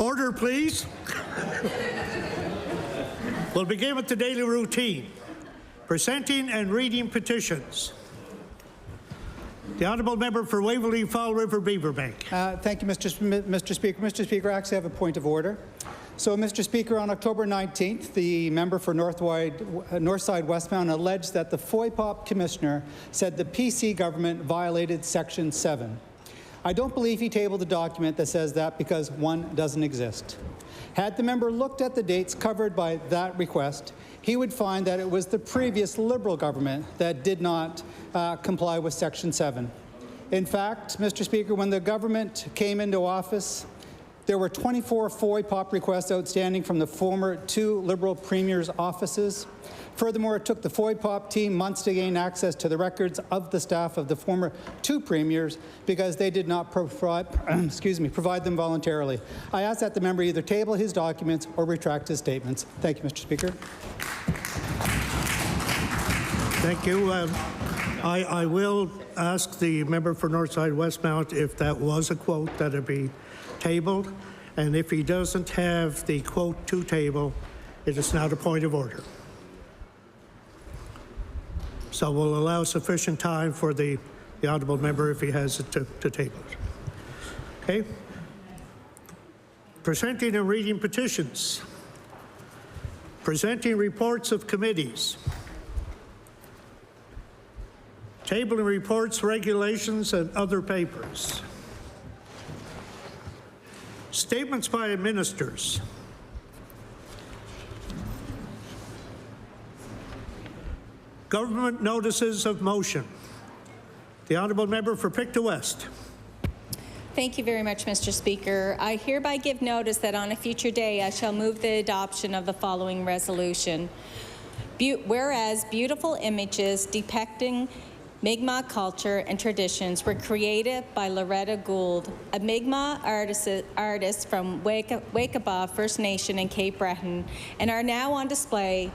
Order, please. We'll begin with the daily routine. Presenting and reading petitions. The Honourable Member for Waverley Fall River Beaverbank. Thank you, Mr. Speaker. Mr. Speaker, I actually have a point of order. So, Mr. Speaker, on October 19th, the member for Northside Westmount alleged that the FOIPOP Commissioner said the PC government violated Section 7. I don't believe he tabled a document that says that because one doesn't exist. Had the member looked at the dates covered by that request, he would find that it was the previous Liberal government that did not comply with Section 7. In fact, Mr. Speaker, when the government came into office, there were 24 FOIPOP requests outstanding from the former 2 Liberal premiers' offices. Furthermore, it took the FOIPOP team months to gain access to the records of the staff of the former 2 premiers because they did not provide them voluntarily. I ask that the member either table his documents or retract his statements. Thank you, Mr. Speaker. Thank you. I will ask the member for Northside Westmount if that was a quote that it be tabled, and if he doesn't have the quote to table, it is now a point of order. So we'll allow sufficient time for the honourable member if he has it to table it. Okay. Presenting and reading petitions. Presenting reports of committees. Tabling reports, regulations, and other papers. Statements by ministers. Government notices of motion. The honourable member for Pictou West. Thank you very much, Mr. Speaker. I hereby give notice that on a future day I shall move the adoption of the following resolution. Whereas beautiful images depicting Mi'kmaq culture and traditions were created by Loretta Gould, a Mi'kmaq artist from Wakaba First Nation in Cape Breton, and are now on display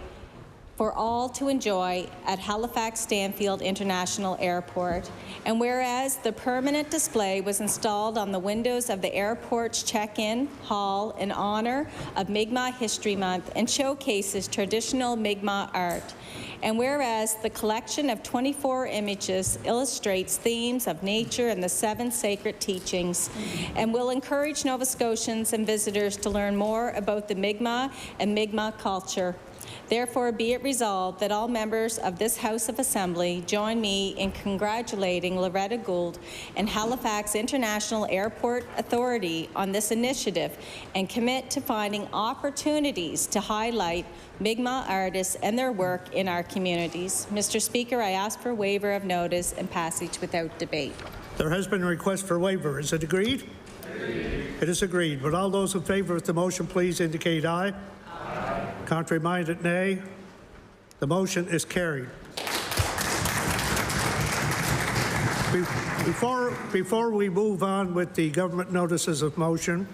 for all to enjoy at Halifax Stanfield International Airport. And whereas the permanent display was installed on the windows of the airport's check-in hall in honor of Mi'kmaq History Month and showcases traditional Mi'kmaq art. And whereas the collection of 24 images illustrates themes of nature and the 7 sacred teachings and will encourage Nova Scotians and visitors to learn more about the Mi'kmaq and Mi'kmaq culture. Therefore, be it resolved that all members of this House of Assembly join me in congratulating Loretta Gould and Halifax International Airport Authority on this initiative and commit to finding opportunities to highlight Mi'kmaq artists and their work in our communities. Mr. Speaker, I ask for waiver of notice and passage without debate. There has been a request for waiver. Is it agreed? Agreed. It is agreed. Would all those in favour of the motion please indicate aye? Aye. Contrary minded, nay. The motion is carried. Before we move on with the government notices of motion,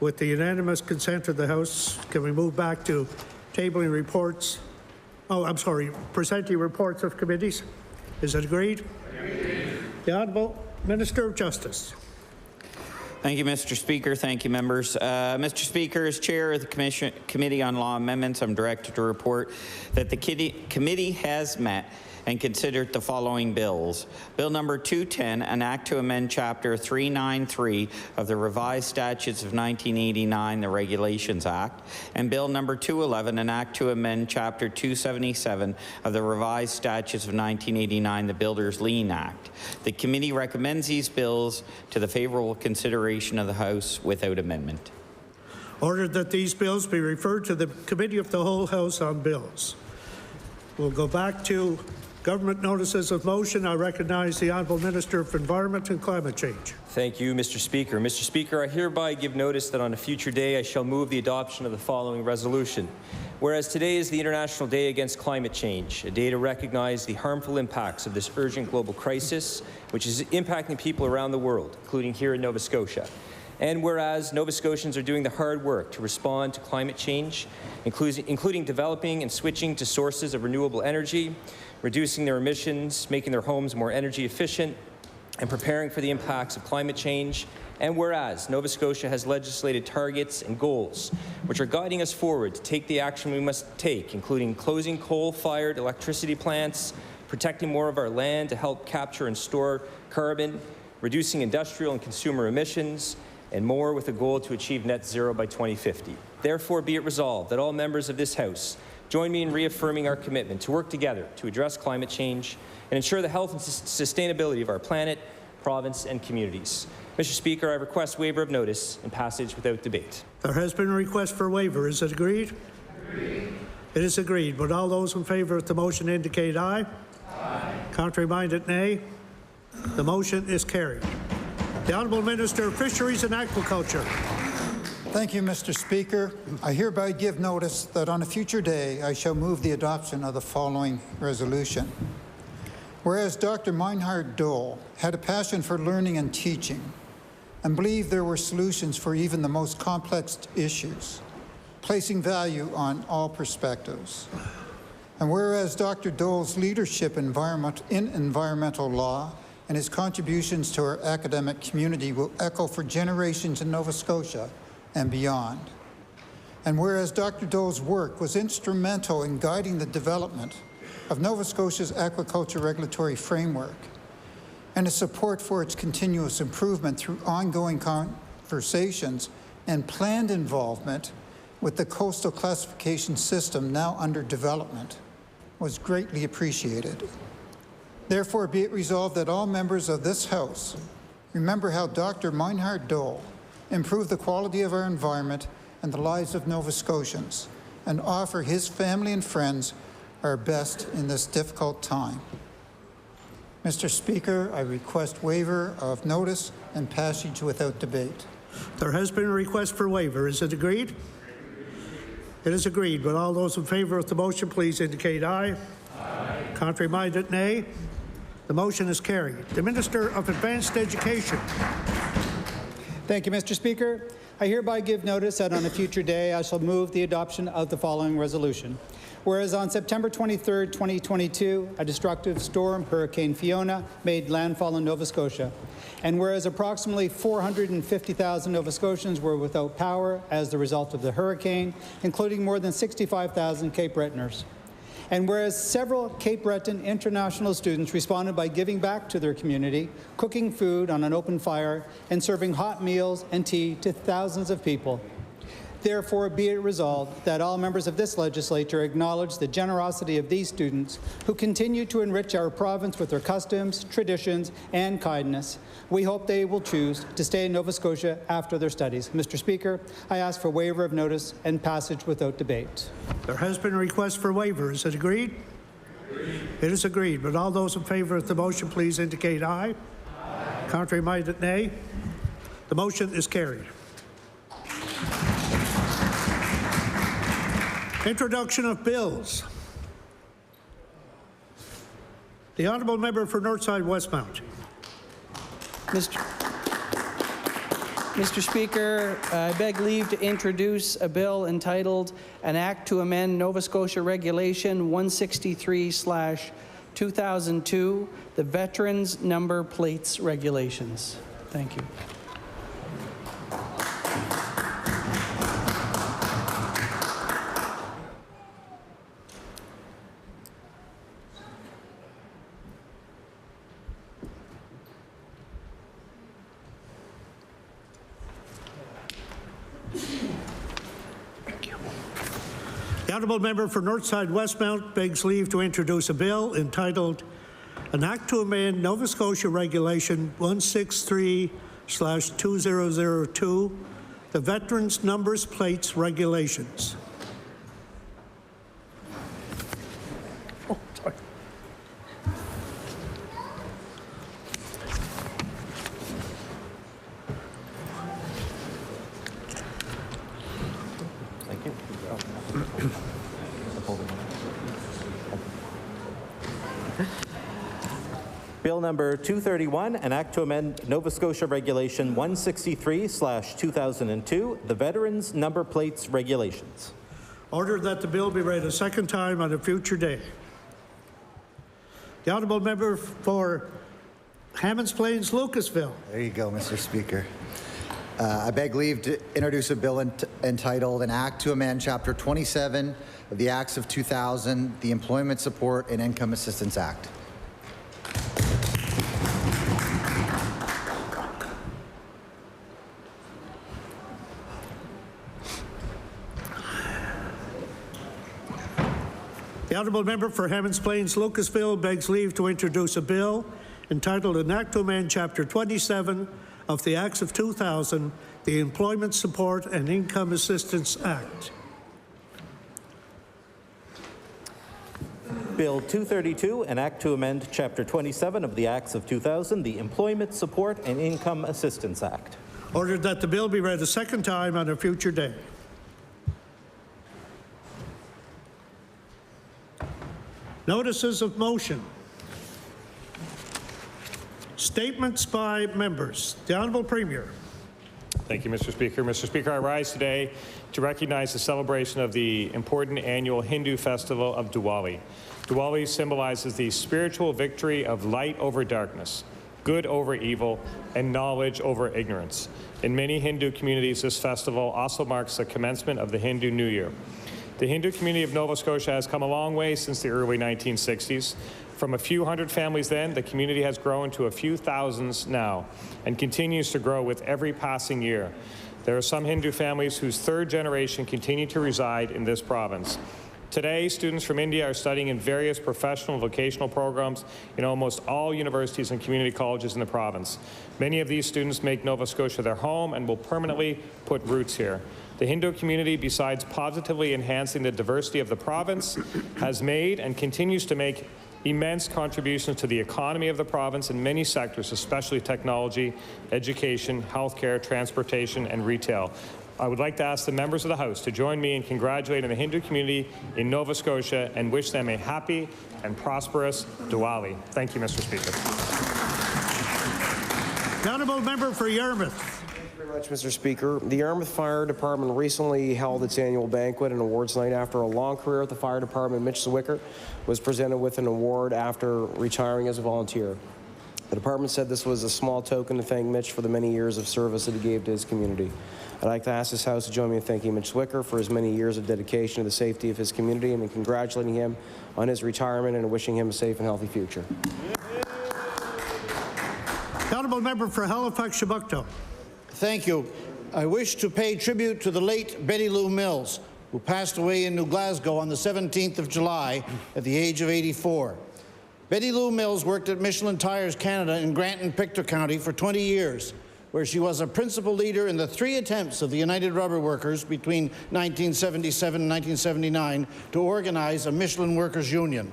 with the unanimous consent of the House, can we move back to tabling reports? Oh, I'm sorry, presenting reports of committees. Is it agreed? Agreed. The Honourable Minister of Justice. Thank you, Mr. Speaker. Thank you, members. Mr. Speaker, as Chair of the Committee on Law Amendments, I'm directed to report that the committee has met and considered the following bills. Bill number 210, an act to amend Chapter 393 of the Revised Statutes of 1989, the Regulations Act, and Bill number 211, an act to amend Chapter 277 of the Revised Statutes of 1989, the Builders Lien Act. The committee recommends these bills to the favourable consideration of the House without amendment. Ordered that these bills be referred to the Committee of the Whole House on Bills. We'll go back to government notices of motion. I recognize the Honourable Minister for Environment and Climate Change. Thank you, Mr. Speaker. Mr. Speaker, I hereby give notice that on a future day I shall move the adoption of the following resolution. Whereas today is the International Day Against Climate Change, a day to recognize the harmful impacts of this urgent global crisis, which is impacting people around the world, including here in Nova Scotia. And whereas Nova Scotians are doing the hard work to respond to climate change, including developing and switching to sources of renewable energy, reducing their emissions, making their homes more energy efficient, and preparing for the impacts of climate change. And whereas Nova Scotia has legislated targets and goals which are guiding us forward to take the action we must take, including closing coal-fired electricity plants, protecting more of our land to help capture and store carbon, reducing industrial and consumer emissions, and more, with a goal to achieve net zero by 2050. Therefore, be it resolved that all members of this House join me in reaffirming our commitment to work together to address climate change and ensure the health and sustainability of our planet, province, and communities. Mr. Speaker, I request waiver of notice and passage without debate. There has been a request for waiver. Is it agreed? Agreed. It is agreed. Would all those in favour of the motion indicate aye? Aye. Contrary-minded, nay. The motion is carried. The Honourable Minister of Fisheries and Aquaculture. Thank you, Mr. Speaker. I hereby give notice that on a future day I shall move the adoption of the following resolution. Whereas Dr. Meinhard Dole had a passion for learning and teaching and believed there were solutions for even the most complex issues, placing value on all perspectives. And whereas Dr. Dole's leadership in environmental law and his contributions to our academic community will echo for generations in Nova Scotia and beyond. And whereas Dr. Dole's work was instrumental in guiding the development of Nova Scotia's aquaculture regulatory framework and his support for its continuous improvement through ongoing conversations and planned involvement with the coastal classification system now under development was greatly appreciated. Therefore, be it resolved that all members of this House remember how Dr. Meinhard Dole improved the quality of our environment and the lives of Nova Scotians, and offer his family and friends our best in this difficult time. Mr. Speaker, I request waiver of notice and passage without debate. There has been a request for waiver. Is it agreed? It is agreed. Would all those in favour of the motion please indicate aye. Aye. Contrary-minded, nay. The motion is carried. The Minister of Advanced Education. Thank you, Mr. Speaker. I hereby give notice that on a future day I shall move the adoption of the following resolution. Whereas on September 23, 2022, a destructive storm, Hurricane Fiona, made landfall in Nova Scotia. And whereas approximately 450,000 Nova Scotians were without power as the result of the hurricane, including more than 65,000 Cape Bretoners. And whereas several Cape Breton international students responded by giving back to their community, cooking food on an open fire, and serving hot meals and tea to thousands of people. Therefore, be it resolved that all members of this legislature acknowledge the generosity of these students who continue to enrich our province with their customs, traditions, and kindness. We hope they will choose to stay in Nova Scotia after their studies. Mr. Speaker, I ask for waiver of notice and passage without debate. There has been a request for waiver. Is it agreed? Agreed. It is agreed. Would all those in favour of the motion please indicate aye. Aye. Contrary-minded, nay. The motion is carried. Introduction of bills. The Honourable Member for Northside Westmount. Mr. Speaker, I beg leave to introduce a bill entitled An Act to Amend Nova Scotia Regulation 163/2002, the Veterans Number Plates Regulations. Thank you. The Honourable Member for Northside Westmount begs leave to introduce a bill entitled An Act to Amend Nova Scotia Regulation 163/2002, the Veterans Numbers Plates Regulations. Oh, sorry. Thank you. Bill number 231, an act to amend Nova Scotia Regulation 163/2002, the Veterans Number Plates Regulations. Order that the bill be read a second time on a future day. The Honourable Member for Hammonds Plains, Lucasville. There you go, Mr. Speaker. I beg leave to introduce a bill entitled An Act to Amend Chapter 27 of the Acts of 2000, the Employment Support and Income Assistance Act. The honourable member for Hammonds Plains, Lucasville begs leave to introduce a bill entitled An Act to Amend Chapter 27 of the Acts of 2000, the Employment Support and Income Assistance Act. Bill 232, an act to amend Chapter 27 of the Acts of 2000, the Employment Support and Income Assistance Act. Ordered that the bill be read a second time on a future day. Notices of motion. Statements by members. The Honourable Premier. Thank you, Mr. Speaker. Mr. Speaker, I rise today to recognize the celebration of the important annual Hindu festival of Diwali. Diwali symbolizes the spiritual victory of light over darkness, good over evil, and knowledge over ignorance. In many Hindu communities, this festival also marks the commencement of the Hindu New Year. The Hindu community of Nova Scotia has come a long way since the early 1960s. From a few hundred families then, the community has grown to a few thousands now and continues to grow with every passing year. There are some Hindu families whose third generation continue to reside in this province. Today, students from India are studying in various professional and vocational programs in almost all universities and community colleges in the province. Many of these students make Nova Scotia their home and will permanently put roots here. The Hindu community, besides positively enhancing the diversity of the province, has made and continues to make immense contributions to the economy of the province in many sectors, especially technology, education, healthcare, transportation, and retail. I would like to ask the members of the House to join me in congratulating the Hindu community in Nova Scotia and wish them a happy and prosperous Diwali. Thank you, Mr. Speaker. The honourable member for Yarmouth. Thank you very much, Mr. Speaker. The Yarmouth Fire Department recently held its annual banquet and awards night. After a long career at the fire department, Mitch Zwicker was presented with an award after retiring as a volunteer. The department said this was a small token to thank Mitch for the many years of service that he gave to his community. I'd like to ask this House to join me in thanking Mitch Zwicker for his many years of dedication to the safety of his community and in congratulating him on his retirement and wishing him a safe and healthy future. The honourable member for Halifax-Shabukto. Thank you. I wish to pay tribute to the late Betty Lou Mills, who passed away in New Glasgow on the 17th of July at the age of 84. Betty Lou Mills worked at Michelin Tires Canada in Granton-Pictou County for 20 years, where she was a principal leader in the 3 attempts of the United Rubber Workers between 1977 and 1979 to organize a Michelin Workers Union.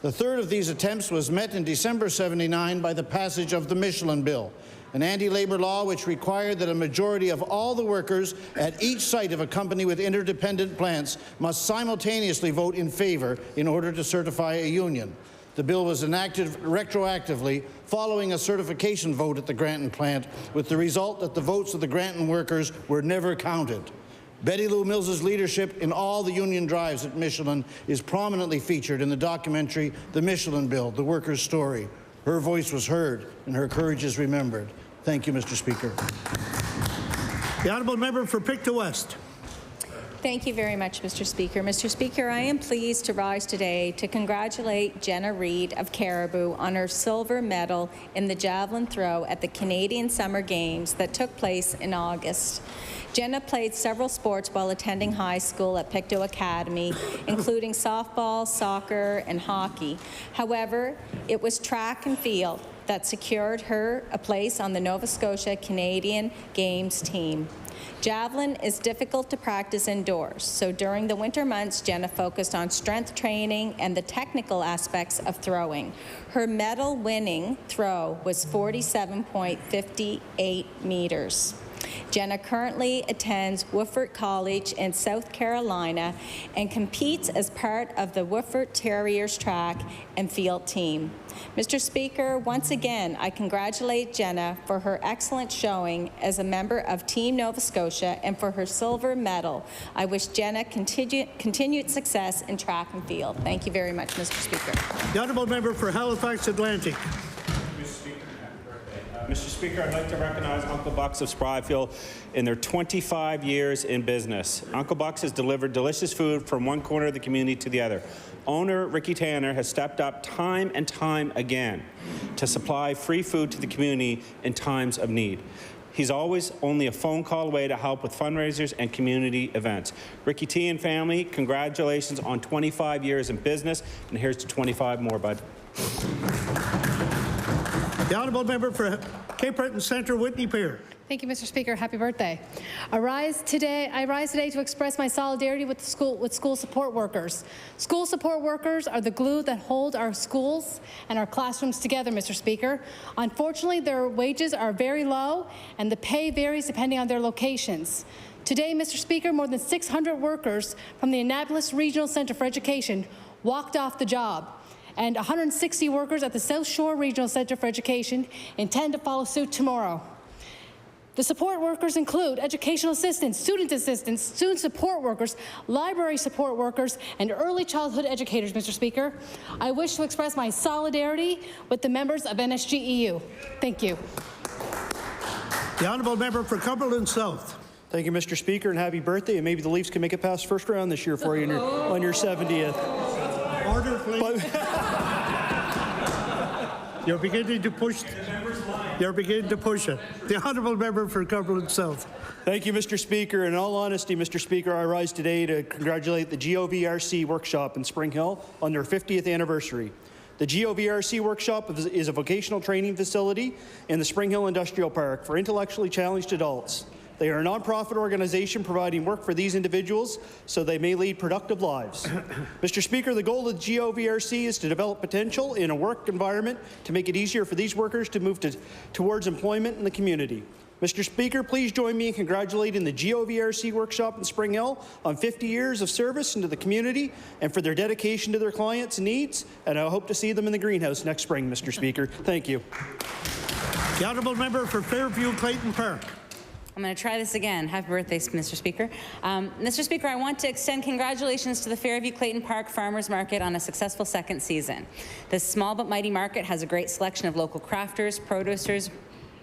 The third of these attempts was met in December '79 by the passage of the Michelin Bill, an anti-labor law which required that a majority of all the workers at each site of a company with interdependent plants must simultaneously vote in favor in order to certify a union. The bill was enacted retroactively following a certification vote at the Granton plant, with the result that the votes of the Granton workers were never counted. Betty Lou Mills' leadership in all the union drives at Michelin is prominently featured in the documentary The Michelin Bill, The Workers' Story. Her voice was heard and her courage is remembered. Thank you, Mr. Speaker. The honourable member for Pictou West. Thank you very much, Mr. Speaker. Mr. Speaker, I am pleased to rise today to congratulate Jenna Reid of Caribou on her silver medal in the javelin throw at the Canadian Summer Games that took place in August. Jenna played several sports while attending high school at Pictou Academy, including softball, soccer, and hockey. However, it was track and field that secured her a place on the Nova Scotia Canadian Games team. Javelin is difficult to practice indoors, so during the winter months, Jenna focused on strength training and the technical aspects of throwing. Her medal-winning throw was 47.58 meters. Jenna currently attends Woodford College in South Carolina and competes as part of the Woodford Terriers track and field team. Mr. Speaker, once again, I congratulate Jenna for her excellent showing as a member of Team Nova Scotia and for her silver medal. I wish Jenna continued success in track and field. Thank you very much, Mr. Speaker. The honourable member for Halifax Atlantic. Mr. Speaker, I'd like to recognize Uncle Bucks of Spryfield in their 25 years in business. Uncle Bucks has delivered delicious food from one corner of the community to the other. Owner Ricky Tanner has stepped up time and time again to supply free food to the community in times of need. He's always only a phone call away to help with fundraisers and community events. Ricky T and family, congratulations on 25 years in business, and here's to 25 more, bud. The honourable member for Cape Breton Centre, Whitney Pier. Thank you, Mr. Speaker. Happy birthday. I rise today to express my solidarity with school support workers. School support workers are the glue that hold our schools and our classrooms together, Mr. Speaker. Unfortunately, their wages are very low and the pay varies depending on their locations. Today, Mr. Speaker, more than 600 workers from the Annapolis Regional Centre for Education walked off the job, and 160 workers at the South Shore Regional Centre for Education intend to follow suit tomorrow. The support workers include educational assistants, student support workers, library support workers, and early childhood educators, Mr. Speaker. I wish to express my solidarity with the members of NSGEU. Thank you. The honourable member for Cumberland South. Thank you, Mr. Speaker, and happy birthday. And maybe the Leafs can make it past first round this year for you on your 70th. Order, please. You're beginning to push. You're beginning to push it. The honourable member for Cumberland South. Thank you, Mr. Speaker. In all honesty, Mr. Speaker, I rise today to congratulate the GOVRC workshop in Spring Hill on their 50th anniversary. The GOVRC workshop is a vocational training facility in the Spring Hill Industrial Park for intellectually challenged adults. They are a nonprofit organization providing work for these individuals so they may lead productive lives. Mr. Speaker, the goal of the GOVRC is to develop potential in a work environment to make it easier for these workers to move towards employment in the community. Mr. Speaker, please join me in congratulating the GOVRC workshop in Spring Hill on 50 years of service into the community and for their dedication to their clients' needs, and I hope to see them in the greenhouse next spring, Mr. Speaker. Thank you. The honourable member for Fairview Clayton Park. I'm going to try this again. Happy birthday, Mr. Speaker. Mr. Speaker, I want to extend congratulations to the Fairview Clayton Park Farmers Market on a successful second season. This small but mighty market has a great selection of local crafters, producers,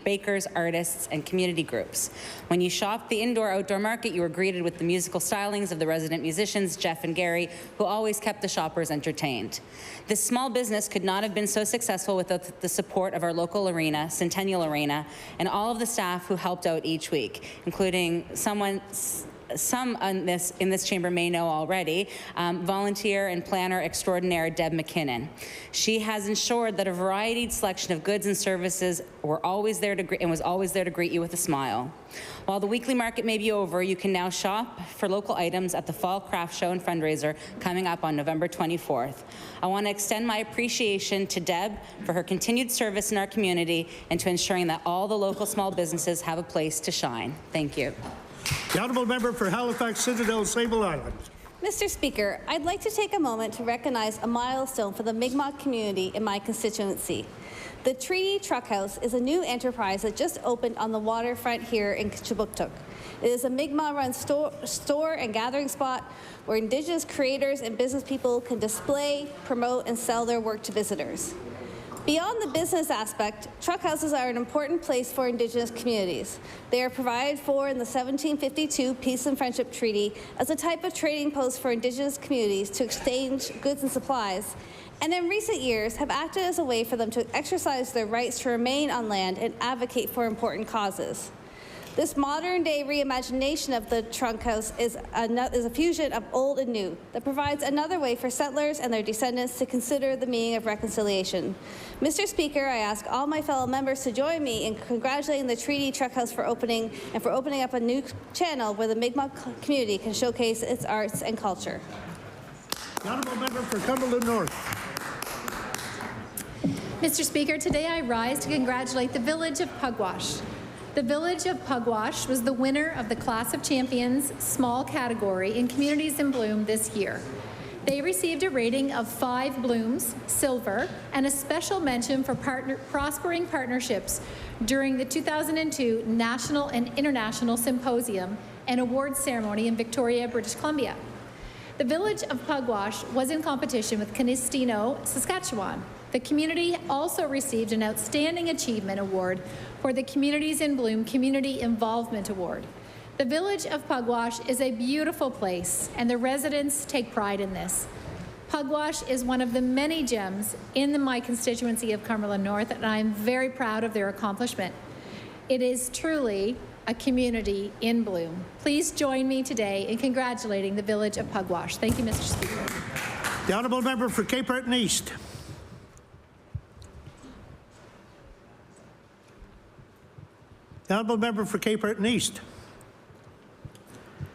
bakers, artists, and community groups. When you shopped the indoor-outdoor market, you were greeted with the musical stylings of the resident musicians, Jeff and Gary, who always kept the shoppers entertained. This small business could not have been so successful without the support of our local arena, Centennial Arena, and all of the staff who helped out each week, including some in this chamber may know already, volunteer and planner extraordinaire Deb McKinnon. She has ensured that a varied selection of goods and services were always there to was always there to greet you with a smile. While the weekly market may be over, you can now shop for local items at the Fall Craft Show and Fundraiser coming up on November 24th. I want to extend my appreciation to Deb for her continued service in our community and to ensuring that all the local small businesses have a place to shine. Thank you. The honourable member for Halifax Citadel, Sable Island. Mr. Speaker, I'd like to take a moment to recognize a milestone for the Mi'kmaq community in my constituency. The Treaty Truck House is a new enterprise that just opened on the waterfront here in Chibuktuk. It is a Mi'kmaq-run store and gathering spot where Indigenous creators and business people can display, promote, and sell their work to visitors. Beyond the business aspect, truck houses are an important place for Indigenous communities. They are provided for in the 1752 Peace and Friendship Treaty as a type of trading post for Indigenous communities to exchange goods and supplies, and in recent years have acted as a way for them to exercise their rights to remain on land and advocate for important causes. This modern-day reimagination of the trunk house is a fusion of old and new that provides another way for settlers and their descendants to consider the meaning of reconciliation. Mr. Speaker, I ask all my fellow members to join me in congratulating the Treaty Truck House for opening up a new channel where the Mi'kmaq community can showcase its arts and culture. The honourable member for Cumberland North. Mr. Speaker, today I rise to congratulate the village of Pugwash. The village of Pugwash was the winner of the Class of Champions small category in Communities in Bloom this year. They received a rating of 5 blooms, silver, and a special mention for prospering partnerships during the 2002 National and International Symposium and Awards Ceremony in Victoria, British Columbia. The village of Pugwash was in competition with Canistino, Saskatchewan, The community also received an Outstanding Achievement Award for the Communities in Bloom Community Involvement Award. The village of Pugwash is a beautiful place, and the residents take pride in this. Pugwash is one of the many gems in my constituency of Cumberland North, and I'm very proud of their accomplishment. It is truly a community in bloom. Please join me today in congratulating the village of Pugwash. Thank you, Mr. Speaker. The honourable member for Cape Breton East. The honourable member for Cape Breton East.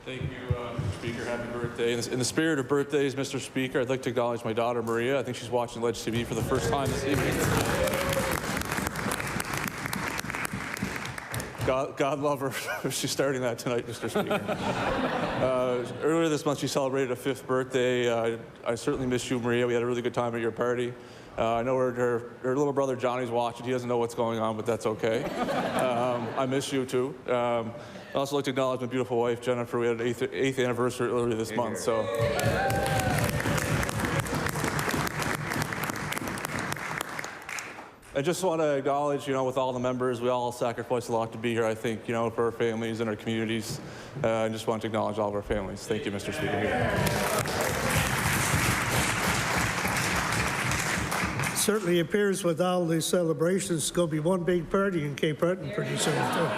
Thank you, Mr. Speaker. Happy birthday. In the spirit of birthdays, Mr. Speaker, I'd like to acknowledge my daughter, Maria. I think she's watching Ledge TV for the first time this evening. God love her. She's starting that tonight, Mr. Speaker. Earlier this month, she celebrated a 5th birthday. I certainly miss you, Maria. We had a really good time at your party. I know her little brother Johnny's watching. He doesn't know what's going on, but that's okay. I miss you, too. I'd also like to acknowledge my beautiful wife, Jennifer. We had an 8th anniversary earlier this month, so. I just want to acknowledge, with all the members, we all sacrifice a lot to be here, I think, for our families and our communities. I just want to acknowledge all of our families. Thank you, Mr. Speaker. Certainly appears with all these celebrations, it's going to be one big party in Cape Breton pretty soon, too.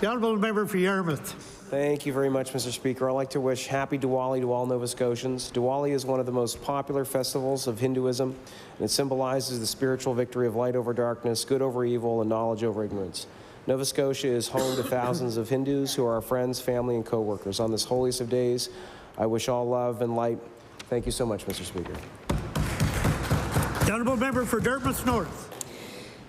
The honourable member for Yarmouth. Thank you very much, Mr. Speaker. I'd like to wish Happy Diwali to all Nova Scotians. Diwali is one of the most popular festivals of Hinduism, and it symbolizes the spiritual victory of light over darkness, good over evil, and knowledge over ignorance. Nova Scotia is home to thousands of Hindus who are our friends, family, and co-workers. On this holiest of days, I wish all love and light. Thank you so much, Mr. Speaker. The honourable member for Dartmouth North.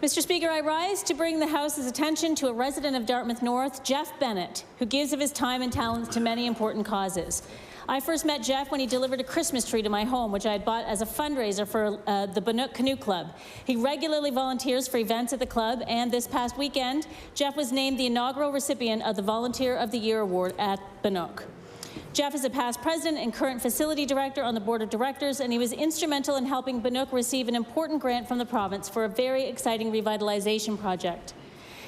Mr. Speaker, I rise to bring the House's attention to a resident of Dartmouth North, Jeff Bennett, who gives of his time and talents to many important causes. I first met Jeff when he delivered a Christmas tree to my home, which I had bought as a fundraiser for the Bannock Canoe Club. He regularly volunteers for events at the club, and this past weekend, Jeff was named the inaugural recipient of the Volunteer of the Year Award at Bannock. Jeff is a past president and current facility director on the board of directors, and he was instrumental in helping Bannock receive an important grant from the province for a very exciting revitalization project.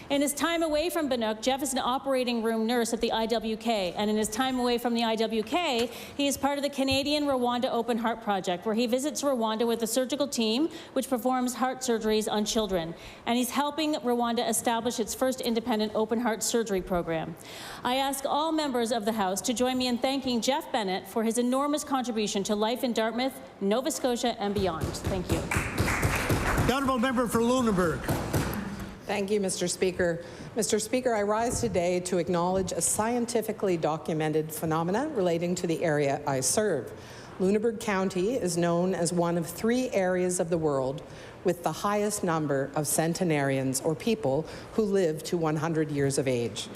In his time away from Bannock, Jeff is an operating room nurse at the IWK, and in his time away from the IWK, he is part of the Canadian-Rwanda Open Heart Project, where he visits Rwanda with a surgical team which performs heart surgeries on children, and he's helping Rwanda establish its first independent open heart surgery program. I ask all members of the House to join me in thanking Jeff Bennett for his enormous contribution to life in Dartmouth, Nova Scotia, and beyond. Thank you. The honourable member for Lunenburg. Thank you, Mr. Speaker. Mr. Speaker, I rise today to acknowledge a scientifically documented phenomena relating to the area I serve. Lunenburg County is known as one of 3 areas of the world with the highest number of centenarians, or people who live to 100 years of age.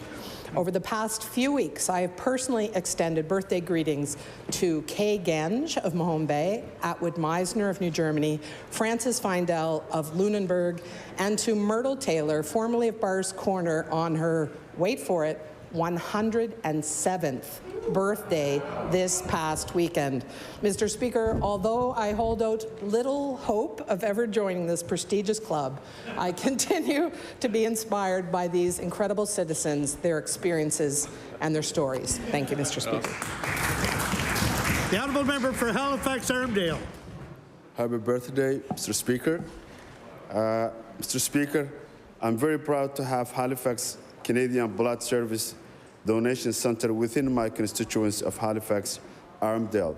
Over the past few weeks, I have personally extended birthday greetings to Kay Genge of Mahone Bay, Atwood Meisner of New Germany, Frances Feindel of Lunenburg, and to Myrtle Taylor, formerly of Barr's Corner, on her, wait for it, 107th birthday this past weekend. Mr. Speaker, although I hold out little hope of ever joining this prestigious club, I continue to be inspired by these incredible citizens, their experiences, and their stories. Thank you, Mr. Speaker. The honourable member for Halifax Armdale. Happy birthday, Mr. Speaker. Mr. Speaker, I'm very proud to have Halifax Canadian Blood Service Donation Center within my constituency of Halifax Armdale.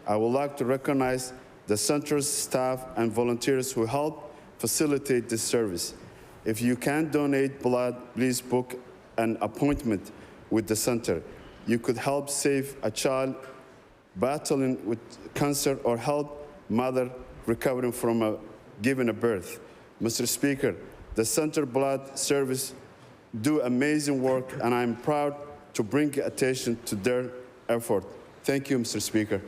I would like to recognize the center's staff and volunteers who help facilitate this service. If you can't donate blood, please book an appointment with the center. You could help save a child battling with cancer or help mother recovering from giving a birth. Mr. Speaker, the Center Blood Service do amazing work, and I'm proud to bring attention to their effort. Thank you, Mr. Speaker.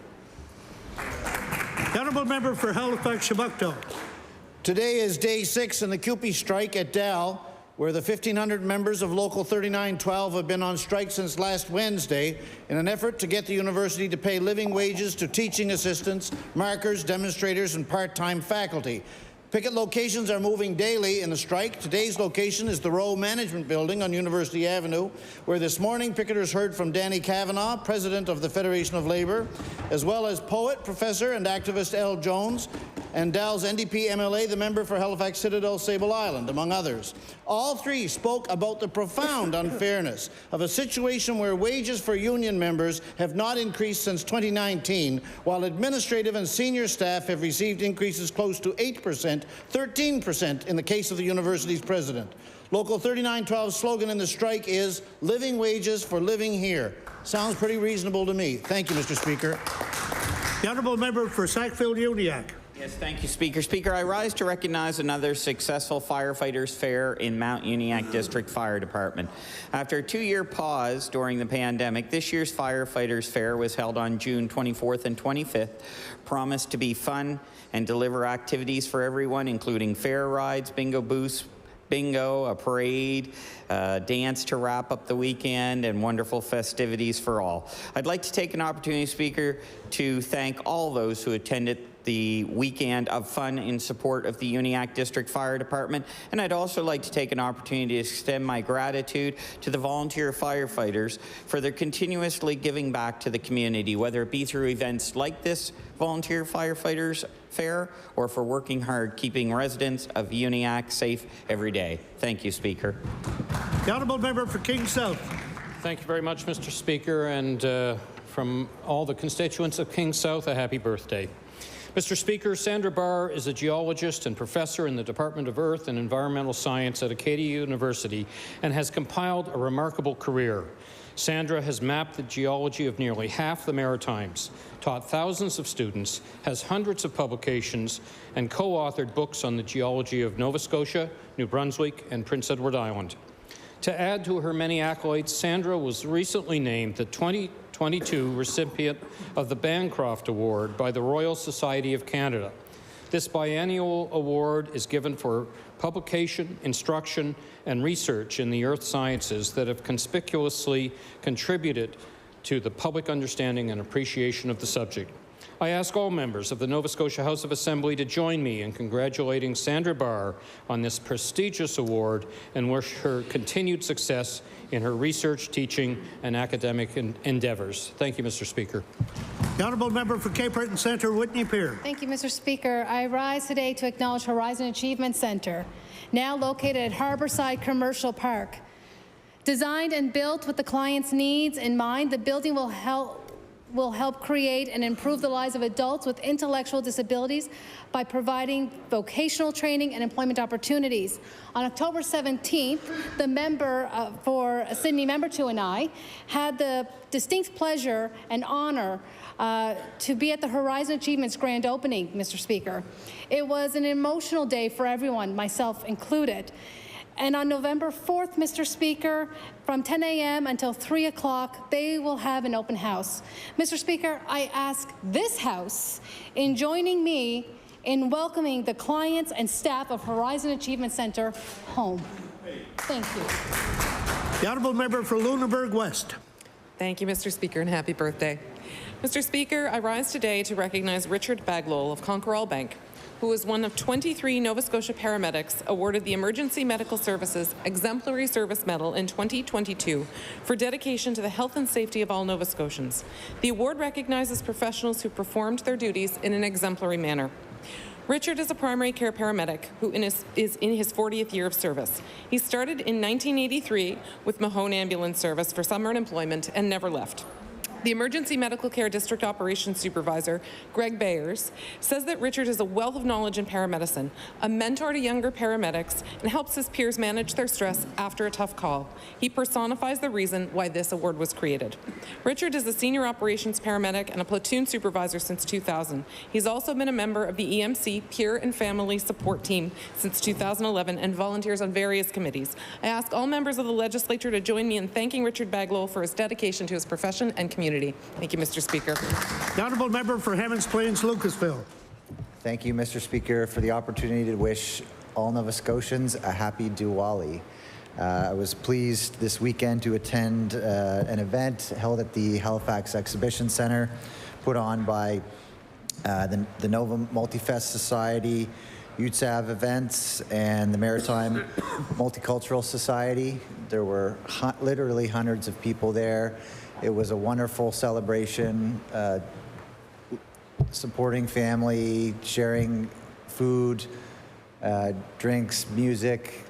The honourable member for Halifax Shabukto. Today is day 6 in the CUPE strike at Dal, where the 1,500 members of Local 3912 have been on strike since last Wednesday in an effort to get the university to pay living wages to teaching assistants, markers, demonstrators, and part-time faculty. Picket locations are moving daily in the strike. Today's location is the Row Management Building on University Avenue, where this morning picketers heard from Danny Kavanagh, President of the Federation of Labour, as well as poet, professor, and activist L. Jones, and Dow's NDP MLA, the member for Halifax Citadel, Sable Island, among others. All three spoke about the profound unfairness of a situation where wages for union members have not increased since 2019, while administrative and senior staff have received increases close to 8%, 13% in the case of the university's president. Local 3912's slogan in the strike is "Living wages for living here." Sounds pretty reasonable to me. Thank you, Mr. Speaker. The honourable member for Sackville-Uniacke. Yes, thank you, Speaker. Speaker, I rise to recognize another successful firefighters fair in Mount Uniacke District Fire Department. After a 2-year pause during the pandemic, this year's firefighters fair was held on June 24th and 25th, promised to be fun and deliver activities for everyone, including fair rides, bingo booths, bingo, a parade, dance to wrap up the weekend, and wonderful festivities for all. I'd like to take an opportunity, Speaker, to thank all those who attended the weekend of fun in support of the Uniacke District Fire Department, and I'd also like to take an opportunity to extend my gratitude to the volunteer firefighters for their continuously giving back to the community, whether it be through events like this Volunteer Firefighters Fair or for working hard keeping residents of Uniacke safe every day. Thank you, Speaker. The honourable member for King South. Thank you very much, Mr. Speaker, and from all the constituents of King South, a happy birthday. Mr. Speaker, Sandra Barr is a geologist and professor in the Department of Earth and Environmental Science at Acadia University and has compiled a remarkable career. Sandra has mapped the geology of nearly half the Maritimes, taught thousands of students, has hundreds of publications, and co-authored books on the geology of Nova Scotia, New Brunswick, and Prince Edward Island. To add to her many accolades, Sandra was recently named the 2022 recipient of the Bancroft Award by the Royal Society of Canada. This biennial award is given for publication, instruction, and research in the earth sciences that have conspicuously contributed to the public understanding and appreciation of the subject. I ask all members of the Nova Scotia House of Assembly to join me in congratulating Sandra Barr on this prestigious award and wish her continued success in her research, teaching, and academic endeavors. Thank you, Mr. Speaker. The honourable member for Cape Breton Centre, Whitney Pier. Thank you, Mr. Speaker. I rise today to acknowledge Horizon Achievement Centre, now located at Harbourside Commercial Park. Designed and built with the client's needs in mind, the building will help create and improve the lives of adults with intellectual disabilities by providing vocational training and employment opportunities. On October 17th, the member for Sydney Member 2 and I had the distinct pleasure and honor to be at the Horizon Achievements grand opening, Mr. Speaker. It was an emotional day for everyone, myself included. And on November 4th, Mr. Speaker, from 10 a.m. until 3 o'clock, they will have an open house. Mr. Speaker, I ask this House in joining me in welcoming the clients and staff of Horizon Achievement Centre home. Thank you. The honourable member for Lunenburg West. Thank you, Mr. Speaker, and happy birthday. Mr. Speaker, I rise today to recognize Richard Baglol of Conquerall Bank, who was one of 23 Nova Scotia paramedics awarded the Emergency Medical Services Exemplary Service Medal in 2022 for dedication to the health and safety of all Nova Scotians. The award recognizes professionals who performed their duties in an exemplary manner. Richard is a primary care paramedic who is in his 40th year of service. He started in 1983 with Mahone Ambulance Service for summer employment and never left. The Emergency Medical Care District Operations Supervisor, Greg Bayers, says that Richard is a wealth of knowledge in paramedicine, a mentor to younger paramedics, and helps his peers manage their stress after a tough call. He personifies the reason why this award was created. Richard is a senior operations paramedic and a platoon supervisor since 2000. He's also been a member of the EMC Peer and Family Support Team since 2011 and volunteers on various committees. I ask all members of the legislature to join me in thanking Richard Baglol for his dedication to his profession and community. Thank you, Mr. Speaker. The honourable member for Hammonds Plains, Lucasville. Thank you, Mr. Speaker, for the opportunity to wish all Nova Scotians a happy Diwali. I was pleased this weekend to attend an event held at the Halifax Exhibition Centre, put on by the Nova Multifest Society UTSAV events and the Maritime Multicultural Society. There were literally hundreds of people there. It was a wonderful celebration, supporting family, sharing food, drinks, music,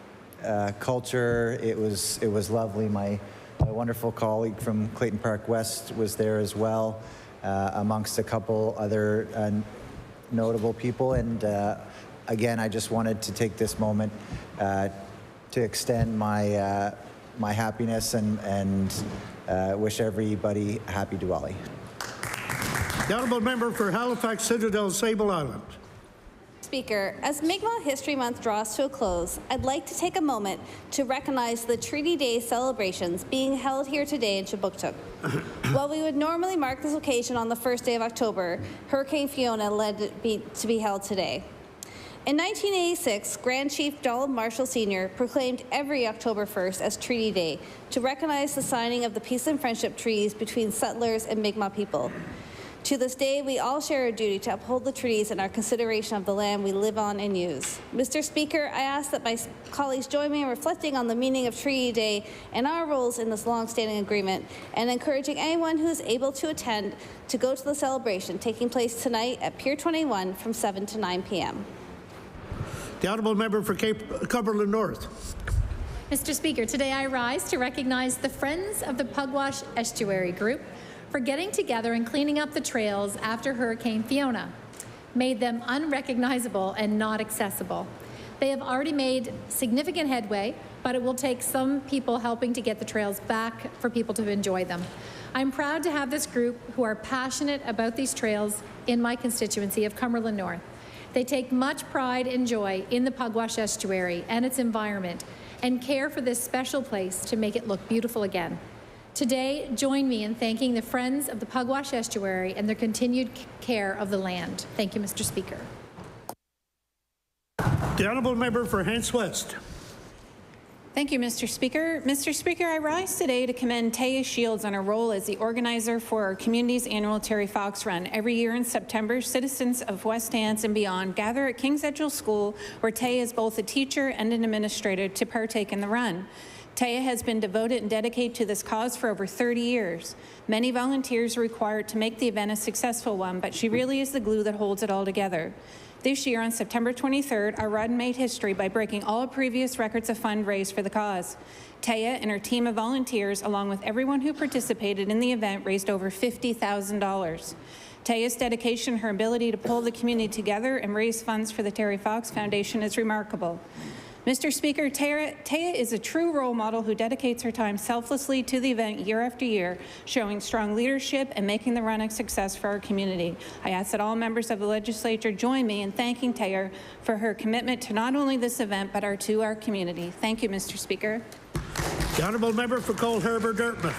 culture. It was lovely. My wonderful colleague from Clayton Park West was there as well, amongst a couple other notable people. And again, I just wanted to take this moment to extend my my happiness and wish everybody a happy Diwali. The honourable member for Halifax Citadel Sable Island. Speaker, as Mi'kmaq History Month draws to a close, I'd like to take a moment to recognize the Treaty Day celebrations being held here today in Chibuktuk. While we would normally mark this occasion on the first day of October, Hurricane Fiona led it to be held today. In 1986, Grand Chief Donald Marshall Sr. proclaimed every October 1st as Treaty Day to recognize the signing of the peace and friendship treaties between settlers and Mi'kmaq people. To this day, we all share a duty to uphold the treaties and our consideration of the land we live on and use. Mr. Speaker, I ask that my colleagues join me in reflecting on the meaning of Treaty Day and our roles in this long-standing agreement, and encouraging anyone who is able to attend to go to the celebration taking place tonight at Pier 21 from 7 to 9 p.m. The honourable member for Cumberland North. Mr. Speaker, today I rise to recognize the Friends of the Pugwash Estuary Group for getting together and cleaning up the trails after Hurricane Fiona, made them unrecognizable and not accessible. They have already made significant headway, but it will take some people helping to get the trails back for people to enjoy them. I'm proud to have this group who are passionate about these trails in my constituency of Cumberland North. They take much pride and joy in the Pugwash Estuary and its environment and care for this special place to make it look beautiful again. Today, join me in thanking the Friends of the Pugwash Estuary and their continued care of the land. Thank you, Mr. Speaker. The honourable member for Hants West. Thank you, Mr. Speaker. Mr. Speaker, I rise today to commend Taya Shields on her role as the organizer for our community's annual Terry Fox Run. Every year in September, citizens of West Hants and beyond gather at King's Edgell School, where Taya is both a teacher and an administrator, to partake in the run. Taya has been devoted and dedicated to this cause for over 30 years. Many volunteers are required to make the event a successful one, but she really is the glue that holds it all together. This year, on September 23rd, our run made history by breaking all previous records of fundraise for the cause. Taya and her team of volunteers, along with everyone who participated in the event, raised over $50,000. Taya's dedication, her ability to pull the community together and raise funds for the Terry Fox Foundation is remarkable. Mr. Speaker, Taya is a true role model who dedicates her time selflessly to the event year after year, showing strong leadership and making the run a success for our community. I ask that all members of the legislature join me in thanking Taya for her commitment to not only this event, but to our community. Thank you, Mr. Speaker. The honourable member for Cole Harbour, Dartmouth.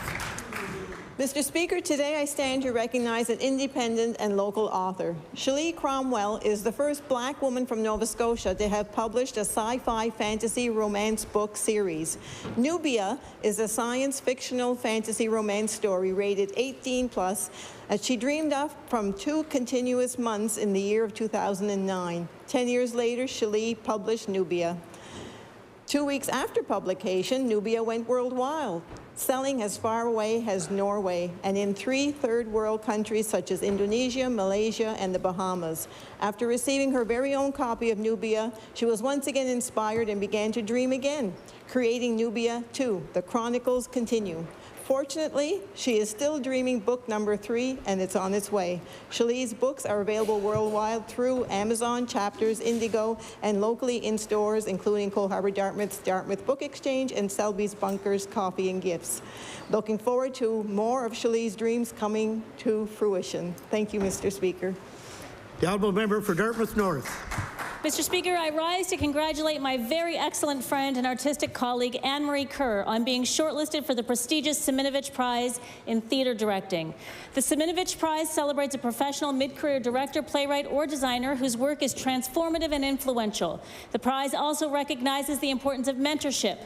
Mr. Speaker, today I stand to recognize an independent and local author. Shelley Cromwell is the first Black woman from Nova Scotia to have published a sci-fi fantasy romance book series. Nubia is a science fictional fantasy romance story rated 18+, as she dreamed of from 2 continuous months in the year of 2009. 10 years later, Shelley published Nubia. 2 weeks after publication, Nubia went worldwide, selling as far away as Norway and in 3 third-world countries such as Indonesia, Malaysia, and the Bahamas. After receiving her very own copy of Nubia, she was once again inspired and began to dream again, creating Nubia 2. The chronicles continue. Fortunately, she is still dreaming book number 3, and it's on its way. Shelley's books are available worldwide through Amazon, Chapters, Indigo, and locally in stores, including Cole Harbour Dartmouth's Dartmouth Book Exchange and Selby's Bunkers Coffee and Gifts. Looking forward to more of Shelley's dreams coming to fruition. Thank you, Mr. Speaker. The honourable member for Dartmouth North. Mr. Speaker, I rise to congratulate my very excellent friend and artistic colleague, Anne-Marie Kerr, on being shortlisted for the prestigious Siminovich Prize in Theatre Directing. The Siminovich Prize celebrates a professional mid-career director, playwright, or designer whose work is transformative and influential. The prize also recognizes the importance of mentorship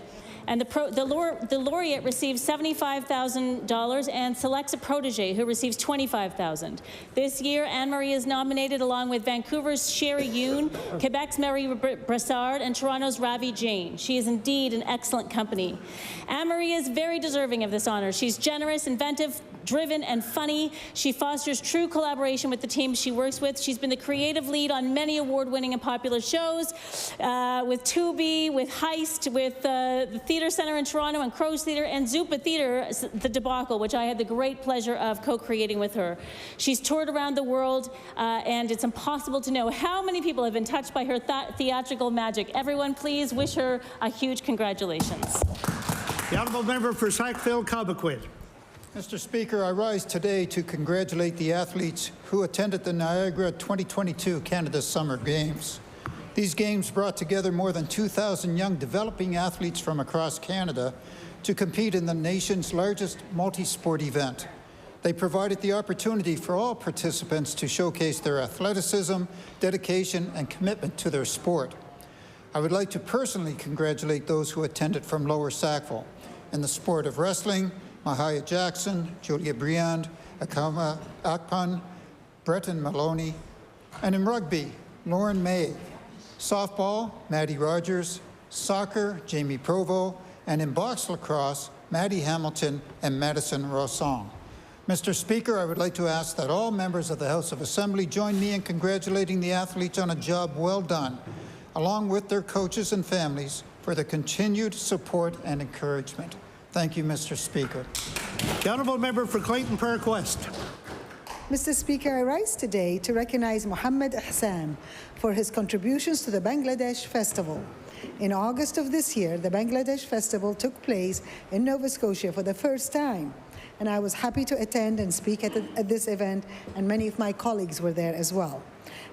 And the laureate receives $75,000 and selects a protege who receives $25,000. This year, Anne-Marie is nominated along with Vancouver's Sherry Yoon, Quebec's Marie Brassard, and Toronto's Ravi Jain. She is indeed an excellent company. Anne-Marie is very deserving of this honor. She's generous, inventive, driven, and funny. She fosters true collaboration with the team she works with. She's been the creative lead on many award-winning and popular shows, with Tubi, with Heist, with the Theatre Centre in Toronto, and Crow's Theatre, and Zupa Theatre, The Debacle, which I had the great pleasure of co-creating with her. She's toured around the world, and it's impossible to know how many people have been touched by her theatrical magic. Everyone, please wish her a huge congratulations. The honourable member for Sackville-Cobequid. Mr. Speaker, I rise today to congratulate the athletes who attended the Niagara 2022 Canada Summer Games. These games brought together more than 2,000 young developing athletes from across Canada to compete in the nation's largest multi-sport event. They provided the opportunity for all participants to showcase their athleticism, dedication, and commitment to their sport. I would like to personally congratulate those who attended from Lower Sackville in the sport of wrestling: Mahaya Jackson, Julia Briand, Akama Akpan, Breton Maloney, and in rugby, Lauren May. Softball, Maddie Rogers. Soccer, Jamie Provo, and in box lacrosse, Maddie Hamilton and Madison Rossong. Mr. Speaker, I would like to ask that all members of the House of Assembly join me in congratulating the athletes on a job well done, along with their coaches and families, for the continued support and encouragement. Thank you, Mr. Speaker. The honourable member for Clayton Park West. Mr. Speaker, I rise today to recognize Mohammed Hassan for his contributions to the Bangladesh Festival. In August of this year, the Bangladesh Festival took place in Nova Scotia for the first time, and I was happy to attend and speak at this event, and many of my colleagues were there as well.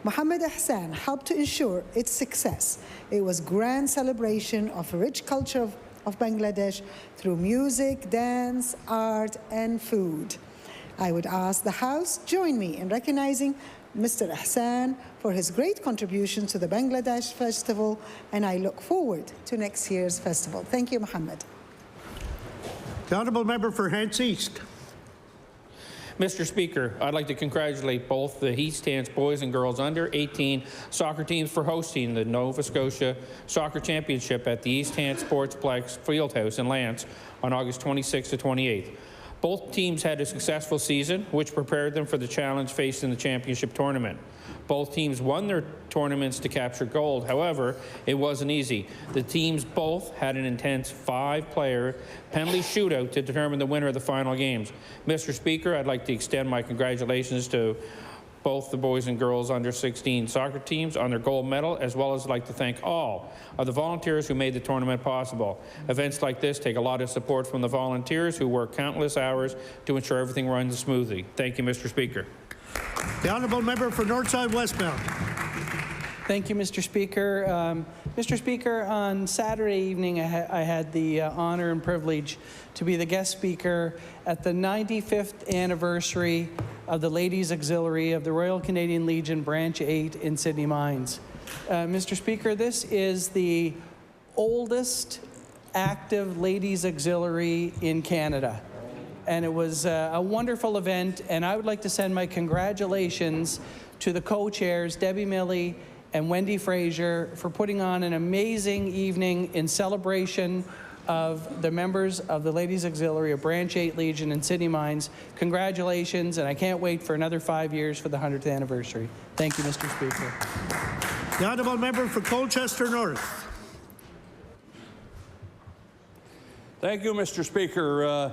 Mohammed Hassan helped to ensure its success. It was a grand celebration of a rich culture of Bangladesh through music, dance, art, and food. I would ask the House join me in recognizing Mr. Hassan for his great contribution to the Bangladesh Festival, and I look forward to next year's festival. Thank you, Mohammed. The honourable member for Hants East. Mr. Speaker, I'd like to congratulate both the East Hants boys and girls under 18 soccer teams for hosting the Nova Scotia Soccer Championship at the East Hants Sportsplex Fieldhouse in Lance on August 26th to 28th. Both teams had a successful season, which prepared them for the challenge faced in the championship tournament. Both teams won their tournaments to capture gold. However, it wasn't easy. The teams both had an intense 5-player penalty shootout to determine the winner of the final games. Mr. Speaker, I'd like to extend my congratulations to both the boys and girls under 16 soccer teams on their gold medal, as well as I'd like to thank all of the volunteers who made the tournament possible. Events like this take a lot of support from the volunteers who work countless hours to ensure everything runs smoothly. Thank you, Mr. Speaker. The honourable member for Northside Westmount. Thank you, Mr. Speaker. Mr. Speaker, on Saturday evening, I had the honor and privilege to be the guest speaker at the 95th anniversary of the Ladies Auxiliary of the Royal Canadian Legion Branch 8 in Sydney Mines. Mr. Speaker, this is the oldest active Ladies Auxiliary in Canada. And it was a wonderful event, and I would like to send my congratulations to the co-chairs, Debbie Milley and Wendy Fraser, for putting on an amazing evening in celebration of the members of the Ladies Auxiliary of Branch 8 Legion in Sydney Mines. Congratulations, and I can't wait for another 5 years for the 100th anniversary. Thank you, Mr. Speaker. The honourable member for Colchester North. Thank you, Mr. Speaker.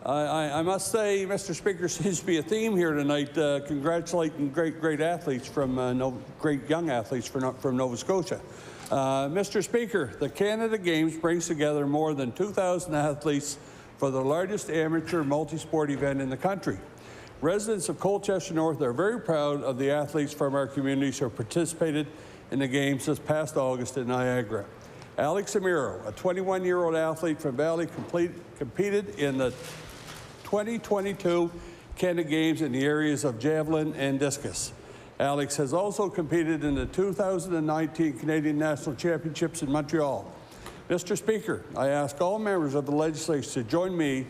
I must say, Mr. Speaker, seems to be a theme here tonight, congratulating great athletes from great young athletes from Nova Scotia. Mr. Speaker, the Canada Games brings together more than 2,000 athletes for the largest amateur multi-sport event in the country. Residents of Colchester North are very proud of the athletes from our communities who participated in the Games this past August in Niagara. Alex Amiro, a 21-year-old athlete from Valley, competed in the 2022 Canada Games in the areas of javelin and discus. Alex has also competed in the 2019 Canadian National Championships in Montreal. Mr. Speaker, I ask all members of the legislature to join me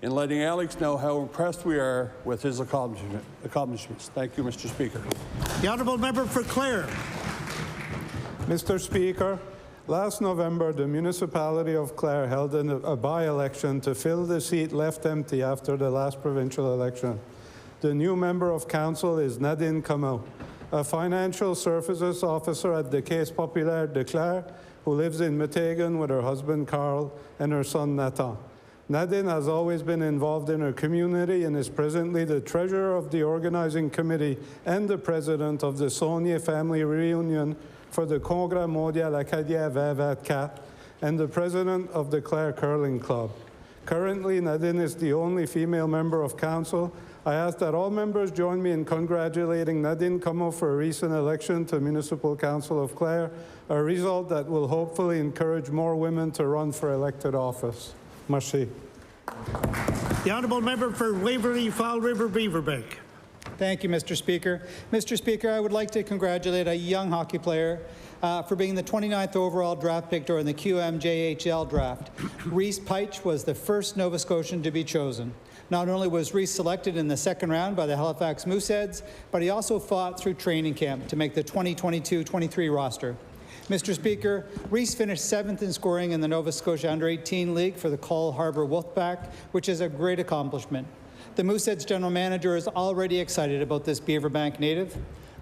in letting Alex know how impressed we are with his accomplishments. Thank you, Mr. Speaker. The honourable member for Clare. Mr. Speaker, last November, the municipality of Clare held a by-election to fill the seat left empty after the last provincial election. The new member of council is Nadine Comeau, a financial services officer at the Caisse Populaire de Clare, who lives in Metegan with her husband Carl and her son Nathan. Nadine has always been involved in her community and is presently the treasurer of the organizing committee and the president of the Saunier family reunion for the Congrès Mondial Acadien 2024 and the president of the Clare Curling Club. Currently, Nadine is the only female member of council. I ask that all members join me in congratulating Nadine Comeau for a recent election to Municipal Council of Clare, a result that will hopefully encourage more women to run for elected office. Merci. The honourable member for Waverley, Fall River, Beaverbank. Thank you, Mr. Speaker. Mr. Speaker, I would like to congratulate a young hockey player for being the 29th overall draft pick during the QMJHL draft. Reese Peich was the first Nova Scotian to be chosen. Not only was Reese selected in the second round by the Halifax Mooseheads, but he also fought through training camp to make the 2022-23 roster. Mr. Speaker, Reese finished 7th in scoring in the Nova Scotia Under-18 League for the Cole Harbour Wolfpack, which is a great accomplishment. The Mooseheads general manager is already excited about this Beaverbank native.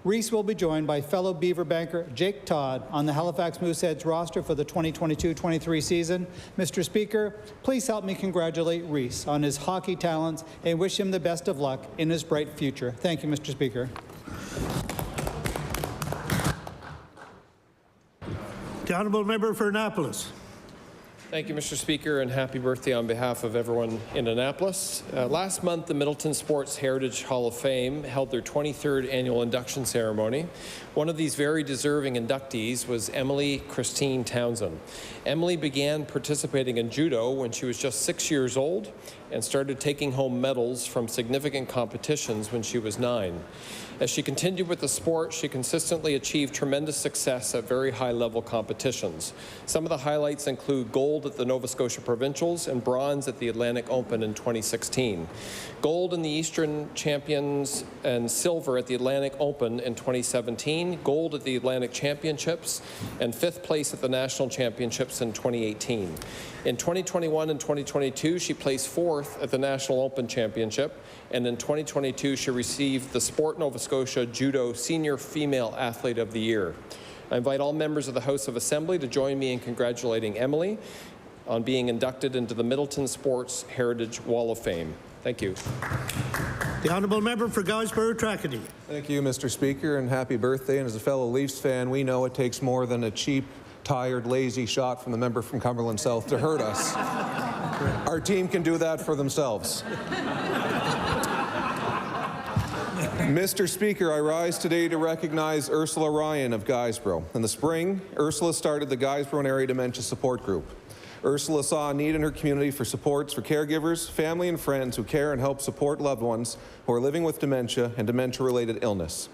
Reese will be joined by fellow Beaverbanker Jake Todd on the Halifax Mooseheads roster for the 2022-23 season. Mr. Speaker, please help me congratulate Reese on his hockey talents and wish him the best of luck in his bright future. Thank you, Mr. Speaker. The honourable member for Annapolis. Thank you, Mr. Speaker, and happy birthday on behalf of everyone in Annapolis. Last month, the Middleton Sports Heritage Hall of Fame held their 23rd annual induction ceremony. One of these very deserving inductees was Emily Christine Townsend. Emily began participating in judo when she was just 6 years old and started taking home medals from significant competitions when she was 9. As she continued with the sport, she consistently achieved tremendous success at very high-level competitions. Some of the highlights include gold at the Nova Scotia Provincials and bronze at the Atlantic Open in 2016. Gold in the Eastern Champions and silver at the Atlantic Open in 2017, gold at the Atlantic Championships, and 5th place at the National Championships in 2018. In 2021 and 2022, she placed 4th at the National Open Championship, and in 2022, she received the Sport Nova Scotia Judo Senior Female Athlete of the Year. I invite all members of the House of Assembly to join me in congratulating Emily on being inducted into the Middleton Sports Heritage Wall of Fame. Thank you. The honourable member for Guysborough-Tracadie. Thank you, Mr. Speaker, and happy birthday. And as a fellow Leafs fan, we know it takes more than a cheap, tired, lazy shot from the member from Cumberland South to hurt us. Our team can do that for themselves. Mr. Speaker, I rise today to recognize Ursula Ryan of Guysborough. In the spring, Ursula started the Guysborough Area Dementia Support Group. Ursula saw a need in her community for supports for caregivers, family and friends who care and help support loved ones who are living with dementia and dementia-related illness.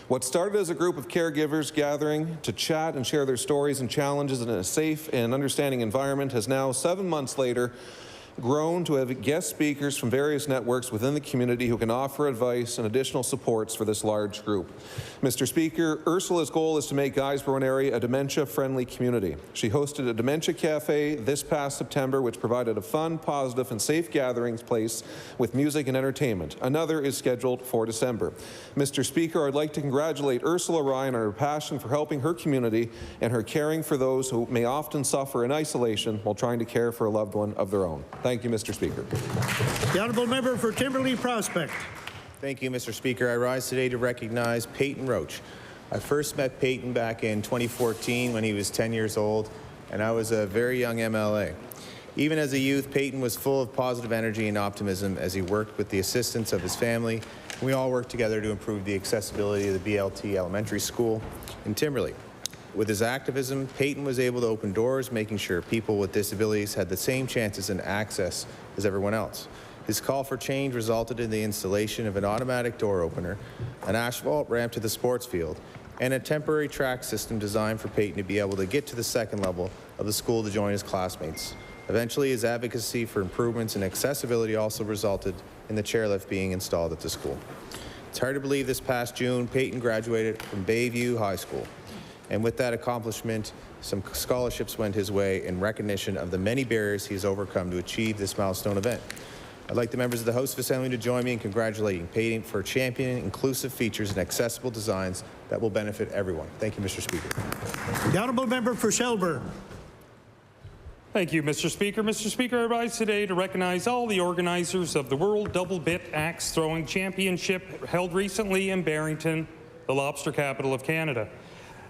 What started as a group of caregivers gathering to chat and share their stories and challenges in a safe and understanding environment has now, 7 months later, grown to have guest speakers from various networks within the community who can offer advice and additional supports for this large group. Mr. Speaker, Ursula's goal is to make Guysborough area a dementia-friendly community. She hosted a dementia cafe this past September, which provided a fun, positive, and safe gatherings place with music and entertainment. Another is scheduled for December. Mr. Speaker, I'd like to congratulate Ursula Ryan on her passion for helping her community and her caring for those who may often suffer in isolation while trying to care for a loved one of their own. Thank you, Mr. Speaker. The honourable member for Timberley Prospect. Thank you, Mr. Speaker. I rise today to recognize Peyton Roach. I first met Peyton back in 2014 when he was 10 years old, and I was a very young MLA. Even as a youth, Peyton was full of positive energy and optimism as he worked with the assistance of his family. We all worked together to improve the accessibility of the BLT Elementary School in Timberley. With his activism, Peyton was able to open doors, making sure people with disabilities had the same chances and access as everyone else. His call for change resulted in the installation of an automatic door opener, an asphalt ramp to the sports field, and a temporary track system designed for Peyton to be able to get to the second level of the school to join his classmates. Eventually, his advocacy for improvements in accessibility also resulted in the chairlift being installed at the school. It's hard to believe this past June, Peyton graduated from Bayview High School. And with that accomplishment, some scholarships went his way in recognition of the many barriers he has overcome to achieve this milestone event. I'd like the members of the House Assembly to join me in congratulating Peyton for championing inclusive features and accessible designs that will benefit everyone. Thank you, Mr. Speaker. The honourable member for Shelburne. Thank you, Mr. Speaker. Mr. Speaker, I rise today to recognize all the organizers of the World Double Bit Axe Throwing Championship held recently in Barrington, the lobster capital of Canada.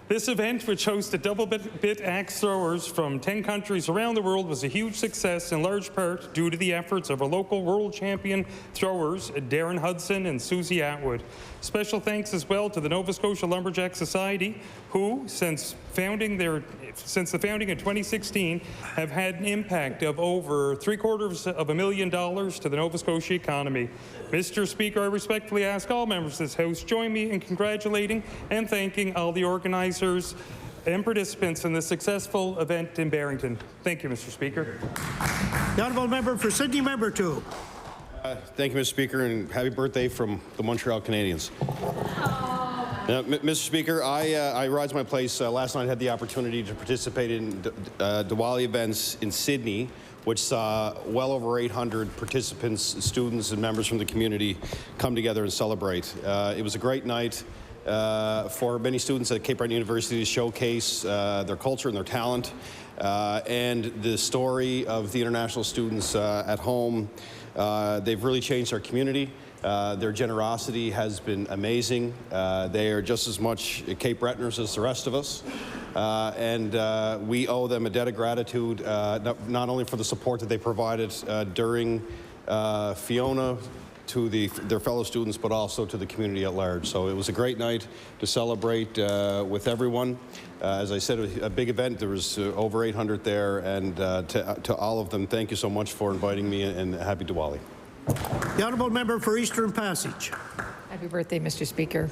This event, which hosted double bit axe throwers from 10 countries around the world, was a huge success in large part due to the efforts of our local world champion throwers, Darren Hudson and Susie Atwood. Special thanks as well to the Nova Scotia Lumberjack Society, who, since the founding in 2016, have had an impact of over $750,000 to the Nova Scotia economy. Mr. Speaker, I respectfully ask all members of this House join me in congratulating and thanking all the organizers and participants in the successful event in Barrington. Thank you, Mr. Speaker. The honourable member for Sydney, member 2. Thank you, Mr. Speaker, and happy birthday from the Montreal Canadiens. Mr. Speaker, I rise to my place. Last night I had the opportunity to participate in Diwali events in Sydney, which saw well over 800 participants, students, and members from the community come together and celebrate. It was a great night for many students at Cape Breton University to showcase their culture and their talent, and the story of the international students at home. They've really changed our community. Their generosity has been amazing. They are just as much Cape Bretoners as the rest of us. And we owe them a debt of gratitude, not only for the support that they provided during Fiona to their fellow students, but also to the community at large. So it was a great night to celebrate with everyone. As I said, a big event. There was over 800 there, and to all of them, thank you so much for inviting me, and happy Diwali. The honourable member for Eastern Passage. Happy birthday, Mr. Speaker.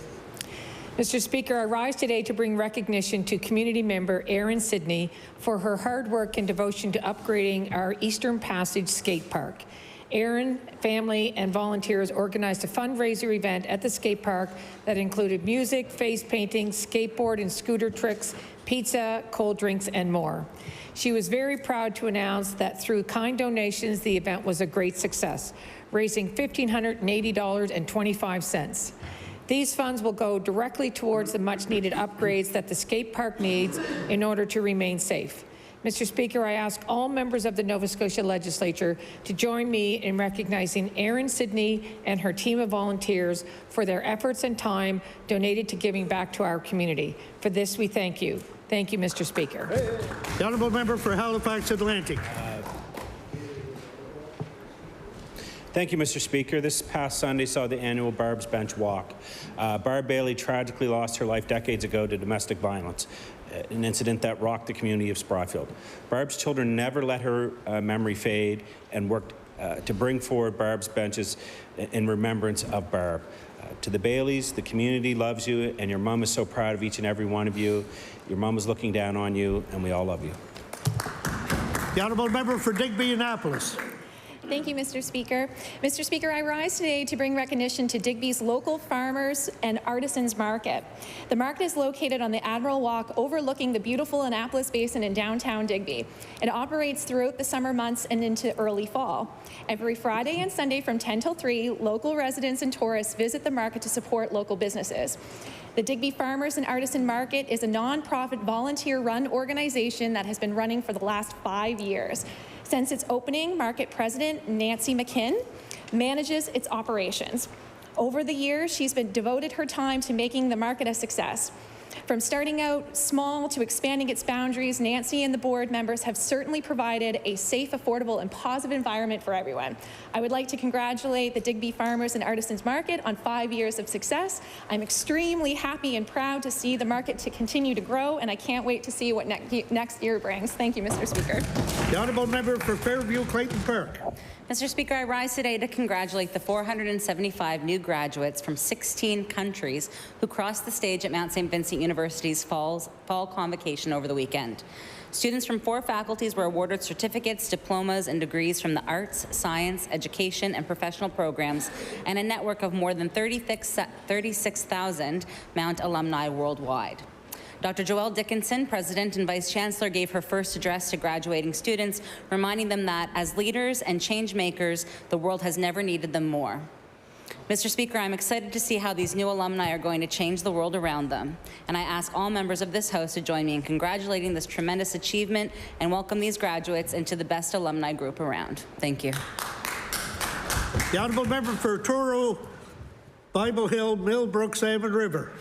Mr. Speaker, I rise today to bring recognition to community member Erin Sidney for her hard work and devotion to upgrading our Eastern Passage skate park. Erin, family, and volunteers organized a fundraiser event at the skate park that included music, face painting, skateboard and scooter tricks, pizza, cold drinks, and more. She was very proud to announce that through kind donations, the event was a great success, raising $1,580.25. These funds will go directly towards the much-needed upgrades that the skate park needs in order to remain safe. Mr. Speaker, I ask all members of the Nova Scotia Legislature to join me in recognizing Erin Sidney and her team of volunteers for their efforts and time donated to giving back to our community. For this, we thank you. Thank you, Mr. Speaker. The honourable member for Halifax Atlantic. Thank you, Mr. Speaker. This past Sunday saw the annual Barb's Bench Walk. Barb Bailey tragically lost her life decades ago to domestic violence, an incident that rocked the community of Sprottfield. Barb's children never let her memory fade and worked to bring forward Barb's benches in remembrance of Barb. To the Baileys, the community loves you, and your mom is so proud of each and every one of you. Your mom is looking down on you, and we all love you. The honourable member for Digby Annapolis. Thank you, Mr. Speaker. Mr. Speaker, I rise today to bring recognition to Digby's local farmers and artisans market. The market is located on the Admiral Walk overlooking the beautiful Annapolis Basin in downtown Digby. It operates throughout the summer months and into early fall. Every Friday and Sunday from 10 till 3, local residents and tourists visit the market to support local businesses. The Digby Farmers and Artisan Market is a non-profit volunteer-run organization that has been running for the last 5 years. Since its opening, Market President Nancy McKinn manages its operations. Over the years, she's devoted her time to making the market a success. From starting out small to expanding its boundaries, Nancy and the board members have certainly provided a safe, affordable, and positive environment for everyone. I would like to congratulate the Digby Farmers and Artisans Market on 5 years of success. I'm extremely happy and proud to see the market to continue to grow, and I can't wait to see what next year brings. Thank you, Mr. Speaker. The honourable member for Fairview Clayton Park. Mr. Speaker, I rise today to congratulate the 475 new graduates from 16 countries who crossed the stage at Mount St. Vincent University's fall convocation over the weekend. Students from 4 faculties were awarded certificates, diplomas, and degrees from the arts, science, education, and professional programs, and a network of more than 36,000 Mount alumni worldwide. Dr. Joelle Dickinson, President and Vice Chancellor, gave her first address to graduating students, reminding them that as leaders and change makers, the world has never needed them more. Mr. Speaker, I'm excited to see how these new alumni are going to change the world around them, and I ask all members of this House to join me in congratulating this tremendous achievement and welcome these graduates into the best alumni group around. Thank you. The honourable member for Truro, Bible Hill, Millbrook, Salmon River.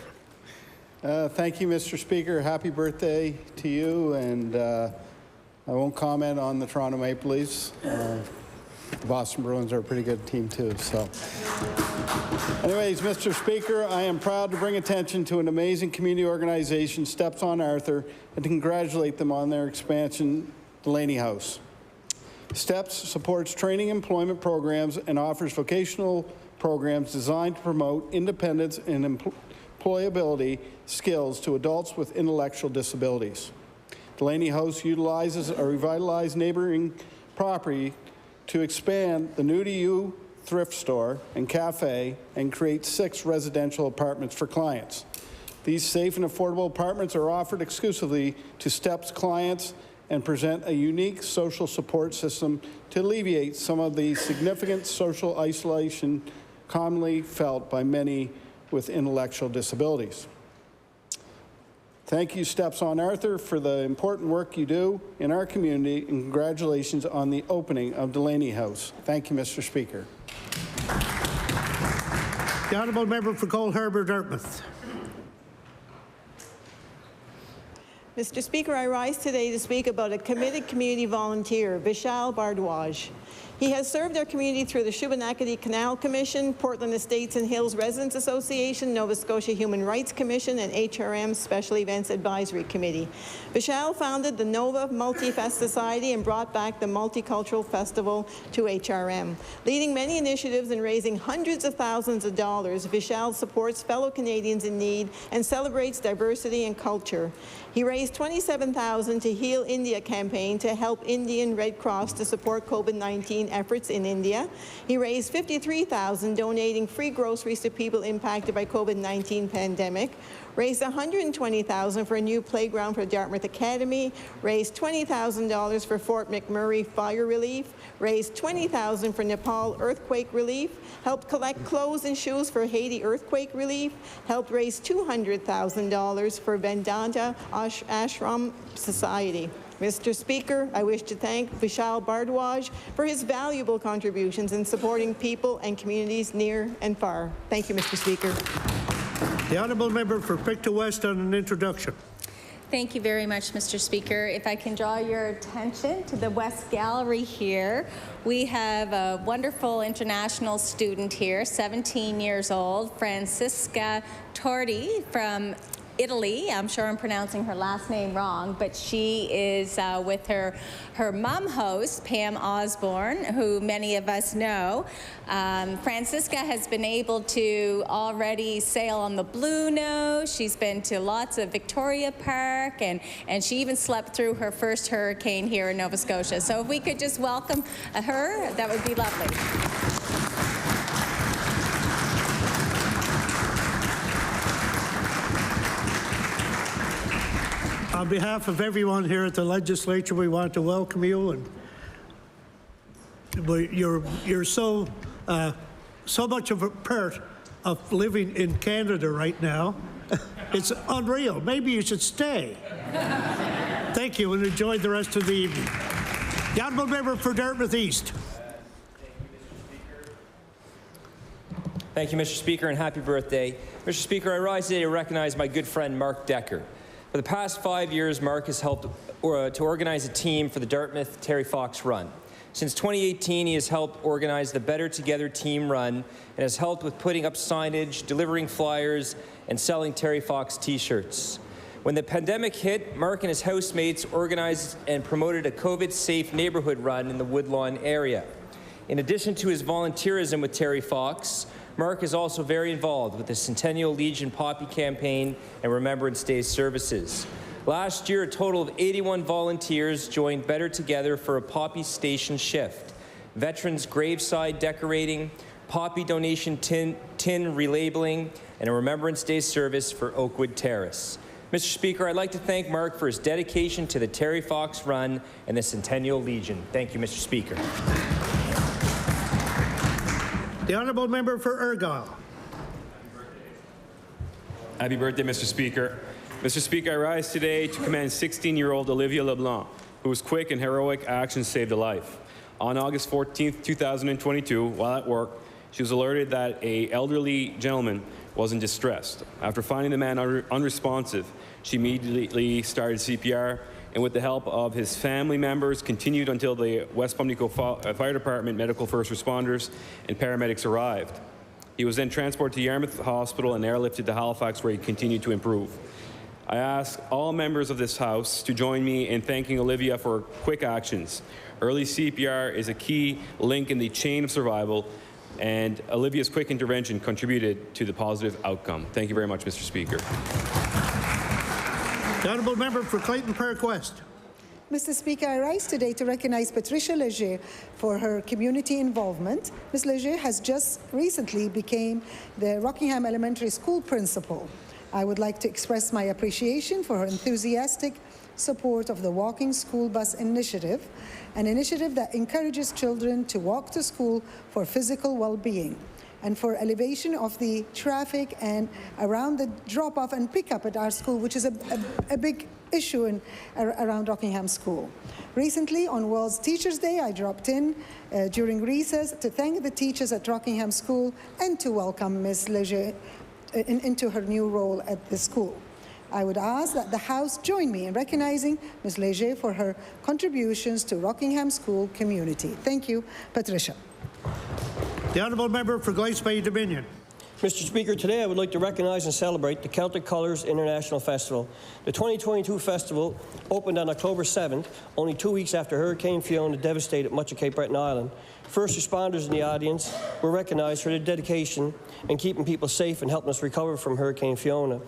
Thank you, Mr. Speaker. Happy birthday to you, and I won't comment on the Toronto Maple Leafs. The Boston Bruins are a pretty good team too. So, anyways, Mr. Speaker, I am proud to bring attention to an amazing community organization, Steps on Arthur, and to congratulate them on their expansion, Delaney House. Steps supports training employment programs and offers vocational programs designed to promote independence and employability skills to adults with intellectual disabilities. Delaney House utilizes a revitalized neighboring property to expand the new to you thrift store and cafe and create 6 residential apartments for clients. These safe and affordable apartments are offered exclusively to STEPS clients and present a unique social support system to alleviate some of the significant social isolation commonly felt by many with intellectual disabilities. Thank you, Steps on Arthur, for the important work you do in our community, and congratulations on the opening of Delaney House. Thank you, Mr. Speaker. The honourable member for Cole Harbour, Dartmouth. Mr. Speaker, I rise today to speak about a committed community volunteer, Vishal Bardwaj. He has served our community through the Shubenacadie Canal Commission, Portland Estates and Hills Residents Association, Nova Scotia Human Rights Commission, and HRM Special Events Advisory Committee. Vishal founded the Nova Multi-Fest Society and brought back the Multicultural Festival to HRM. Leading many initiatives and raising hundreds of thousands of dollars, Vishal supports fellow Canadians in need and celebrates diversity and culture. He raised $27,000 to Heal India campaign to help Indian Red Cross to support COVID-19 efforts in India. He raised $53,000 donating free groceries to people impacted by COVID-19 pandemic. Raised $120,000 for a new playground for Dartmouth Academy, raised $20,000 for Fort McMurray fire relief, raised $20,000 for Nepal earthquake relief, helped collect clothes and shoes for Haiti earthquake relief, helped raise $200,000 for Vedanta Ashram Society. Mr. Speaker, I wish to thank Vishal Bardwaj for his valuable contributions in supporting people and communities near and far. Thank you, Mr. Speaker. The honourable member for Pictou West on an introduction. Thank you very much, Mr. Speaker. If I can draw your attention to the West Gallery here, we have a wonderful international student here, 17 years old, Francisca Torti from Italy. I'm sure I'm pronouncing her last name wrong, but she is with her mom host, Pam Osborne, who many of us know. Francisca has been able to already sail on the Blue Nose. She's been to lots of Victoria Park, and she even slept through her first hurricane here in Nova Scotia. So if we could just welcome her, that would be lovely. On behalf of everyone here at the legislature, we want to welcome you, and you're so much of a part of living in Canada right now. It's unreal. Maybe you should stay. Thank you, and enjoy the rest of the evening. The honourable member for Dartmouth East. Thank you, Mr. Speaker, and happy birthday. Mr. Speaker, I rise today to recognize my good friend Mark Decker. For the past 5 years, Mark has helped to organize a team for the Dartmouth Terry Fox Run. Since 2018, he has helped organize the Better Together Team Run and has helped with putting up signage, delivering flyers, and selling Terry Fox t-shirts. When the pandemic hit, Mark and his housemates organized and promoted a COVID-safe neighborhood run in the Woodlawn area. In addition to his volunteerism with Terry Fox, Mark is also very involved with the Centennial Legion Poppy campaign and Remembrance Day services. Last year, a total of 81 volunteers joined Better Together for a Poppy Station shift, veterans graveside decorating, Poppy donation tin relabeling, and a Remembrance Day service for Oakwood Terrace. Mr. Speaker, I'd like to thank Mark for his dedication to the Terry Fox Run and the Centennial Legion. Thank you, Mr. Speaker. The honourable member for Argyll. Happy birthday, Mr. Speaker. Mr. Speaker, I rise today to commend 16-year-old Olivia LeBlanc, whose quick and heroic actions saved a life. On August 14, 2022, while at work, she was alerted that an elderly gentleman was in distress. After finding the man unresponsive, she immediately started CPR, and with the help of his family members, continued until the West Pumlico Fire Department, medical first responders, and paramedics arrived. He was then transported to Yarmouth Hospital and airlifted to Halifax, where he continued to improve. I ask all members of this House to join me in thanking Olivia for her quick actions. Early CPR is a key link in the chain of survival, and Olivia's quick intervention contributed to the positive outcome. Thank you very much, Mr. Speaker. The honourable member for Clayton Park West. Mr. Speaker, I rise today to recognize Patricia Leger for her community involvement. Ms. Leger has just recently become the Rockingham Elementary School principal. I would like to express my appreciation for her enthusiastic support of the Walking School Bus Initiative, an initiative that encourages children to walk to school for physical well-being, and for elevation of the traffic and around the drop-off and pick-up at our school, which is a big issue around Rockingham School. Recently, on World Teachers' Day, I dropped in during recess to thank the teachers at Rockingham School and to welcome Ms. Leger into her new role at the school. I would ask that the House join me in recognizing Ms. Leger for her contributions to Rockingham School community. Thank you, Patricia. The honourable member for Glace Bay Dominion. Mr. Speaker, today I would like to recognize and celebrate the Celtic Colours International Festival. The 2022 festival opened on October 7th, only 2 weeks after Hurricane Fiona devastated much of Cape Breton Island. First responders in the audience were recognized for their dedication in keeping people safe and helping us recover from Hurricane Fiona.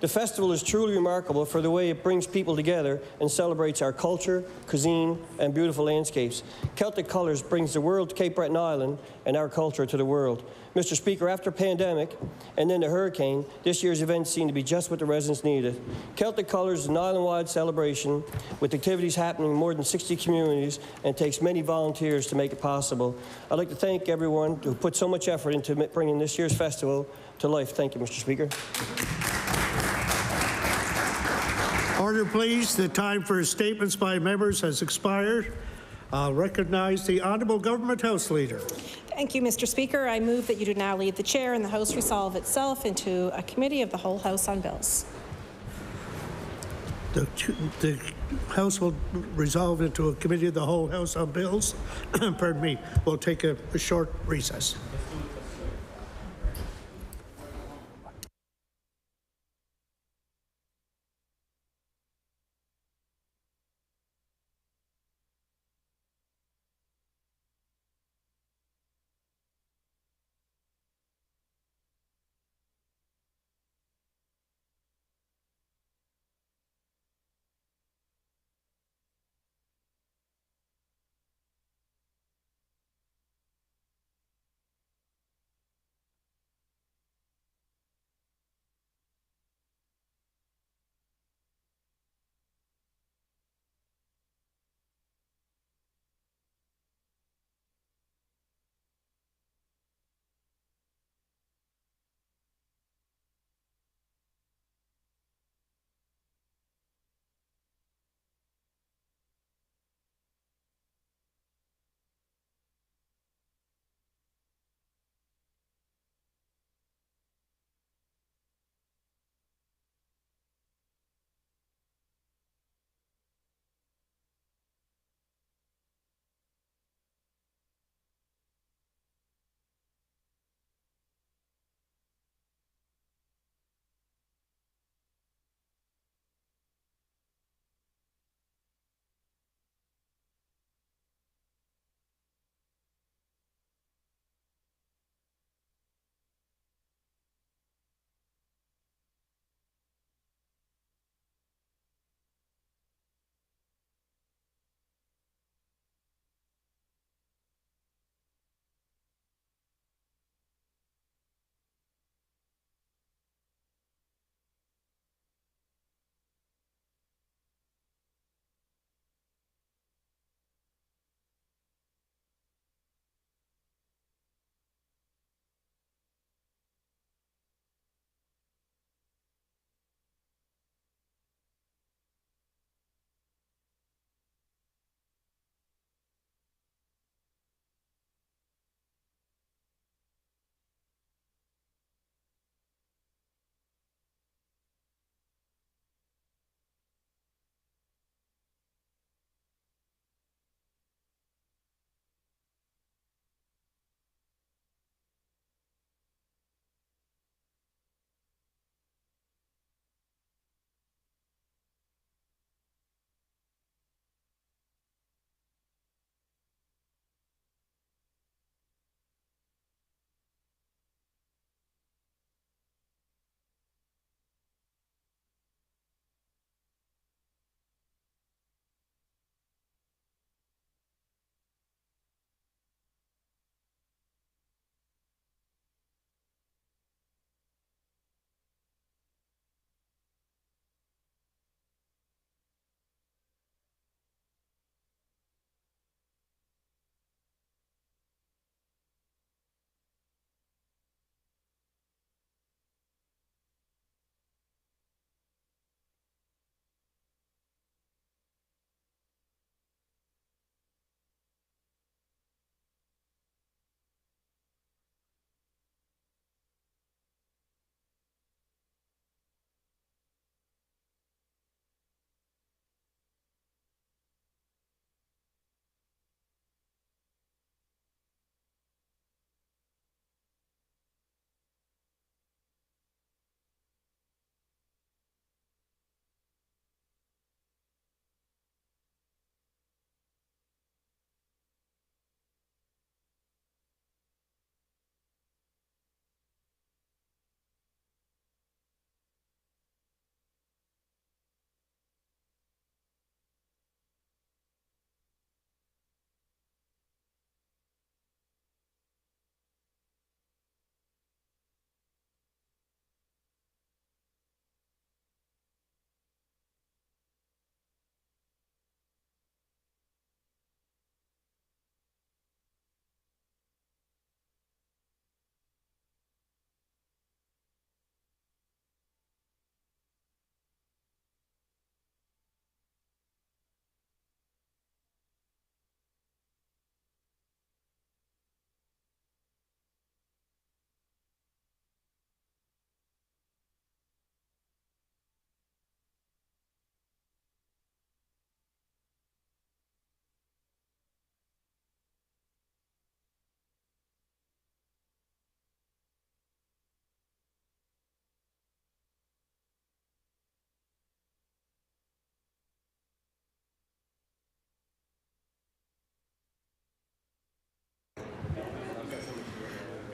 The festival is truly remarkable for the way it brings people together and celebrates our culture, cuisine, and beautiful landscapes. Celtic Colours brings the world to Cape Breton Island and our culture to the world. Mr. Speaker, after pandemic and then the hurricane, this year's event seemed to be just what the residents needed. Celtic Colours is an island-wide celebration with activities happening in more than 60 communities and takes many volunteers to make it possible. I'd like to thank everyone who put so much effort into bringing this year's festival to life. Thank you, Mr. Speaker. Order, please. The time for statements by members has expired. I'll recognize the Honourable Government House Leader. Thank you, Mr. Speaker. I move that you do now leave the chair and the House resolve itself into a committee of the whole House on bills. The House will resolve into a committee of the whole House on bills. Pardon me. We'll take a short recess.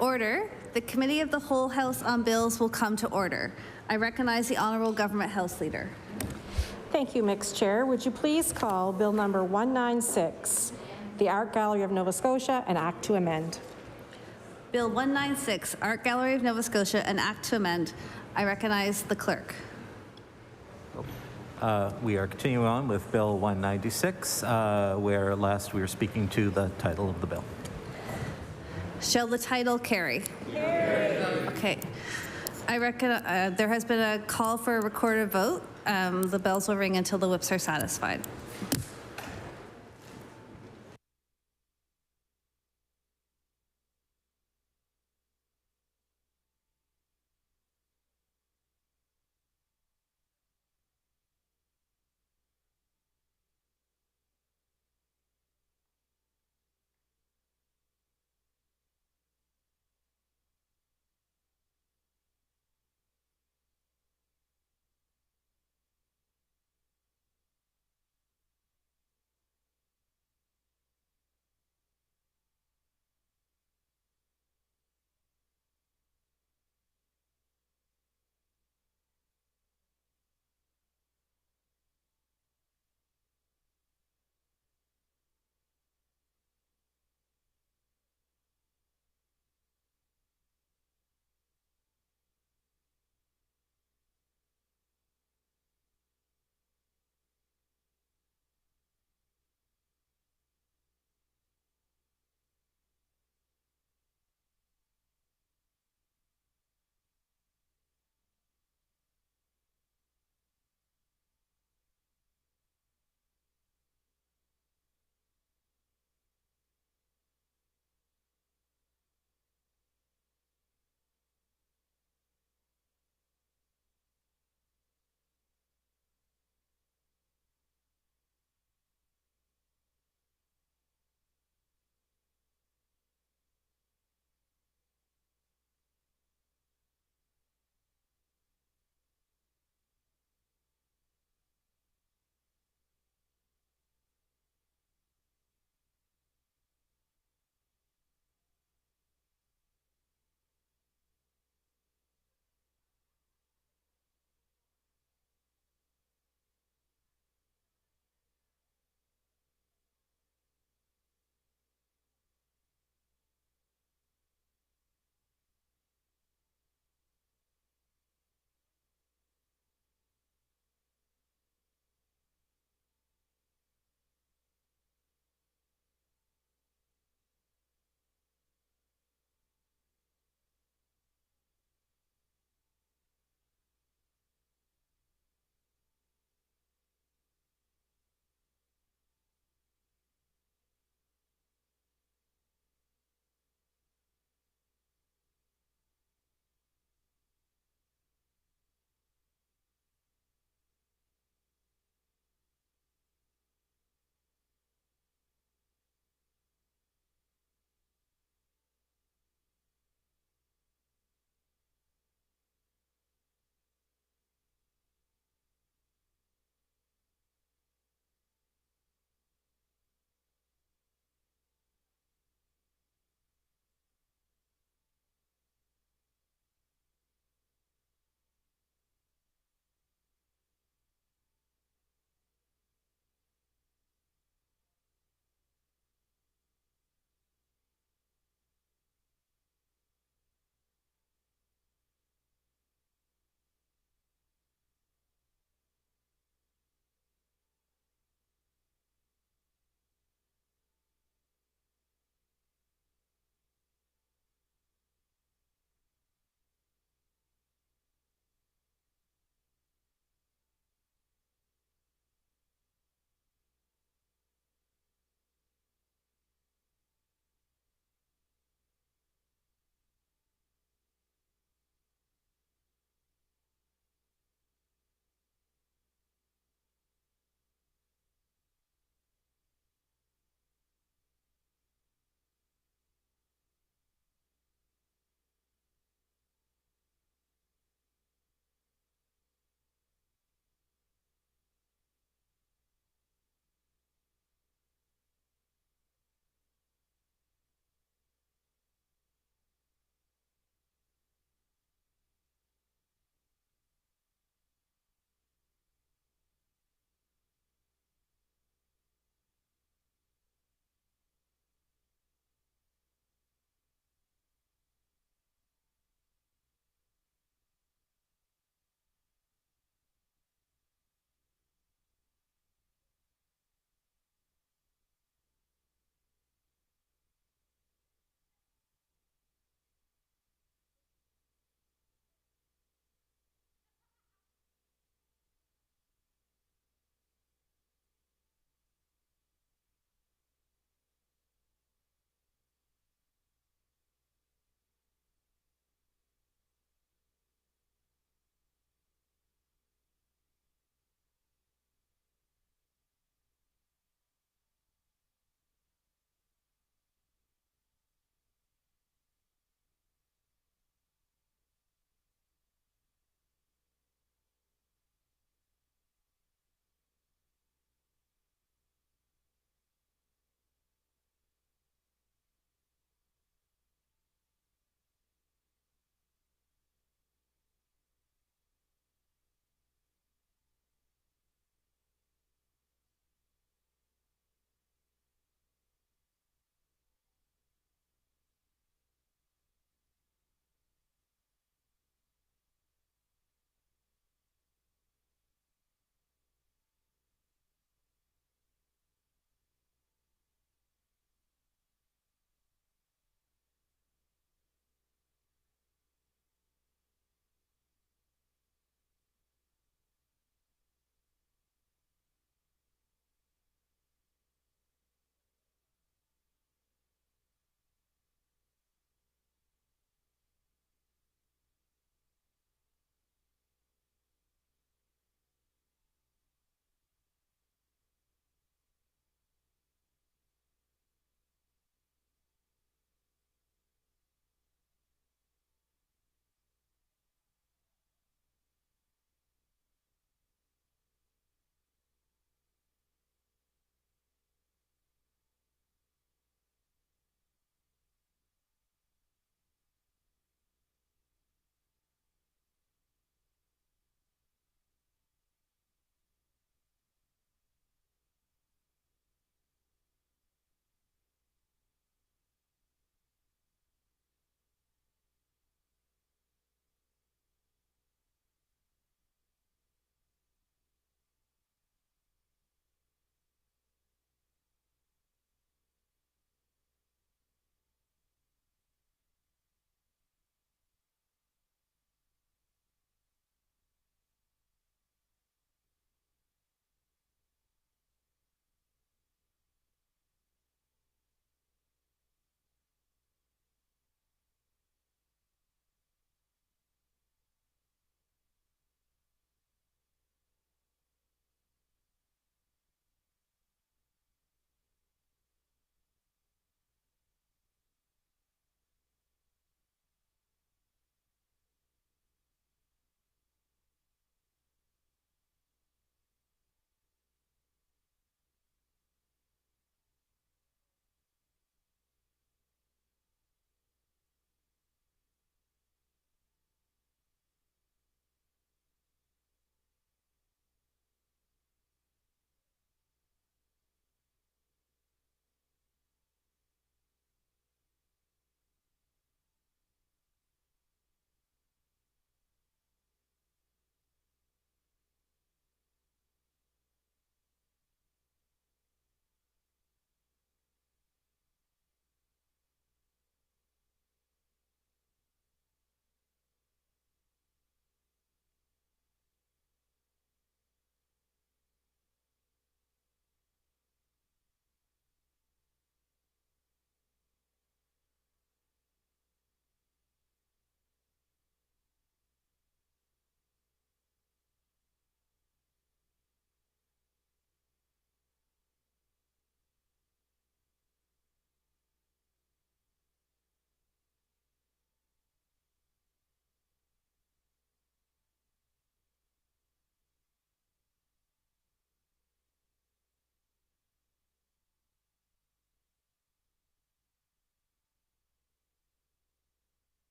Order. The Committee of the Whole House on Bills will come to order. I recognize the Honourable Government House Leader. Thank you, Mixed Chair. Would you please call Bill number 196, the Art Gallery of Nova Scotia, an Act to amend? Bill 196, Art Gallery of Nova Scotia, an Act to amend. I recognize the Clerk. We are continuing on with Bill 196, where last we were speaking to the title of the bill. Shall the title carry? Carry. Okay. I reckon there has been a call for a recorded vote. The bells will ring until the whips are satisfied.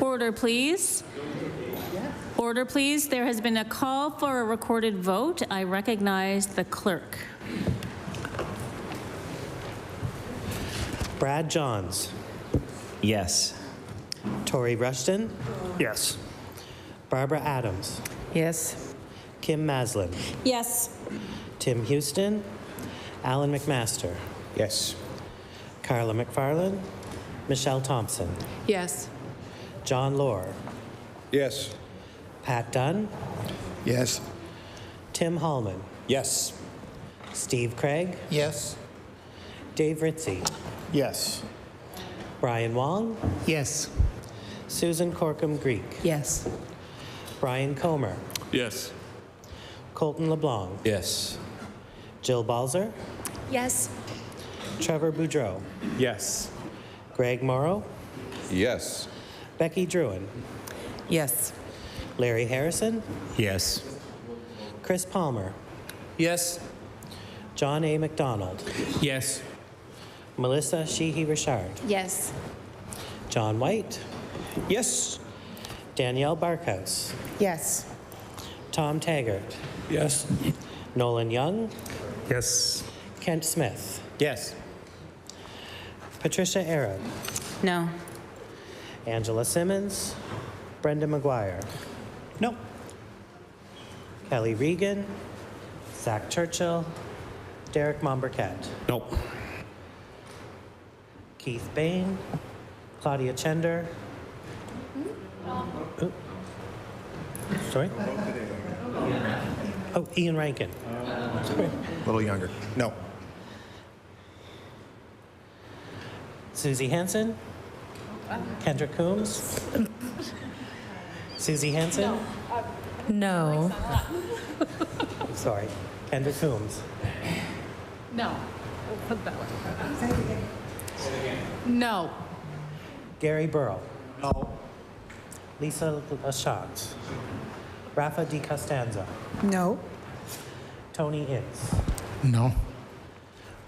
Order, please. Order, please. There has been a call for a recorded vote. I recognize the clerk. Brad Johns. Yes. Tori Rushton. Yes. Barbara Adams. Yes. Kim Maslin. Yes. Tim Houston. Alan McMaster. Yes. Carla McFarland. Michelle Thompson. Yes. John Lohr. Yes. Pat Dunn. Yes. Tim Hallman. Yes. Steve Craig. Yes. Dave Ritzie. Yes. Brian Wong. Yes. Susan Corkum Greek. Yes. Brian Comer. Yes. Colton LeBlanc. Yes. Jill Balzer. Yes. Trevor Boudreau. Yes. Greg Morrow. Yes. Becky Druin. Yes. Larry Harrison. Yes. Chris Palmer. Yes. John A. McDonald. Yes. Melissa Sheehy Richard. Yes. John White. Yes. Danielle Barkhouse. Yes. Tom Taggart. Yes. Nolan Young. Yes. Kent Smith. Yes. Patricia Arab. No. Angela Simmons. Brenda McGuire. No. Kelly Regan. Zach Churchill. Derek Mombercat. No. Keith Bain. Claudia Chender. Oh. Sorry? Oh, Ian Rankin. Sorry. A little younger. No. Susie Hansen. Kendra Coombs. Susie Hansen. No. Sorry. Kendra Coombs. No. Put that way. No. Gary Burrow. No. Lisa Lachance. Rafa Di Costanzo. No. Tony Ince. No.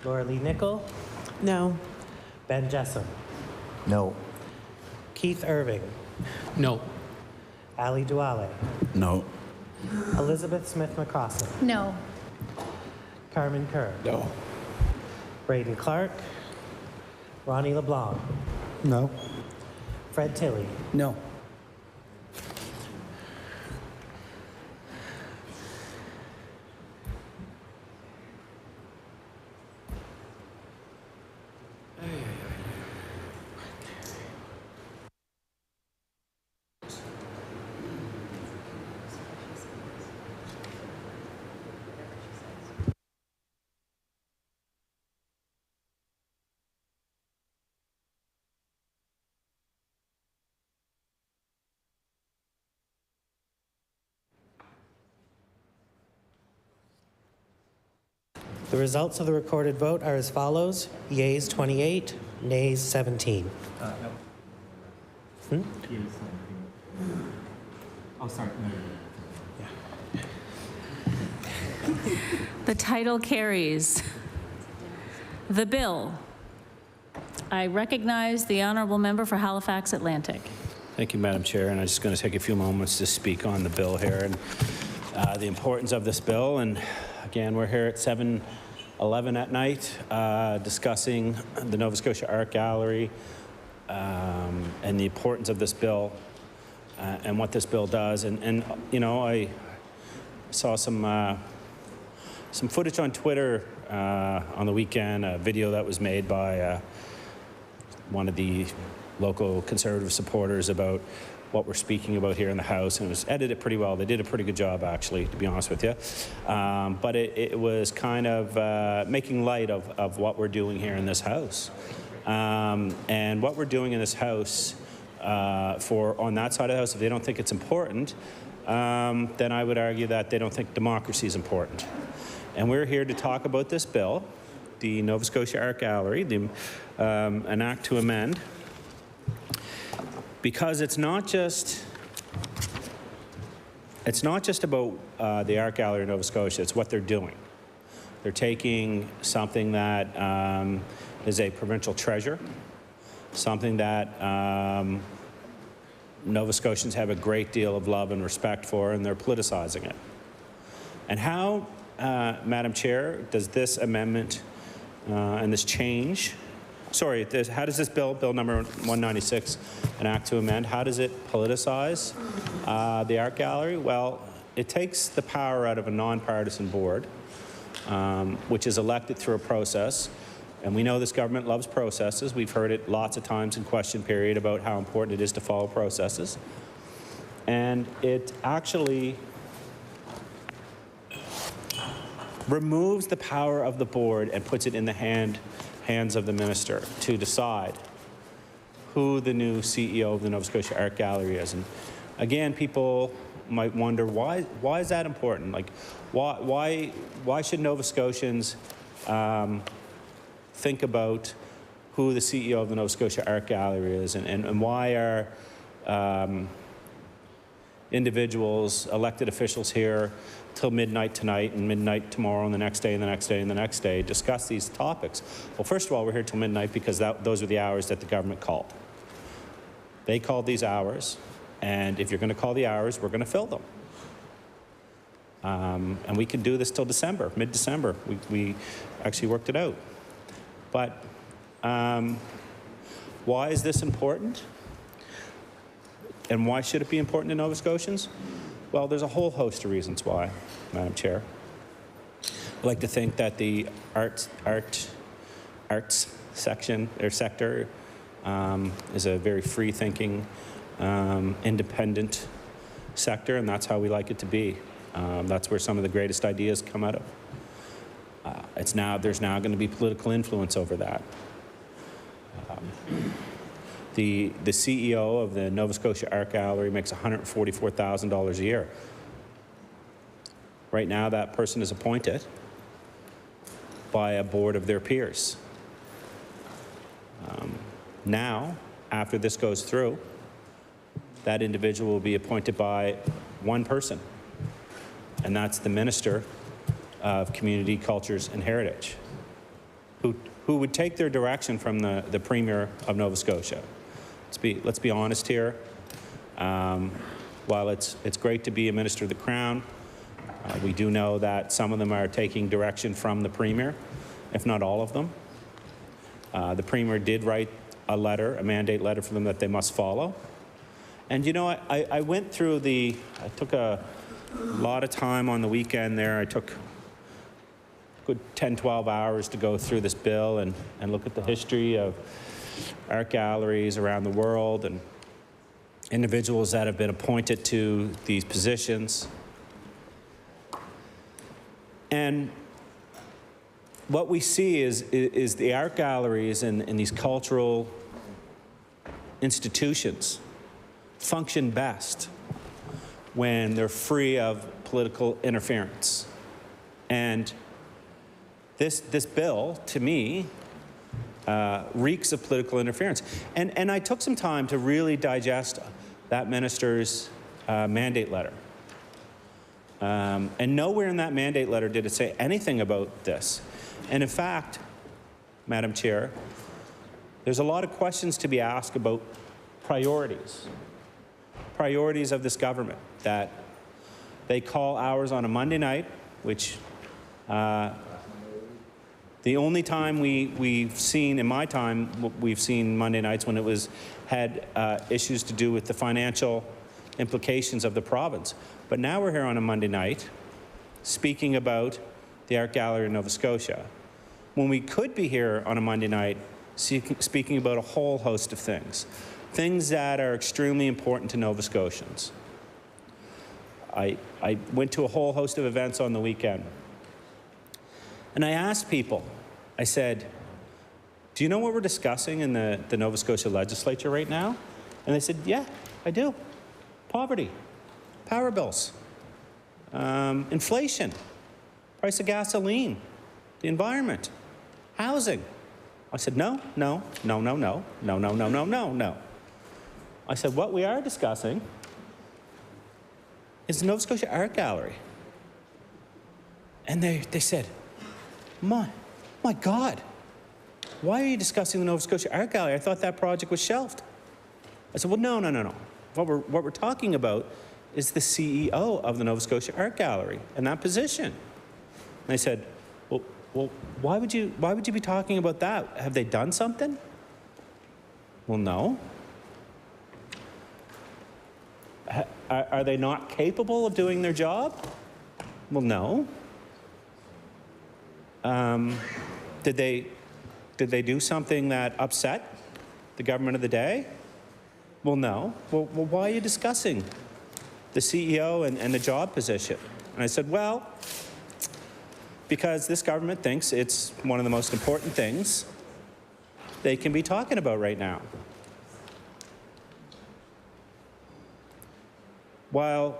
Laura Lee Nickel. No. Ben Jessom. No. Keith Irving. No. Ali Duale. No. Elizabeth Smith McCrossan. No. Carmen Kerr. No. Braden Clark. Ronnie LeBlanc. No. Fred Tilley. No. The results of the recorded vote are as follows. Yeas 28, nays 17. Oh, sorry. The title carries. The bill. I recognize the honourable member for Halifax Atlantic. Thank you, Madam Chair, and I'm just going to take a few moments to speak on the bill here and the importance of this bill. And again, we're here at 7:11 at night discussing the Nova Scotia Art Gallery and the importance of this bill and what this bill does. And you know, I saw some footage on Twitter on the weekend, a video that was made by one of the local Conservative supporters about what we're speaking about here in the House, and it was edited pretty well. They did a pretty good job, actually, to be honest with you. But it was kind of making light of what we're doing here in this House. And what we're doing in this House, on that side of the House, if they don't think it's important, then I would argue that they don't think democracy is important. And we're here to talk about this bill, the Nova Scotia Art Gallery, an act to amend, because it's not just about the Art Gallery in Nova Scotia, it's what they're doing. They're taking something that is a provincial treasure, something that Nova Scotians have a great deal of love and respect for, and they're politicizing it. And how, Madam Chair, does this amendment and this change, how does this bill number 196, an act to amend, how does it politicize the art gallery? Well, it takes the power out of a nonpartisan board, which is elected through a process. And we know this government loves processes. We've heard it lots of times in question period about how important it is to follow processes. And it actually removes the power of the board and puts it in the hands of the minister to decide who the new CEO of the Nova Scotia Art Gallery is. And again, people might wonder, why is that important? Like, why should Nova Scotians think about who the CEO of the Nova Scotia Art Gallery is, and why are individuals, elected officials here till midnight tonight and midnight tomorrow and the next day and the next day and the next day discuss these topics? Well, first of all, we're here till midnight because those are the hours that the government called. They called these hours, and if you're going to call the hours, we're going to fill them. And we can do this till December, mid-December. We actually worked it out. But why is this important? And why should it be important to Nova Scotians? Well, there's a whole host of reasons why, Madam Chair. I'd like to think that the arts section or sector is a very free-thinking, independent sector, and that's how we like it to be. That's where some of the greatest ideas come out of. There's now going to be political influence over that. The CEO of the Nova Scotia Art Gallery makes $144,000 a year. Right now, that person is appointed by a board of their peers. Now, after this goes through, that individual will be appointed by one person, and that's the Minister of Community, Cultures and Heritage, who would take their direction from the Premier of Nova Scotia. Let's be honest here. While it's great to be a Minister of the Crown, we do know that some of them are taking direction from the Premier, if not all of them. The Premier did write a mandate letter for them that they must follow. And you know, I went through I took a lot of time on the weekend there. I took a good 10, 12 hours to go through this bill and look at the history of art galleries around the world and individuals that have been appointed to these positions. And what we see is the art galleries and these cultural institutions function best when they're free of political interference. And this bill, to me, reeks of political interference. And I took some time to really digest that minister's mandate letter. And nowhere in that mandate letter did it say anything about this. And in fact, Madam Chair, there's a lot of questions to be asked about priorities of this government, that they call hours on a Monday night, which the only time we've seen, in my time, we've seen Monday nights when it had issues to do with the financial implications of the province. But now we're here on a Monday night speaking about the Art Gallery in Nova Scotia, when we could be here on a Monday night speaking about a whole host of things that are extremely important to Nova Scotians. I went to a whole host of events on the weekend, and I asked people, I said, do you know what we're discussing in the Nova Scotia legislature right now? And they said, yeah, I do. Poverty, power bills, inflation, price of gasoline, the environment, housing. I said, no. I said, what we are discussing is the Nova Scotia Art Gallery. And they said, my God, why are you discussing the Nova Scotia Art Gallery? I thought that project was shelved. I said, well, no. What we're talking about is the CEO of the Nova Scotia Art Gallery and that position. And I said, well, why would you be talking about that? Have they done something? Well, no. Are they not capable of doing their job? Well, no. Did they do something that upset the government of the day? Well, no. Well, why are you discussing the CEO and the job position? And I said, well, because this government thinks it's one of the most important things they can be talking about right now. While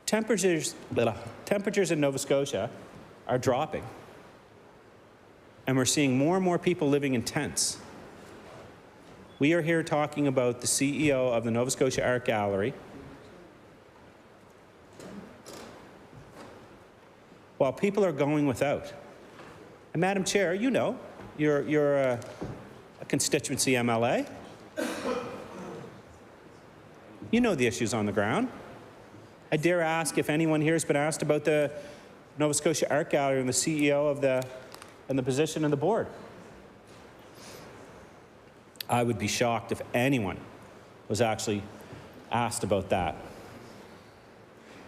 temperatures in Nova Scotia are dropping, and we're seeing more and more people living in tents, we are here talking about the CEO of the Nova Scotia Art Gallery, while people are going without. And Madam Chair, you know, you're a constituency MLA. You know the issues on the ground. I dare ask if anyone here has been asked about the Nova Scotia Art Gallery and the CEO of and the position of the board. I would be shocked if anyone was actually asked about that.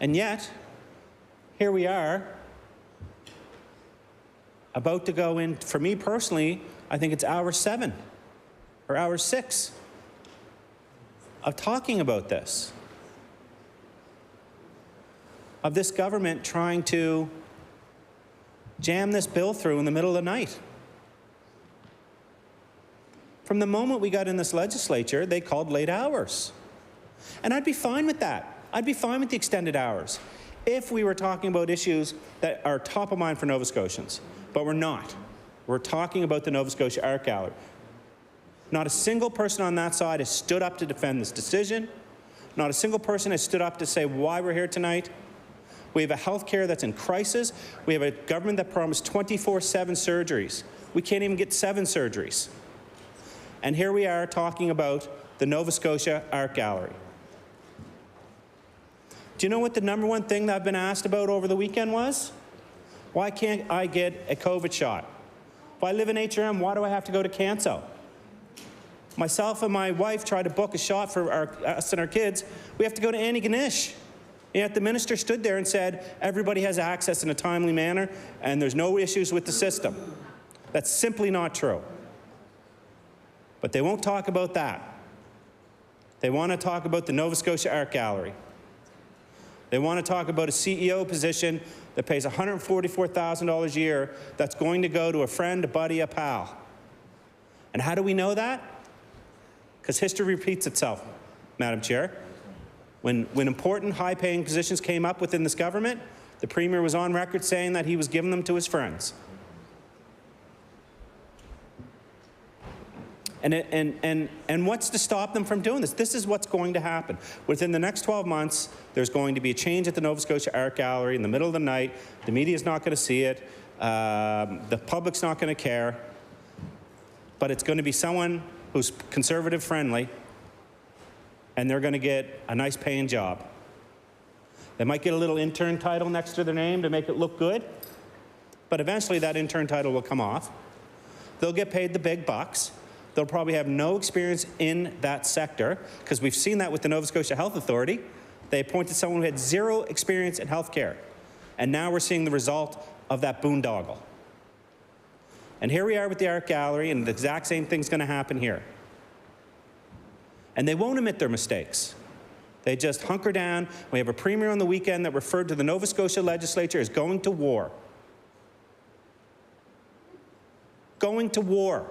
And yet, here we are, about to go in, for me personally, I think it's hour 7 or hour 6 of talking about this, of this government trying to jam this bill through in the middle of the night. From the moment we got in this legislature, they called late hours. And I'd be fine with that. I'd be fine with the extended hours if we were talking about issues that are top of mind for Nova Scotians. But we're not. We're talking about the Nova Scotia Art Gallery. Not a single person on that side has stood up to defend this decision. Not a single person has stood up to say why we're here tonight. We have a health care that's in crisis. We have a government that promised 24/7 surgeries. We can't even get 7 surgeries. And here we are talking about the Nova Scotia Art Gallery. Do you know what the #1 thing that I've been asked about over the weekend was? Why can't I get a COVID shot? If I live in HRM, why do I have to go to Canso? Myself and my wife tried to book a shot for us and our kids. We have to go to Antigonish. And yet the minister stood there and said, everybody has access in a timely manner and there's no issues with the system. That's simply not true. But they won't talk about that. They want to talk about the Nova Scotia Art Gallery. They want to talk about a CEO position that pays $144,000 a year that's going to go to a friend, a buddy, a pal. And how do we know that? Because history repeats itself, Madam Chair. When important high-paying positions came up within this government, the Premier was on record saying that he was giving them to his friends. And what's to stop them from doing this? This is what's going to happen. Within the next 12 months, there's going to be a change at the Nova Scotia Art Gallery in the middle of the night. The media's not going to see it. The public's not going to care. But it's going to be someone who's conservative friendly, and they're going to get a nice paying job. They might get a little intern title next to their name to make it look good, but eventually that intern title will come off. They'll get paid the big bucks. They'll probably have no experience in that sector, because we've seen that with the Nova Scotia Health Authority. They appointed someone who had 0 experience in healthcare, and now we're seeing the result of that boondoggle. And here we are with the Art Gallery, and the exact same thing's going to happen here. And they won't admit their mistakes. They just hunker down. We have a Premier on the weekend that referred to the Nova Scotia legislature as going to war. Going to war.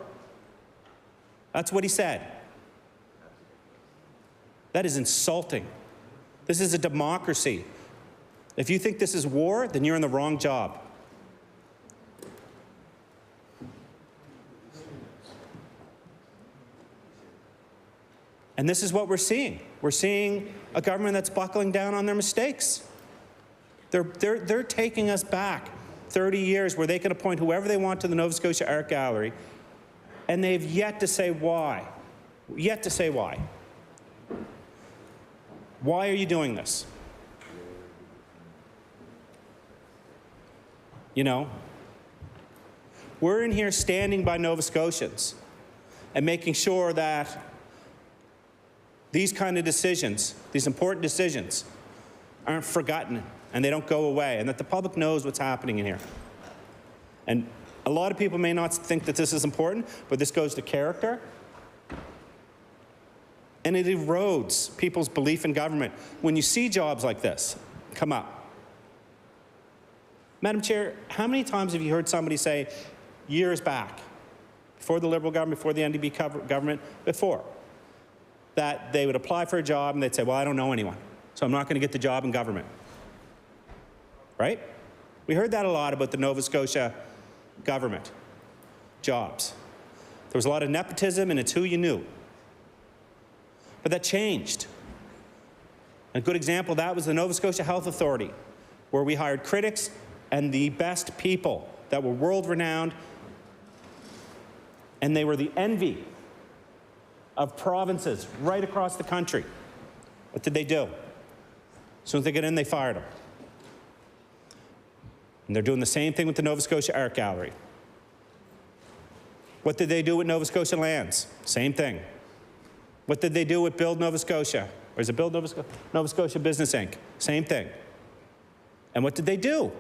That's what he said. That is insulting. This is a democracy. If you think this is war, then you're in the wrong job. And this is what we're seeing. We're seeing a government that's buckling down on their mistakes. They're taking us back 30 years where they can appoint whoever they want to the Nova Scotia Art Gallery, and they've yet to say why. Yet to say why. Why are you doing this? You know, we're in here standing by Nova Scotians and making sure that these kind of decisions, these important decisions, aren't forgotten and they don't go away, and that the public knows what's happening in here. And a lot of people may not think that this is important, but this goes to character, and it erodes people's belief in government when you see jobs like this come up. Madam Chair, how many times have you heard somebody say, years back, before the Liberal government, before the NDP government, before, that they would apply for a job and they'd say, well, I don't know anyone, so I'm not going to get the job in government. Right? We heard that a lot about the Nova Scotia government jobs. There was a lot of nepotism, and it's who you knew. But that changed. A good example of that was the Nova Scotia Health Authority, where we hired critics and the best people that were world-renowned, and they were the envy of provinces right across the country. What did they do? As soon as they get in, they fired them. And they're doing the same thing with the Nova Scotia Art Gallery. What did they do with Nova Scotia Lands? Same thing. What did they do with Build Nova Scotia? Or is it Build Nova Scotia? Nova Scotia Business Inc. Same thing. And what did they do?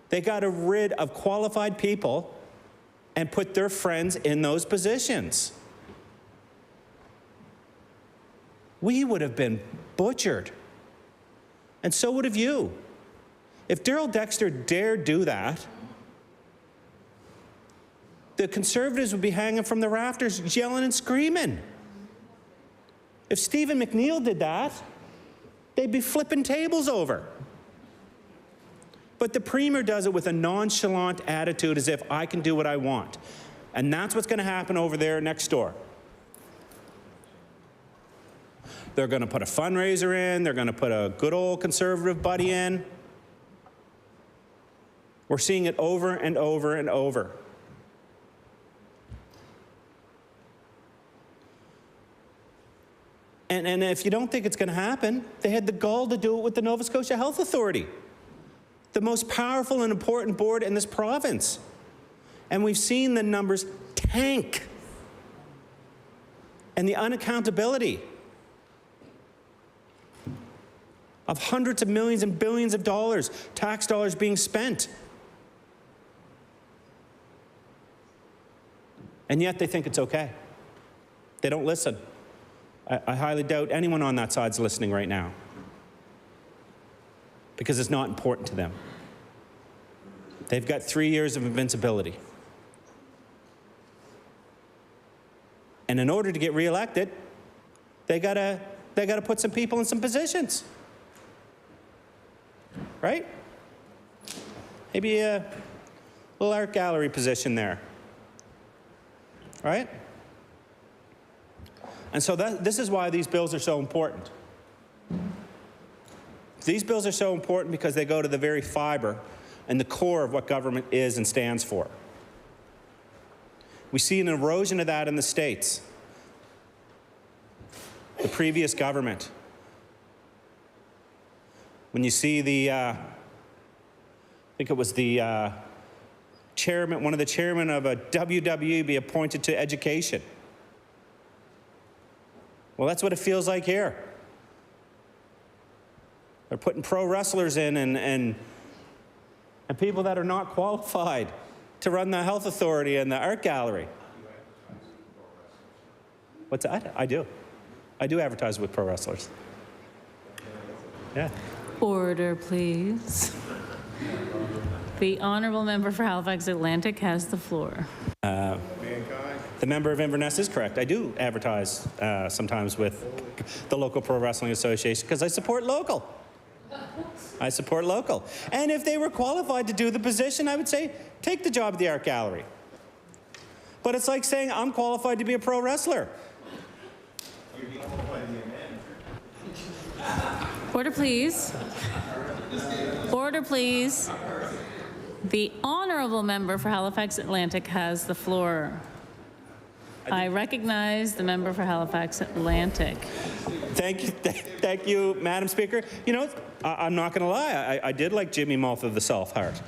They got rid of qualified people and put their friends in those positions. We would have been butchered. And so would have you. If Darrell Dexter dared do that, the Conservatives would be hanging from the rafters, yelling and screaming. If Stephen McNeil did that, they'd be flipping tables over. But the Premier does it with a nonchalant attitude, as if I can do what I want. And that's what's going to happen over there next door. They're going to put a fundraiser in. They're going to put a good old Conservative buddy in. We're seeing it over and over and over. And if you don't think it's going to happen, they had the gall to do it with the Nova Scotia Health Authority, the most powerful and important board in this province. And we've seen the numbers tank. And the unaccountability of hundreds of millions and billions of dollars, tax dollars being spent. And yet they think it's okay. They don't listen. I highly doubt anyone on that side's listening right now, because it's not important to them. They've got 3 years of invincibility. And in order to get reelected, they gotta put some people in some positions. Right? Maybe a little art gallery position there. Right? And so this is why these bills are so important. These bills are so important because they go to the very fiber and the core of what government is and stands for. We see an erosion of that in the States. The previous government. When you see the, I think it was the chairman, one of the chairmen of a WWE be appointed to education. Well, that's what it feels like here. They're putting pro wrestlers in and people that are not qualified to run the health authority and the art gallery. What's that? I do. I do advertise with pro wrestlers. Yeah. Order, please. The honourable member for Halifax Atlantic has the floor. The member of Inverness is correct. I do advertise sometimes with the local Pro Wrestling Association because I support local. I support local. And if they were qualified to do the position, I would say, take the job at the art gallery. But it's like saying, I'm qualified to be a pro wrestler. Order, please. Order, please. The honourable member for Halifax Atlantic has the floor. I recognize the member for Halifax Atlantic. Thank you, Madam Speaker. You know, I'm not going to lie. I did like Jimmy Mouth of the South Heart.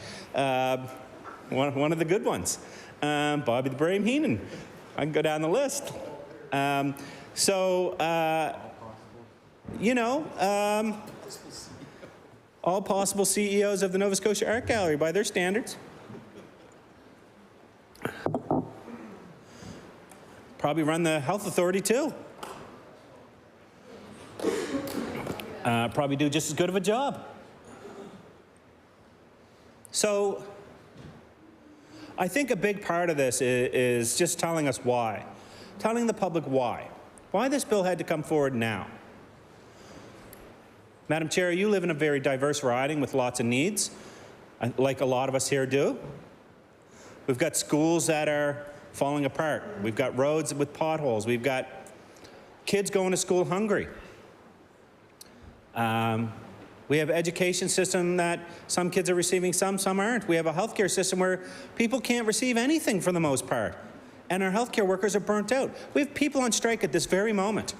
One of the good ones. Bobby the Brave Heenan. I can go down the list. You know, all possible CEOs of the Nova Scotia Art Gallery by their standards. Probably run the health authority too. Probably do just as good of a job. So I think a big part of this is just telling us why. Telling the public why. Why this bill had to come forward now. Madam Chair, you live in a very diverse riding with lots of needs, like a lot of us here do. We've got schools that are falling apart. We've got roads with potholes. We've got kids going to school hungry. We have an education system that some kids are receiving, some aren't. We have a healthcare system where people can't receive anything for the most part. And our healthcare workers are burnt out. We have people on strike at this very moment.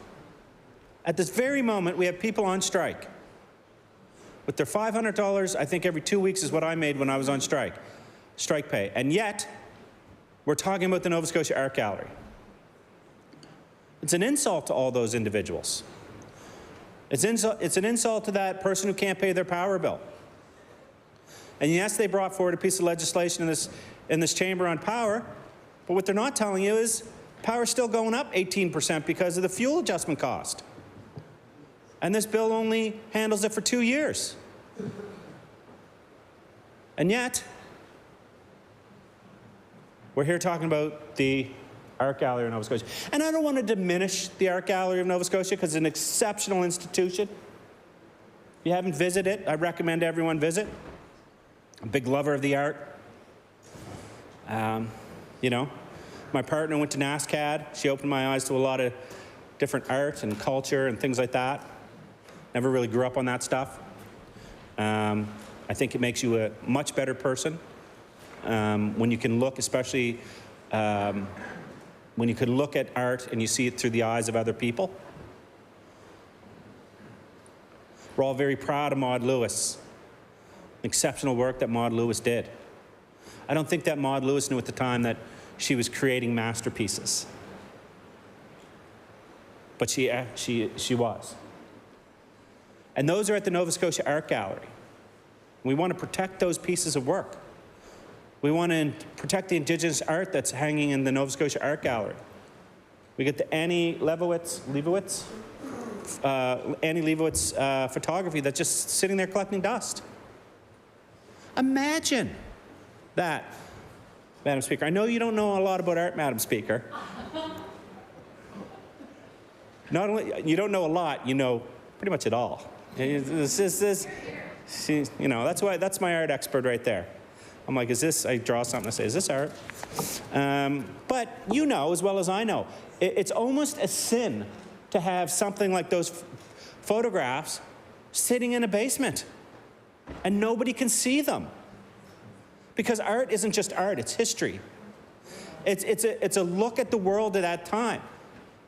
At this very moment, we have people on strike. With their $500, I think every 2 weeks is what I made when I was on strike pay. And yet, we're talking about the Nova Scotia Art Gallery. It's an insult to all those individuals. It's an insult to that person who can't pay their power bill. And yes, they brought forward a piece of legislation in this chamber on power, but what they're not telling you is power's still going up 18% because of the fuel adjustment cost. And this bill only handles it for 2 years. And yet, we're here talking about the Art Gallery of Nova Scotia. And I don't want to diminish the Art Gallery of Nova Scotia because it's an exceptional institution. If you haven't visited it, I recommend everyone visit. I'm a big lover of the art. You know, my partner went to NASCAD. She opened my eyes to a lot of different art and culture and things like that. Never really grew up on that stuff. I think it makes you a much better person when you can look, especially when you can look at art and you see it through the eyes of other people. We're all very proud of Maud Lewis. Exceptional work that Maud Lewis did. I don't think that Maud Lewis knew at the time that she was creating masterpieces. But she was. And those are at the Nova Scotia Art Gallery. We want to protect those pieces of work. We want to protect the Indigenous art that's hanging in the Nova Scotia Art Gallery. We get the Annie Leibovitz photography that's just sitting there collecting dust. Imagine that, Madam Speaker. I know you don't know a lot about art, Madam Speaker. Not only you don't know a lot, you know pretty much it all. You know, that's my art expert right there. I'm like, is this, I draw something, I say, is this art? But you know as well as I know, it's almost a sin to have something like those photographs sitting in a basement and nobody can see them. Because art isn't just art, it's history. It's a look at the world at that time.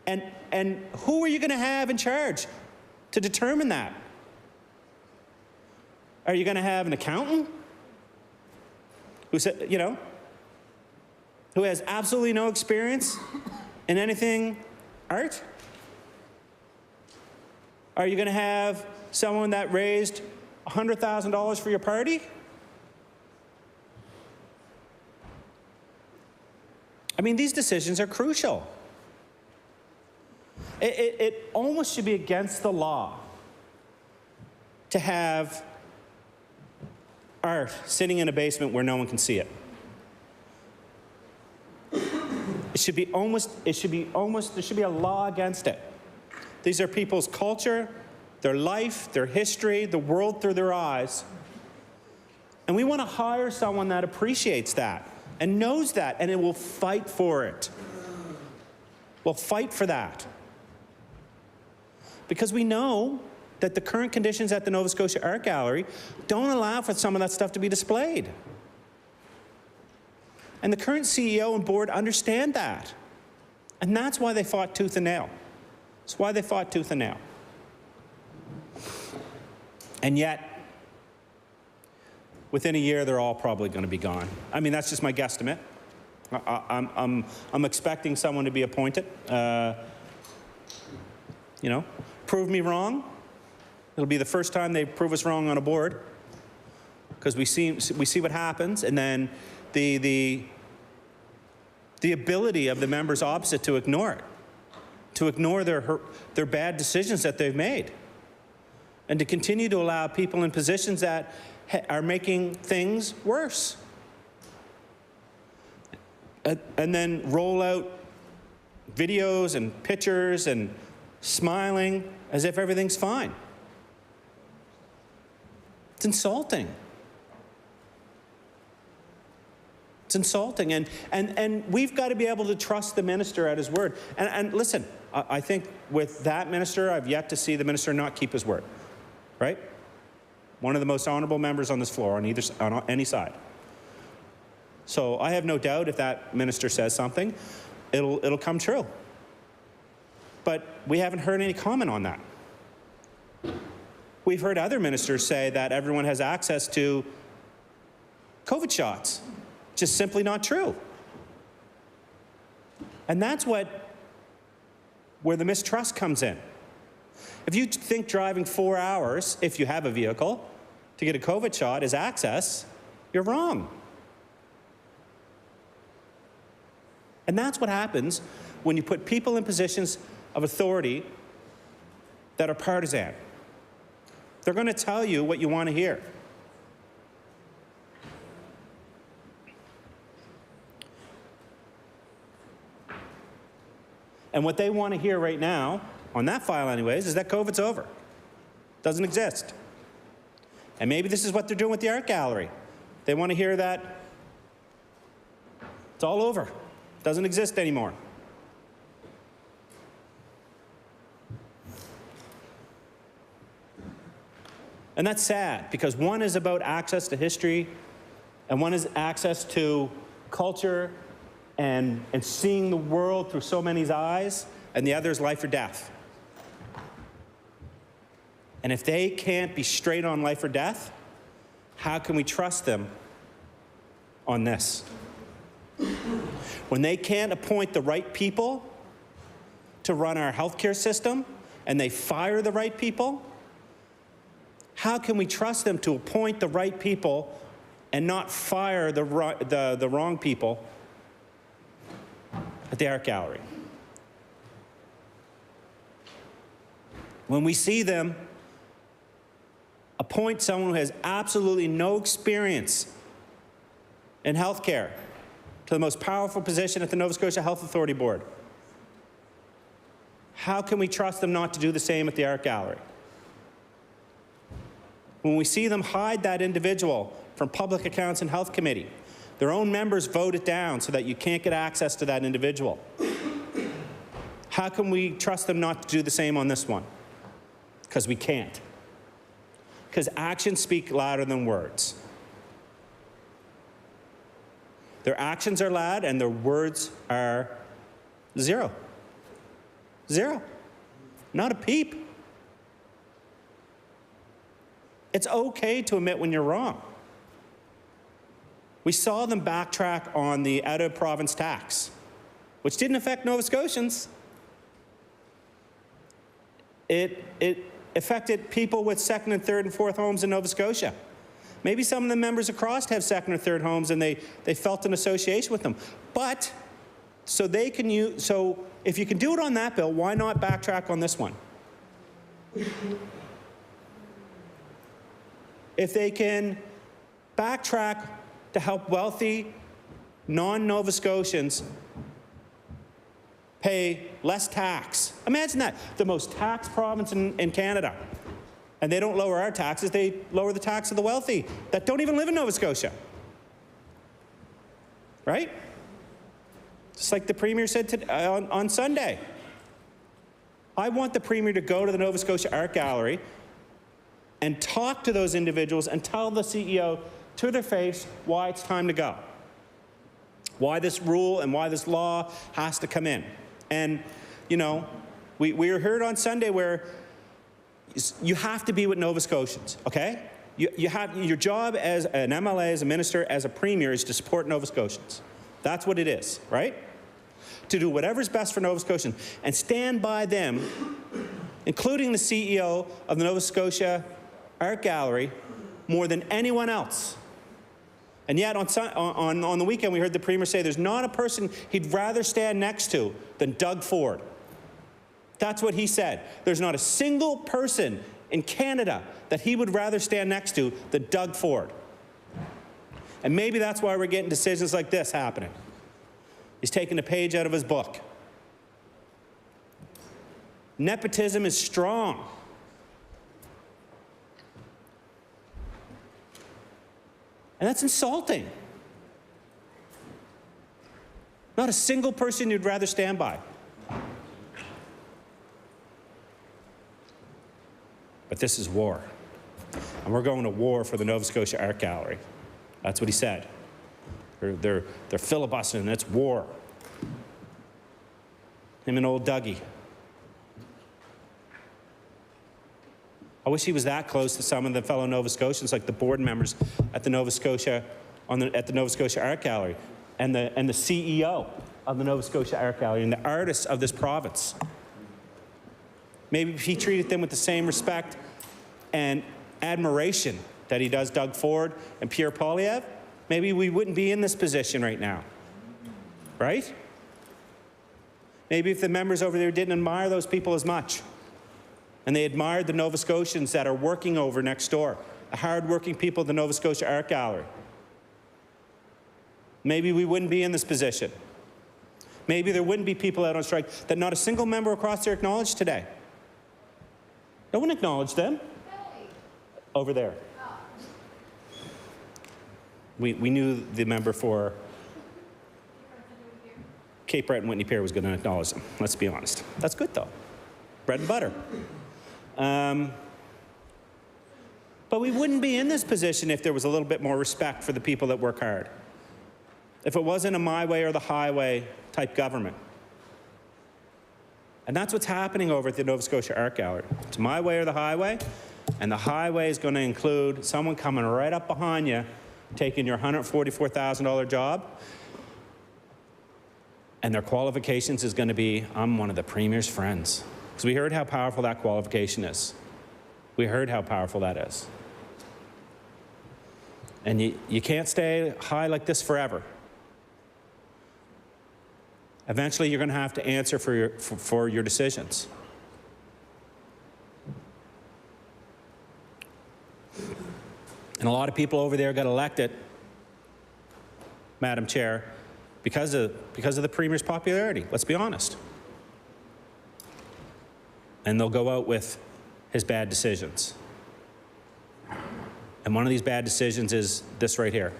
And who are you going to have in charge to determine that? Are you going to have an accountant who said, you know, who has absolutely no experience in anything art? Are you going to have someone that raised $100,000 for your party? I mean, these decisions are crucial. It almost should be against the law to have art sitting in a basement where no one can see it. There should be a law against it. These are people's culture, their life, their history, the world through their eyes. And we want to hire someone that appreciates that and knows that, and it will fight for it. We'll fight for that. Because we know that the current conditions at the Nova Scotia Art Gallery don't allow for some of that stuff to be displayed. And the current CEO and board understand that. And that's why they fought tooth and nail. That's why they fought tooth and nail. And yet, within a year, they're all probably going to be gone. I mean, that's just my guesstimate. I'm expecting someone to be appointed. You know, prove me wrong. It'll be the first time they prove us wrong on a board, because we see what happens, and then the ability of the members opposite to ignore it, to ignore their bad decisions that they've made, and to continue to allow people in positions that are making things worse. And then roll out videos and pictures and smiling as if everything's fine. It's insulting. It's insulting. And we've got to be able to trust the minister at his word. And listen, I think with that minister, I've yet to see the minister not keep his word. Right? One of the most honorable members on this floor on any side. So I have no doubt if that minister says something, it'll come true. But we haven't heard any comment on that. We've heard other ministers say that everyone has access to COVID shots. Just simply not true. And that's where the mistrust comes in. If you think driving 4 hours, if you have a vehicle, to get a COVID shot is access, you're wrong. And that's what happens when you put people in positions of authority that are partisan. They're going to tell you what you want to hear. And what they want to hear right now, on that file anyways, is that COVID's over. Doesn't exist. And maybe this is what they're doing with the art gallery. They want to hear that it's all over. Doesn't exist anymore. And that's sad, because one is about access to history, and one is access to culture and seeing the world through so many eyes, and the other is life or death. And if they can't be straight on life or death, how can we trust them on this? When they can't appoint the right people to run our healthcare system, and they fire the right people, how can we trust them to appoint the right people and not fire the wrong people at the art gallery? When we see them appoint someone who has absolutely no experience in healthcare to the most powerful position at the Nova Scotia Health Authority Board, how can we trust them not to do the same at the art gallery? When we see them hide that individual from Public Accounts and Health Committee, their own members vote it down so that you can't get access to that individual. How can we trust them not to do the same on this one? Because we can't. Because actions speak louder than words. Their actions are loud and their words are zero. Zero. Not a peep. It's okay to admit when you're wrong. We saw them backtrack on the out-of-province tax, which didn't affect Nova Scotians. It affected people with second and third and fourth homes in Nova Scotia. Maybe some of the members across have second or third homes and they felt an association with them. But, so if you can do it on that bill, why not backtrack on this one? If they can backtrack to help wealthy, non-Nova Scotians pay less tax. Imagine that, the most taxed province in Canada. And they don't lower our taxes, they lower the tax of the wealthy that don't even live in Nova Scotia. Right? Just like the Premier said on Sunday. I want the Premier to go to the Nova Scotia Art Gallery and talk to those individuals and tell the CEO to their face why it's time to go. Why this rule and why this law has to come in. And, you know, we heard on Sunday where you have to be with Nova Scotians, okay? You have, your job as an MLA, as a minister, as a premier is to support Nova Scotians. That's what it is, right? To do whatever's best for Nova Scotians and stand by them, including the CEO of the Nova Scotia Art Gallery, more than anyone else. And yet on the weekend we heard the Premier say there's not a person he'd rather stand next to than Doug Ford. That's what he said. There's not a single person in Canada that he would rather stand next to than Doug Ford. And maybe that's why we're getting decisions like this happening. He's taking a page out of his book. Nepotism is strong. And that's insulting. Not a single person you'd rather stand by. But this is war. And we're going to war for the Nova Scotia Art Gallery. That's what he said. They're filibustering, and it's war. Him and old Dougie. I wish he was that close to some of the fellow Nova Scotians, like the board members at the Nova Scotia, at the Nova Scotia Art Gallery, and the CEO of the Nova Scotia Art Gallery, and the artists of this province. Maybe if he treated them with the same respect and admiration that he does Doug Ford and Pierre Poilievre, maybe we wouldn't be in this position right now, right? Maybe if the members over there didn't admire those people as much, and they admired the Nova Scotians that are working over next door, the hard-working people at the Nova Scotia Art Gallery, maybe we wouldn't be in this position. Maybe there wouldn't be people out on strike that not a single member across there acknowledged today. No one acknowledged them. Over there. We knew the member for Cape Breton Whitney Pier was going to acknowledge them. Let's be honest. That's good, though. Bread and butter. But we wouldn't be in this position if there was a little bit more respect for the people that work hard. If it wasn't a my way or the highway type government. And that's what's happening over at the Nova Scotia Art Gallery. It's my way or the highway, and the highway is going to include someone coming right up behind you, taking your $144,000 job, and their qualifications is going to be, I'm one of the Premier's friends. Because we heard how powerful that qualification is. We heard how powerful that is. And you can't stay high like this forever. Eventually, you're going to have to answer for your decisions. And a lot of people over there got elected, Madam Chair, because of the Premier's popularity, let's be honest. And they'll go out with his bad decisions. And one of these bad decisions is this right here.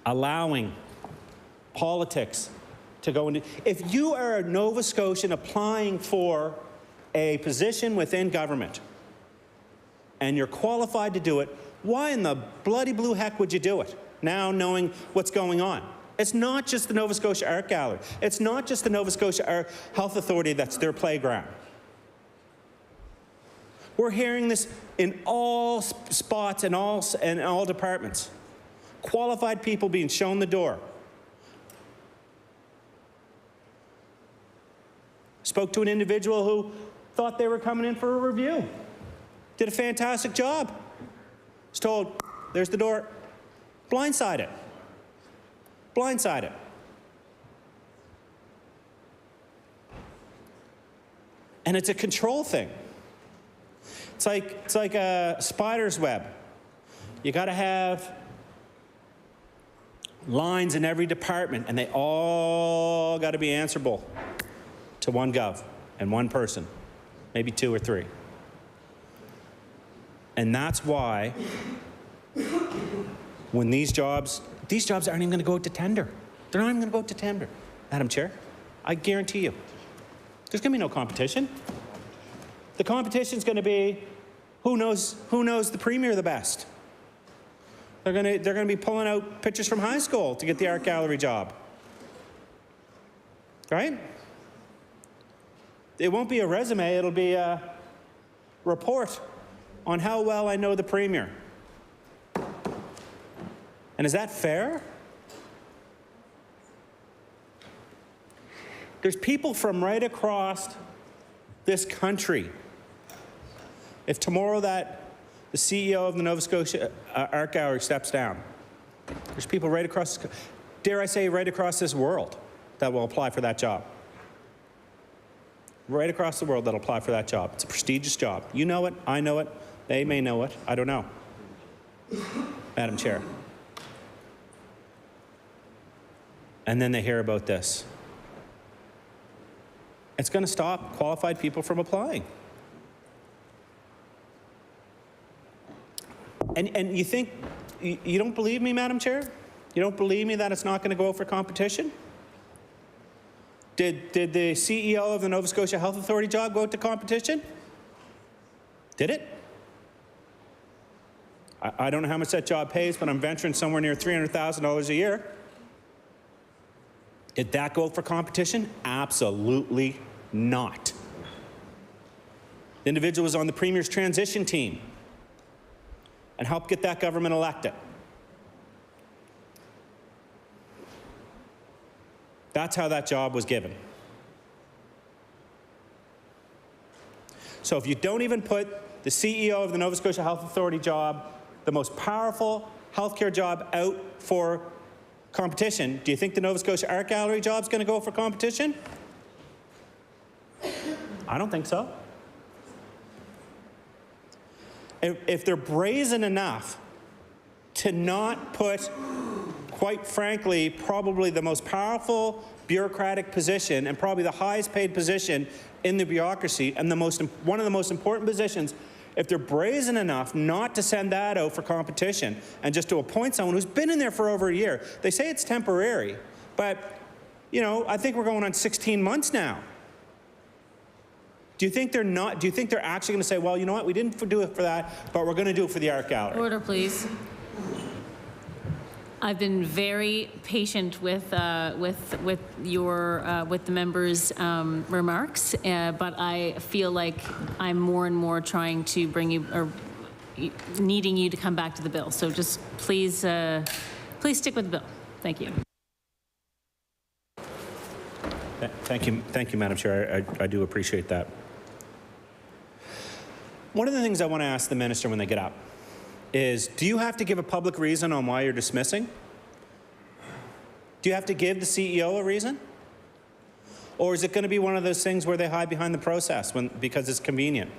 Allowing politics to go into, if you are a Nova Scotian applying for a position within government and you're qualified to do it, why in the bloody blue heck would you do it now knowing what's going on? It's not just the Nova Scotia Art Gallery. It's not just the Nova Scotia Art Health Authority that's their playground. We're hearing this in all spots and all departments. Qualified people being shown the door. Spoke to an individual who thought they were coming in for a review. Did a fantastic job. Was told, there's the door. Blindside it. Blindside it. And it's a control thing. It's like a spider's web. You got to have lines in every department, and they all got to be answerable to one gov and one person, maybe two or three. And that's why when these jobs aren't even going to go out to tender. They're not even going to go out to tender, Madam Chair. I guarantee you. There's going to be no competition. The competition's going to be who knows the Premier the best. They're going to be pulling out pictures from high school to get the art gallery job. Right? It won't be a resume, it'll be a report on how well I know the Premier. And is that fair? There's people from right across this country. If tomorrow the CEO of the Nova Scotia Art Gallery steps down, there's people right across, dare I say, right across this world that will apply for that job. Right across the world that'll apply for that job. It's a prestigious job. You know it, I know it, they may know it, I don't know. Madam Chair. And then they hear about this. It's going to stop qualified people from applying. And you think, you don't believe me, Madam Chair? You don't believe me that it's not going to go for competition? Did the CEO of the Nova Scotia Health Authority job go out to competition? Did it? I don't know how much that job pays, but I'm venturing somewhere near $300,000 a year. Did that go for competition? Absolutely not. The individual was on the Premier's transition team and helped get that government elected. That's how that job was given. So if you don't even put the CEO of the Nova Scotia Health Authority job, the most powerful healthcare job, out for competition, do you think the Nova Scotia Art Gallery job's going to go for competition? I don't think so. If they're brazen enough to not put, quite frankly, probably the most powerful bureaucratic position and probably the highest paid position in the bureaucracy and one of the most important positions, if they're brazen enough not to send that out for competition and just to appoint someone who's been in there for over a year, they say it's temporary, but, you know, I think we're going on 16 months now. Do you think they're actually going to say, well, you know what, we didn't do it for that, but we're going to do it for the art gallery? Order, please. I've been very patient with the members' remarks, but I feel like I'm more and more trying to bring you, or needing you to come back to the bill. So just please stick with the bill. Thank you. Thank you, Madam Chair. I do appreciate that. One of the things I want to ask the minister when they get up is, do you have to give a public reason on why you're dismissing? Do you have to give the CEO a reason? Or is it going to be one of those things where they hide behind the process because it's convenient?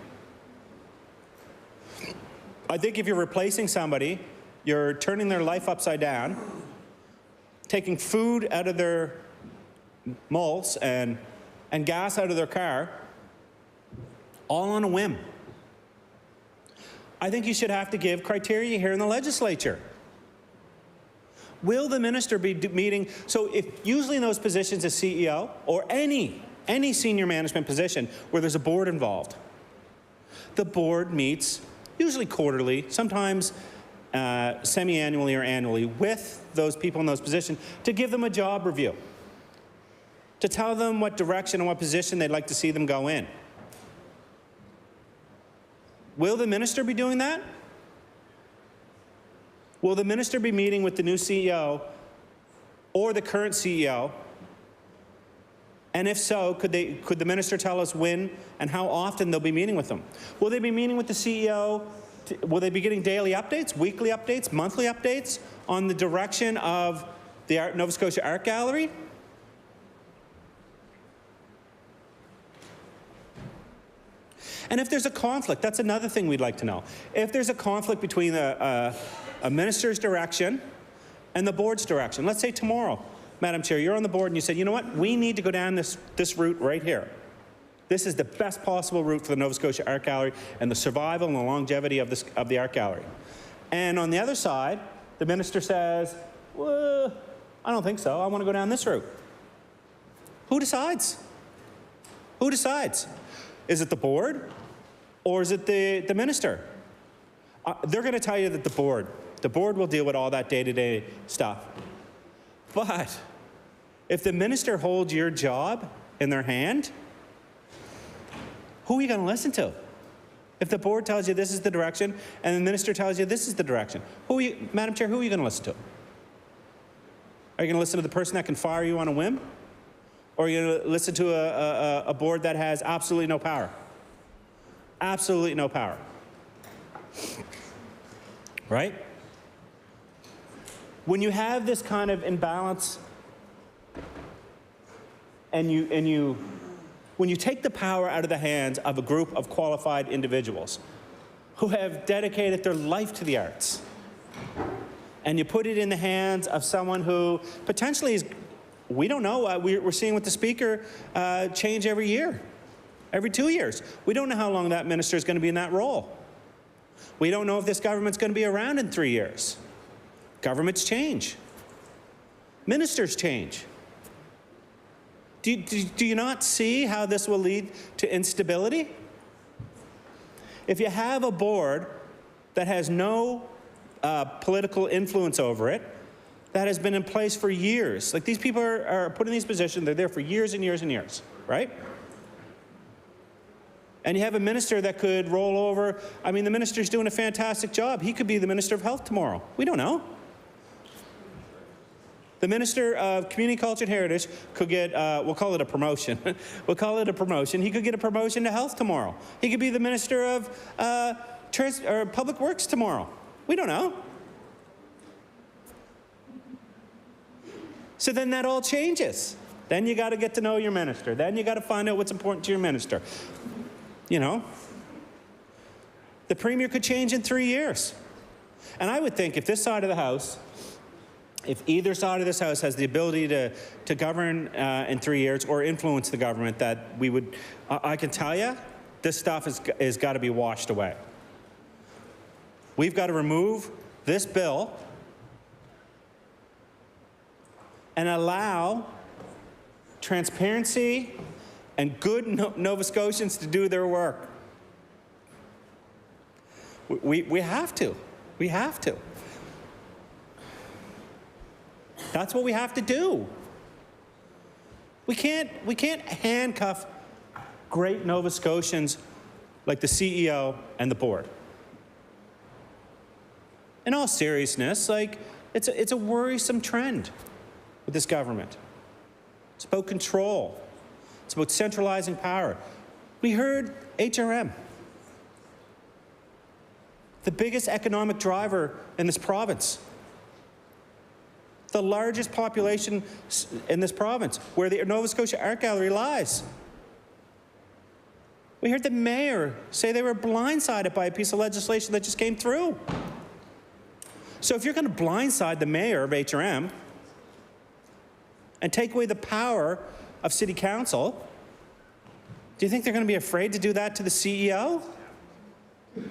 I think if you're replacing somebody, you're turning their life upside down, taking food out of their mouths and gas out of their car, all on a whim. I think you should have to give criteria here in the legislature. Will the minister be meeting? So if usually in those positions as CEO or any senior management position where there's a board involved, the board meets usually quarterly, sometimes semi-annually or annually, with those people in those positions to give them a job review, to tell them what direction and what position they'd like to see them go in. Will the minister be doing that? Will the minister be meeting with the new CEO or the current CEO? And if so, could the minister tell us when and how often they'll be meeting with them? Will they be meeting with the CEO? Will they be getting daily updates, weekly updates, monthly updates on the direction of the Nova Scotia Art Gallery? And if there's a conflict, that's another thing we'd like to know. If there's a conflict between a minister's direction and the board's direction, let's say tomorrow, Madam Chair, you're on the board and you say, you know what, we need to go down this route right here. This is the best possible route for the Nova Scotia Art Gallery and the survival and the longevity of the art gallery. And on the other side, the minister says, well, I don't think so, I want to go down this route. Who decides? Who decides? Is it the board or is it the minister? They're going to tell you that the board will deal with all that day-to-day stuff. But if the minister holds your job in their hand, Who are you going to listen to? If the board tells you this is the direction and the minister tells you this is the direction, Madam Chair, who are you going to listen to? Are you going to listen to the person that can fire you on a whim? Or are you going to listen to a board that has absolutely no power? Absolutely no power. Right? When you have this kind of imbalance and when you take the power out of the hands of a group of qualified individuals who have dedicated their life to the arts, and you put it in the hands of someone who potentially is, we don't know, we're seeing with the speaker change every year, every 2 years. We don't know how long that minister is going to be in that role. We don't know if this government's going to be around in 3 years. Governments change. Ministers change. Do you not see how this will lead to instability? If you have a board that has no political influence over it, that has been in place for years, like these people are put in these positions, they're there for years and years and years, right? And you have a minister that could roll over. I mean, the minister's doing a fantastic job. He could be the Minister of Health tomorrow. We don't know. The Minister of Community, Culture and Heritage could get, we'll call it a promotion. We'll call it a promotion. He could get a promotion to Health tomorrow. He could be the Minister of Public Works tomorrow. We don't know. So then that all changes. Then you got to get to know your minister. Then you got to find out what's important to your minister. You know, the Premier could change in 3 years. And I would think if this side of the House, if either side of this House has the ability to govern in 3 years or influence the government, that we would, I can tell you, this stuff is got to be washed away. We've got to remove this bill and allow transparency and good Nova Scotians to do their work. We have to. We have to. That's what we have to do. We can't handcuff great Nova Scotians like the CEO and the board. In all seriousness, like it's a worrisome trend with this government. It's about control. It's about centralizing power. We heard HRM, the biggest economic driver in this province, the largest population in this province, where the Nova Scotia Art Gallery lies. We heard the mayor say they were blindsided by a piece of legislation that just came through. So if you're going to blindside the mayor of HRM and take away the power of City Council, do you think they're going to be afraid to do that to the CEO? Do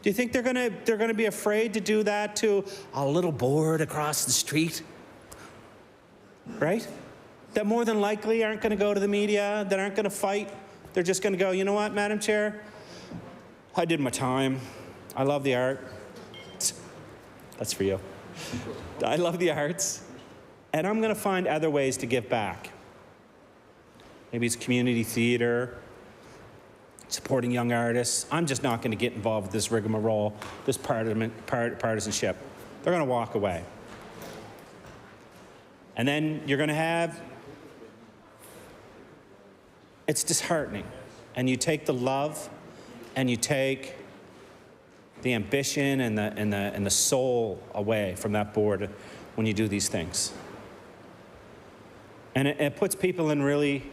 you think they're going to be afraid to do that to a little board across the street? Right? That more than likely aren't going to go to the media, that aren't going to fight. They're just going to go, you know what, Madam Chair? I did my time. I love the art. That's for you. I love the arts. And I'm going to find other ways to give back. Maybe it's community theater, supporting young artists. I'm just not going to get involved with this rigmarole, this partisanship. They're going to walk away. And then you're going to have, it's disheartening. And you take the love and you take the ambition and the soul away from that board when you do these things. And it puts people in really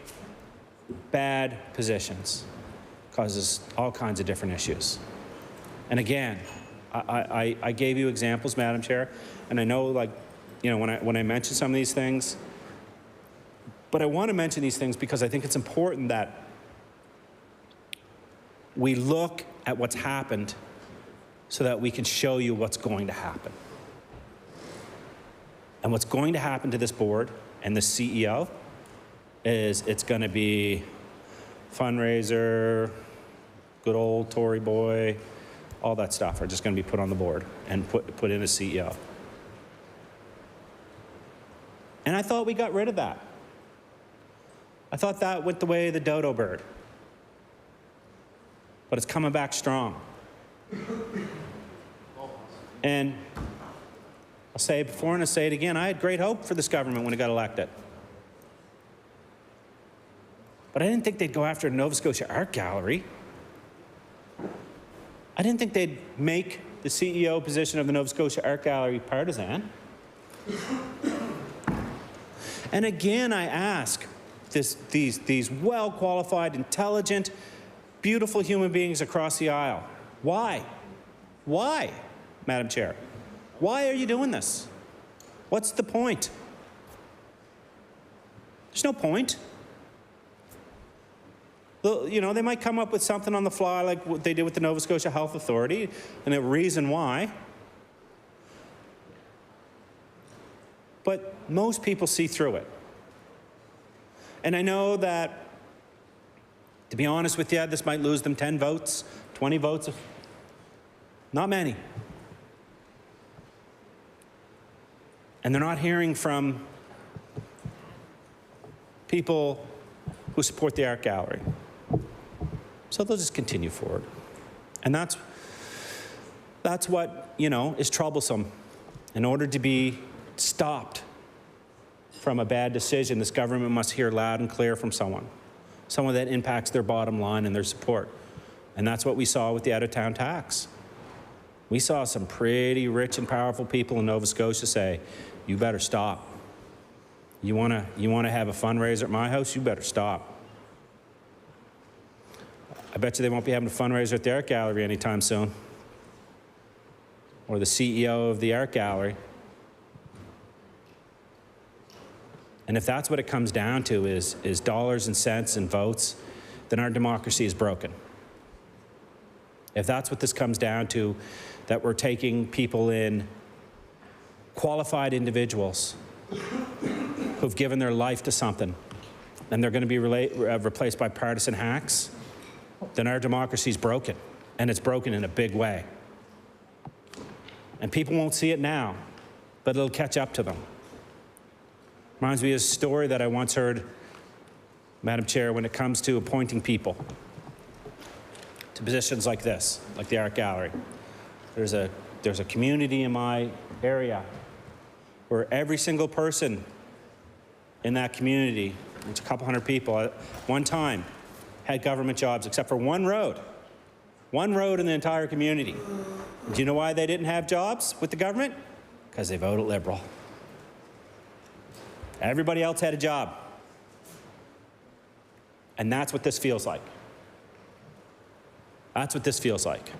bad positions, causes all kinds of different issues. And again, I gave you examples, Madam Chair, and I know, like, you know, when I mention some of these things, but I want to mention these things because I think it's important that we look at what's happened so that we can show you what's going to happen. And what's going to happen to this board and the CEO is it's going to be fundraiser, good old Tory boy, all that stuff are just going to be put on the board and put in a CEO. And I thought we got rid of that. I thought that went the way of the dodo bird. but it's coming back strong. And I'll say it before and I'll say it again, I had great hope for this government when it got elected. But I didn't think they'd go after the Nova Scotia Art Gallery. I didn't think they'd make the CEO position of the Nova Scotia Art Gallery partisan. And again, I ask these well-qualified, intelligent, beautiful human beings across the aisle, why? Why, Madam Chair? Why are you doing this? What's the point? There's no point. You know, they might come up with something on the fly like what they did with the Nova Scotia Health Authority and a reason why. But most people see through it. And I know that, to be honest with you, this might lose them 10 votes, 20 votes. Not many. And they're not hearing from people who support the art gallery. So they'll just continue forward. And that's what, you know, is troublesome. In order to be stopped from a bad decision, this government must hear loud and clear from someone that impacts their bottom line and their support. And that's what we saw with the out-of-town tax. We saw some pretty rich and powerful people in Nova Scotia say, you better stop. You want to have a fundraiser at my house? You better stop. I bet you they won't be having a fundraiser at the art gallery anytime soon. Or the CEO of the art gallery. And if that's what it comes down to is dollars and cents and votes, then our democracy is broken. If that's what this comes down to, that we're taking people in, qualified individuals who've given their life to something, and they're going to be replaced by partisan hacks, then our democracy is broken, and it's broken in a big way. And people won't see it now, but it'll catch up to them. Reminds me of a story that I once heard, Madam Chair, when it comes to appointing people to positions like this, like the art gallery. There's a community in my area where every single person in that community, it's a couple hundred people, at one time had government jobs except for one road in the entire community. Do you know why they didn't have jobs with the government? Because they voted Liberal. Everybody else had a job. And that's what this feels like. That's what this feels like.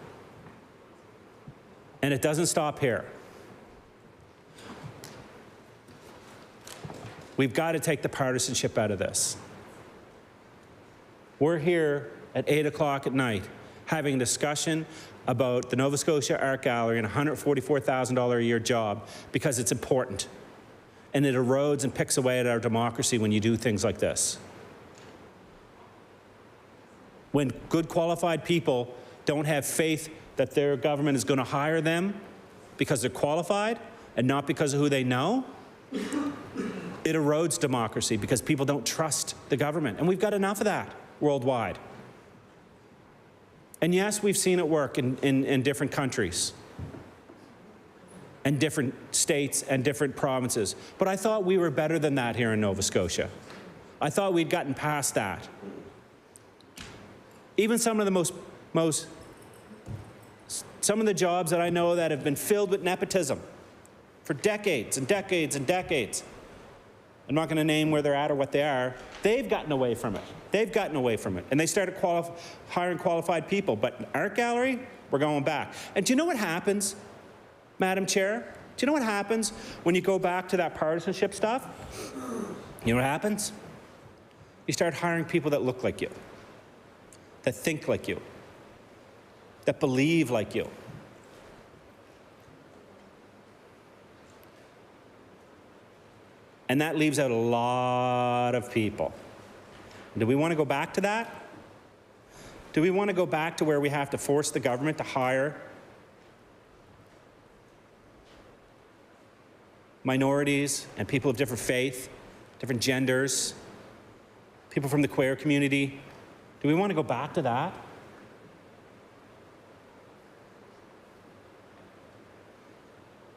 And it doesn't stop here. We've got to take the partisanship out of this. We're here at 8 o'clock at night having a discussion about the Nova Scotia Art Gallery and a $144,000 a year job because it's important. And it erodes and picks away at our democracy when you do things like this. When good qualified people don't have faith that their government is going to hire them because they're qualified and not because of who they know, it erodes democracy because people don't trust the government. And we've got enough of that worldwide. And yes, we've seen it work in different countries and different states and different provinces. But I thought we were better than that here in Nova Scotia. I thought we'd gotten past that. Even some of the some of the jobs that I know that have been filled with nepotism for decades and decades and decades. I'm not going to name where they're at or what they are. They've gotten away from it. They've gotten away from it. And they started hiring qualified people. But art gallery, we're going back. And do you know what happens, Madam Chair? Do you know what happens when you go back to that partisanship stuff? You know what happens? You start hiring people that look like you, that think like you, that believe like you. And that leaves out a lot of people. Do we want to go back to that? Do we want to go back to where we have to force the government to hire minorities and people of different faith, different genders, people from the queer community? Do we want to go back to that?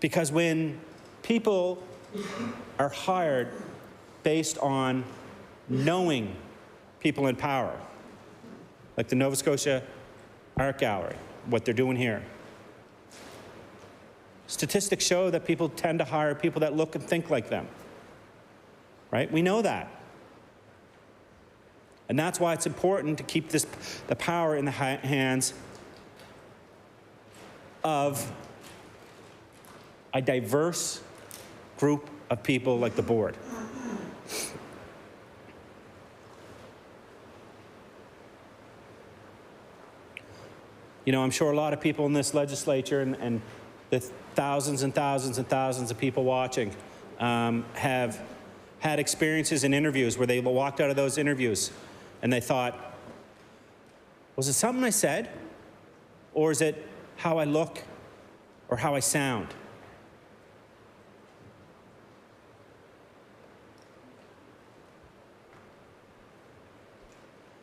Because when people are hired based on knowing people in power, like the Nova Scotia Art Gallery, what they're doing here, statistics show that people tend to hire people that look and think like them, right? We know that. And that's why it's important to keep the power in the hands of a diverse group of people like the board. You know, I'm sure a lot of people in this legislature and the thousands and thousands and thousands of people watching have had experiences in interviews where they walked out of those interviews and they thought, was it something I said? Or is it how I look or how I sound?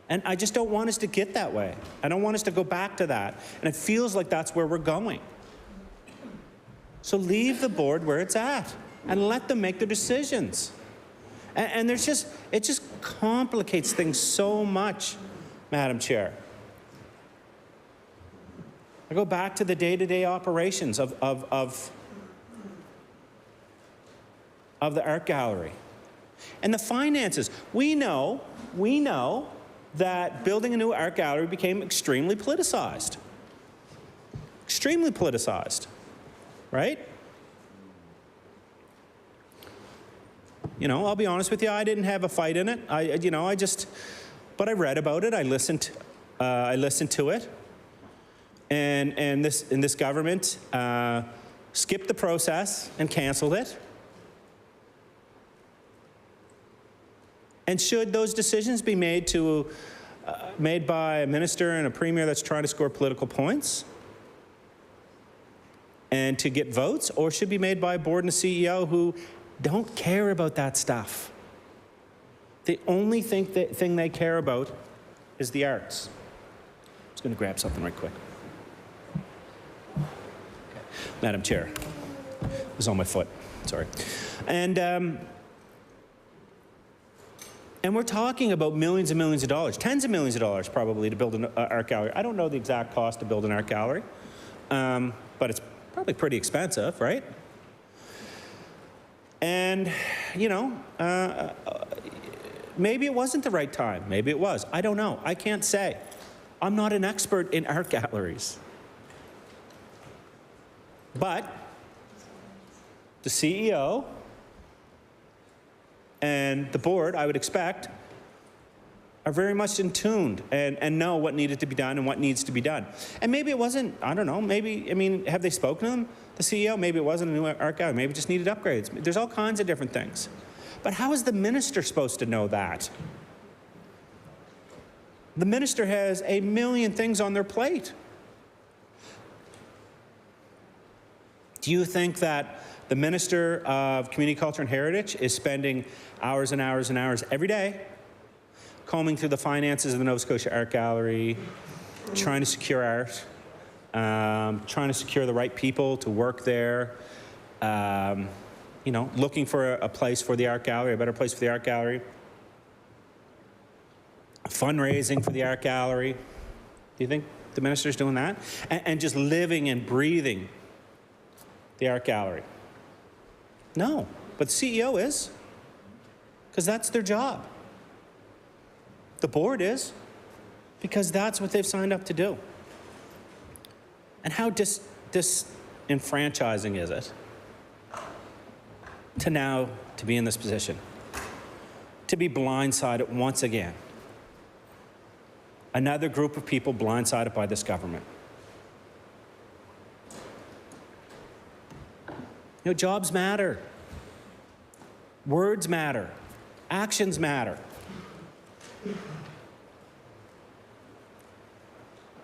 And I just don't want us to get that way. I don't want us to go back to that. And it feels like that's where we're going. So leave the board where it's at and let them make their decisions. And it just complicates things so much, Madam Chair. I go back to the day-to-day operations of the art gallery. And the finances. We know that building a new art gallery became extremely politicized. Extremely politicized, right? You know, I'll be honest with you, I didn't have a fight in it. But I read about it, I listened to it. And this government skipped the process and canceled it. And should those decisions be made by a minister and a premier that's trying to score political points and to get votes, or should be made by a board and a CEO who don't care about that stuff? The only thing they care about is the arts. I'm just going to grab something right quick. Okay. Madam Chair, it was on my foot. Sorry. And we're talking about millions and millions of dollars, tens of millions of dollars probably, to build an art gallery. I don't know the exact cost to build an art gallery, but it's probably pretty expensive, right? And, you know, maybe it wasn't the right time. Maybe it was. I don't know. I can't say. I'm not an expert in art galleries. But the CEO and the board, I would expect, are very much in tune and know what needed to be done and what needs to be done. And maybe it wasn't, I don't know, maybe, I mean, have they spoken to them, the CEO? Maybe it wasn't a new art gallery, maybe it just needed upgrades. There's all kinds of different things. But how is the minister supposed to know that? The minister has a million things on their plate. Do you think that the Minister of Community Culture and Heritage is spending hours and hours and hours every day combing through the finances of the Nova Scotia Art Gallery, trying to secure art, trying to secure the right people to work there, you know, looking for a place for the art gallery, a better place for the art gallery, fundraising for the art gallery? Do you think the minister's doing that? And just living and breathing the art gallery? No, but the CEO is, because that's their job. The board is, because that's what they've signed up to do. And how disenfranchising is it to be in this position, to be blindsided once again? Another group of people blindsided by this government. You know, jobs matter. Words matter. Actions matter.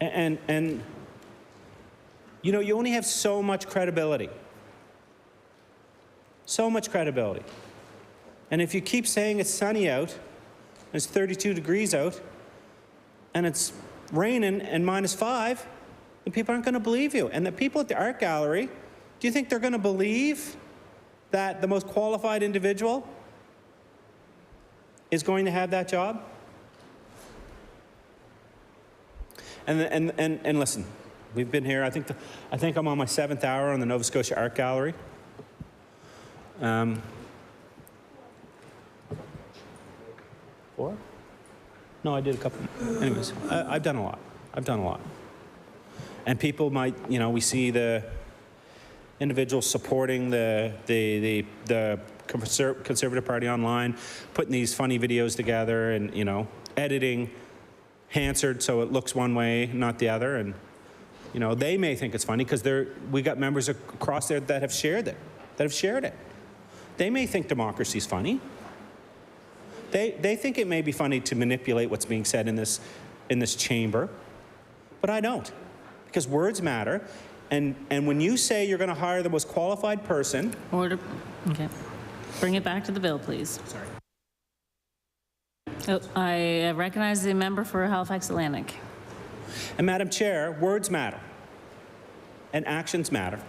And you know, you only have so much credibility. So much credibility. And if you keep saying it's sunny out, and it's 32 degrees out, and it's raining and -5, then people aren't going to believe you. And the people at the art gallery Do you think they're going to believe that the most qualified individual is going to have that job? And listen, we've been here. I think I'm on my 7th hour on the Nova Scotia Art Gallery. 4? No, I did a couple. Anyways, I've done a lot. I've done a lot. And people might, you know, we see the individuals supporting the Conservative Party online, putting these funny videos together and, you know, editing Hansard so it looks one way, not the other. And, you know, they may think it's funny because we got members across there that have shared it. They may think democracy's funny. They think it may be funny to manipulate what's being said in this chamber, but I don't, because words matter. And when you say you're going to hire the most qualified person... Order. Okay. Bring it back to the bill, please. Sorry. Oh, I recognize the member for Halifax Atlantic. And Madam Chair, words matter. And actions matter.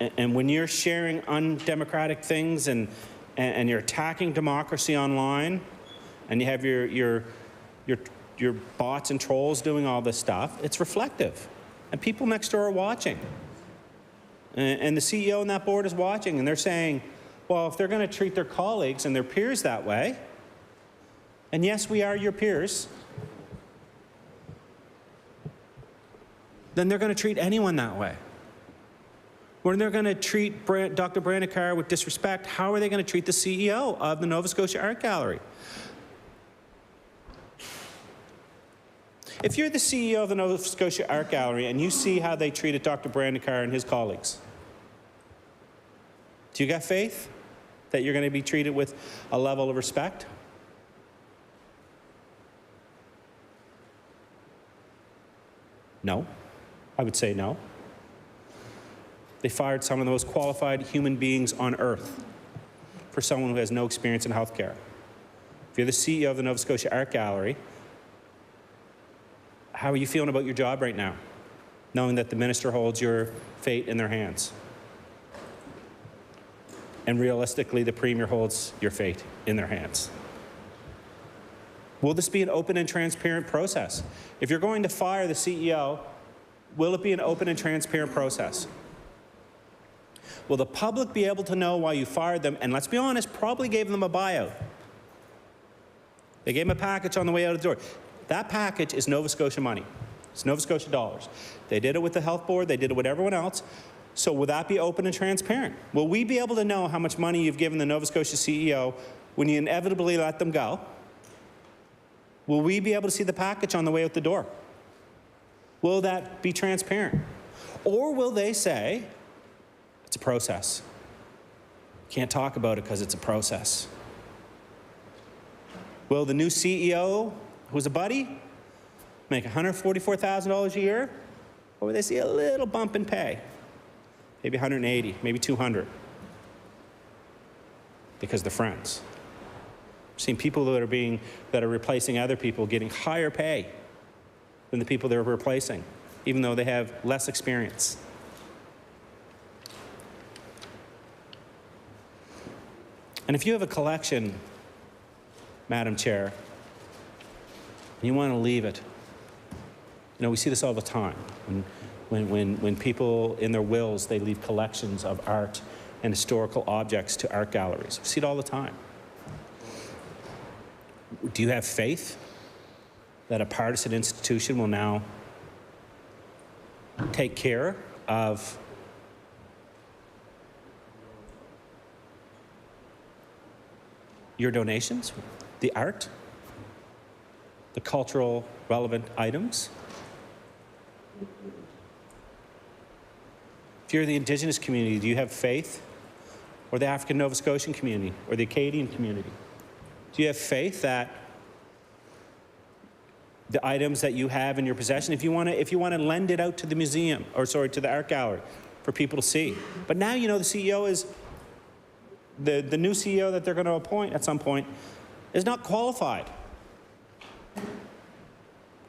And when you're sharing undemocratic things and you're attacking democracy online, and you have your bots and trolls doing all this stuff, it's reflective. And people next door are watching. And the CEO and that board is watching, and they're saying, well, if they're going to treat their colleagues and their peers that way, and yes, we are your peers, then they're going to treat anyone that way. When they're going to treat Dr. Brandekar with disrespect, how are they going to treat the CEO of the Nova Scotia Art Gallery? If you're the CEO of the Nova Scotia Art Gallery and you see how they treated Dr. Brandekar and his colleagues, do you got faith that you're going to be treated with a level of respect? No. I would say no. They fired some of the most qualified human beings on earth for someone who has no experience in healthcare. If you're the CEO of the Nova Scotia Art Gallery, how are you feeling about your job right now, knowing that the minister holds your fate in their hands? And realistically, the premier holds your fate in their hands. Will this be an open and transparent process? If you're going to fire the CEO, will it be an open and transparent process? Will the public be able to know why you fired them? And let's be honest, probably gave them a buyout. They gave them a package on the way out of the door. That package is Nova Scotia money. It's Nova Scotia dollars. They did it with the health board. They did it with everyone else. So will that be open and transparent? Will we be able to know how much money you've given the Nova Scotia CEO when you inevitably let them go? Will we be able to see the package on the way out the door? Will that be transparent? Or will they say, it's a process. Can't talk about it because it's a process. Will the new CEO, who's a buddy, make $144,000 a year? Or will they see a little bump in pay? Maybe 180, maybe 200. Because they're friends. I've seen people that are replacing other people getting higher pay than the people they're replacing, even though they have less experience. And if you have a collection, Madam Chair, and you want to leave it, you know, we see this all the time. When people, in their wills, they leave collections of art and historical objects to art galleries. We see it all the time. Do you have faith that a partisan institution will now take care of your donations, the art, the cultural relevant items? If you're the Indigenous community, do you have faith? Or the African Nova Scotian community, or the Acadian community? Do you have faith that the items that you have in your possession, if you want to lend it out to the museum, or sorry, to the art gallery for people to see? But now you know the CEO is, the new CEO that they're going to appoint at some point is not qualified.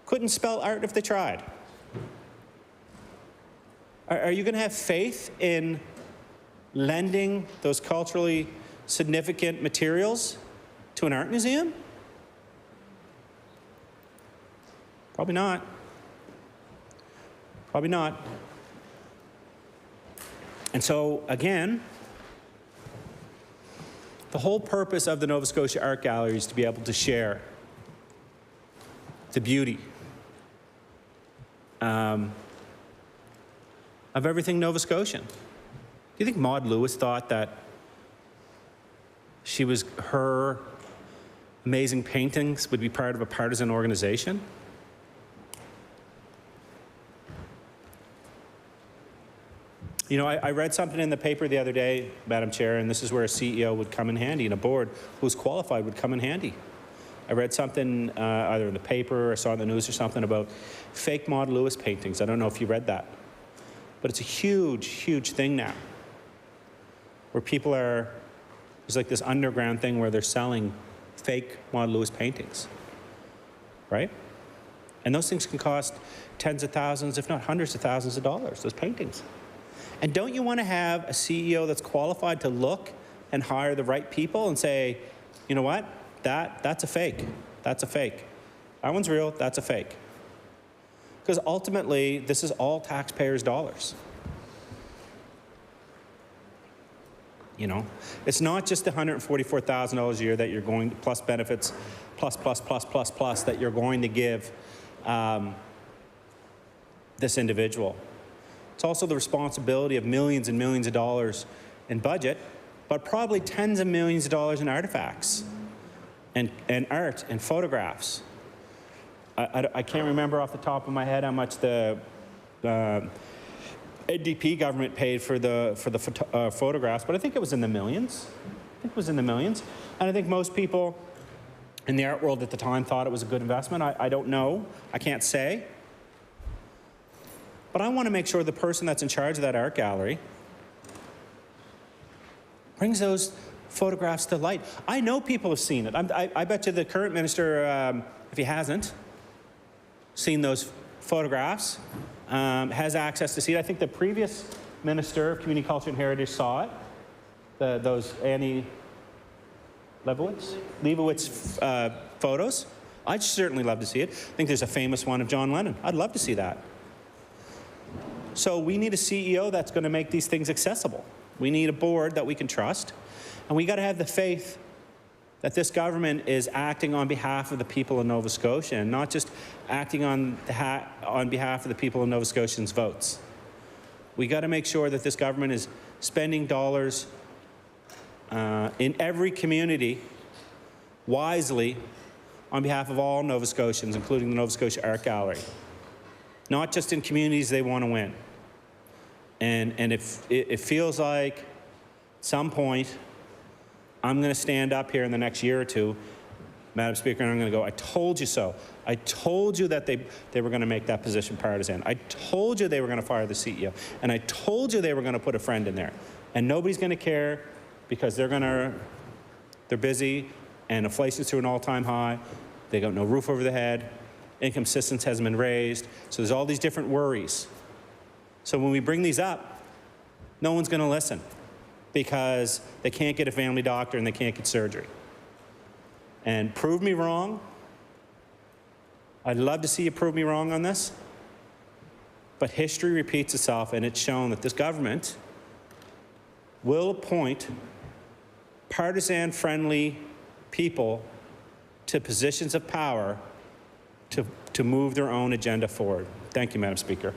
Couldn't spell art if they tried. Are you going to have faith in lending those culturally significant materials to an art museum? Probably not. Probably not. And so, again, the whole purpose of the Nova Scotia Art Gallery is to be able to share the beauty of everything Nova Scotian. Do you think Maud Lewis thought that her amazing paintings would be part of a partisan organization? You know, I read something in the paper the other day, Madam Chair, and this is where a CEO would come in handy and a board who's qualified would come in handy. I read something either in the paper or saw in the news or something about fake Maud Lewis paintings. I don't know if you read that. But it's a huge, huge thing now where people are, there's like this underground thing where they're selling fake Maud Lewis paintings, right? And those things can cost tens of thousands, if not hundreds of thousands of dollars, those paintings. And don't you want to have a CEO that's qualified to look and hire the right people and say, you know what, that's a fake. That's a fake. That one's real, that's a fake. Because ultimately, this is all taxpayers' dollars. You know, it's not just the $144,000 a year that you're going to, plus benefits, plus that you're going to give this individual. It's also the responsibility of millions and millions of dollars in budget, but probably tens of millions of dollars in artifacts and art and photographs. I can't remember off the top of my head how much the NDP government paid for the photographs, but I think it was in the millions. I think it was in the millions. And I think most people in the art world at the time thought it was a good investment. I don't know. I can't say. But I want to make sure the person that's in charge of that art gallery brings those photographs to light. I know people have seen it. I bet you the current minister, if he hasn't seen those photographs, has access to see it. I think the previous Minister of Community Culture and Heritage saw it, those Annie Leibovitz photos. I'd certainly love to see it. I think there's a famous one of John Lennon. I'd love to see that. So we need a CEO that's going to make these things accessible. We need a board that we can trust. And we got to have the faith that this government is acting on behalf of the people of Nova Scotia and not just acting on behalf of the people of Nova Scotians' votes. We got to make sure that this government is spending dollars in every community wisely on behalf of all Nova Scotians, including the Nova Scotia Art Gallery. Not just in communities they want to win. And if it feels like at some point I'm going to stand up here in the next year or two, Madam Speaker, and I'm going to go, I told you so. I told you that they were going to make that position partisan. I told you they were going to fire the CEO. And I told you they were going to put a friend in there. And nobody's going to care because they're busy and inflation's to an all-time high. They got no roof over their head. Income assistance hasn't been raised. So there's all these different worries. So when we bring these up, no one's going to listen because they can't get a family doctor and they can't get surgery. And prove me wrong. I'd love to see you prove me wrong on this. But history repeats itself, and it's shown that this government will appoint partisan-friendly people to positions of power to move their own agenda forward. Thank you, Madam Speaker.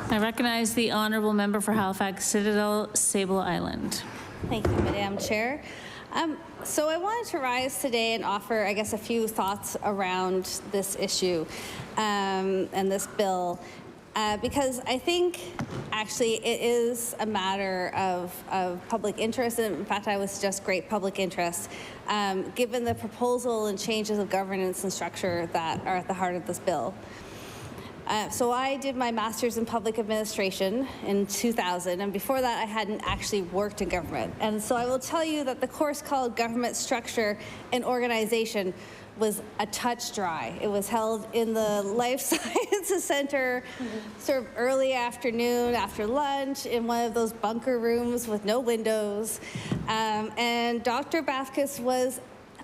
I recognize the honourable member for Halifax Citadel, Sable Island. Thank you, Madam Chair. So I wanted to rise today and offer, I guess, a few thoughts around this issue and this bill. Because I think, actually, it is a matter of public interest. And in fact, I would suggest great public interest, given the proposal and changes of governance and structure that are at the heart of this bill. So I did my master's in public administration in 2000, and before that I hadn't actually worked in government. And so I will tell you that the course called Government Structure and Organization was a touch dry. It was held in the Life Sciences Center, sort of early afternoon after lunch in one of those bunker rooms with no windows. And Dr. Bafkus was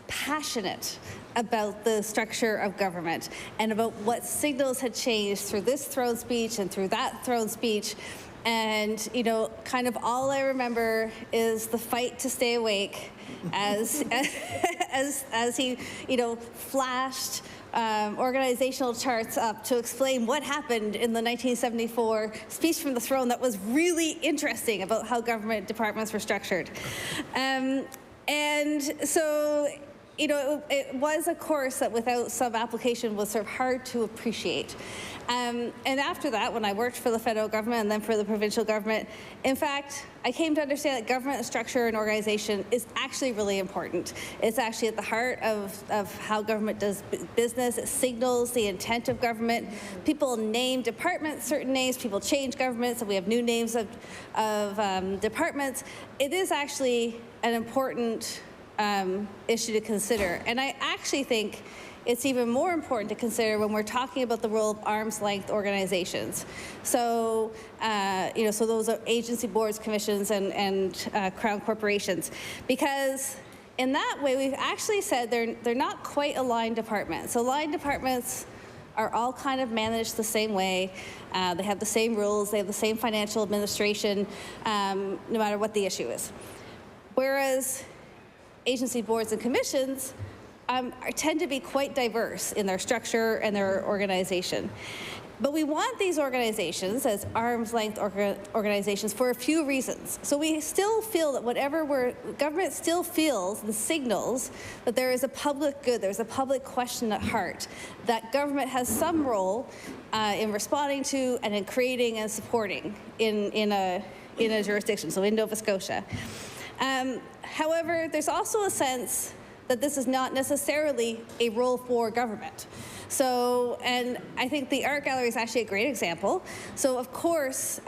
passionate about the structure of government and about what signals had changed through this throne speech and through that throne speech. And, you know, kind of all I remember is the fight to stay awake as he, you know, flashed organizational charts up to explain what happened in the 1974 speech from the throne that was really interesting about how government departments were structured. And so, you know, it was a course that without some application was sort of hard to appreciate. And after that, when I worked for the federal government and then for the provincial government, in fact, I came to understand that government structure and organization is actually really important. It's actually at the heart of how government does business. It signals the intent of government. People name departments certain names. People change governments, and we have new names of departments. It is actually an important issue to consider. And I actually think it's even more important to consider when we're talking about the role of arm's length organizations. So, you know, so those are agency boards, commissions, and crown corporations. Because in that way, we've actually said they're not quite aligned departments. So aligned departments are all kind of managed the same way. They have the same rules. They have the same financial administration, no matter what the issue is. Whereas agency boards and commissions tend to be quite diverse in their structure and their organization. But we want these organizations as arm's length organizations for a few reasons. So we still feel that government still feels and signals that there is a public good, there's a public question at heart, that government has some role in responding to and in creating and supporting in a jurisdiction, so in Nova Scotia. However, there's also a sense that this is not necessarily a role for government. So, and I think the art gallery is actually a great example. So of course,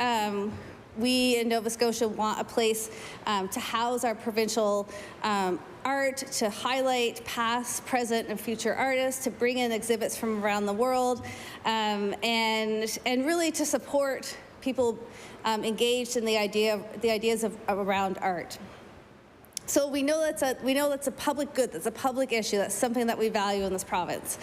we in Nova Scotia want a place to house our provincial art, to highlight past, present, and future artists, to bring in exhibits from around the world, and really to support people engaged in the ideas around art. So we know that's a public good, that's a public issue, that's something that we value in this province.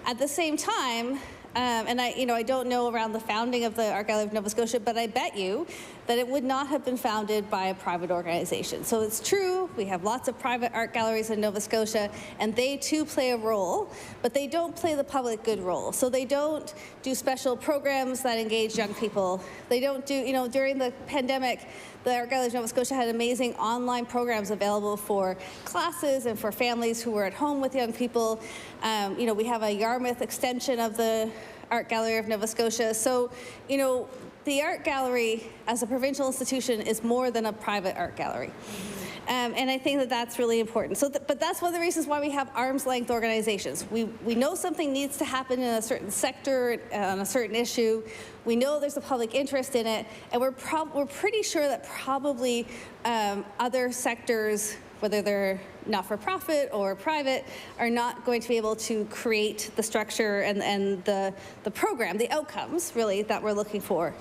At the same time, and I don't know around the founding of the Art Gallery of Nova Scotia, but I bet you that it would not have been founded by a private organization. So it's true, we have lots of private art galleries in Nova Scotia, and they too play a role, but they don't play the public good role. So they don't do special programs that engage young people. They don't do, during the pandemic, the Art Gallery of Nova Scotia had amazing online programs available for classes and for families who were at home with young people. We have a Yarmouth extension of the Art Gallery of Nova Scotia. So, the art gallery as a provincial institution is more than a private art gallery. And I think that that's really important. So, but that's one of the reasons why we have arm's length organizations. We know something needs to happen in a certain sector, on a certain issue. We know there's a public interest in it, and we're pretty sure that probably other sectors, whether they're not-for-profit or private, are not going to be able to create the structure and the program, the outcomes, really, that we're looking for.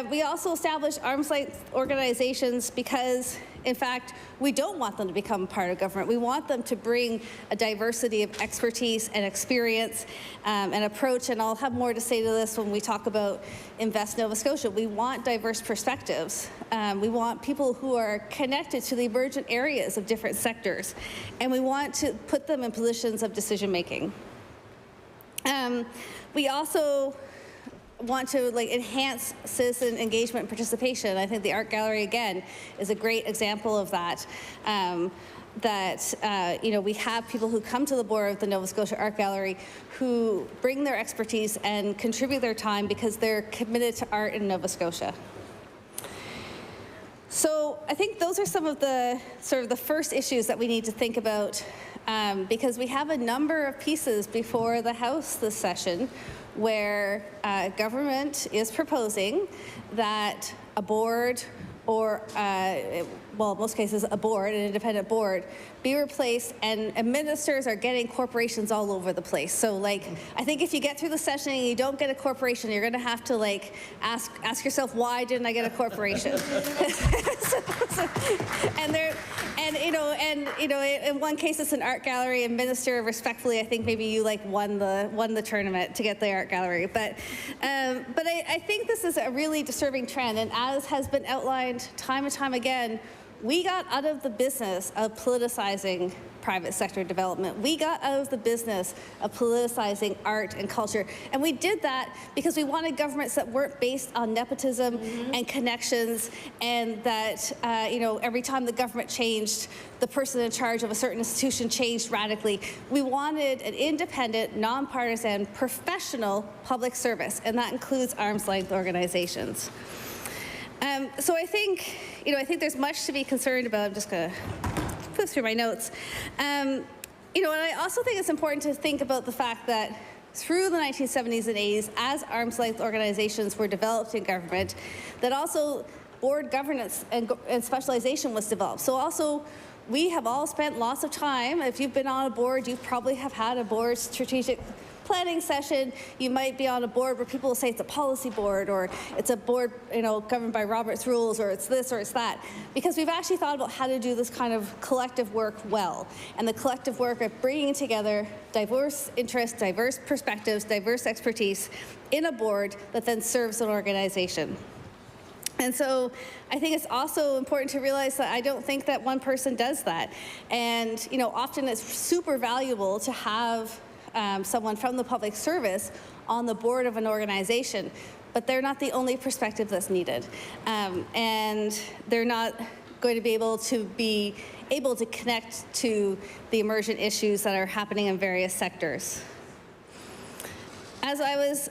We also establish arm's length organizations because, in fact, we don't want them to become part of government. We want them to bring a diversity of expertise and experience and approach, and I'll have more to say to this when we talk about Invest Nova Scotia. We want diverse perspectives. We want people who are connected to the emergent areas of different sectors, and we want to put them in positions of decision making. We also want to enhance citizen engagement and participation. I think the art gallery, again, is a great example of that. We have people who come to the board of the Nova Scotia Art Gallery who bring their expertise and contribute their time because they're committed to art in Nova Scotia. So I think those are some of the the first issues that we need to think about because we have a number of pieces before the House this session where government is proposing that a board or, well, in most cases, a board, an independent board, be replaced, and ministers are getting corporations all over the place. So, like, I think if you get through the session and you don't get a corporation, you're going to have to, like, ask yourself, why didn't I get a corporation? In one case it's an art gallery, and minister, respectfully, I think maybe you like won the tournament to get the art gallery. But I think this is a really disturbing trend, and as has been outlined time and time again, we got out of the business of politicizing private sector development. We got out of the business of politicizing art and culture. And we did that because we wanted governments that weren't based on nepotism and connections, and that, every time the government changed, the person in charge of a certain institution changed radically. We wanted an independent, nonpartisan, professional public service, and that includes arm's-length organizations. So I think there's much to be concerned about. I'm just going to flip through my notes. And I also think it's important to think about the fact that through the 1970s and 80s, as arm's-length organizations were developed in government, that also board governance and specialization was developed. So also, we have all spent lots of time. If you've been on a board, you probably have had a board strategic planning session. You might be on a board where people will say it's a policy board, or it's a board, governed by Robert's rules, or it's this or it's that. Because we've actually thought about how to do this kind of collective work well. And the collective work of bringing together diverse interests, diverse perspectives, diverse expertise in a board that then serves an organization. And so I think it's also important to realize that I don't think that one person does that. And, often it's super valuable to have someone from the public service on the board of an organization, but they're not the only perspective that's needed. And they're not going to be able to connect to the emergent issues that are happening in various sectors. As I was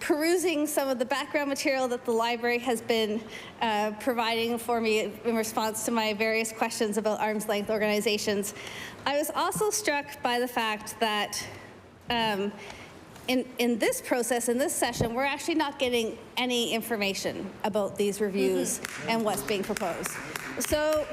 perusing some of the background material that the library has been providing for me in response to my various questions about arm's-length organizations, I was also struck by the fact that in this process, in this session, we're actually not getting any information about these reviews and what's being proposed. So,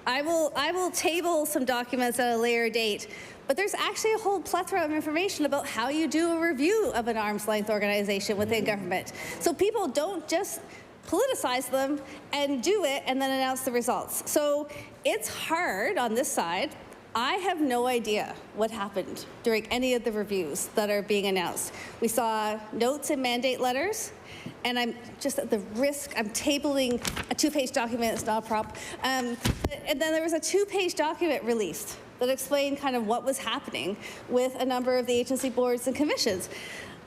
I will table some documents at a later date, but there's actually a whole plethora of information about how you do a review of an arm's-length organization within government. So people don't just politicize them and do it and then announce the results. So it's hard on this side. I have no idea what happened during any of the reviews that are being announced. We saw notes and mandate letters, and I'm just at the risk, I'm tabling a 2-page document, it's not a prop. And then there was a 2-page document released that explained kind of what was happening with a number of the agency boards and commissions.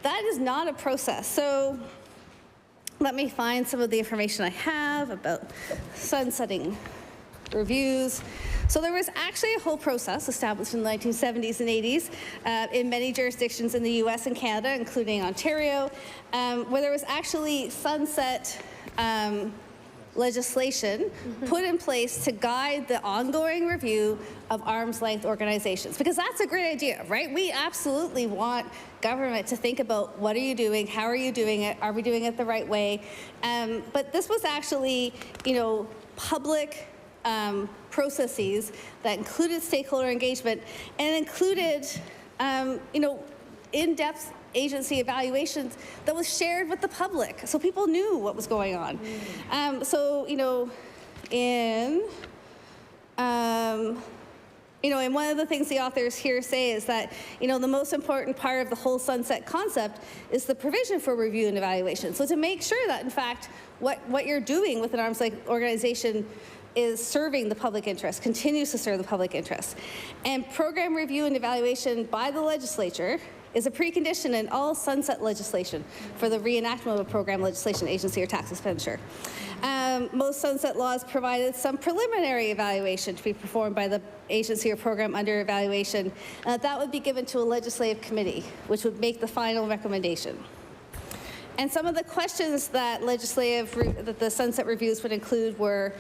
That is not a process. So let me find some of the information I have about sunsetting reviews. So there was actually a whole process established in the 1970s and 80s in many jurisdictions in the US and Canada, including Ontario, where there was actually sunset legislation put in place to guide the ongoing review of arm's-length organizations. Because that's a great idea, right? We absolutely want government to think about what are you doing, how are you doing it, are we doing it the right way? But this was actually, public processes that included stakeholder engagement and included, in-depth agency evaluations that was shared with the public, so people knew what was going on. And one of the things the authors here say is that, the most important part of the whole sunset concept is the provision for review and evaluation. So to make sure that, in fact, what you're doing with an arm's-length organization is serving the public interest, continues to serve the public interest. And program review and evaluation by the legislature is a precondition in all sunset legislation for the reenactment of a program, legislation, agency, or tax expenditure. Most sunset laws provided some preliminary evaluation to be performed by the agency or program under evaluation. That would be given to a legislative committee, which would make the final recommendation. And some of the questions that the sunset reviews would include were,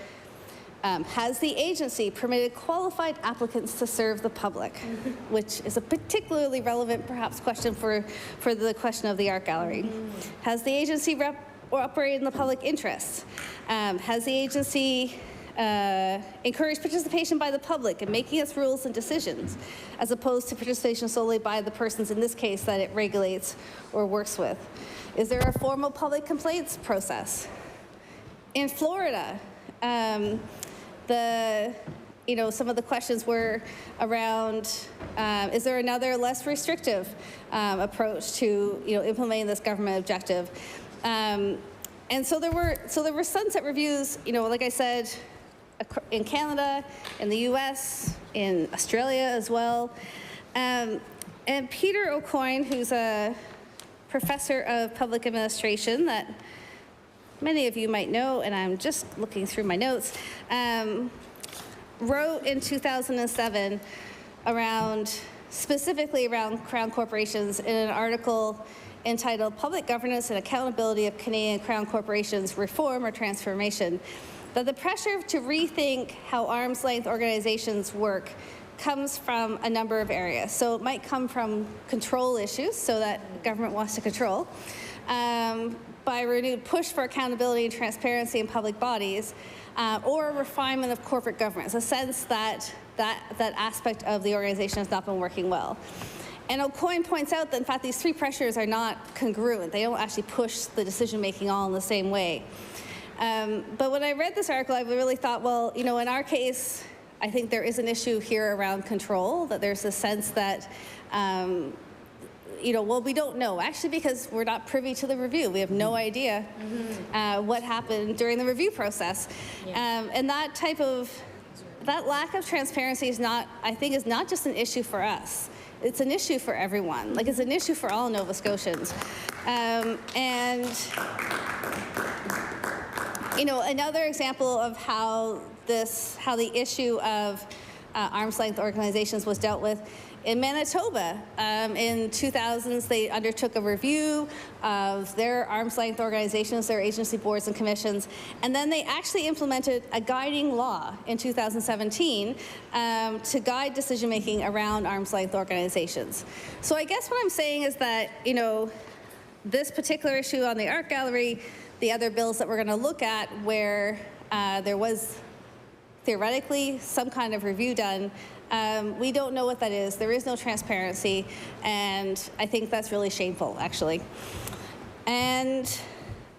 Has the agency permitted qualified applicants to serve the public? Which is a particularly relevant, perhaps, question for the question of the art gallery. Has the agency operated in the public interest? Has the agency encouraged participation by the public in making its rules and decisions, as opposed to participation solely by the persons, in this case, that it regulates or works with? Is there a formal public complaints process? In Florida, some of the questions were around, is there another less restrictive approach to implementing this government objective? And so there were sunset reviews, like I said, in Canada, in the US, in Australia as well. And Peter O'Coin, who's a professor of public administration that many of you might know, and I'm just looking through my notes, wrote in 2007 specifically around Crown corporations in an article entitled Public Governance and Accountability of Canadian Crown Corporations Reform or Transformation, that the pressure to rethink how arm's-length organizations work comes from a number of areas. So it might come from control issues, so that government wants to control, by a renewed push for accountability and transparency in public bodies, or a refinement of corporate governance, a sense that aspect of the organization has not been working well. And O'Coin points out that, in fact, these three pressures are not congruent. They don't actually push the decision-making all in the same way. But when I read this article, I really thought, well, in our case, I think there is an issue here around control, that there's a sense that, well, we don't know, actually, because we're not privy to the review. We have no idea what happened during the review process. And that lack of transparency is not just an issue for us. It's an issue for everyone. Like, it's an issue for all Nova Scotians. Another example of how the issue of arm's length organizations was dealt with in Manitoba. In 2000s, they undertook a review of their arm's length organizations, their agency boards and commissions, and then they actually implemented a guiding law in 2017 to guide decision-making around arm's length organizations. So I guess what I'm saying is that, this particular issue on the art gallery, the other bills that we're going to look at where there was theoretically some kind of review done, we don't know what that is. There is no transparency, and I think that's really shameful, actually. And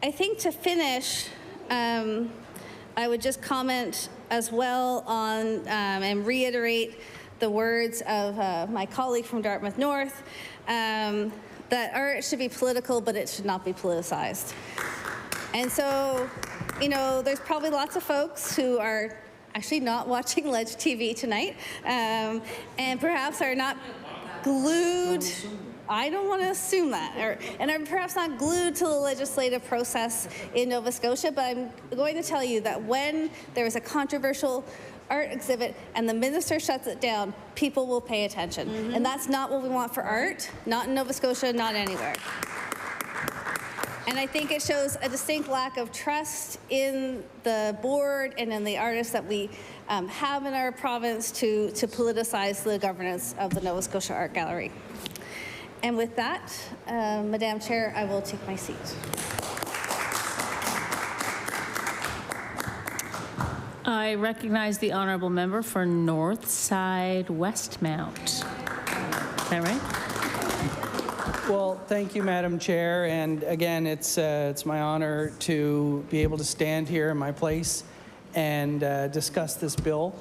I think to finish, I would just comment as well on and reiterate the words of my colleague from Dartmouth North, that art should be political, but it should not be politicized. And so, there's probably lots of folks who are actually not watching Ledge TV tonight, and perhaps are not glued, I don't want to assume that, and are perhaps not glued to the legislative process in Nova Scotia, but I'm going to tell you that when there is a controversial art exhibit and the minister shuts it down, people will pay attention. And that's not what we want for art, not in Nova Scotia, not anywhere. And I think it shows a distinct lack of trust in the board and in the artists that we have in our province to politicize the governance of the Nova Scotia Art Gallery. And with that, Madam Chair, I will take my seat. I recognize the honourable member for Northside Westmount. Is that right? Well, thank you, Madam Chair. And again, it's my honor to be able to stand here in my place and discuss this bill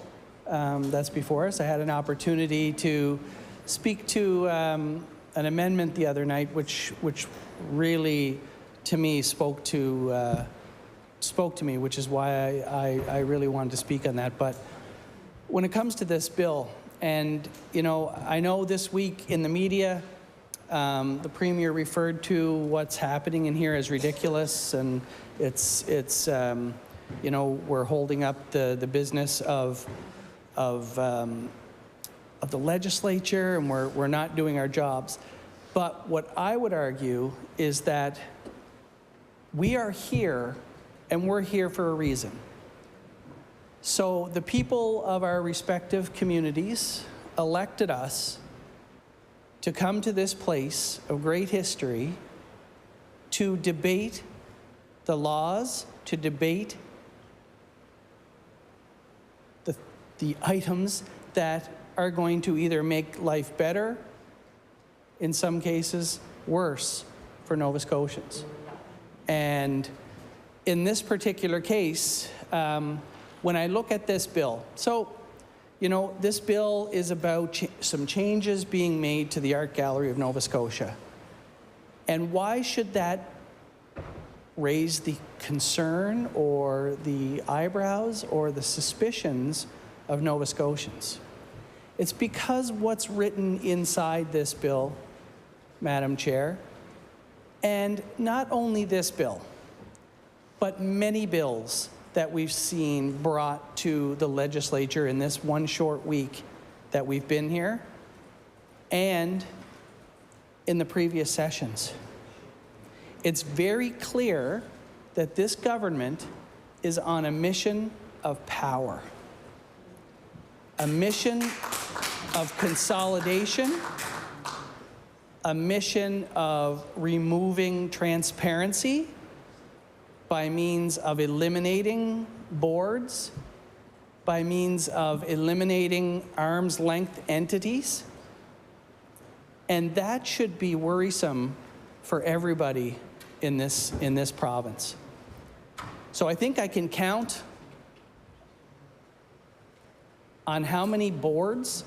that's before us. I had an opportunity to speak to an amendment the other night, which really, to me, spoke to me, which is why I really wanted to speak on that. But when it comes to this bill, and I know this week in the media, the Premier referred to what's happening in here as ridiculous, and it's we're holding up the business of the legislature, and we're not doing our jobs. But what I would argue is that we are here, and we're here for a reason. So the people of our respective communities elected us to come to this place of great history to debate the laws, to debate the items that are going to either make life better, in some cases worse, for Nova Scotians. And in this particular case, when I look at this bill, so, you know, this bill is about some changes being made to the Art Gallery of Nova Scotia. And why should that raise the concern or the eyebrows or the suspicions of Nova Scotians? It's because what's written inside this bill, Madam Chair, and not only this bill, but many bills that we've seen brought to the legislature in this one short week that we've been here, and in the previous sessions. It's very clear that this government is on a mission of power, a mission of consolidation, a mission of removing transparency by means of eliminating boards, by means of eliminating arm's length entities. And that should be worrisome for everybody in this province. So I think I can count on how many boards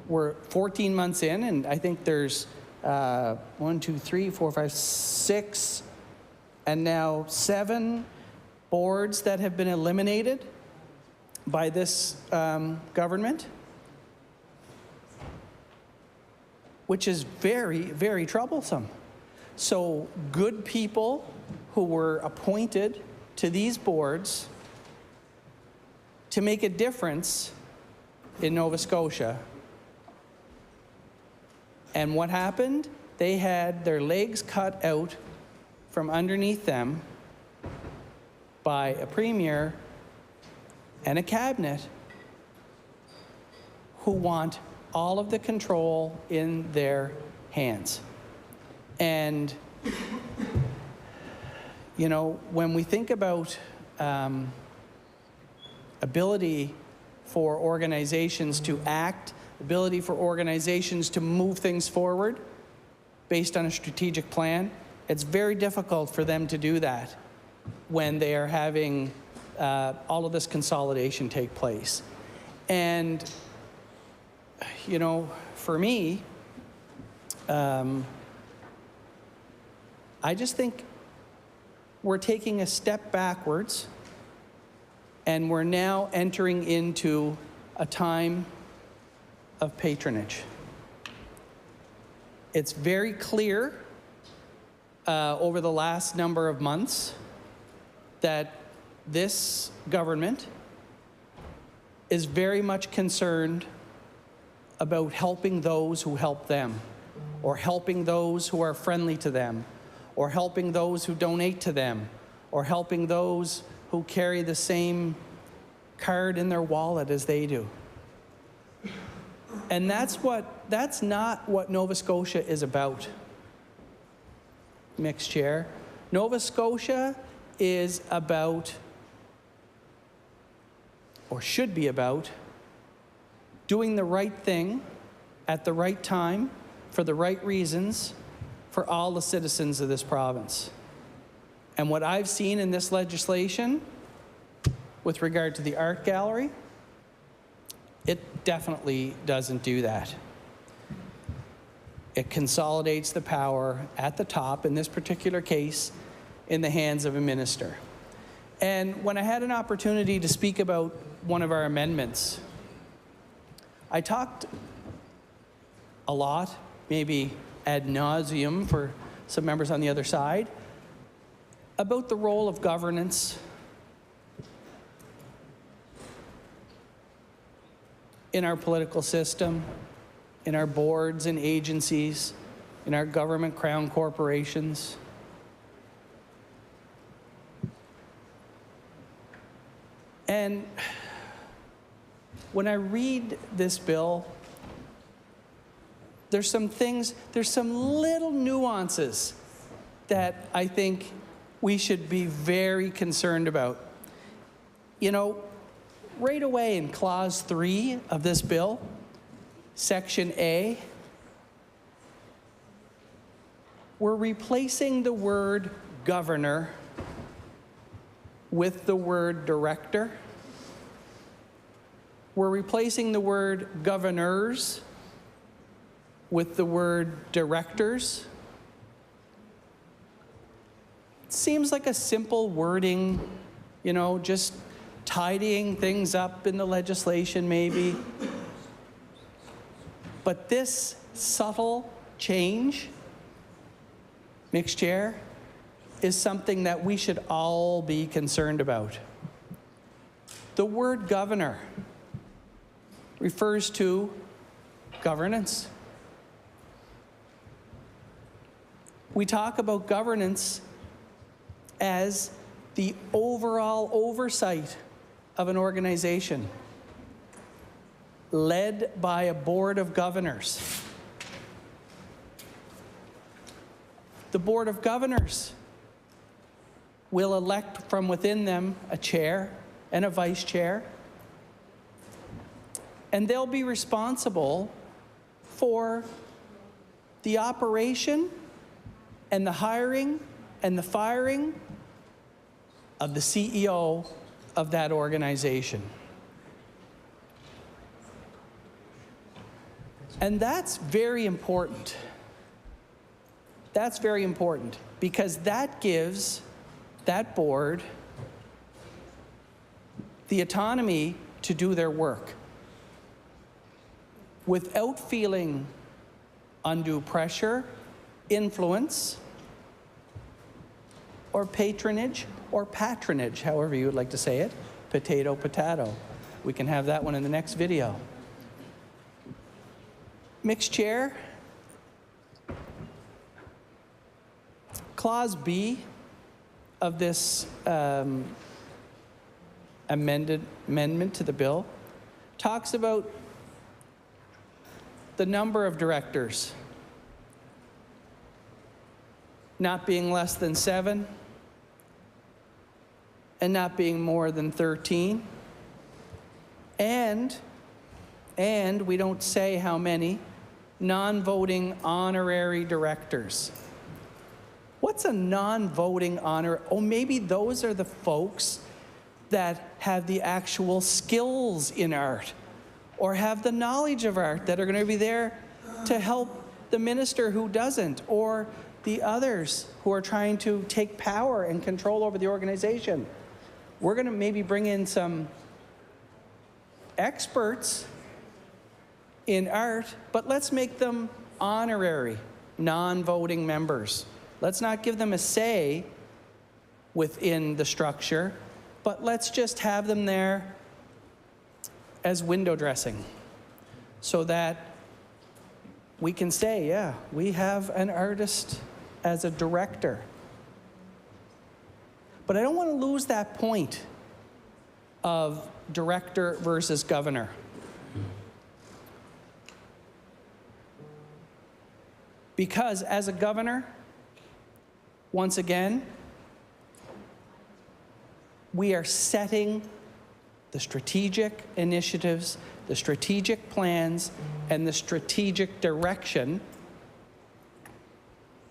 we're 14 months in, and I think there's 1, 2, 3, 4, 5, 6, and now 7 boards that have been eliminated by this government, which is very, very troublesome. So good people who were appointed to these boards to make a difference in Nova Scotia. And what happened? They had their legs cut out from underneath them by a premier and a cabinet who want all of the control in their hands. And, you know, when we think about ability for organizations to act, ability for organizations to move things forward based on a strategic plan, it's very difficult for them to do that when they are having all of this consolidation take place. And, you know, for me, I just think we're taking a step backwards, and we're now entering into a time of patronage. It's very clear over the last number of months that this government is very much concerned about helping those who help them, or helping those who are friendly to them, or helping those who donate to them, or helping those who carry the same card in their wallet as they do. And that's not what Nova Scotia is about, Mixed Chair. Nova Scotia is about, or should be about, doing the right thing at the right time for the right reasons for all the citizens of this province. And what I've seen in this legislation with regard to the art gallery, it definitely doesn't do that. It consolidates the power at the top, in this particular case, in the hands of a minister. And when I had an opportunity to speak about one of our amendments, I talked a lot, maybe ad nauseum for some members on the other side, about the role of governance in our political system, in our boards and agencies, in our government crown corporations. And And when I read this bill, there's some little nuances that I think we should be very concerned about. You know, right away in Clause 3 of this bill, Section A, we're replacing the word governor with the word director. We're replacing the word governors with the word directors. It seems like a simple wording, you know, just tidying things up in the legislation maybe. But this subtle change, Mixed Chair, is something that we should all be concerned about. The word governor refers to governance. We talk about governance as the overall oversight of an organization led by a board of governors. The board of governors will elect from within them a chair and a vice chair, and they'll be responsible for the operation and the hiring and the firing of the CEO of that organization. And that's very important. That's very important because that gives that board the autonomy to do their work without feeling undue pressure, influence, or patronage, however you would like to say it. Potato, potato. We can have that one in the next video. Mixed Chair, Clause B of this amendment to the bill talks about the number of directors not being less than 7 and not being more than 13. And we don't say how many non-voting honorary directors. What's a non-voting honor? Oh, maybe those are the folks that have the actual skills in art or have the knowledge of art that are going to be there to help the minister who doesn't, or the others who are trying to take power and control over the organization. We're going to maybe bring in some experts in art, but let's make them honorary, non-voting members. Let's not give them a say within the structure, but let's just have them there as window dressing so that we can say, yeah, we have an artist as a director. But I don't want to lose that point of director versus governor. Because as a governor, once again, we are setting the strategic initiatives, the strategic plans, and the strategic direction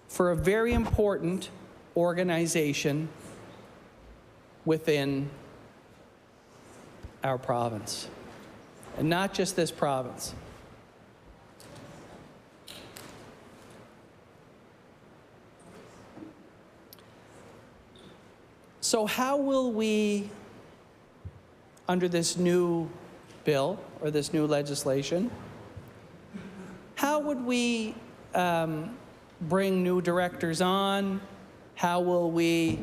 for a very important organization within our province, and not just this province. So how will we, under this new bill or this new legislation, how would we bring new directors on? How will we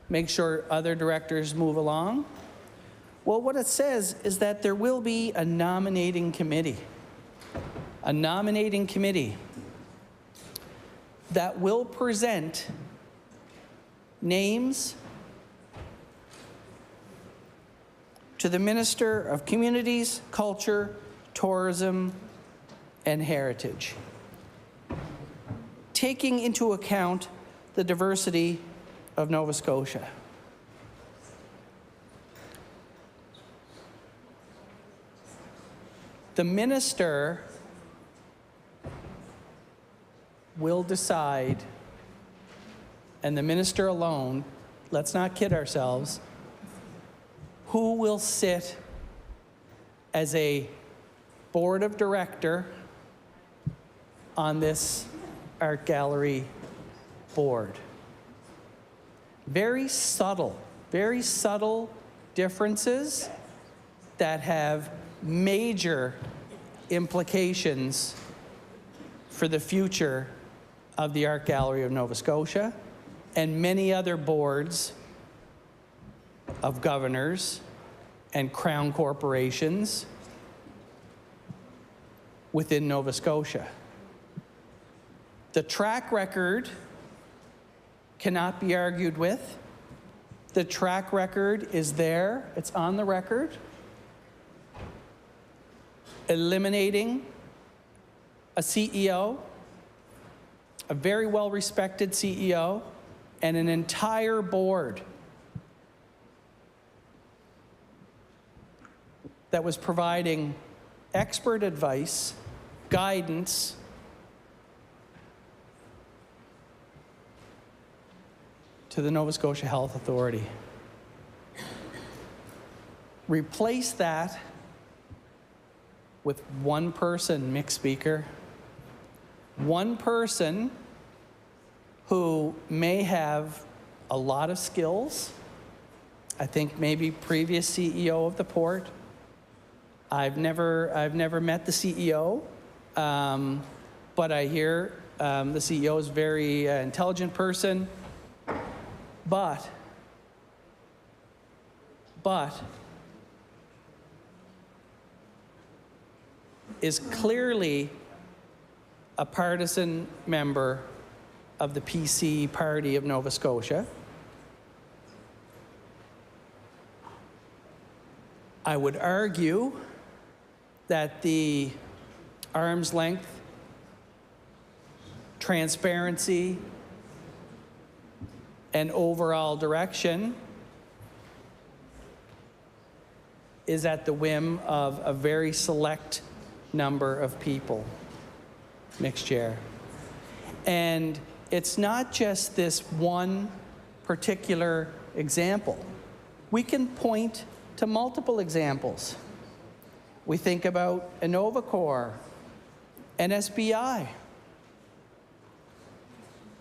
make sure other directors move along? Well, what it says is that there will be a nominating committee. A nominating committee that will present names to the Minister of Communities, Culture, Tourism, and Heritage, taking into account the diversity of Nova Scotia. The minister will decide, and the minister alone, let's not kid ourselves, who will sit as a board of director on this art gallery board. Very subtle differences that have major implications for the future of the Art Gallery of Nova Scotia and many other boards of governors and crown corporations within Nova Scotia. The track record cannot be argued with. The track record is there, it's on the record. Eliminating a CEO, a very well-respected CEO, and an entire board that was providing expert advice, guidance, to the Nova Scotia Health Authority. Replace that with one person, Mick Speaker. One person who may have a lot of skills. I think maybe previous CEO of the port. I've never met the CEO, but I hear the CEO is a very intelligent person. But is clearly a partisan member of the PC Party of Nova Scotia. I would argue that the arm's length, transparency, and overall direction is at the whim of a very select number of people, Mixed Chair. And it's not just this one particular example. We can point to multiple examples. We think about InnovaCorp, NSBI.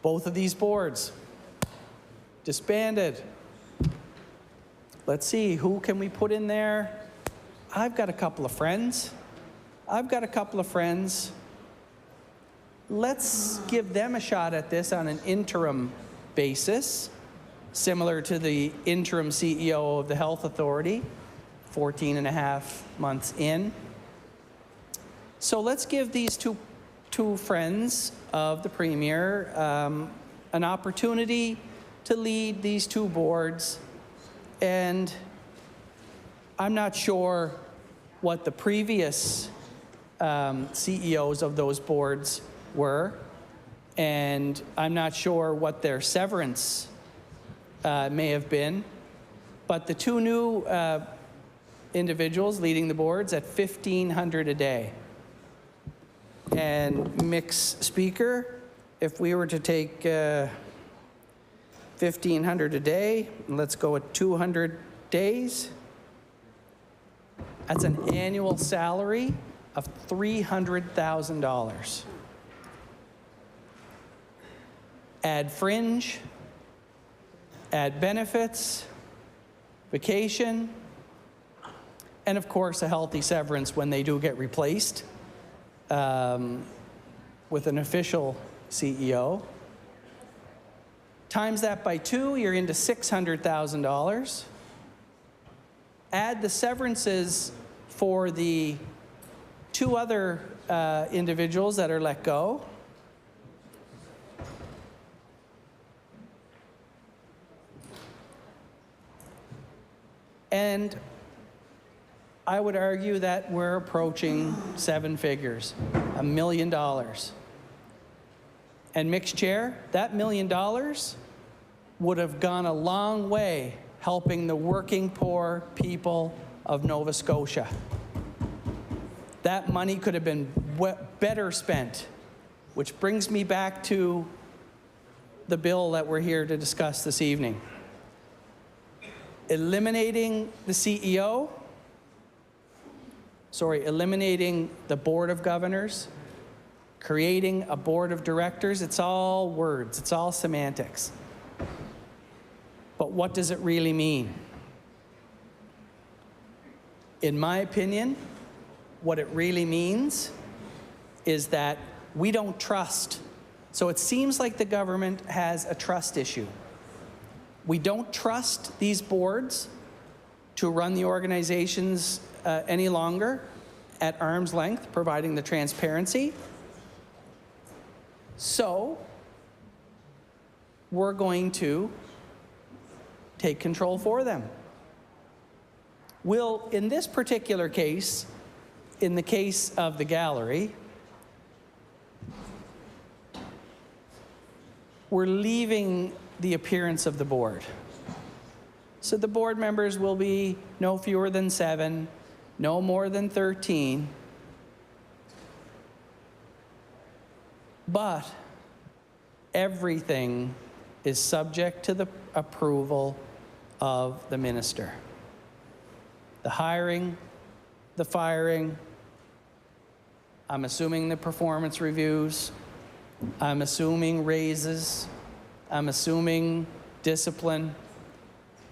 Both of these boards disbanded. Let's see, who can we put in there? I've got a couple of friends. Let's give them a shot at this on an interim basis, similar to the interim CEO of the Health Authority, 14 and a half months in. So let's give these two friends of the Premier an opportunity to lead these two boards. And I'm not sure what the previous CEOs of those boards were, and I'm not sure what their severance may have been, but the two new individuals leading the boards at $1,500 a day. And Mixed Speaker, if we were to take $1,500 a day, let's go at 200 days, that's an annual salary of $300,000. Add fringe, add benefits, vacation, and of course a healthy severance when they do get replaced with an official CEO. Times that by 2, you're into $600,000. Add the severances for the 2 other individuals that are let go. And I would argue that we're approaching 7 figures, $1 million. And mixed chair, that $1 million would have gone a long way helping the working poor people of Nova Scotia. That money could have been better spent, which brings me back to the bill that we're here to discuss this evening. Eliminating the CEO, eliminating the Board of Governors, creating a Board of Directors, it's all words, it's all semantics. But what does it really mean? In my opinion, what it really means is that we don't trust. So it seems like the government has a trust issue. We don't trust these boards to run the organizations any longer at arm's length, providing the transparency. So we're going to take control for them. Will, in this particular case, in the case of the gallery, we're leaving the appearance of the board. So the board members will be no fewer than 7, no more than 13. But everything is subject to the approval of the minister. The hiring, the firing, I'm assuming the performance reviews, I'm assuming raises, I'm assuming discipline,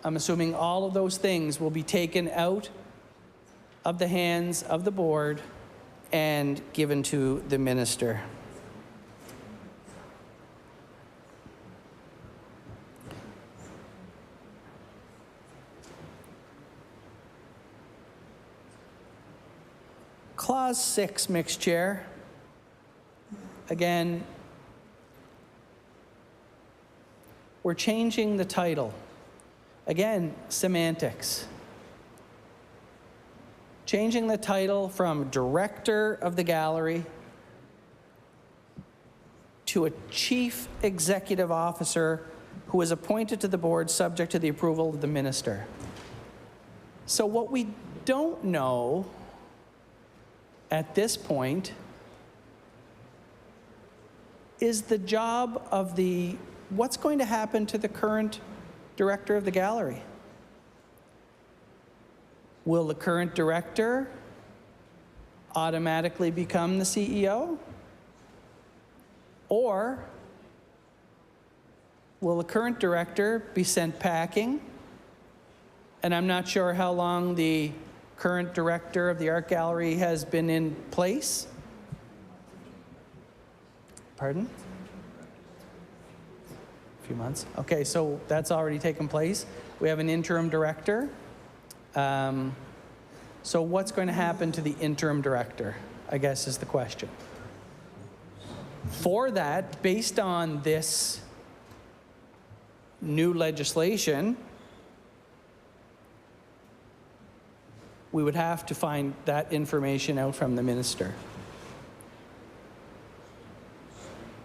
I'm assuming all of those things will be taken out of the hands of the board and given to the minister. Clause 6, mixed chair. Again, we're changing the title. Again, semantics. Changing the title from Director of the Gallery to a Chief Executive Officer who is appointed to the board subject to the approval of the minister. So what we don't know at this point is the job of what's going to happen to the current director of the gallery. Will the current director automatically become the CEO? Or will the current director be sent packing? And I'm not sure how long the current director of the art gallery has been in place. Pardon? A few months. Okay, so that's already taken place. We have an interim director. So what's going to happen to the interim director, I guess is the question. For that, based on this new legislation, we would have to find that information out from the minister.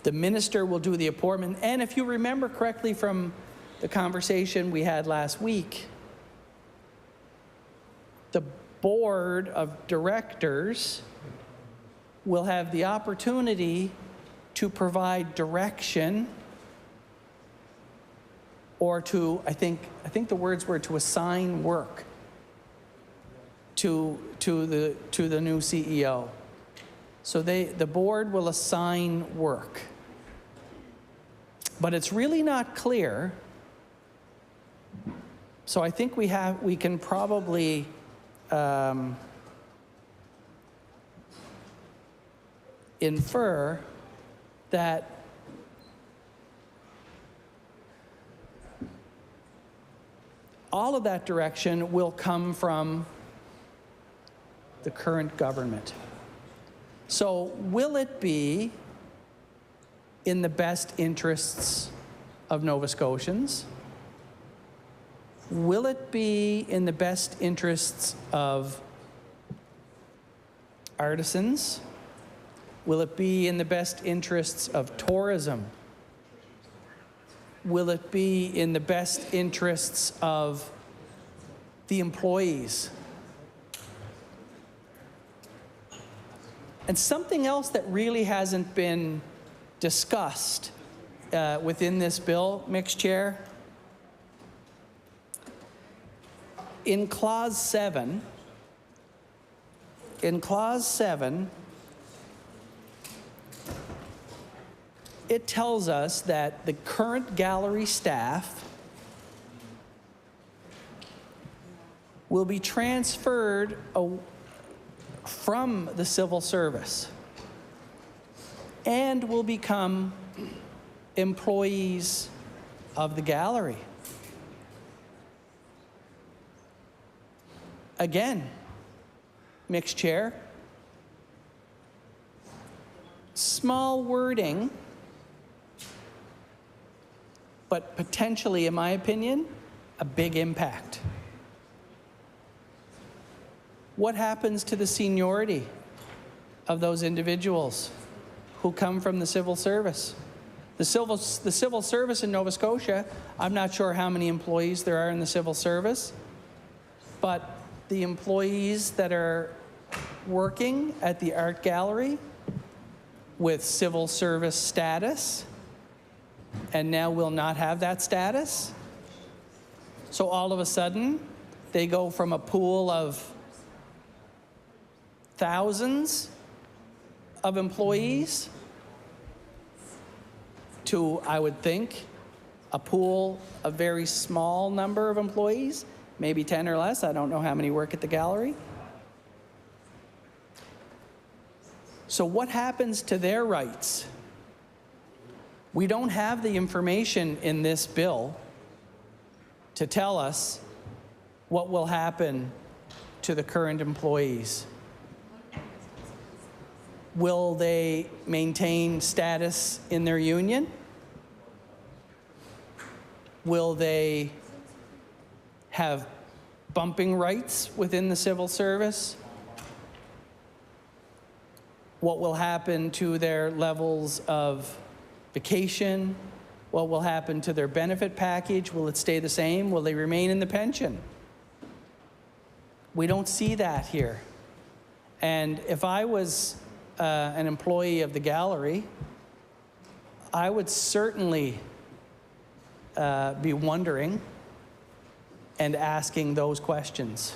The minister will do the appointment, and if you remember correctly from the conversation we had last week, the board of directors will have the opportunity to provide direction or to, I think the words were to assign work to the new CEO. So the board will assign work. But it's really not clear. So I think we can probably infer that all of that direction will come from the current government. So will it be in the best interests of Nova Scotians? Will it be in the best interests of artisans? Will it be in the best interests of tourism? Will it be in the best interests of the employees? And something else that really hasn't been discussed within this bill, Mixed Chair, in Clause 7, it tells us that the current gallery staff will be transferred from the civil service and will become employees of the gallery. Again, Mixed Chair, small wording, but potentially, in my opinion, a big impact. What happens to the seniority of those individuals who come from the civil service? The civil service in Nova Scotia, I'm not sure how many employees there are in the civil service, but the employees that are working at the art gallery with civil service status and now will not have that status. So all of a sudden, they go from a pool of thousands of employees to, I would think, a pool, a very small number of employees, maybe 10 or less. I don't know how many work at the gallery. So what happens to their rights? We don't have the information in this bill to tell us what will happen to the current employees. Will they maintain status in their union? Will they have bumping rights within the civil service? What will happen to their levels of vacation? What will happen to their benefit package? Will it stay the same? Will they remain in the pension? We don't see that here. And if I was an employee of the gallery, I would certainly be wondering and asking those questions.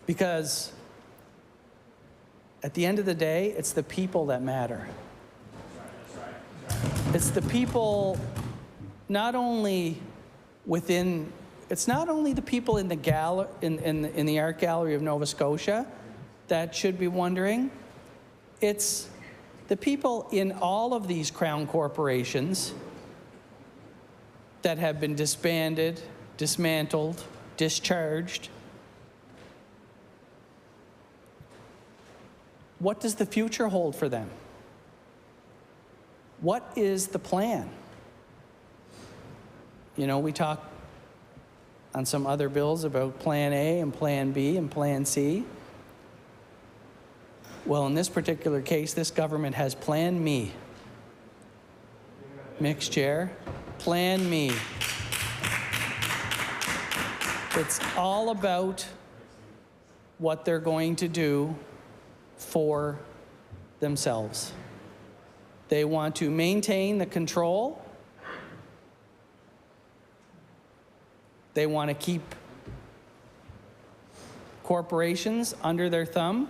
Because at the end of the day, it's the people that matter. It's the people not only within, it's not only the people in the in the Art Gallery of Nova Scotia that should be wondering. It's the people in all of these crown corporations that have been disbanded, dismantled, discharged. What does the future hold for them? What is the plan? You know, we talk on some other bills about Plan A and Plan B and Plan C. Well, in this particular case, this government has Plan Me. Mixed Chair, Plan Me. It's all about what they're going to do for themselves. They want to maintain the control. They want to keep corporations under their thumb.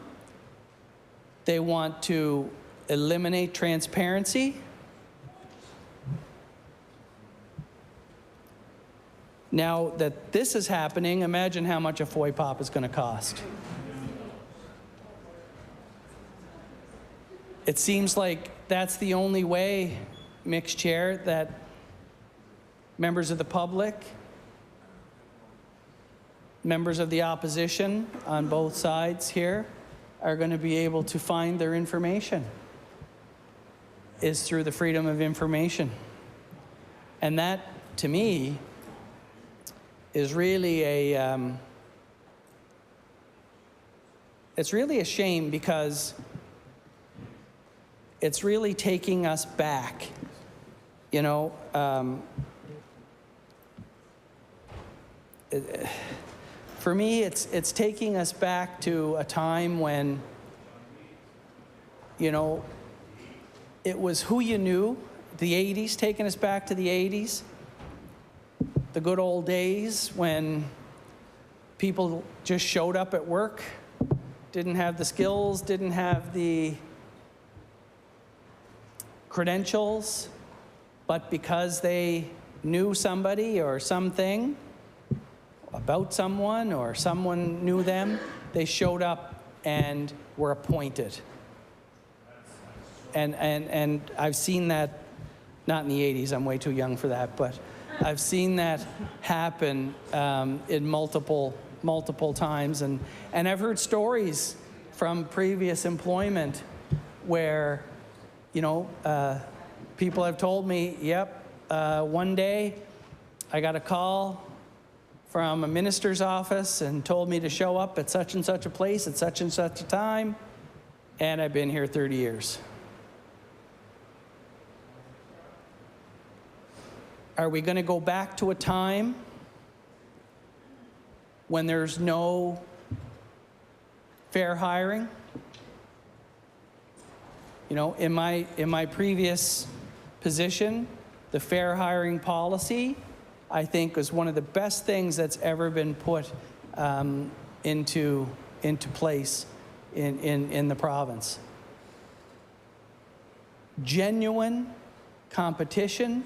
They want to eliminate transparency. Now that this is happening, imagine how much a foy pop is going to cost. It seems like that's the only way, Mixed Chair, that members of the public, members of the opposition on both sides here are going to be able to find their information, is through the freedom of information. And that, to me, is really it's really a shame because it's really taking us back. You know, for me, it's taking us back to a time when, you know, it was who you knew. The 80s, taking us back to the 80s. The good old days when people just showed up at work, didn't have the skills, didn't have the credentials, but because they knew somebody or something about someone or someone knew them, they showed up and were appointed. And I've seen that, not in the 80s, I'm way too young for that, but I've seen that happen in multiple times. And I've heard stories from previous employment where, you know, people have told me, yep, one day I got a call from a minister's office and told me to show up at such and such a place at such and such a time, and I've been here 30 years. Are we going to go back to a time when there's no fair hiring? You know, in my previous position, the fair hiring policy, I think, was one of the best things that's ever been put into place in the province. Genuine competition,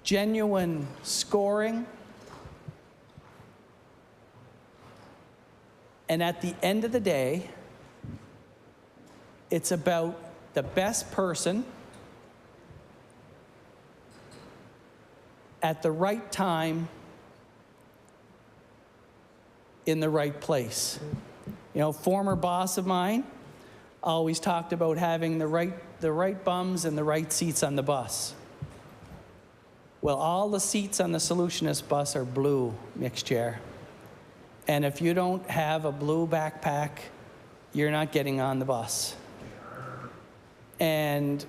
genuine scoring, and at the end of the day, it's about the best person at the right time in the right place. You know, former boss of mine always talked about having the right bums and the right seats on the bus. Well, all the seats on the Solutionist bus are blue, mixed chair. And if you don't have a blue backpack, you're not getting on the bus. And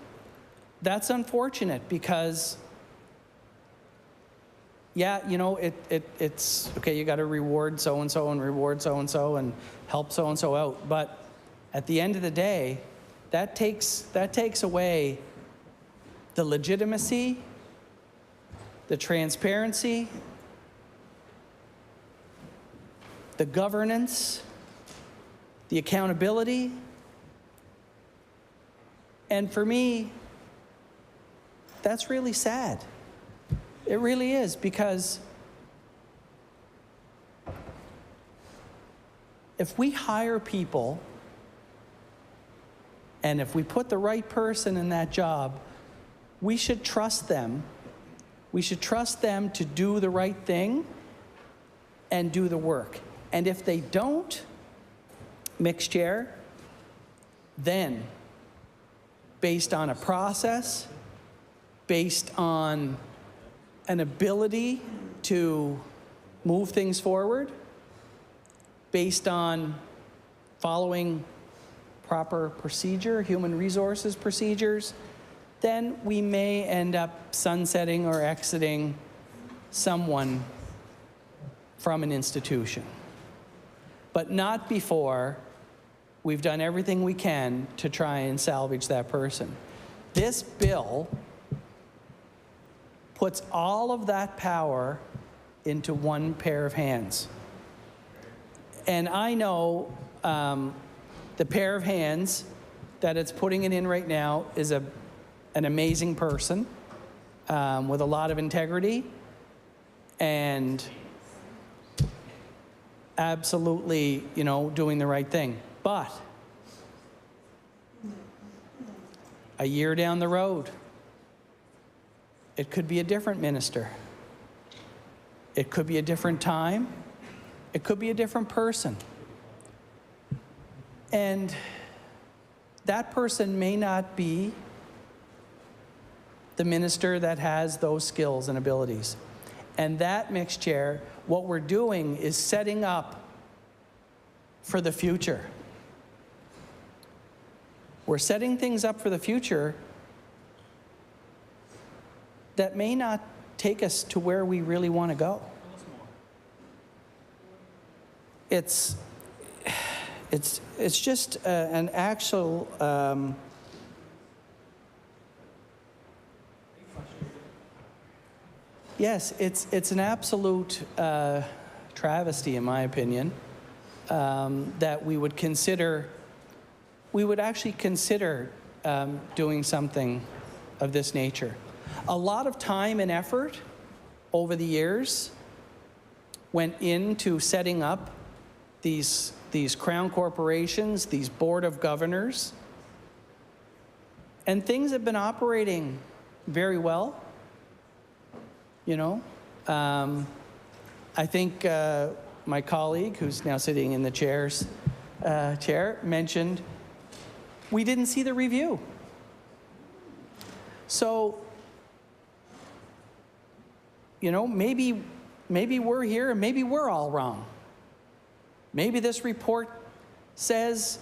that's unfortunate because, yeah, you know, it's okay, you got to reward so-and-so and reward so-and-so and help so-and-so out. But at the end of the day, that takes away the legitimacy, the transparency, the governance, the accountability. And for me, that's really sad. It really is, because if we hire people and if we put the right person in that job, we should trust them. We should trust them to do the right thing and do the work. And if they don't, mixed chair, then based on a process, based on an ability to move things forward, based on following proper procedure, human resources procedures, then we may end up sunsetting or exiting someone from an institution. But not before we've done everything we can to try and salvage that person. This bill puts all of that power into one pair of hands. And I know the pair of hands that it's putting it in right now is an amazing person with a lot of integrity and absolutely, you know, doing the right thing. But a year down the road, it could be a different minister. It could be a different time. It could be a different person. And that person may not be the minister that has those skills and abilities. And that, mixed chair, what we're doing is setting up for the future. We're setting things up for the future that may not take us to where we really want to go. It's just an actual yes, it's an absolute travesty, in my opinion, that we would actually consider doing something of this nature. A lot of time and effort over the years went into setting up these crown corporations, these board of governors, and things have been operating very well. You know, I think my colleague, who's now sitting in the chair, mentioned we didn't see the review. So, you know, maybe we're here and maybe we're all wrong. Maybe this report says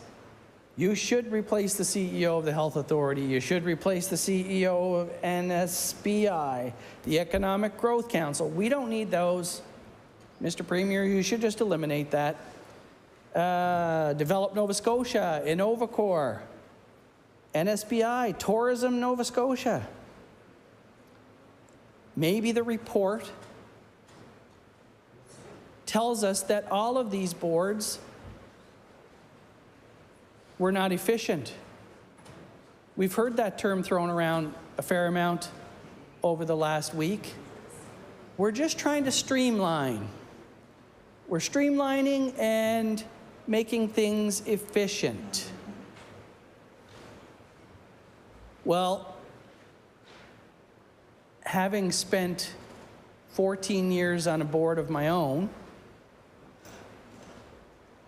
you should replace the CEO of the Health Authority, you should replace the CEO of NSBI, the Economic Growth Council. We don't need those. Mr. Premier, you should just eliminate that. Develop Nova Scotia, Innovacor, NSBI, Tourism Nova Scotia. Maybe the report tells us that all of these boards were not efficient. We've heard that term thrown around a fair amount over the last week. We're just trying to streamline. We're streamlining and making things efficient. Well, having spent 14 years on a board of my own,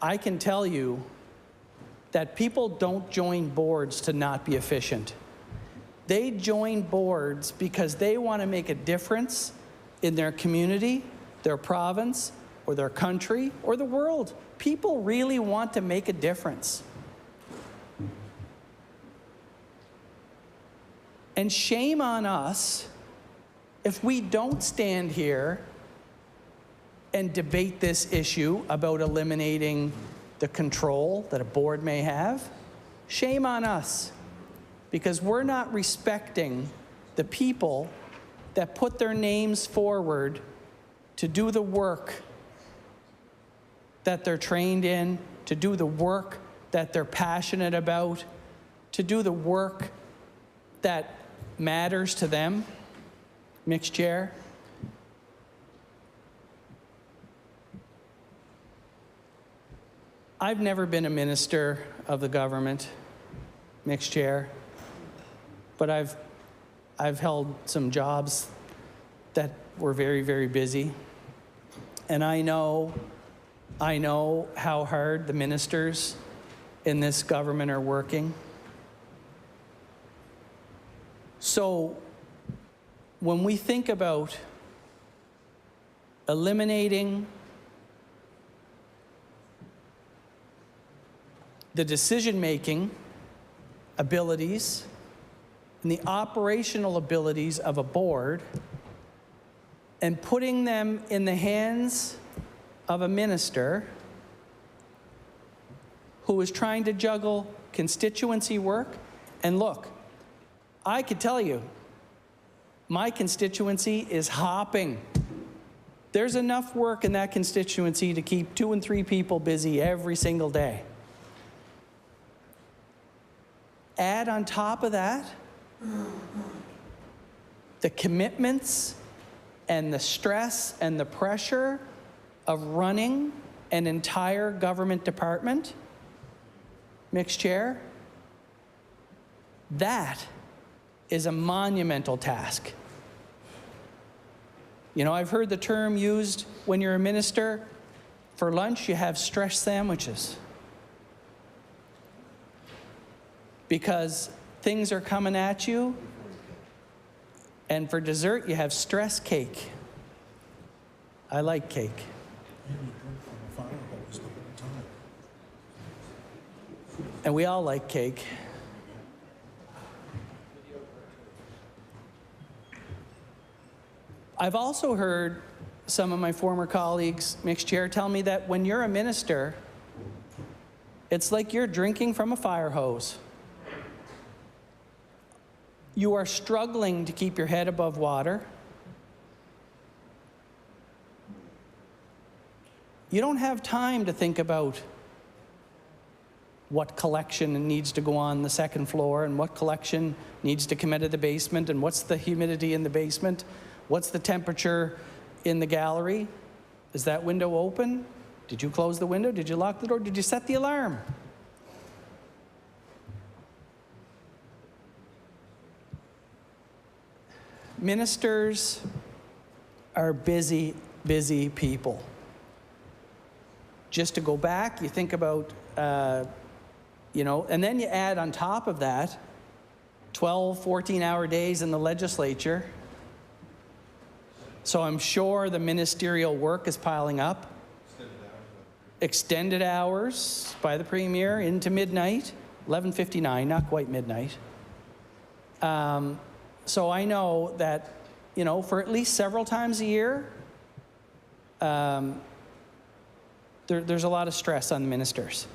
I can tell you that people don't join boards to not be efficient. They join boards because they want to make a difference in their community, their province, or their country, or the world. People really want to make a difference. And shame on us if we don't stand here and debate this issue about eliminating the control that a board may have. Shame on us, because we're not respecting the people that put their names forward to do the work that they're trained in, to do the work that they're passionate about, to do the work that matters to them. Mixed Chair. I've never been a minister of the government, Mixed Chair, but I've held some jobs that were very, very busy. And I know how hard the ministers in this government are working. So when we think about eliminating the decision-making abilities and the operational abilities of a board and putting them in the hands of a minister who is trying to juggle constituency work. And look, I could tell you, my constituency is hopping. There's enough work in that constituency to keep 2 and 3 people busy every single day. Add on top of that the commitments and the stress and the pressure of running an entire government department, Mixed Chair, that is a monumental task. You know, I've heard the term used when you're a minister, for lunch you have stress sandwiches. Because things are coming at you, and for dessert you have stress cake. I like cake. And we all like cake. I've also heard some of my former colleagues, mixed chair, tell me that when you're a minister, it's like you're drinking from a fire hose. You are struggling to keep your head above water. You don't have time to think about what collection needs to go on the second floor and what collection needs to come out of the basement and what's the humidity in the basement, what's the temperature in the gallery. Is that window open? Did you close the window? Did you lock the door? Did you set the alarm? Ministers are busy, busy people. Just to go back, you think about, you know, and then you add on top of that 12, 14-hour days in the legislature. So I'm sure the ministerial work is piling up. Extended hours by the Premier into midnight, 11:59, not quite midnight. So I know that, you know, for at least several times a year, there's a lot of stress on the ministers.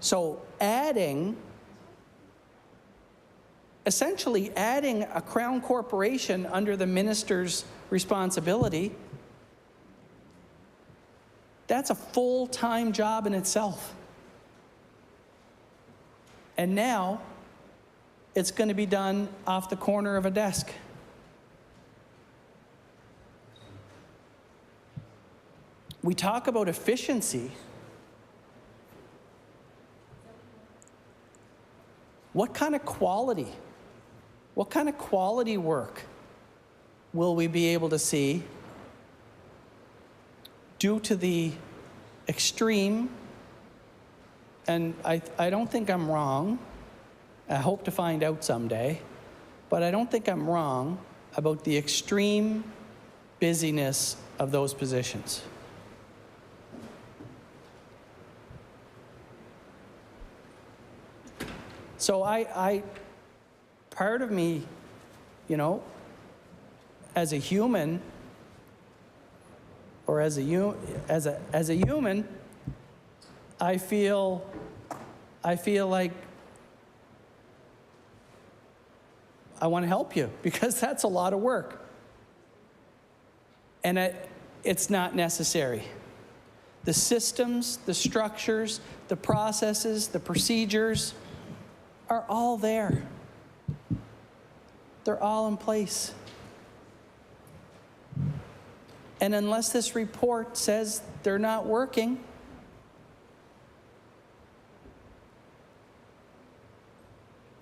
So essentially adding a Crown corporation under the minister's responsibility, that's a full-time job in itself. And now it's going to be done off the corner of a desk. We talk about efficiency. What kind of quality work will we be able to see due to the extreme, and I don't think I'm wrong, I hope to find out someday, but I don't think I'm wrong about the extreme busyness of those positions. So part of me, you know, as a human, or as a human, I feel like I want to help you, because that's a lot of work. And it's not necessary. The systems, the structures, the processes, the procedures are all there. They're all in place. And unless this report says they're not working,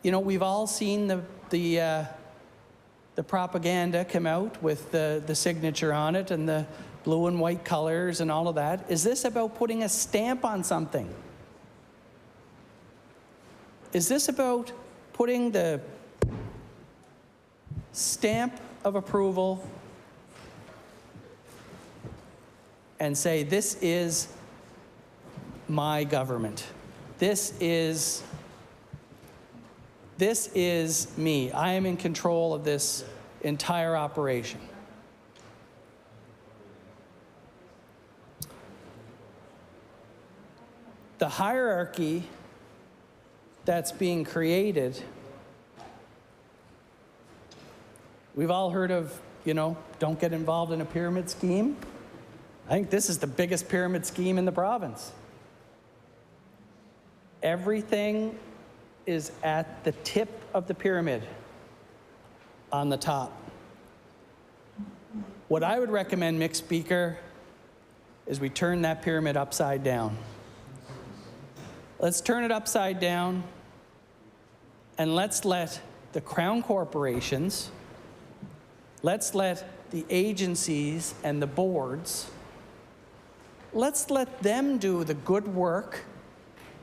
you know, we've all seen the propaganda come out with the signature on it and the blue and white colors and all of that. Is this about putting a stamp on something? Is this about putting the stamp of approval and say, this is my government. This is me. I am in control of this entire operation. The hierarchy that's being created, we've all heard of, you know, don't get involved in a pyramid scheme. I think this is the biggest pyramid scheme in the province. Everything is at the tip of the pyramid on the top. What I would recommend, Mick Speaker, is we turn that pyramid upside down. Let's turn it upside down, and let's let the Crown corporations, let's let the agencies and the boards, let's let them do the good work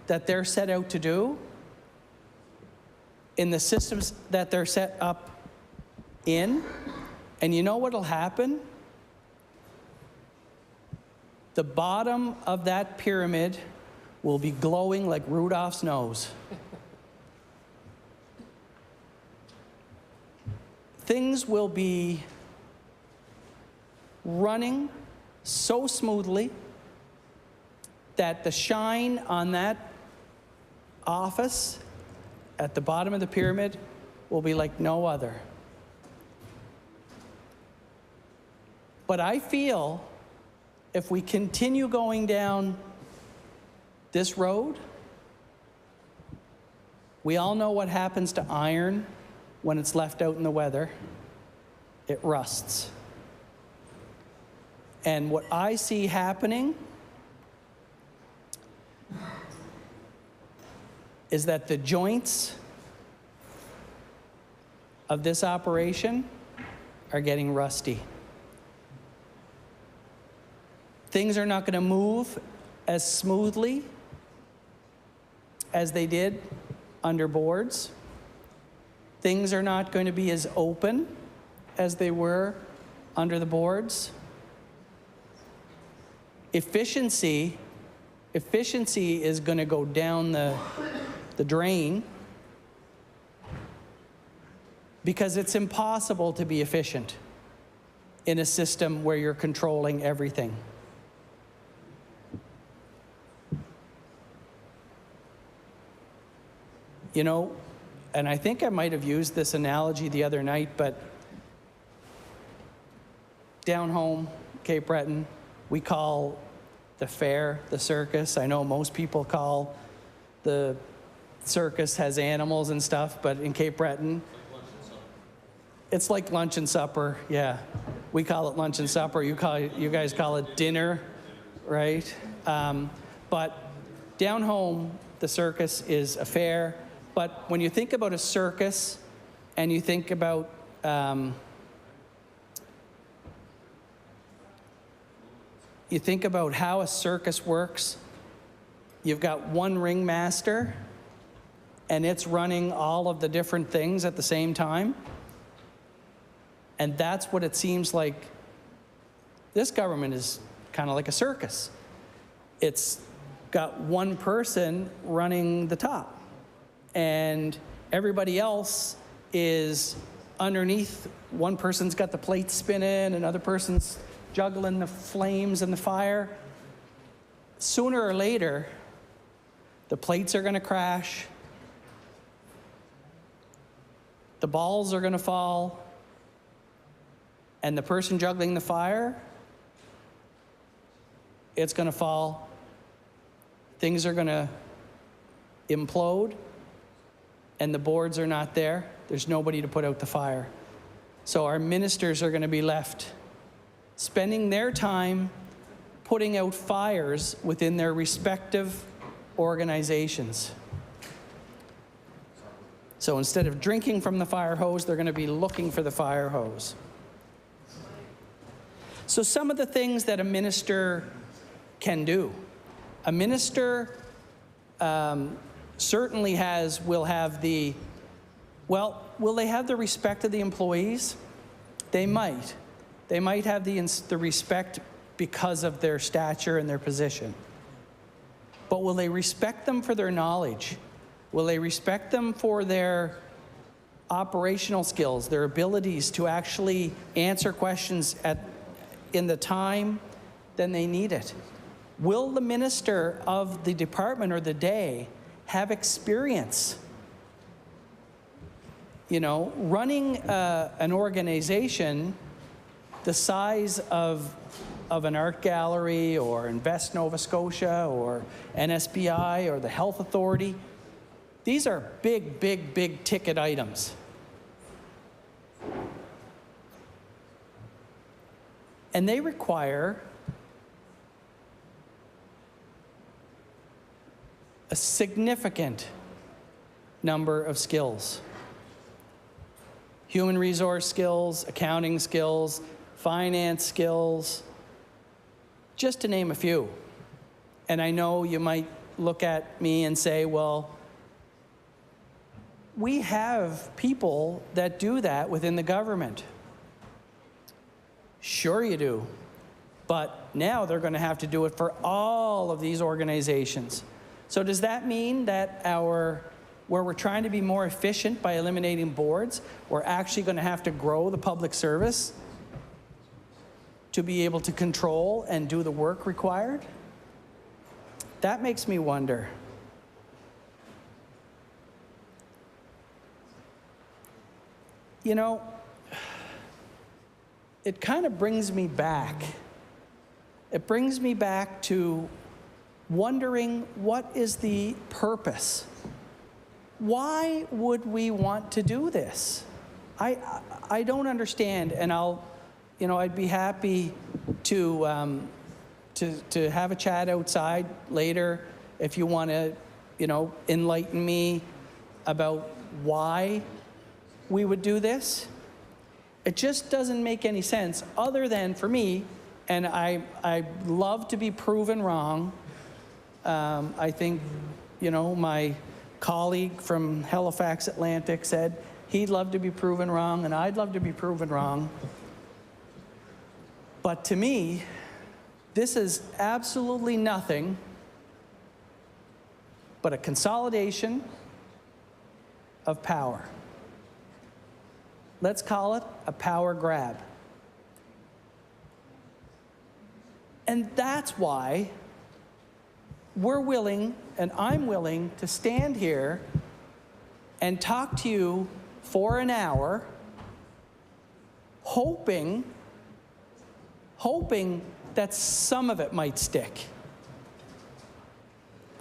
that they're set out to do in the systems that they're set up in. And you know what'll happen? The bottom of that pyramid will be glowing like Rudolph's nose. Things will be running so smoothly that the shine on that office at the bottom of the pyramid will be like no other. But I feel if we continue going down this road, we all know what happens to iron when it's left out in the weather. It rusts. And what I see happening is that the joints of this operation are getting rusty. Things are not going to move as smoothly as they did under boards. Things are not going to be as open as they were under the boards. Efficiency is going to go down the drain because it's impossible to be efficient in a system where you're controlling everything. You know, and I think I might have used this analogy the other night, but down home, Cape Breton, we call the fair the circus. I know most people call the circus has animals and stuff, but in Cape Breton, it's like lunch and supper. Yeah, we call it lunch and supper. You guys call it dinner, right? But down home, the circus is a fair. But when you think about a circus and you think about how a circus works, you've got one ringmaster and it's running all of the different things at the same time. And that's what it seems like this government is kind of like a circus. It's got one person running the top. And everybody else is underneath. One person's got the plates spinning, another person's juggling the flames and the fire. Sooner or later, the plates are going to crash. The balls are going to fall. And the person juggling the fire, it's going to fall. Things are going to implode. And the boards are not there. There's nobody to put out the fire. So our ministers are going to be left spending their time putting out fires within their respective organizations. So instead of drinking from the fire hose, they're going to be looking for the fire hose. So some of the things that a minister can do. A minister certainly will have the, well, will they have the respect of the employees? They might. They might have the respect because of their stature and their position. But will they respect them for their knowledge? Will they respect them for their operational skills, their abilities to actually answer questions in the time then they need it? Will the minister of the department or the day have experience? You know, running an organization the size of an art gallery or Invest Nova Scotia or NSBI or the Health Authority, these are big, big, big ticket items. And they require a significant number of skills. Human resource skills, accounting skills, finance skills, just to name a few. And I know you might look at me and say, well, we have people that do that within the government. Sure you do. But now they're going to have to do it for all of these organizations. So does that mean that where we're trying to be more efficient by eliminating boards, we're actually going to have to grow the public service to be able to control and do the work required? That makes me wonder. You know, it kind of brings me back. It brings me back to wondering, what is the purpose? Why would we want to do this? I don't understand, and I'd be happy to have a chat outside later if you want to, enlighten me about why we would do this. It just doesn't make any sense other than for me, and I love to be proven wrong. I think, my colleague from Halifax Atlantic said he'd love to be proven wrong, and I'd love to be proven wrong. But to me, this is absolutely nothing but a consolidation of power. Let's call it a power grab. And that's why we're willing, and I'm willing, to stand here and talk to you for an hour, hoping that some of it might stick.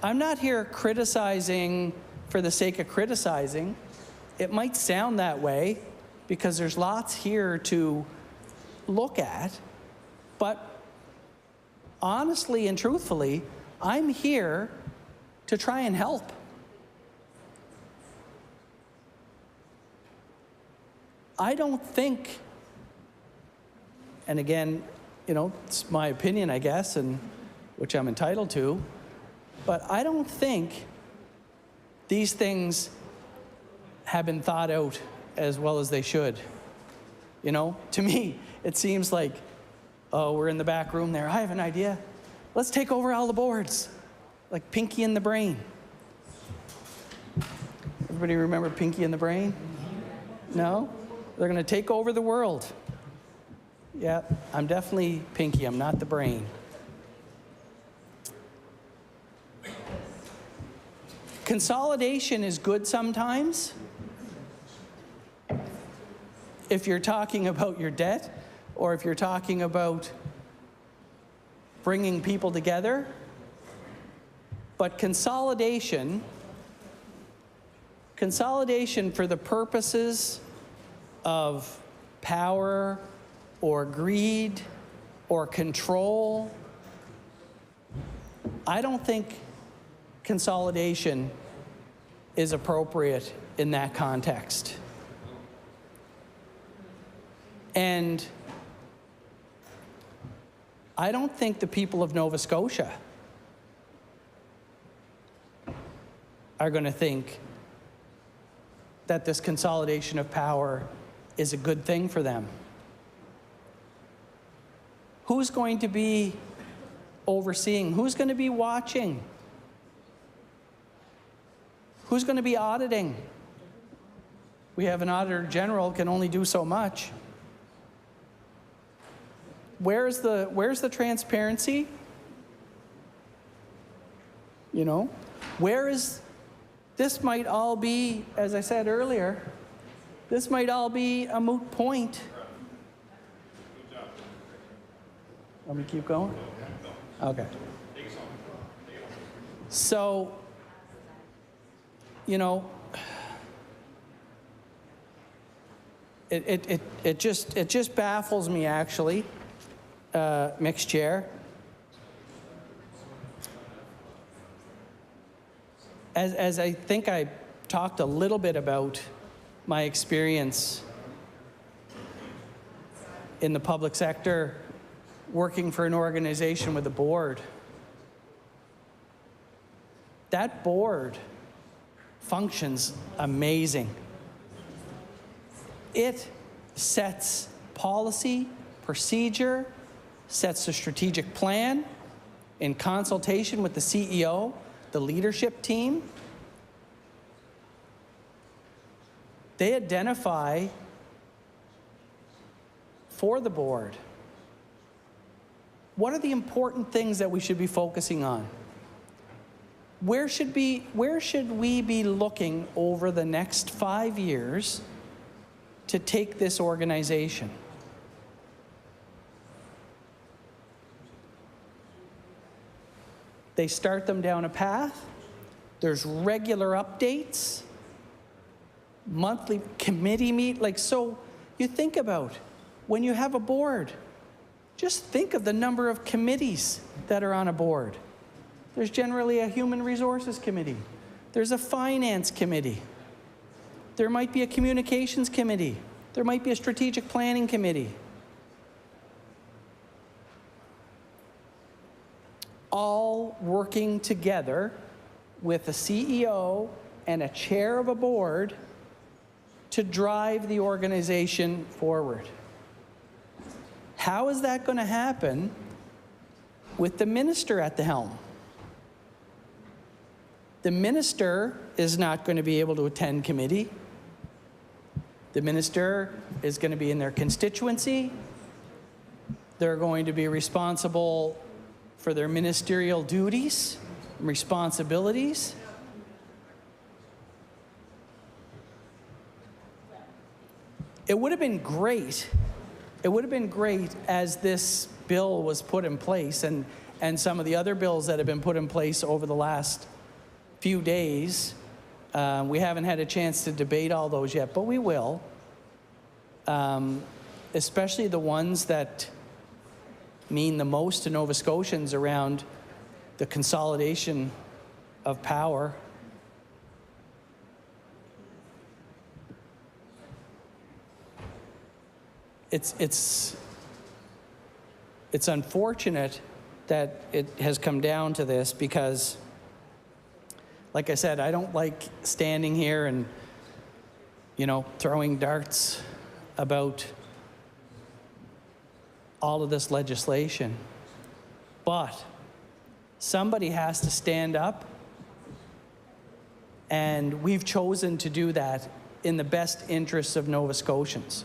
I'm not here criticizing for the sake of criticizing. It might sound that way because there's lots here to look at, but honestly and truthfully, I'm here to try and help. I don't think, and again, it's my opinion, I guess, and which I'm entitled to, but I don't think these things have been thought out as well as they should. To me, it seems like, oh, we're in the back room there. I have an idea. Let's take over all the boards, like Pinky and the Brain. Everybody remember Pinky and the Brain? No? They're going to take over the world. Yeah, I'm definitely Pinky. I'm not the Brain. Consolidation is good sometimes. If you're talking about your debt, or if you're talking about bringing people together. But consolidation for the purposes of power or greed or control, I don't think consolidation is appropriate in that context. And I don't think the people of Nova Scotia are going to think that this consolidation of power is a good thing for them. Who's going to be overseeing? Who's going to be watching? Who's going to be auditing? We have an auditor general, can only do so much. Where's the transparency? Where is, this might all be, as I said earlier, this might all be a moot point. Let me keep going? Okay. So, it just baffles me, actually, mixed chair. As I think I talked a little bit about my experience in the public sector, working for an organization with a board. That board functions amazing. It sets policy, procedure, sets a strategic plan in consultation with the CEO the leadership team, they identify for the board what are the important things that we should be focusing on. Where should we be looking over the next 5 years to take this organization? They start them down a path. There's regular updates, monthly committee meet. So you think about when you have a board, just think of the number of committees that are on a board. There's generally a human resources committee. There's a finance committee. There might be a communications committee. There might be a strategic planning committee. All working together with a CEO and a chair of a board to drive the organization forward. How is that going to happen with the minister at the helm? The minister is not going to be able to attend committee. The minister is going to be in their constituency. They're going to be responsible for their ministerial duties and responsibilities. It would have been great. It would have been great as this bill was put in place and some of the other bills that have been put in place over the last few days. We haven't had a chance to debate all those yet, but we will. Especially the ones that mean the most to Nova Scotians around the consolidation of power. It's unfortunate that it has come down to this because, like I said, I don't like standing here and, throwing darts about all of this legislation. But somebody has to stand up, and we've chosen to do that in the best interests of Nova Scotians.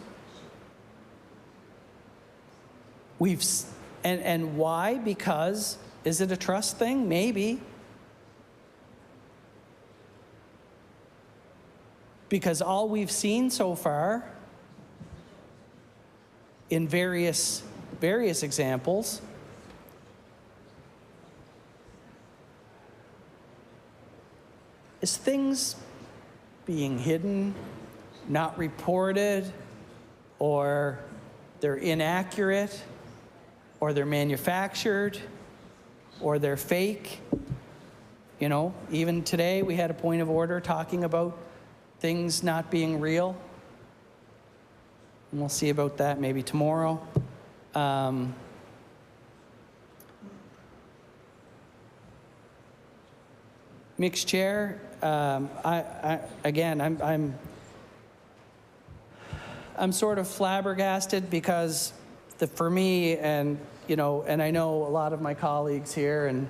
And why? Because, is it a trust thing? Maybe. Because all we've seen so far in various examples is things being hidden, not reported, or they're inaccurate, or they're manufactured, or they're fake. Even today we had a point of order talking about things not being real. And we'll see about that maybe tomorrow. Mixed chair, I'm sort of flabbergasted because for me, and I know a lot of my colleagues here, and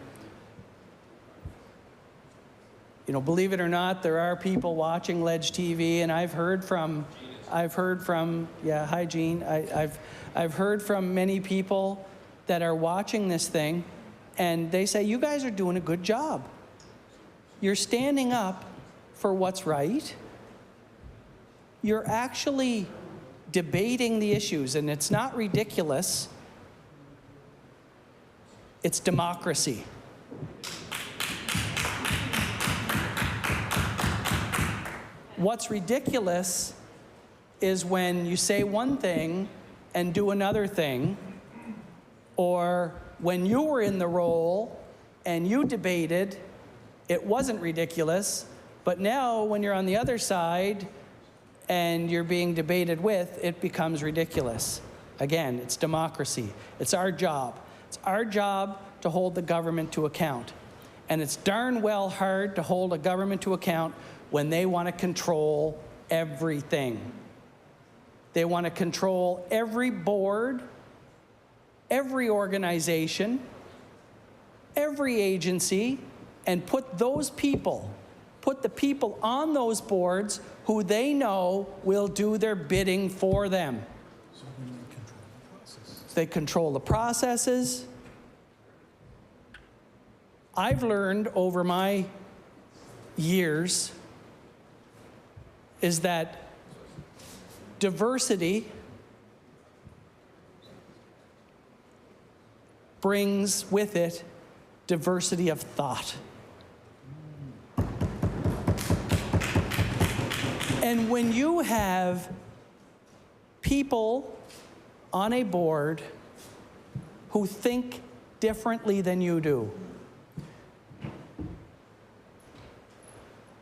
believe it or not, there are people watching Ledge TV, and I've heard from hi Jean, I've heard from many people that are watching this thing, and they say, you guys are doing a good job. You're standing up for what's right. You're actually debating the issues, and it's not ridiculous. It's democracy. What's ridiculous is when you say one thing and do another thing, or when you were in the role and you debated, it wasn't ridiculous, but now when you're on the other side and you're being debated with, it becomes ridiculous. Again, it's democracy. It's our job. It's our job to hold the government to account. And it's darn well hard to hold a government to account when they want to control everything. They want to control every board, every organization, every agency, and put the people on those boards who they know will do their bidding for them. They control the processes. I've learned over my years is that diversity brings with it diversity of thought. And when you have people on a board who think differently than you do,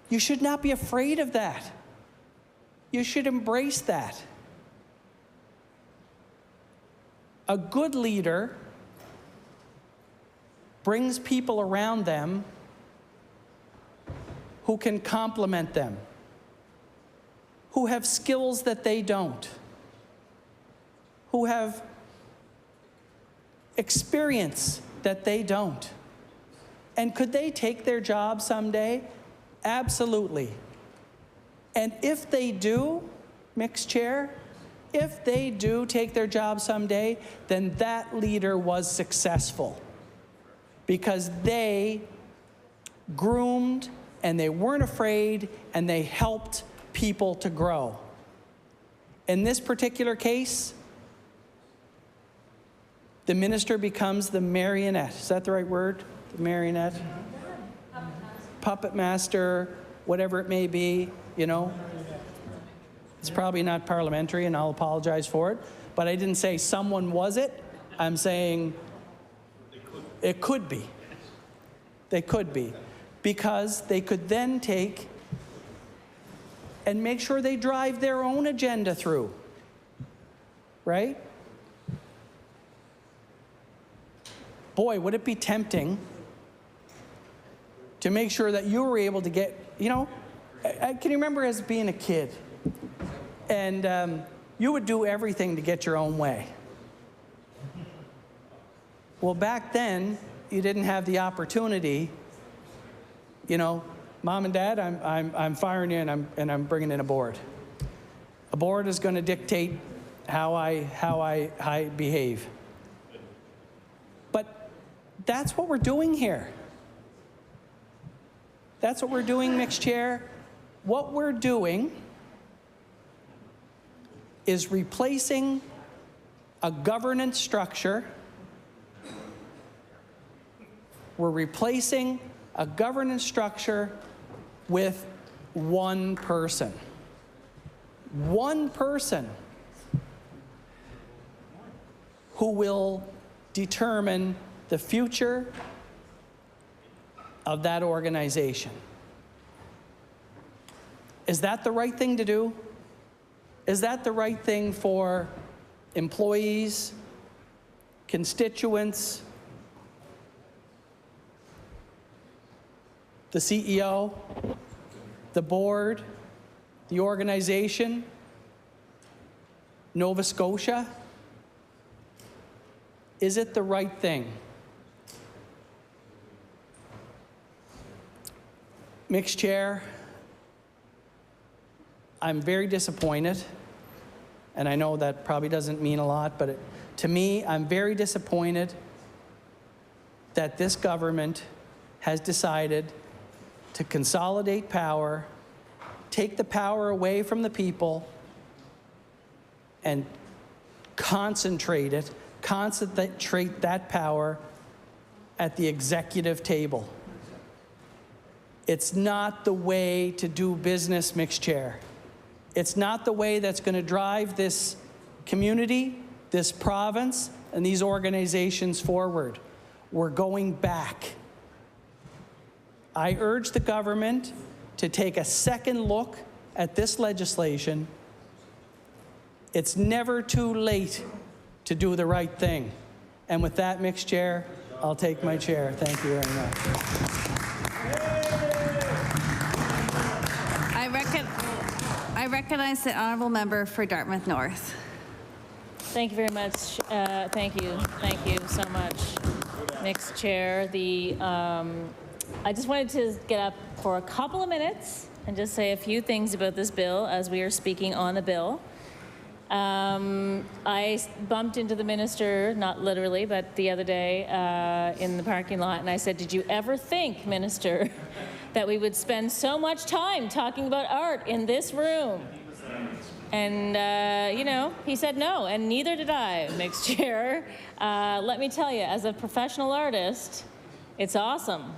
you should not be afraid of that. You should embrace that. A good leader brings people around them who can complement them, who have skills that they don't, who have experience that they don't. And could they take their job someday? Absolutely. And if they do, mixed chair, if they do take their job someday, then that leader was successful because they groomed and they weren't afraid and they helped people to grow. In this particular case, the minister becomes the marionette. Is that the right word? The marionette? Puppet master, whatever it may be, you know. It's probably not parliamentary, and I'll apologize for it. But I didn't say someone was it. I'm saying it could be. They could be. Because they could then take and make sure they drive their own agenda through. Right? Boy, would it be tempting to make sure that you were able to get, you know, I can remember as being a kid, and you would do everything to get your own way. Well, back then, you didn't have the opportunity, you know, Mom and Dad, I'm firing you and I'm bringing in a board. A board is going to dictate how I behave. But that's what we're doing here. That's what we're doing, mixed chair. What we're doing is replacing a governance structure. We're replacing a governance structure with one person. One person who will determine the future of that organization. Is that the right thing to do? Is that the right thing for employees, constituents, the CEO, the board, the organization, Nova Scotia? Is it the right thing? Mixed chair, I'm very disappointed, and I know that probably doesn't mean a lot, but to me, I'm very disappointed that this government has decided to consolidate power, take the power away from the people, and concentrate that power at the executive table. It's not the way to do business, mixed chair. It's not the way that's going to drive this community, this province, and these organizations forward. We're going back. I urge the government to take a second look at this legislation. It's never too late to do the right thing. And with that, mixed chair, I'll take my chair. Thank you very much. I recognize the honourable member for Dartmouth North. Thank you very much. Thank you so much, mixed chair. The I just wanted to get up for a couple of minutes and just say a few things about this bill as we are speaking on the bill. I bumped into the minister, not literally, but the other day in the parking lot, and I said, "Did you ever think, Minister, that we would spend so much time talking about art in this room?" And, you know, he said no, and neither did I, Mixed Chair. Let me tell you, as a professional artist, it's awesome.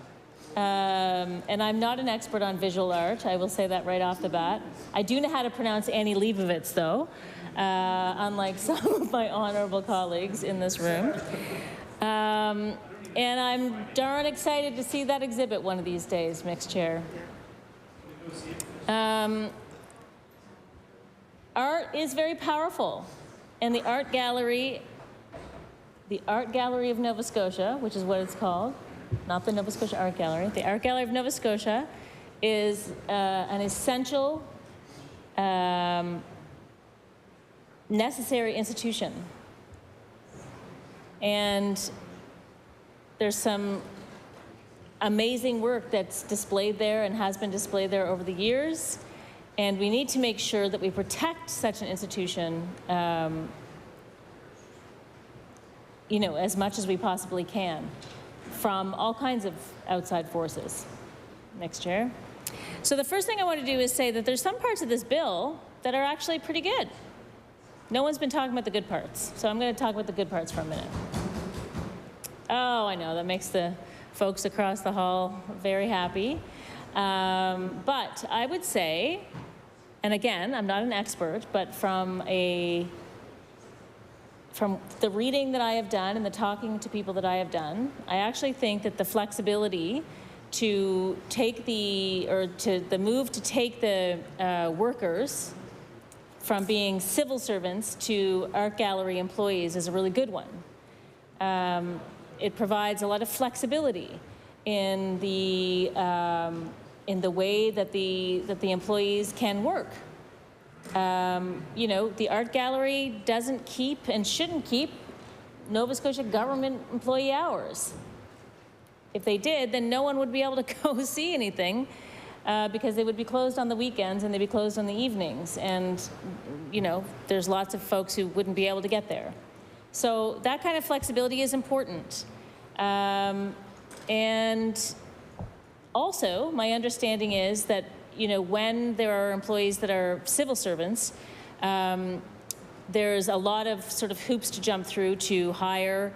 And I'm not an expert on visual art. I will say that right off the bat. I do know how to pronounce Annie Leibovitz, though, unlike some of my honorable colleagues in this room. And I'm darn excited to see that exhibit one of these days, Mixed Chair. Art is very powerful, and the Art Gallery of Nova Scotia, which is what it's called, not the Nova Scotia Art Gallery, the Art Gallery of Nova Scotia is an essential, necessary institution. And there's some amazing work that's displayed there and has been displayed there over the years. And we need to make sure that we protect such an institution, you know, as much as we possibly can from all kinds of outside forces. Next Chair. So the first thing I want to do is say that there's some parts of this bill that are actually pretty good. No one's been talking about the good parts, so I'm going to talk about the good parts for a minute. Oh, I know, that makes the folks across the hall very happy. But I would say, and again, I'm not an expert, but from the reading that I have done and the talking to people that I have done, I actually think that the flexibility to take the move to take the workers from being civil servants to art gallery employees is a really good one. It provides a lot of flexibility in the way that the employees can work. You know, the art gallery doesn't keep and shouldn't keep Nova Scotia government employee hours. If they did, then no one would be able to go see anything because they would be closed on the weekends and they'd be closed on the evenings. And, you know, there's lots of folks who wouldn't be able to get there. So that kind of flexibility is important. And also, my understanding is that, you know, when there are employees that are civil servants, there's a lot of sort of hoops to jump through to hire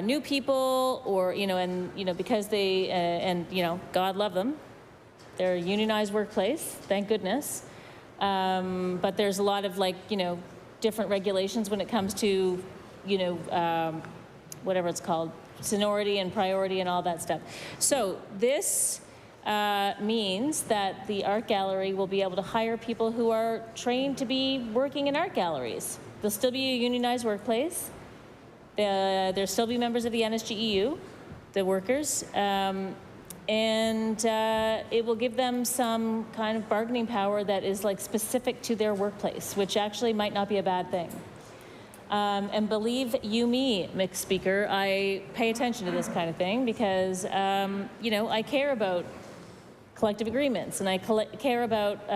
new people, or, you know, and, you know, because they, and, you know, God love them, they're a unionized workplace, thank goodness. But there's a lot of, like, you know, different regulations when it comes to, you know, whatever it's called, seniority and priority and all that stuff. So this means that the art gallery will be able to hire people who are trained to be working in art galleries. They'll still be a unionized workplace. There'll still be members of the NSGEU, the workers, and it will give them some kind of bargaining power that is like specific to their workplace, which actually might not be a bad thing. And believe you me, Mixed Speaker, I pay attention to this kind of thing because, you know, I care about collective agreements and I care about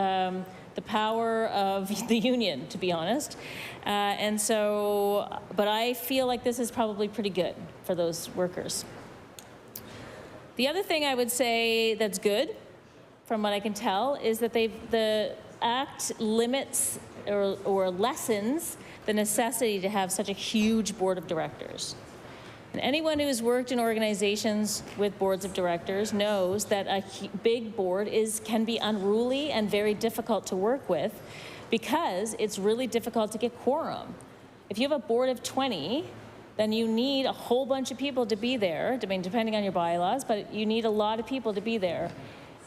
the power of the union, to be honest. And so, but I feel like this is probably pretty good for those workers. The other thing I would say that's good, from what I can tell, is that the Act limits or lessens the necessity to have such a huge board of directors. And anyone who's worked in organizations with boards of directors knows that a big board can be unruly and very difficult to work with because it's really difficult to get quorum. If you have a board of 20, then you need a whole bunch of people to be there, I mean, depending on your bylaws, but you need a lot of people to be there.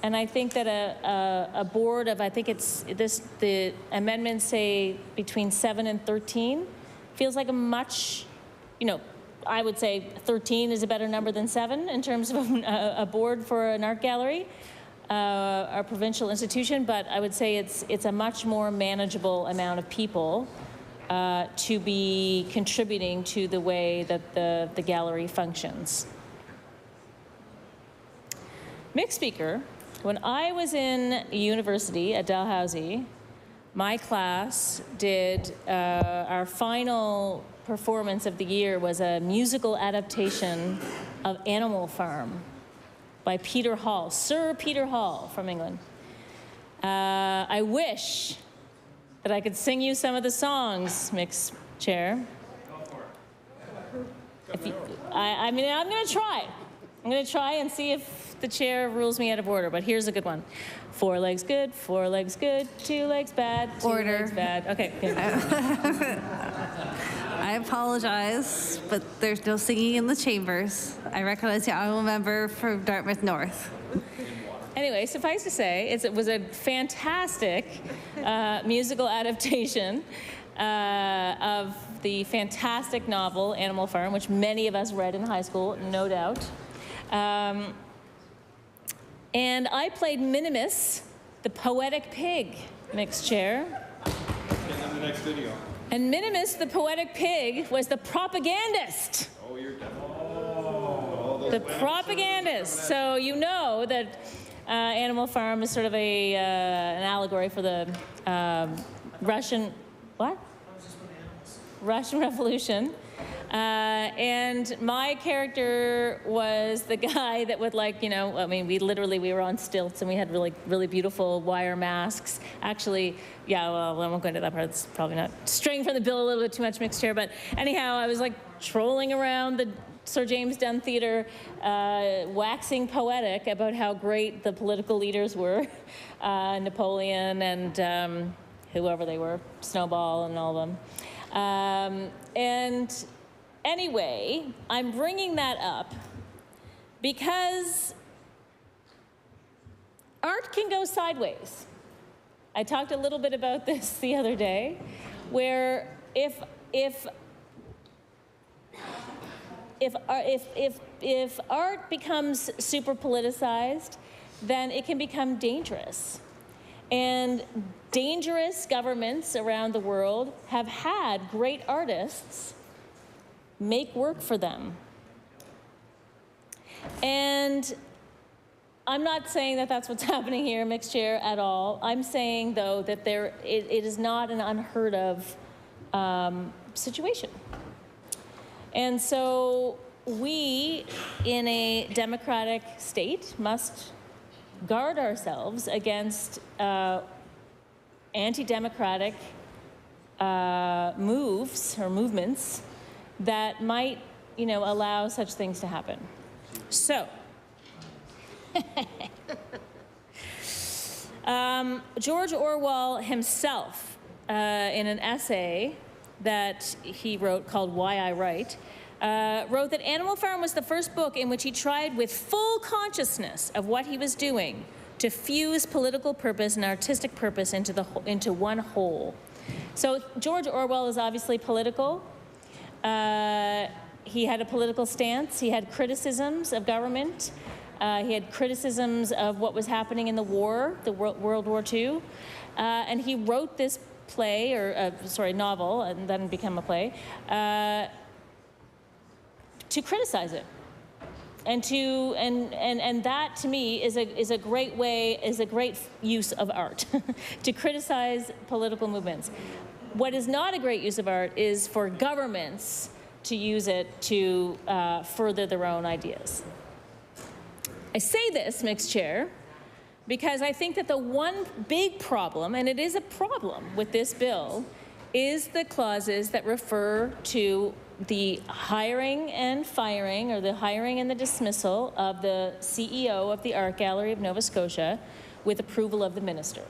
And I think that a board of, I think the amendments say between 7 and 13, feels like a much, you know, I would say 13 is a better number than 7 in terms of a board for an art gallery, our provincial institution, but I would say it's a much more manageable amount of people to be contributing to the way that the gallery functions. Mick Speaker, when I was in university at Dalhousie, my class did, our final performance of the year was a musical adaptation of Animal Farm by Peter Hall, Sir Peter Hall from England. I wish that I could sing you some of the songs, Mick's Chair. I mean, I'm going to try. I'm going to try and see if the chair rules me out of order, but here's a good one. 4 legs good, 4 legs good, 2 legs bad, 2 legs bad. Okay, good. I apologize, but there's no singing in the chambers. I recognize the honorable member from Dartmouth North. Anyway, suffice to say, it was a fantastic musical adaptation of the fantastic novel Animal Farm, which many of us read in high school, no doubt. And I played Minimus, the poetic pig, Mick's Chair. In the next video. And Minimus, the poetic pig, was the propagandist. Oh, you're done. Oh, The propagandist. So you know that Animal Farm is sort of an allegory for the Russian, what? Russian Revolution. And my character was the guy that would, like, you know, I mean, we were on stilts and we had really beautiful wire masks. Actually, yeah, well, I won't go into that part. It's probably not straying from the bill a little bit too much, Mixed Chair. But anyhow, I was like trolling around the Sir James Dunn Theatre, waxing poetic about how great the political leaders were, Napoleon and whoever they were, Snowball and all of them. And anyway, I'm bringing that up because art can go sideways. I talked a little bit about this the other day, where if art becomes super politicized, then it can become dangerous. And dangerous governments around the world have had great artists make work for them. And I'm not saying that that's what's happening here, Mixed Chair, at all. I'm saying, though, that it is not an unheard of situation. And so we, in a democratic state, must guard ourselves against anti-democratic moves or movements that might, you know, allow such things to happen. So, George Orwell himself, in an essay that he wrote called Why I Write, wrote that Animal Farm was the first book in which he tried with full consciousness of what he was doing to fuse political purpose and artistic purpose into one whole. So George Orwell is obviously political. He had a political stance. He had criticisms of government. He had criticisms of what was happening in the war, the World War II. And he wrote this play, or novel, and then became a play, to criticize it. And that to me is a great way, is a great use of art, to criticize political movements. What is not a great use of art is for governments to use it to further their own ideas. I say this, Mixed Chair, because I think that the one big problem, and it is a problem with this bill, is the clauses that refer to the hiring and firing, or the hiring and the dismissal of the CEO of the Art Gallery of Nova Scotia with approval of the minister.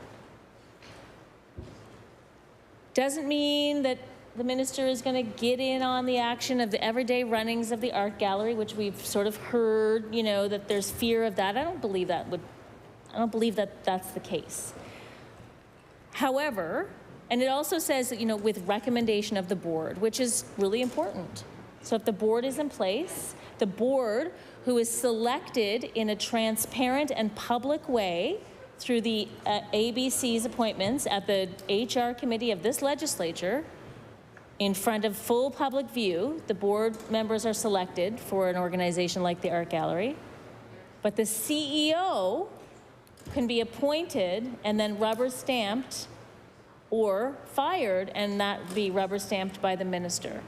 Doesn't mean that the minister is going to get in on the action of the everyday runnings of the art gallery, which we've sort of heard, you know, that there's fear of that. I don't believe that that's the case. However, and it also says that, you know, with recommendation of the board, which is really important. So if the board is in place, the board, who is selected in a transparent and public way through the ABC's appointments at the HR committee of this legislature, in front of full public view, the board members are selected for an organization like the Art Gallery. But the CEO can be appointed and then rubber stamped or fired, and that be rubber stamped by the minister.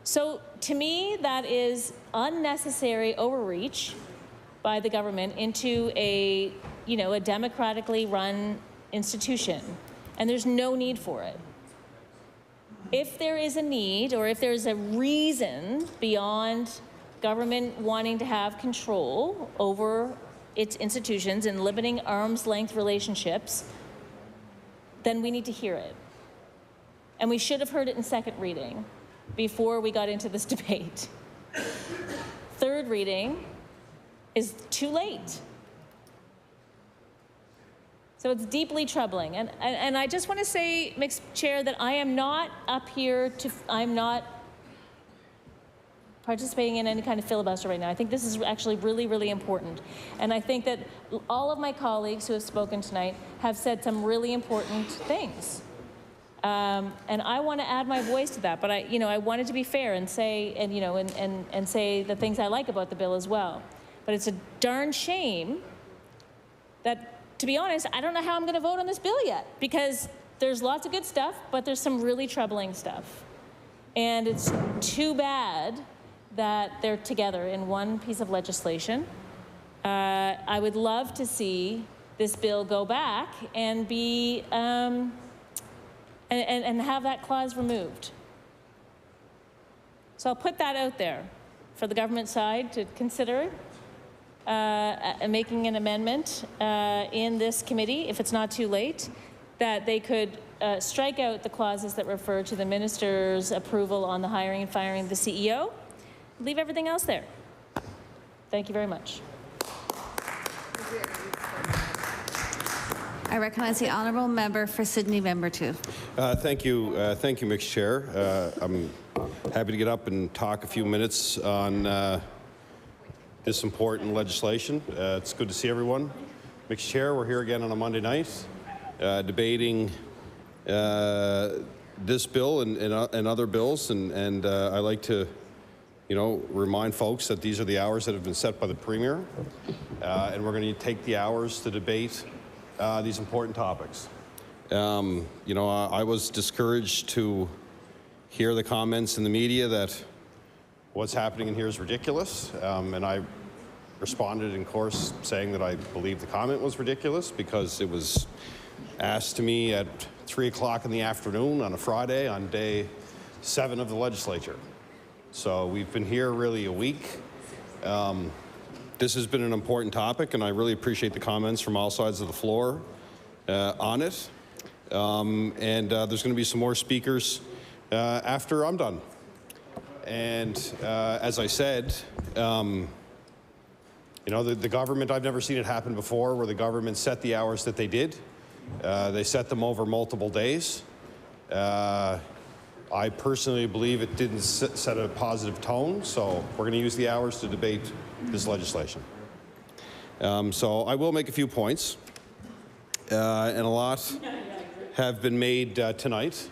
So to me, that is unnecessary overreach by the government into a democratically run institution, and there's no need for it. If there is a need, or if there's a reason beyond government wanting to have control over its institutions and limiting arm's length relationships, then we need to hear it. And we should have heard it in second reading before we got into this debate. Third reading is too late. So it's deeply troubling. And I just want to say, Mixed Chair, that I am not up here to, I'm not participating in any kind of filibuster right now. I think this is actually really, really important. And I think that all of my colleagues who have spoken tonight have said some really important things. And I want to add my voice to that, but I wanted to be fair and say, and say the things I like about the bill as well. But it's a darn shame that, to be honest, I don't know how I'm going to vote on this bill yet, because there's lots of good stuff, but there's some really troubling stuff. And it's too bad that they're together in one piece of legislation. I would love to see this bill go back and be, and have that clause removed. So I'll put that out there for the government side to consider. Making an amendment in this committee, if it's not too late, that they could strike out the clauses that refer to the minister's approval on the hiring and firing of the CEO, leave everything else there. Thank you very much. I recognize the honourable member for Sydney, member 2. Thank you, Mixed Chair. I'm happy to get up and talk a few minutes on this important legislation. It's good to see everyone. Mixed Chair, we're here again on a Monday night debating this bill and other bills, and I like to, remind folks that these are the hours that have been set by the Premier, and we're going to take the hours to debate these important topics. I was discouraged to hear the comments in the media that what's happening in here is ridiculous, and I responded, in course, saying that I believe the comment was ridiculous because it was asked to me at 3 o'clock in the afternoon on a Friday on day 7 of the legislature. So we've been here really a week. This has been an important topic, and I really appreciate the comments from all sides of the floor on it. There's going to be some more speakers after I'm done. And as I said, the government, I've never seen it happen before where the government set the hours that they did. They set them over multiple days. I personally believe it didn't set a positive tone, so we're going to use the hours to debate this legislation. So I will make a few points, and a lot have been made tonight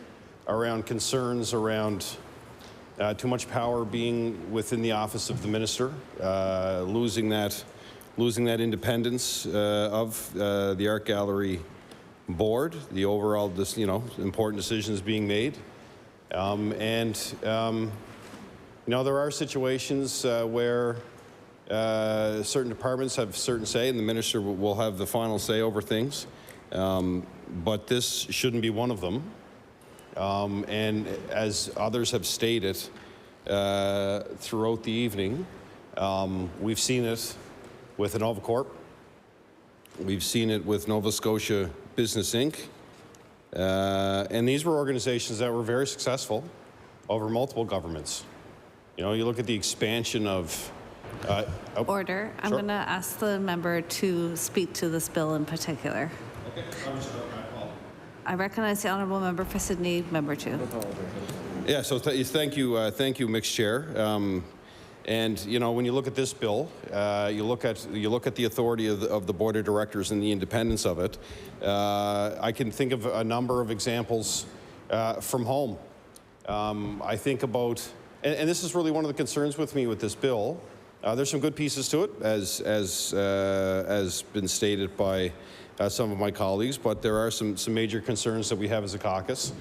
around concerns around too much power being within the office of the minister, losing that independence of the Art Gallery board, the overall important decisions being made. There are situations where certain departments have certain say, and the minister will have the final say over things. But this shouldn't be one of them. And as others have stated throughout the evening, we've seen it with Nova Corp. We've seen it with Nova Scotia Business Inc. And these were organizations that were very successful over multiple governments. You look at the expansion of... Order. I'm going to ask the member to speak to this bill in particular. Okay. I recognize the honourable member for Sydney, member 2. Yeah, so thank you, Mixed Chair. And when you look at this bill, you look at the authority of the board of directors and the independence of it. I can think of a number of examples from home. I think about, and this is really one of the concerns with me with this bill, There's some good pieces to it, as been stated by some of my colleagues, but there are some major concerns that we have as a caucus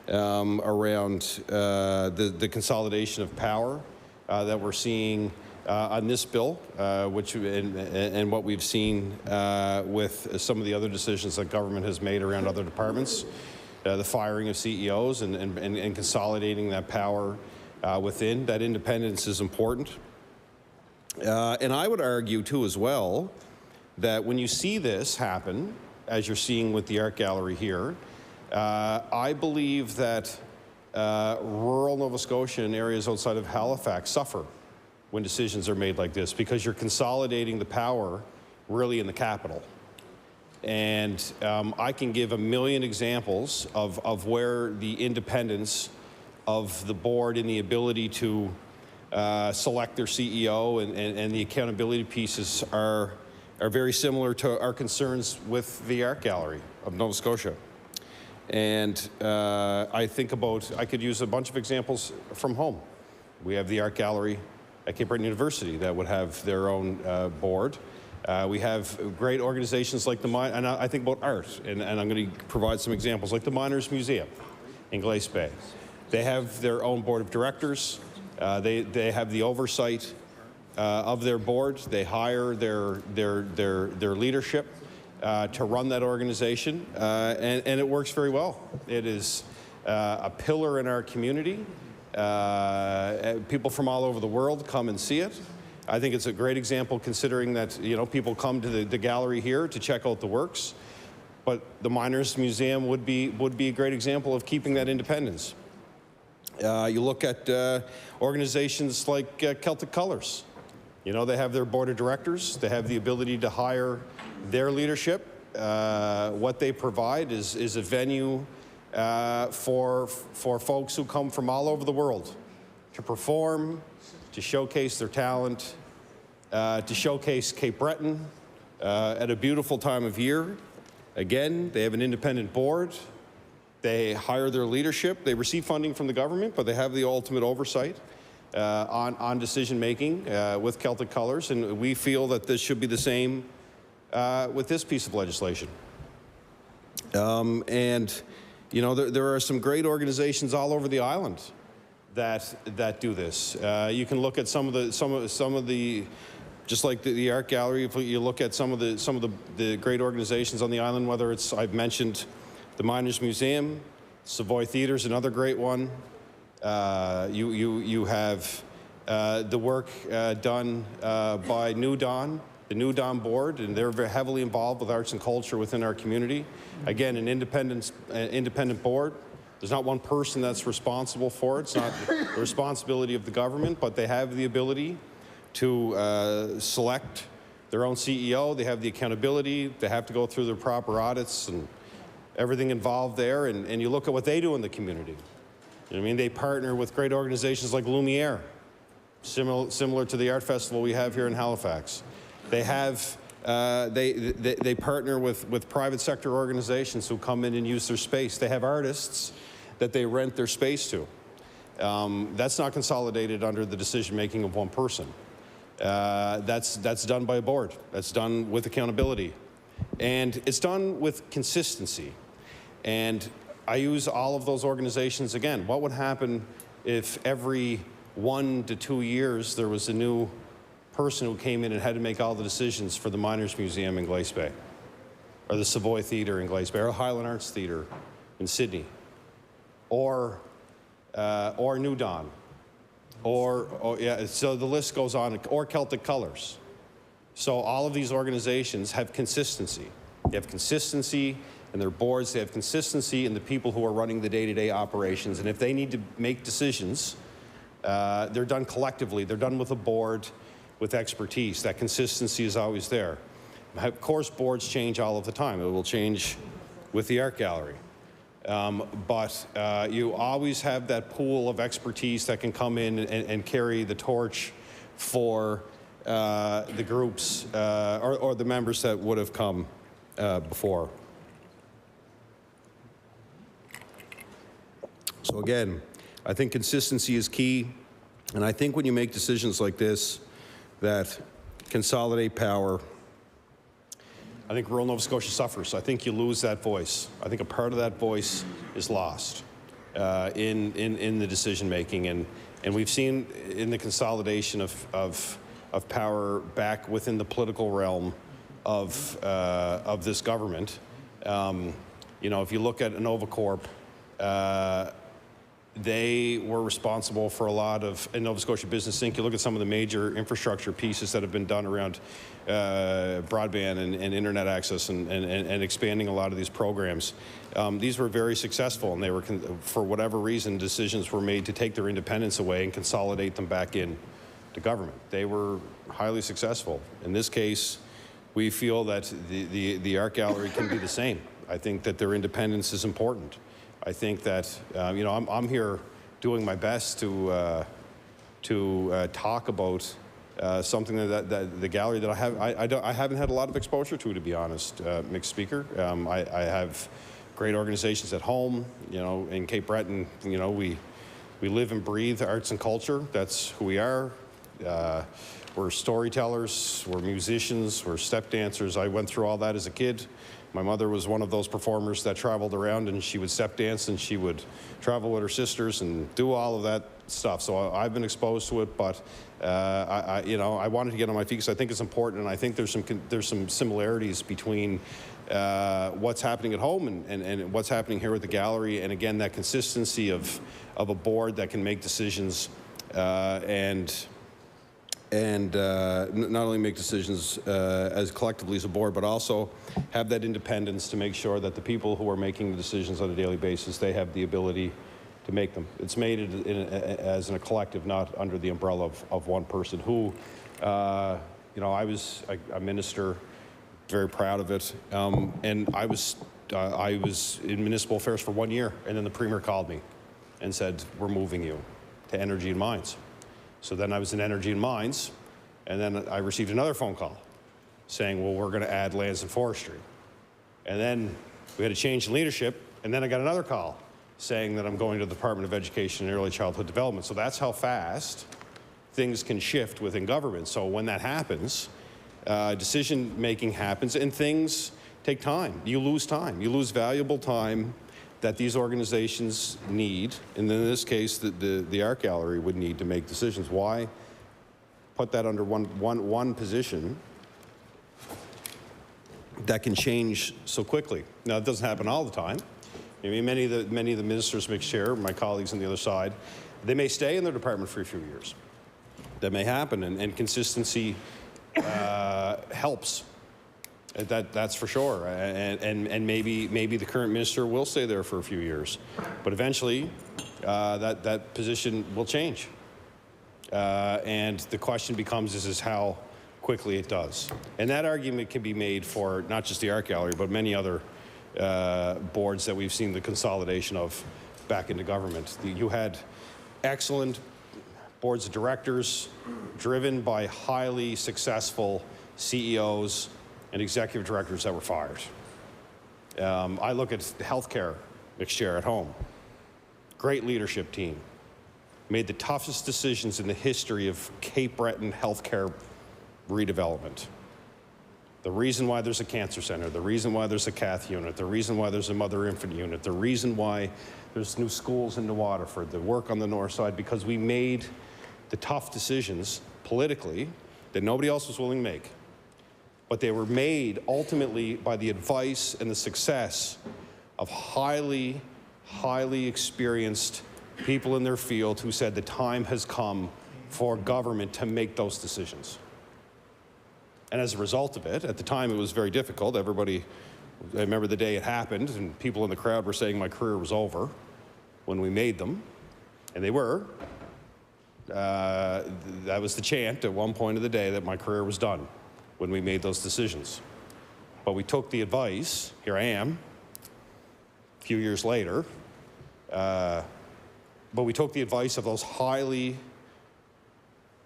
around the consolidation of power that we're seeing on this bill, and what we've seen with some of the other decisions that government has made around other departments, the firing of CEOs and consolidating that power within. That independence is important. And I would argue, too, as well, that when you see this happen, as you're seeing with the art gallery here, I believe that rural Nova Scotia and areas outside of Halifax suffer when decisions are made like this, because you're consolidating the power really in the capital. And I can give a million examples of where the independence of the board and the ability to select their CEO and the accountability pieces are very similar to our concerns with the art gallery of Nova Scotia. And I could use a bunch of examples from home. We have the art gallery at Cape Breton University that would have their own board. We have great organizations like and I think about art, and I'm going to provide some examples, like the Miners Museum in Glace Bay. They have their own board of directors. They have the oversight of their board. They hire their leadership to run that organization, and it works very well. It is a pillar in our community. People from all over the world come and see it. I think it's a great example, considering that people come to the gallery here to check out the works, but the Miners Museum would be a great example of keeping that independence. You look at organizations like Celtic Colours. They have their board of directors. They have the ability to hire their leadership. What they provide is a venue for folks who come from all over the world to perform, to showcase their talent, to showcase Cape Breton at a beautiful time of year. Again, they have an independent board. They hire their leadership. They receive funding from the government, but they have the ultimate oversight on decision-making with Celtic Colours, and we feel that this should be the same with this piece of legislation. There are some great organizations all over the island that do this. You can look at some of the just like the art gallery. If you look at some of the great organizations on the island, whether it's, I've mentioned the Miners Museum, Savoy Theatre's another great one. You have the work done by New Dawn, the New Dawn board, and they're very heavily involved with arts and culture within our community. Again, an independent board. There's not one person that's responsible for it. It's not the responsibility of the government, but they have the ability to select their own CEO. They have the accountability. They have to go through their proper audits and everything involved there. And you look at what they do in the community. You know what I mean? They partner with great organizations like Lumiere, similar to the art festival we have here in Halifax. They have they partner with private sector organizations who come in and use their space. They have artists that they rent their space to. That's not consolidated under the decision-making of one person. That's done by a board. That's done with accountability. And it's done with consistency. And I use all of those organizations again. What would happen if every 1 to 2 years there was a new person who came in and had to make all the decisions for the Miners Museum in Glace Bay, or the Savoy Theatre in Glace Bay, or Highland Arts Theatre in Sydney, or New Dawn, so the list goes on, or Celtic Colours. So all of these organizations have consistency. They have consistency in their boards. They have consistency in the people who are running the day-to-day operations. And if they need to make decisions, they're done collectively. They're done with a board with expertise. That consistency is always there. Of course, boards change all of the time. It will change with the art gallery. But you always have that pool of expertise that can come in and carry the torch for the groups or the members that would have come before. So again, I think consistency is key. And I think when you make decisions like this, that consolidate power, I think rural Nova Scotia suffers. I think you lose that voice. I think a part of that voice is lost in the decision making, and we've seen in the consolidation of power back within the political realm of this government. You know, if you look at Nova Corp, they were responsible for a lot of, in Nova Scotia Business Inc., you look at some of the major infrastructure pieces that have been done around broadband and internet access and expanding a lot of these programs. These were very successful, and they were, for whatever reason, decisions were made to take their independence away and consolidate them back in to government. They were highly successful. In this case, we feel that the art gallery can be the same. I think that their independence is important. I think that, you know, I'm here doing my best to talk about something that the gallery that I haven't had a lot of exposure to be honest, Mr. Speaker. I have great organizations at home, you know, in Cape Breton, you know, we live and breathe arts and culture. That's who we are. We're storytellers, we're musicians, we're step dancers. I went through all that as a kid. My mother was one of those performers that traveled around, and she would step dance, and she would travel with her sisters and do all of that stuff. So I've been exposed to it, but you know, I wanted to get on my feet because I think it's important, and I think there's some similarities between what's happening at home and what's happening here at the gallery, and again, that consistency of a board that can make decisions and not only make decisions as collectively as a board, but also have that independence to make sure that the people who are making the decisions on a daily basis, they have the ability to make them. It's made as in a collective, not under the umbrella of one person who, you know, I was a minister, very proud of it, and I was in municipal affairs for 1 year, and then the Premier called me and said, we're moving you to Energy and Mines. So then I was in Energy and Mines, and then I received another phone call saying, well, we're going to add lands and forestry. And then we had a change in leadership, and then I got another call saying that I'm going to the Department of Education and Early Childhood Development. So that's how fast things can shift within government. So when that happens, decision-making happens, and things take time. You lose time. You lose valuable time that these organizations need, and in this case, the art gallery would need to make decisions. Why put that under one position that can change so quickly? Now, it doesn't happen all the time. I mean, many of the ministers, Mr. Chair, my colleagues on the other side, they may stay in their department for a few years. That may happen, and consistency helps. That's for sure, and maybe the current minister will stay there for a few years, but eventually that position will change, and the question becomes is how quickly it does. And that argument can be made for not just the art gallery, but many other boards that we've seen the consolidation of back into government. You had excellent boards of directors driven by highly successful CEOs and executive directors that were fired. I look at healthcare, Mr. Chair, at home. Great leadership team. Made the toughest decisions in the history of Cape Breton healthcare redevelopment. The reason why there's a cancer center, the reason why there's a cath unit, the reason why there's a mother-infant unit, the reason why there's new schools in New Waterford, the work on the north side, because we made the tough decisions politically that nobody else was willing to make. But they were made ultimately by the advice and the success of highly experienced people in their field who said the time has come for government to make those decisions. And as a result of it, at the time it was very difficult. Everybody, I remember the day it happened, and people in the crowd were saying my career was over when we made them, and they were. That was the chant at one point of the day that my career was done when we made those decisions. But we took the advice, here I am, a few years later, but we took the advice of those highly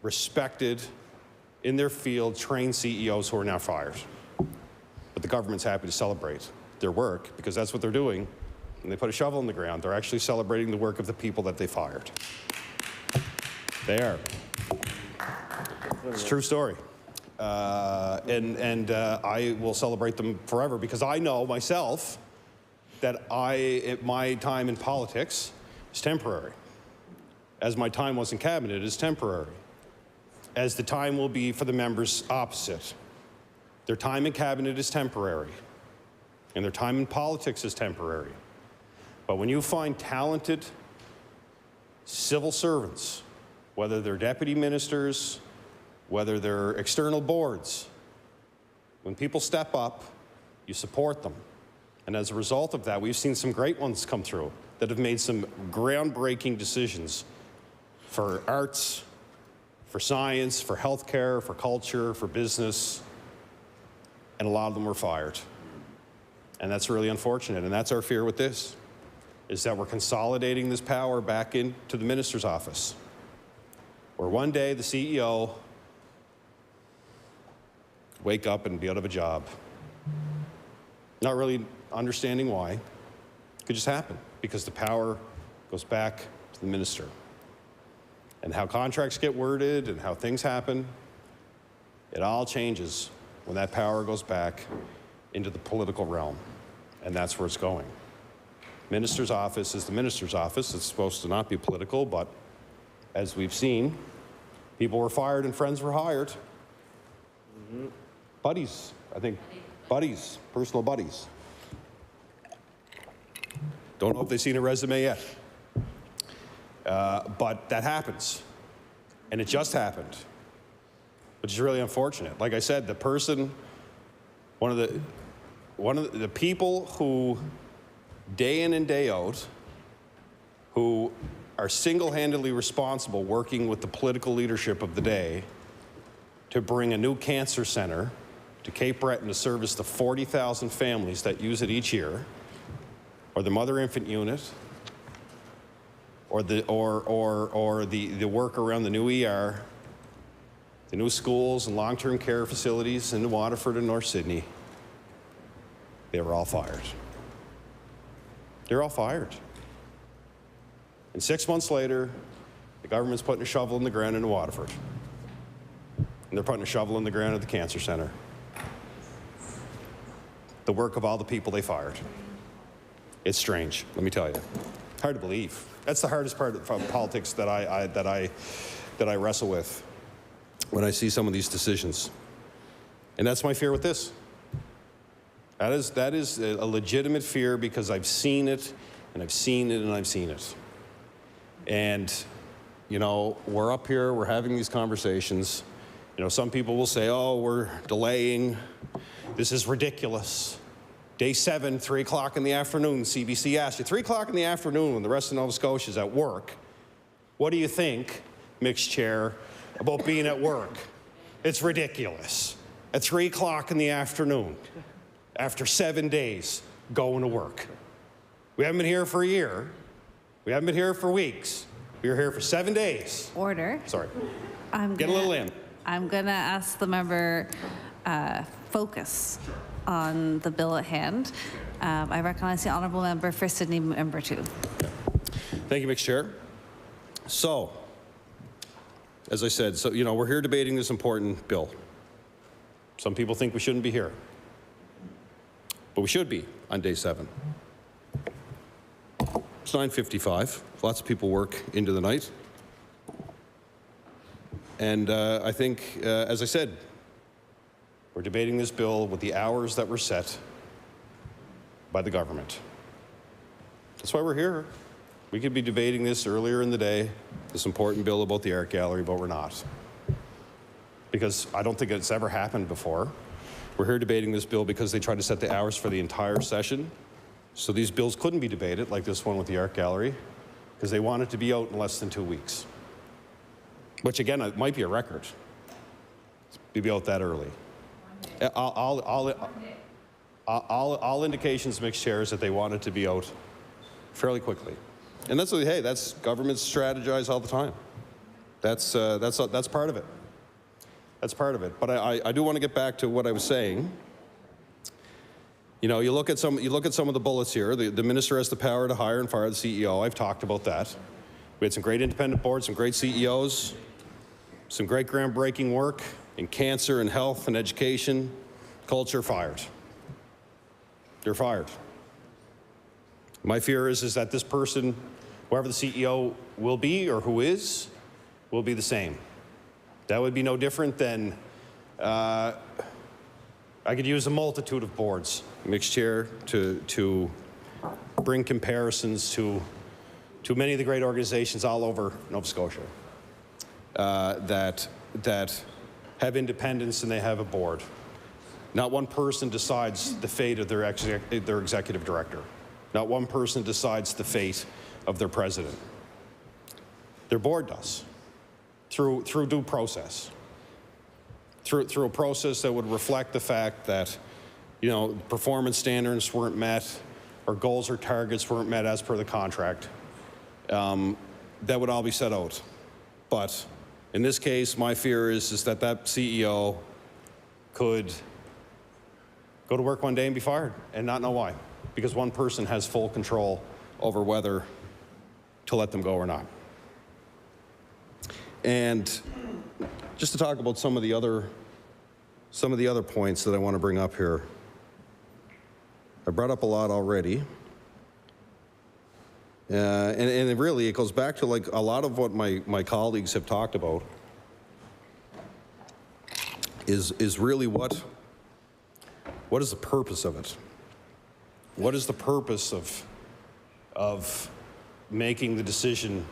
respected, in their field, trained CEOs who are now fired. But the government's happy to celebrate their work because that's what they're doing. When they put a shovel in the ground, they're actually celebrating the work of the people that they fired. They are. It's a true story. And I will celebrate them forever because I know myself that my time in politics is temporary. As my time was in cabinet is temporary. As the time will be for the members opposite. Their time in cabinet is temporary. And their time in politics is temporary. But when you find talented civil servants, whether they're deputy ministers, whether they're external boards, when people step up, you support them. And as a result of that, we've seen some great ones come through that have made some groundbreaking decisions for arts, for science, for healthcare, for culture, for business, and a lot of them were fired. And that's really unfortunate, and that's our fear with this, is that we're consolidating this power back into the minister's office, where one day the CEO could wake up and be out of a job. Not really understanding why. It could just happen, because the power goes back to the minister. And how contracts get worded and how things happen, it all changes when that power goes back into the political realm. And that's where it's going. Minister's office is the minister's office. It's supposed to not be political, but as we've seen, people were fired and friends were hired. Buddies, I think. Buddies, personal buddies. Don't know if they've seen a resume yet. But that happens. And it just happened, which is really unfortunate. Like I said, the person, one of the people who day in and day out, who are single-handedly responsible working with the political leadership of the day to bring a new cancer center to Cape Breton to service the 40,000 families that use it each year, or the mother-infant unit, or the work around the new ER, the new schools and long-term care facilities in Waterford and North Sydney. They were all fired. They're all fired. And 6 months later, the government's putting a shovel in the ground in Waterford. And they're putting a shovel in the ground at the cancer center. The work of all the people they fired. It's strange, let me tell you. Hard to believe. That's the hardest part of politics that I wrestle with when I see some of these decisions. And that's my fear with this. That is a legitimate fear, because I've seen it, and I've seen it, and I've seen it. And, you know, we're up here, we're having these conversations. You know, some people will say, oh, we're delaying. This is ridiculous. Day 7, 3 o'clock in the afternoon, CBC asked you, 3 o'clock in the afternoon when the rest of Nova Scotia is at work, what do you think, mixed chair, about being at work? It's ridiculous. At 3 o'clock in the afternoon, after 7 days, going to work. We haven't been here for a year. We haven't been here for weeks. We were here for 7 days. Order. Sorry. Get a little in. I'm going to ask the member focus on the bill at hand. I recognize the honourable member for Sydney, member 2. Thank you, mixed chair. So, as I said, you know, we're here debating this important bill. Some people think we shouldn't be here, but we should be on day 7. It's 9:55. Lots of people work into the night. And I think, as I said, we're debating this bill with the hours that were set by the government. That's why we're here. We could be debating this earlier in the day, this important bill about the art gallery, but we're not. Because I don't think it's ever happened before. We're here debating this bill because they tried to set the hours for the entire session. So these bills couldn't be debated, like this one with the art gallery, because they want it to be out in less than 2 weeks. Which again, it might be a record to be out that early. All indications, mixed chair, is that they want it to be out fairly quickly. And that's, hey, that's governments strategize all the time. That's part of it. That's part of it. But I do want to get back to what I was saying. You know, you look at some of the bullets here. The minister has the power to hire and fire the CEO. I've talked about that. We had some great independent boards, some great CEOs. some great groundbreaking work in cancer and health and education, culture, fired. They're fired. My fear is that this person, whoever the CEO will be or who is, will be the same. That would be no different than, I could use a multitude of boards, Mixed Chair, to bring comparisons to many of the great organizations all over Nova Scotia that have independence and they have a board. Not one person decides the fate of their executive director. Not one person decides the fate of their president. Their board does, through due process. Through a process that would reflect the fact that, you know, performance standards weren't met, or goals or targets weren't met as per the contract. That would all be set out. But in this case, my fear is that CEO could go to work one day and be fired and not know why, because one person has full control over whether to let them go or not. And just to talk about some of the other points that I want to bring up here. I brought up a lot already. And it really, it goes back to like a lot of what my colleagues have talked about is really what is the purpose of it? What is the purpose of making the decision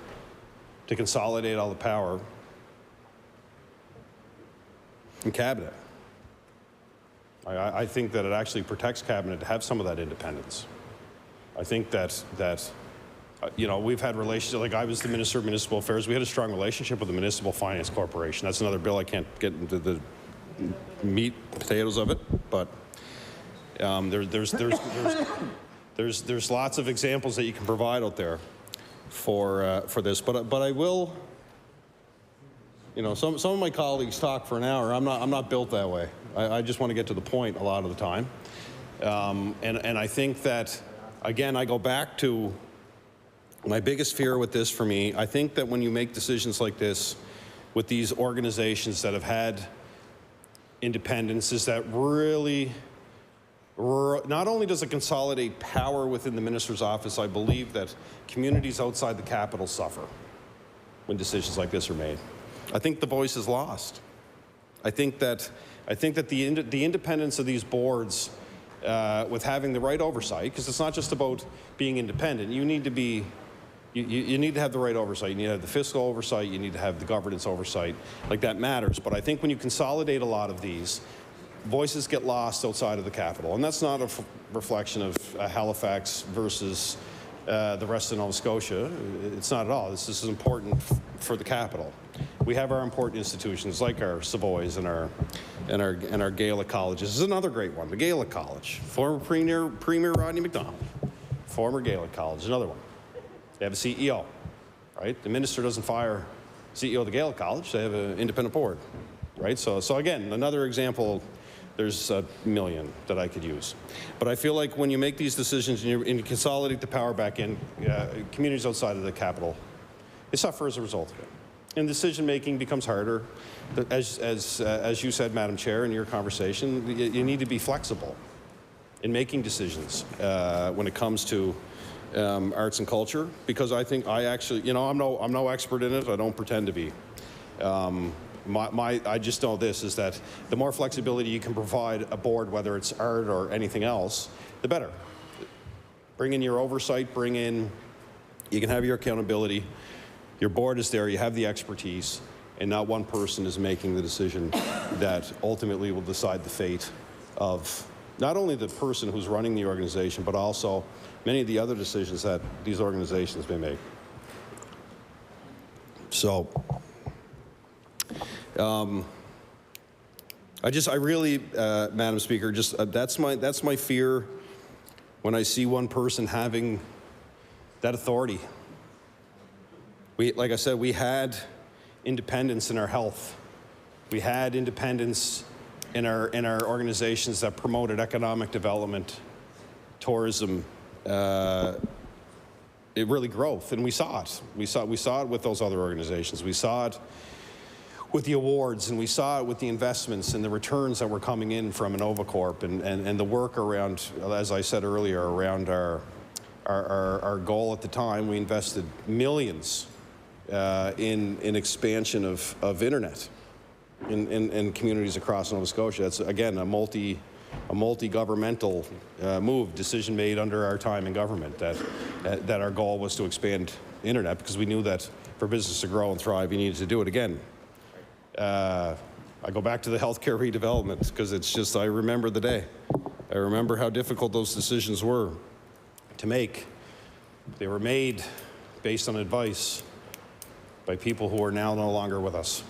to consolidate all the power in cabinet? I think that it actually protects cabinet to have some of that independence. I think that you know, we've had relationships, like I was the Minister of Municipal Affairs, we had a strong relationship with the Municipal Finance Corporation. That's another bill, I can't get into the meat potatoes of it, but there's lots of examples that you can provide out there for this. But I will, you know, some of my colleagues talk for an hour. I'm not built that way. I just want to get to the point a lot of the time. And I think that, again, I go back to my biggest fear with this for me. I think that when you make decisions like this with these organizations that have had independence, is that really, not only does it consolidate power within the minister's office, I believe that communities outside the capital suffer when decisions like this are made. I think the voice is lost. I think that the independence of these boards, with having the right oversight, because it's not just about being independent. You need to be, you need to have the right oversight. You need to have the fiscal oversight. You need to have the governance oversight. Like, that matters. But I think when you consolidate a lot of these, voices get lost outside of the capital. And that's not a reflection of Halifax versus the rest of Nova Scotia. It's not at all. This is important for the capital. We have our important institutions like our Savoys and our Gaelic colleges. This is another great one, the Gaelic College. Former Premier Rodney MacDonald, former Gaelic College, another one. They have a CEO, right? The minister doesn't fire CEO of the Gaelic College. They have an independent board, right? So again, another example. There's a million that I could use. But I feel like when you make these decisions and you consolidate the power back in, communities outside of the capital, they suffer as a result of it. And decision-making becomes harder. As you said, Madam Chair, in your conversation, you need to be flexible in making decisions when it comes to arts and culture, because I think I actually, you know, I'm no expert in it. I don't pretend to be. I just know this, is that the more flexibility you can provide a board, whether it's art or anything else, the better. Bring in your oversight, you can have your accountability, your board is there, you have the expertise, and not one person is making the decision that ultimately will decide the fate of not only the person who's running the organization, but also many of the other decisions that these organizations may make. So, I really, Madam Speaker, that's my fear when I see one person having that authority. Like I said, we had independence in our health. We had independence in our organizations that promoted economic development, tourism, really growth, and we saw it. We saw it with those other organizations. We saw it with the awards, and we saw it with the investments and the returns that were coming in from InnovaCorp and the work around, as I said earlier, around our goal at the time. We invested millions in expansion of internet in communities across Nova Scotia. That's, again, a multi-governmental decision made under our time in government, that our goal was to expand internet, because we knew that for business to grow and thrive, you needed to do it again. I go back to the healthcare redevelopment, because it's just, I remember the day. I remember how difficult those decisions were to make. They were made based on advice by people who are now no longer with us.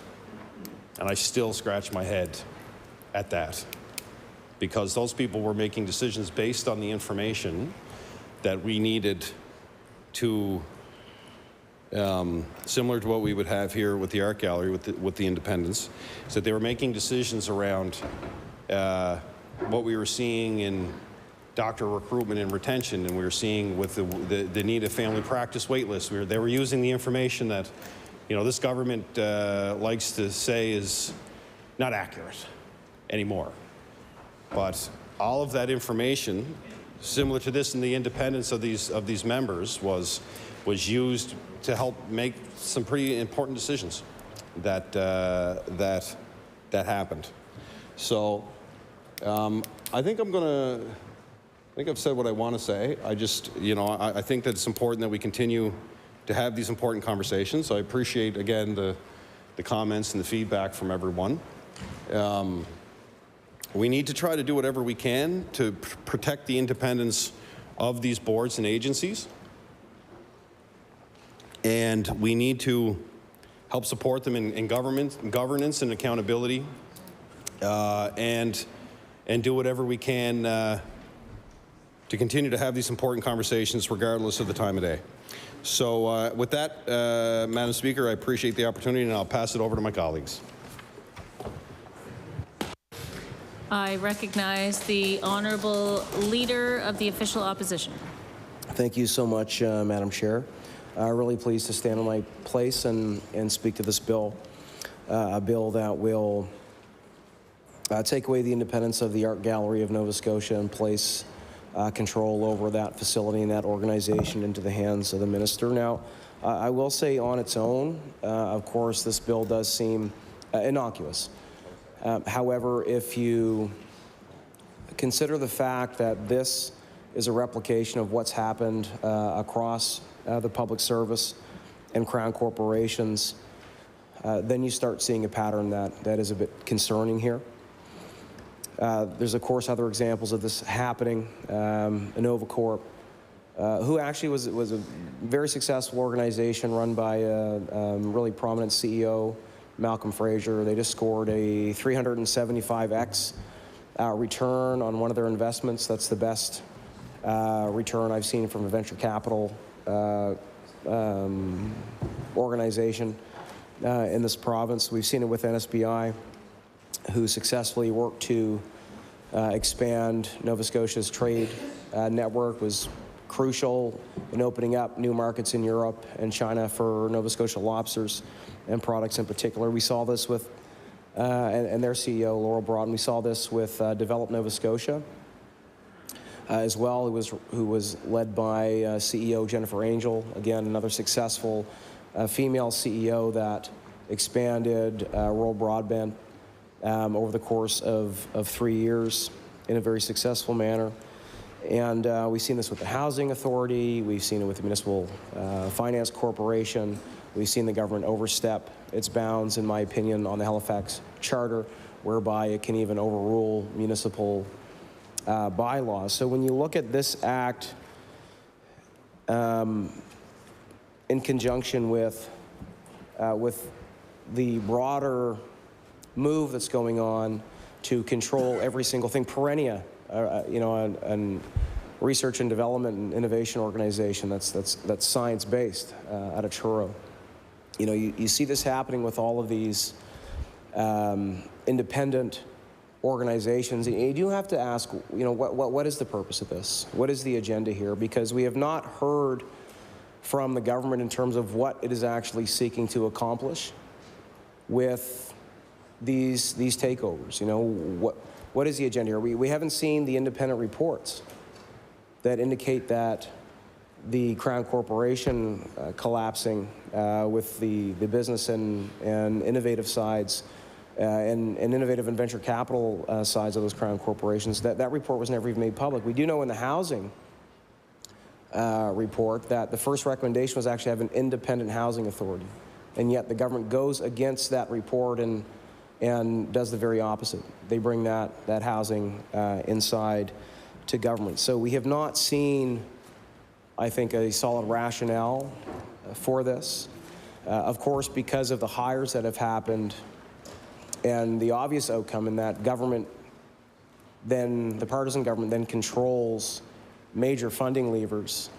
And I still scratch my head at that, because those people were making decisions based on the information that we needed to, similar to what we would have here with the art gallery, with the independents, so they were making decisions around what we were seeing in doctor recruitment and retention, and we were seeing with the need of family practice wait lists. They were using the information that, you know, this government likes to say is not accurate anymore. But all of that information, similar to this in the independence of these members, was used to help make some pretty important decisions that happened. So I think I've said what I want to say. I just, you know, I think that it's important that we continue to have these important conversations. I appreciate, again, the comments and the feedback from everyone. We need to try to do whatever we can to protect the independence of these boards and agencies. And we need to help support them in governance and accountability, and do whatever we can to continue to have these important conversations regardless of the time of day. So with that, Madam Speaker, I appreciate the opportunity, and I'll pass it over to my colleagues. I recognize the Honourable Leader of the Official Opposition. Thank you so much, Madam Chair. Really pleased to stand in my place and speak to this bill, a bill that will take away the independence of the Art Gallery of Nova Scotia and place control over that facility and that organization into the hands of the minister. Now, I will say on its own, of course, this bill does seem innocuous. However, if you consider the fact that this is a replication of what's happened across the public service and Crown corporations, then you start seeing a pattern that is a bit concerning here. There's, of course, other examples of this happening. InnovaCorp, who actually was a very successful organization run by a really prominent CEO, Malcolm Fraser. They just scored a 375x return on one of their investments. That's the best return I've seen from a venture capital organization in this province. We've seen it with NSBI, who successfully worked to expand Nova Scotia's trade network, was crucial in opening up new markets in Europe and China for Nova Scotia lobsters and products in particular. We saw this with, and their CEO, Laurel Broughton, we saw this with Develop Nova Scotia as well, who was led by CEO Jennifer Angel, again, another successful female CEO that expanded rural broadband over the course of 3 years in a very successful manner. And we've seen this with the Housing Authority, we've seen it with the Municipal Finance Corporation, we've seen the government overstep its bounds, in my opinion, on the Halifax Charter, whereby it can even overrule municipal bylaws. So when you look at this act in conjunction with the broader move that's going on to control every single thing, Perennia, you know, a research and development and innovation organization that's science-based out of Truro. You know, you see this happening with all of these independent organizations. You do have to ask, you know, what is the purpose of this? What is the agenda here? Because we have not heard from the government in terms of what it is actually seeking to accomplish with these takeovers? You know, what is the agenda here? We haven't seen the independent reports that indicate that the Crown Corporation collapsing with the business and innovative sides and innovative and venture capital sides of those Crown corporations, that report was never even made public. We do know in the housing report that the first recommendation was actually have an independent housing authority, and yet the government goes against that report and does the very opposite. They bring that housing inside to government. So we have not seen, I think, a solid rationale for this. Of course, because of the hires that have happened and the obvious outcome in that government, then the partisan government then controls major funding levers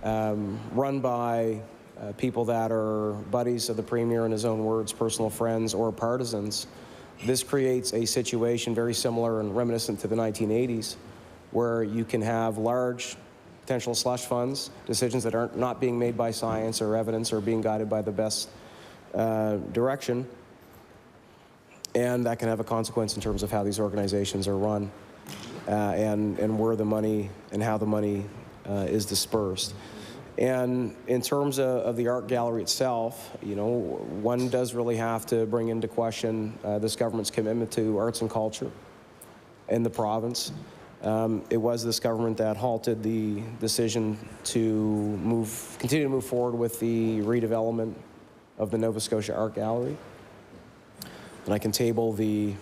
run by people that are buddies of the Premier, in his own words, personal friends or partisans. This creates a situation very similar and reminiscent to the 1980s, where you can have large potential slush funds, decisions that are not being made by science or evidence or being guided by the best direction, and that can have a consequence in terms of how these organizations are run and where the money and how the money is dispersed. And in terms of the art gallery itself, you know, one does really have to bring into question this government's commitment to arts and culture in the province. It was this government that halted the decision to continue to move forward with the redevelopment of the Nova Scotia Art Gallery. And I can table the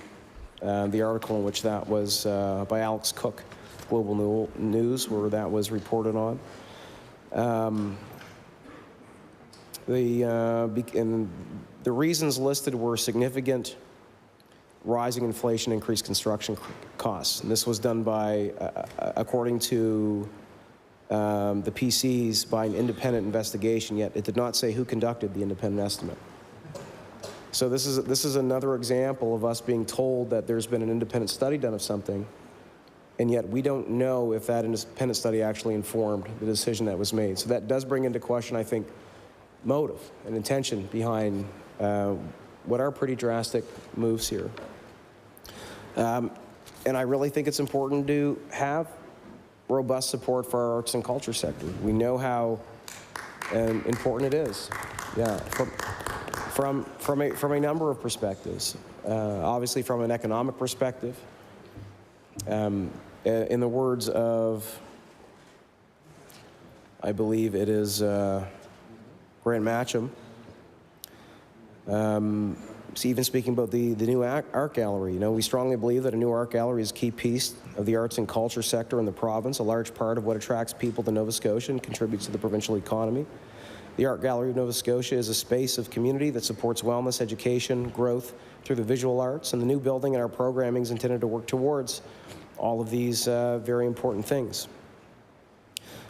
article in which that was by Alex Cook, Global News, where that was reported on. And the reasons listed were significant rising inflation, increased construction costs. And this was done by, according to the PCs, by an independent investigation, yet it did not say who conducted the independent estimate. So this is another example of us being told that there's been an independent study done of something, and yet we don't know if that independent study actually informed the decision that was made. So that does bring into question, I think, motive and intention behind what are pretty drastic moves here. And I really think it's important to have robust support for our arts and culture sector. We know how important it is. Yeah, from a number of perspectives. Obviously, from an economic perspective. In the words of, I believe it is Grant Matcham, even speaking about the new art gallery, you know, we strongly believe that a new art gallery is a key piece of the arts and culture sector in the province, a large part of what attracts people to Nova Scotia and contributes to the provincial economy. The Art Gallery of Nova Scotia is a space of community that supports wellness, education, growth through the visual arts, and the new building and our programming is intended to work towards all of these very important things.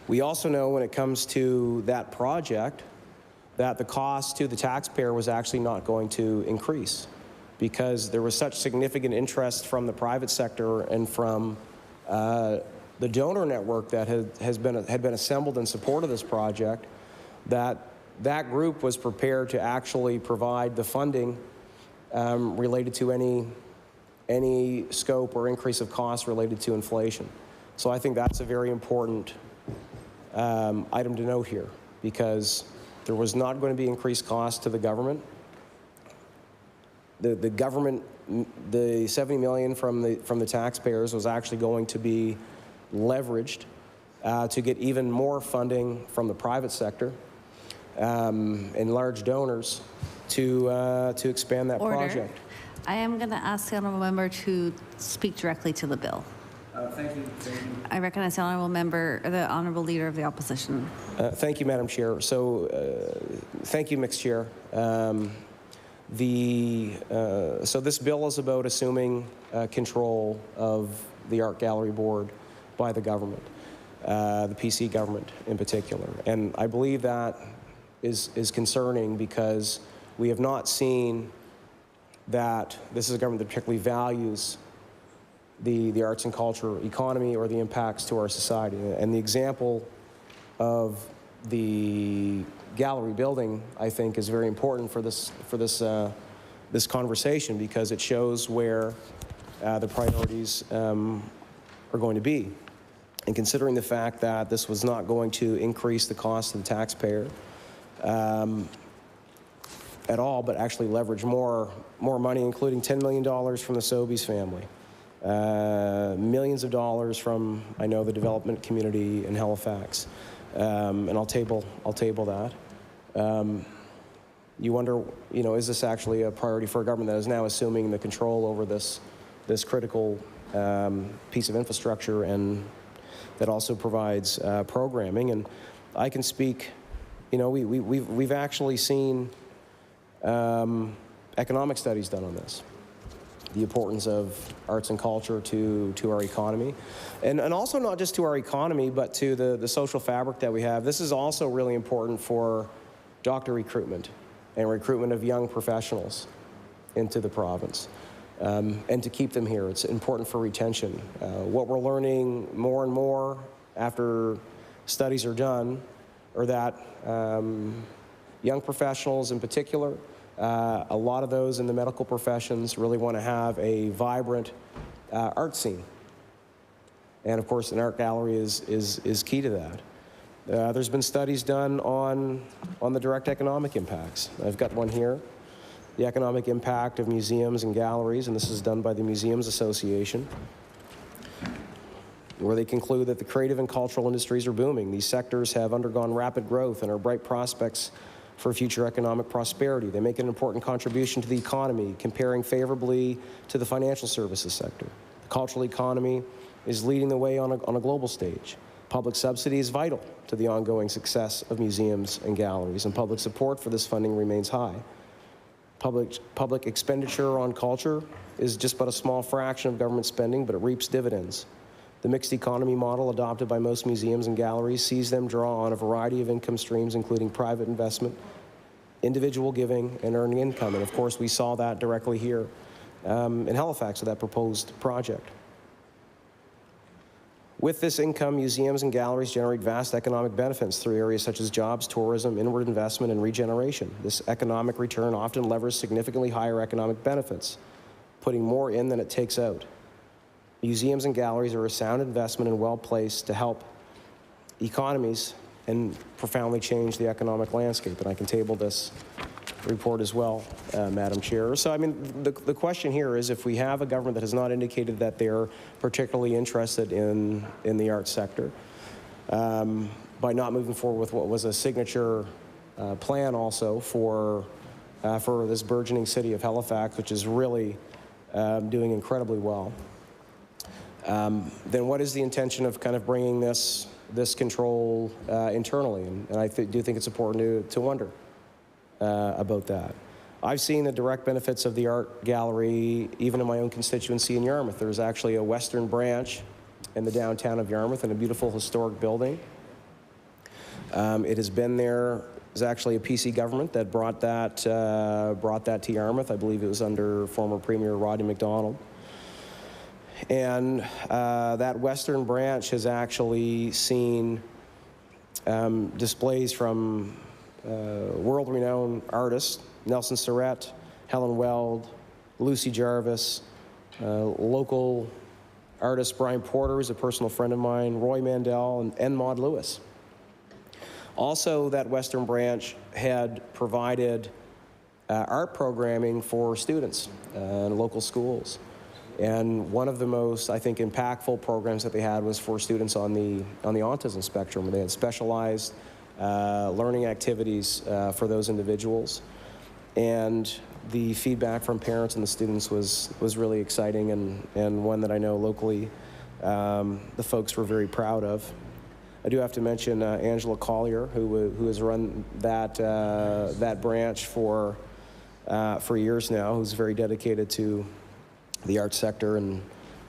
We also know when it comes to that project that the cost to the taxpayer was actually not going to increase because there was such significant interest from the private sector and from the donor network that had been assembled in support of this project, that group was prepared to actually provide the funding related to any scope or increase of cost related to inflation. So I think that's a very important item to note here, because there was not going to be increased cost to the government. The government, the $70 million from the taxpayers was actually going to be leveraged to get even more funding from the private sector and large donors to expand that project. I am going to ask the honourable member to speak directly to the bill. Thank you. I recognize the honourable member, the honourable leader of the opposition. Thank you, Madam Chair. So, thank you, Mixed Chair. So this bill is about assuming control of the Art Gallery Board by the government, the PC government in particular. And I believe that is concerning because we have not seen that this is a government that particularly values the arts and culture economy or the impacts to our society. And the example of the gallery building, I think, is very important for this this conversation because it shows where the priorities are going to be. And considering the fact that this was not going to increase the cost to the taxpayer at all, but actually leverage more money, including $10 million from the Sobeys family, millions of dollars from, I know, the development community in Halifax, and I'll table that. You wonder, is this actually a priority for a government that is now assuming the control over this critical piece of infrastructure and that also provides programming? And I can speak, we've actually seen economic studies done on this, the importance of arts and culture to our economy, and also not just to our economy, but to the social fabric that we have. This is also really important for doctor recruitment and recruitment of young professionals into the province, and to keep them here. It's important for retention. What we're learning more and more after studies are done are that young professionals in particular, a lot of those in the medical professions really want to have a vibrant art scene. And of course, an art gallery is key to that. There's been studies done on the direct economic impacts. I've got one here, the economic impact of museums and galleries, and this is done by the Museums Association, where they conclude that the creative and cultural industries are booming. These sectors have undergone rapid growth and are bright prospects for future economic prosperity. They make an important contribution to the economy, comparing favorably to the financial services sector. The cultural economy is leading the way on a global stage. Public subsidy is vital to the ongoing success of museums and galleries, and public support for this funding remains high. Public expenditure on culture is just but a small fraction of government spending, but it reaps dividends. The mixed economy model adopted by most museums and galleries sees them draw on a variety of income streams, including private investment, individual giving, and earning income. And of course, we saw that directly here in Halifax with that proposed project. With this income, museums and galleries generate vast economic benefits through areas such as jobs, tourism, inward investment, and regeneration. This economic return often levers significantly higher economic benefits, putting more in than it takes out. Museums and galleries are a sound investment and well-placed to help economies and profoundly change the economic landscape. And I can table this report as well, Madam Chair. So, I mean, the question here is, if we have a government that has not indicated that they're particularly interested in the arts sector, by not moving forward with what was a signature plan also for this burgeoning city of Halifax, which is really doing incredibly well, then what is the intention of kind of bringing this control internally? And I do think it's important to wonder about that. I've seen the direct benefits of the art gallery even in my own constituency in Yarmouth. There's actually a western branch in the downtown of Yarmouth in a beautiful historic building. It has been there. There's actually a PC government that brought that to Yarmouth. I believe it was under former Premier Rodney MacDonald. And that western branch has actually seen displays from world-renowned artists, Nelson Surratt, Helen Weld, Lucy Jarvis, local artist Brian Porter, who's a personal friend of mine, Roy Mandel, and Maud Lewis. Also, that western branch had provided art programming for students in local schools. And one of the most, I think, impactful programs that they had was for students on the autism spectrum. They had specialized learning activities for those individuals. And the feedback from parents and the students was really exciting, and one that I know locally the folks were very proud of. I do have to mention Angela Collier, who has run that branch for years now, who's very dedicated to the art sector and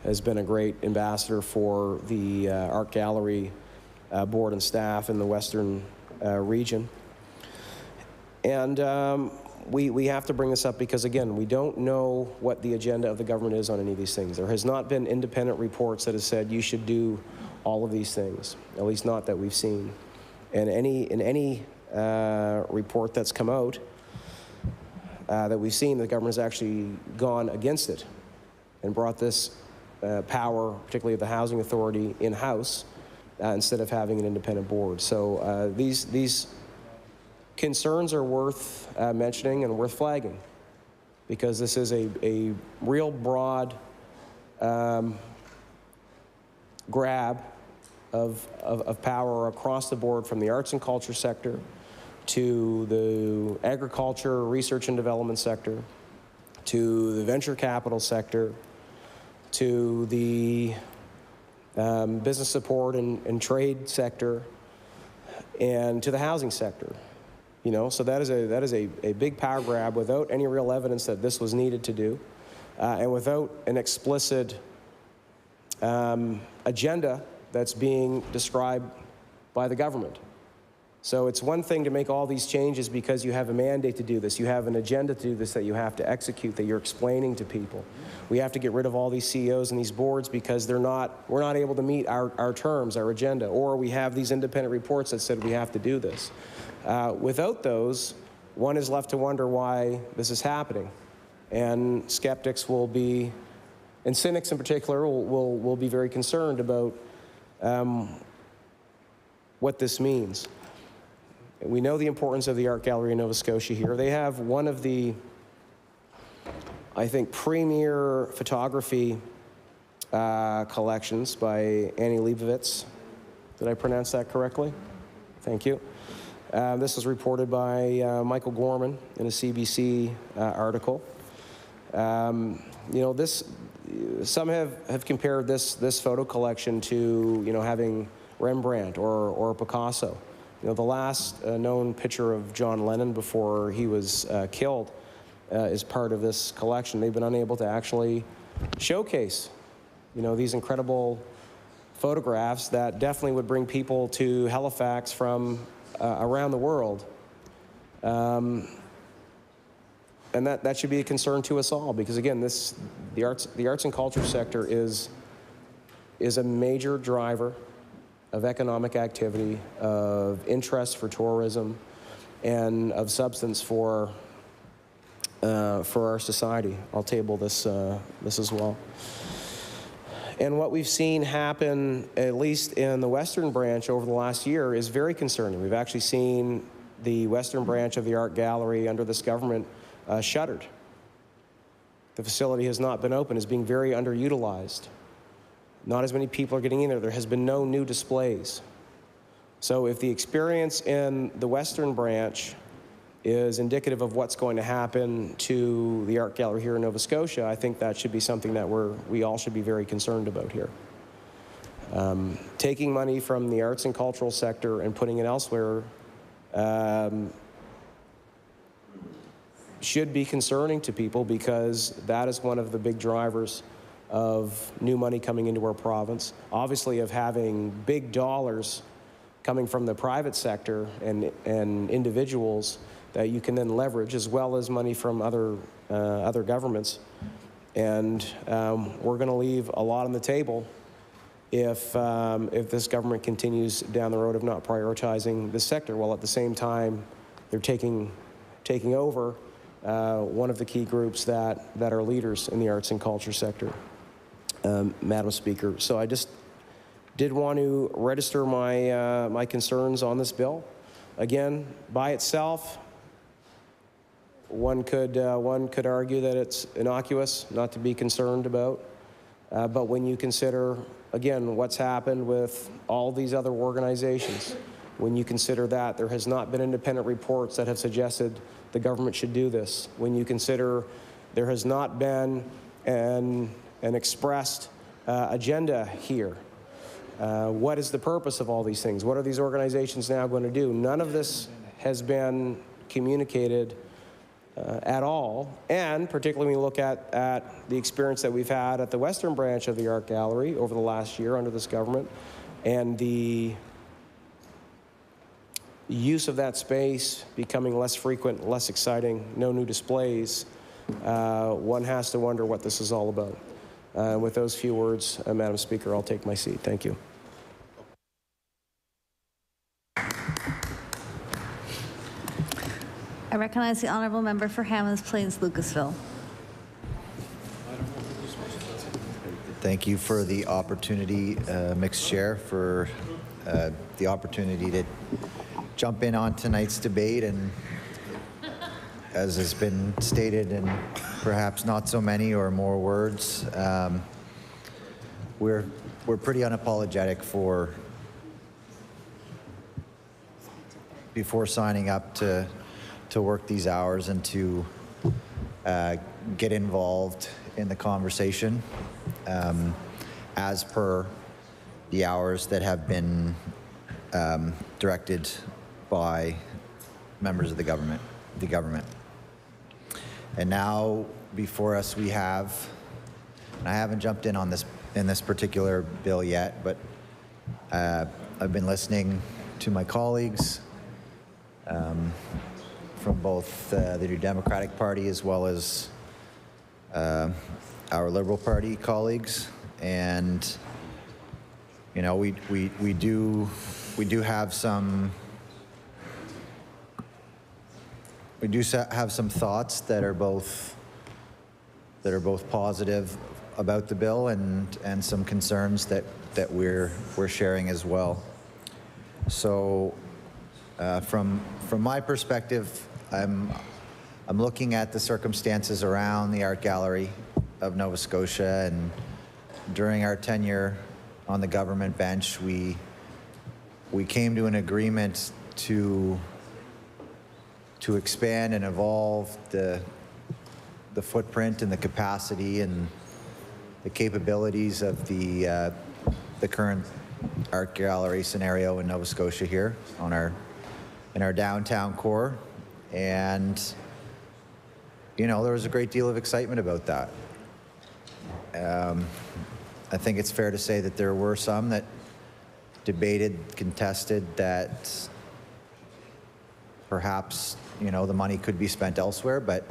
has been a great ambassador for the art gallery board and staff in the western region. And we have to bring this up because, again, we don't know what the agenda of the government is on any of these things. There has not been independent reports that have said you should do all of these things, at least not that we've seen. And in any report that's come out, that we've seen, the government has actually gone against it and brought this power, particularly of the Housing Authority, in-house instead of having an independent board. So these concerns are worth mentioning and worth flagging, because this is a real broad grab of power across the board, from the arts and culture sector to the agriculture, research and development sector, to the venture capital sector, to the business support and trade sector, and to the housing sector. You know, so that is a big power grab without any real evidence that this was needed to do, and without an explicit agenda that's being described by the government. So it's one thing to make all these changes because you have a mandate to do this. You have an agenda to do this that you have to execute, that you're explaining to people. We have to get rid of all these CEOs and these boards because we're not able to meet our terms, our agenda, or we have these independent reports that said we have to do this. Without those, one is left to wonder why this is happening. And skeptics will be, and cynics in particular, will be very concerned about what this means. We know the importance of the Art Gallery in Nova Scotia here. They have one of the, I think, premier photography collections by Annie Leibovitz. Did I pronounce that correctly? Thank you. This was reported by Michael Gorman in a CBC article. You know, some have compared this photo collection to, you know, having Rembrandt or Picasso. You know, the last known picture of John Lennon before he was killed is part of this collection. They've been unable to actually showcase, you know, these incredible photographs that definitely would bring people to Halifax from around the world. And that should be a concern to us all, because again, the arts and culture sector is a major driver of economic activity, of interest for tourism, and of substance for our society. I'll table this as well. And what we've seen happen, at least in the Western branch over the last year, is very concerning. We've actually seen the Western branch of the Art Gallery under this government shuttered. The facility has not been open, is being very underutilized. Not as many people are getting in there. There has been no new displays. So if the experience in the Western branch is indicative of what's going to happen to the Art Gallery here in Nova Scotia, I think that should be something that we all should be very concerned about here. Taking money from the arts and cultural sector and putting it elsewhere should be concerning to people, because that is one of the big drivers of new money coming into our province. Obviously, of having big dollars coming from the private sector and individuals that you can then leverage, as well as money from other governments. And we're going to leave a lot on the table if this government continues down the road of not prioritizing this sector, while at the same time they're taking over one of the key groups that are leaders in the arts and culture sector, Madam Speaker. So I just did want to register my concerns on this bill. Again, by itself, one could argue that it's innocuous, not to be concerned about. But when you consider, again, what's happened with all these other organizations, when you consider that there has not been independent reports that have suggested the government should do this, when you consider there has not been an expressed agenda here, what is the purpose of all these things? What are these organizations now going to do? None of this has been communicated at all, and particularly when you look at the experience that we've had at the Western branch of the Art Gallery over the last year under this government, and the use of that space becoming less frequent, less exciting, no new displays, one has to wonder what this is all about. With those few words, Madam Speaker, I'll take my seat. Thank you. recognize the honourable member for Hammonds Plains Lucasville. Thank you for the opportunity, Mixed Chair, for the opportunity to jump in on tonight's debate. And as has been stated in perhaps not so many or more words, we're pretty unapologetic for before signing up to work these hours and to get involved in the conversation as per the hours that have been directed by members of the government. And now before us we have, and I haven't jumped in on this particular bill yet, but I've been listening to my colleagues from both the New Democratic Party as well as our Liberal Party colleagues, and you know we do have some thoughts that are both positive about the bill and some concerns that we're sharing as well. So from my perspective, I'm looking at the circumstances around the Art Gallery of Nova Scotia, and during our tenure on the government bench, we came to an agreement to expand and evolve the footprint and the capacity and the capabilities of the current art gallery scenario in Nova Scotia here in our downtown core. And you know, there was a great deal of excitement about that. I think it's fair to say that there were some that debated, contested that perhaps, you know, the money could be spent elsewhere, but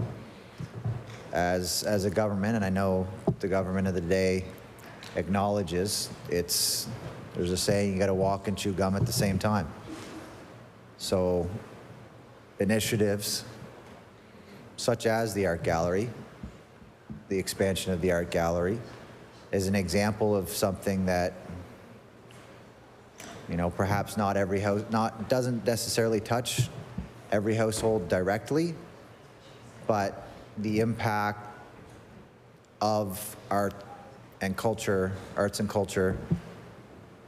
as a government, and I know the government of the day acknowledges, there's a saying, you got to walk and chew gum at the same time. So initiatives such as the Art Gallery, the expansion of the Art Gallery, is an example of something that, you know, perhaps not every house, doesn't necessarily touch every household directly, but the impact of arts and culture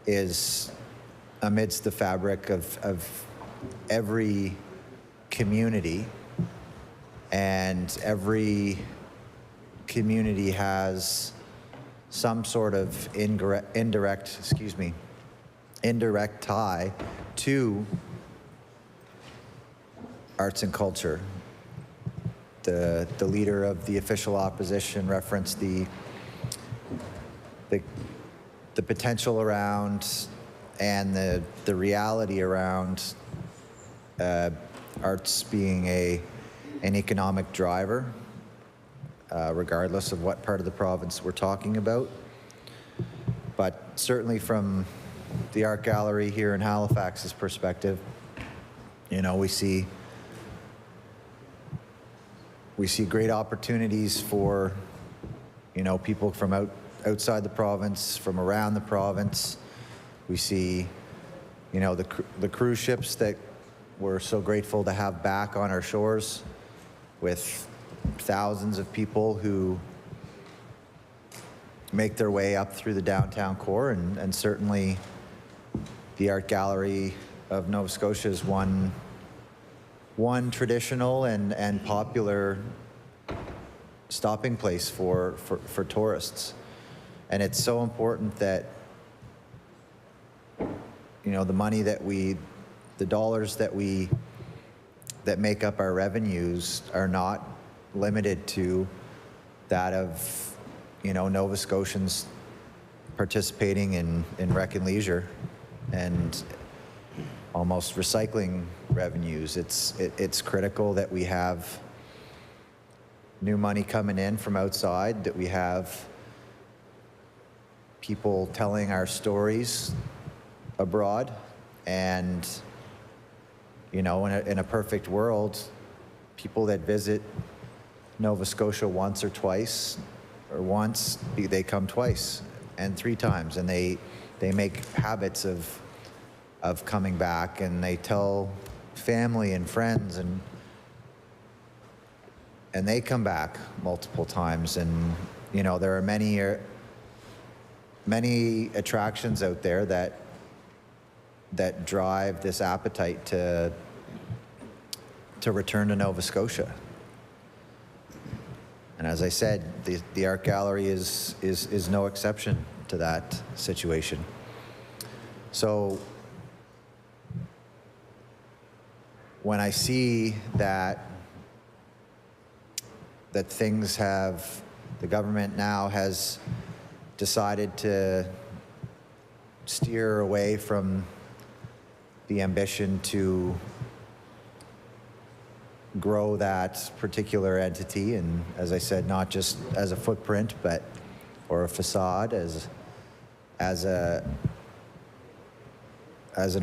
is amidst the fabric of every community, and every community has some sort of indirect tie to arts and culture. The leader of the official opposition referenced the potential around and the reality around arts being an economic driver, regardless of what part of the province we're talking about. But certainly from the Art Gallery here in Halifax's perspective, you know, we see great opportunities for, you know, people from outside the province, from around the province. We see, you know, the cruise ships that we're so grateful to have back on our shores, with thousands of people who make their way up through the downtown core, and certainly the Art Gallery of Nova Scotia is one traditional and popular stopping place for tourists. And it's so important that, you know, the dollars that make up our revenues are not limited to that of, you know, Nova Scotians participating in rec and leisure and almost recycling revenues. It's critical that we have new money coming in from outside, that we have people telling our stories abroad. And, you know, in a perfect world, people that visit Nova Scotia once or twice, or once, they come twice and 3 times, and they make habits of coming back, and they tell family and friends, and they come back multiple times. And you know, there are many attractions out there that drive this appetite to return to Nova Scotia. And as I said, the art gallery is no exception to that situation. So when I see that things have, the government now has decided to steer away from the ambition to grow that particular entity, and as I said, not just as a footprint, but or a facade, as an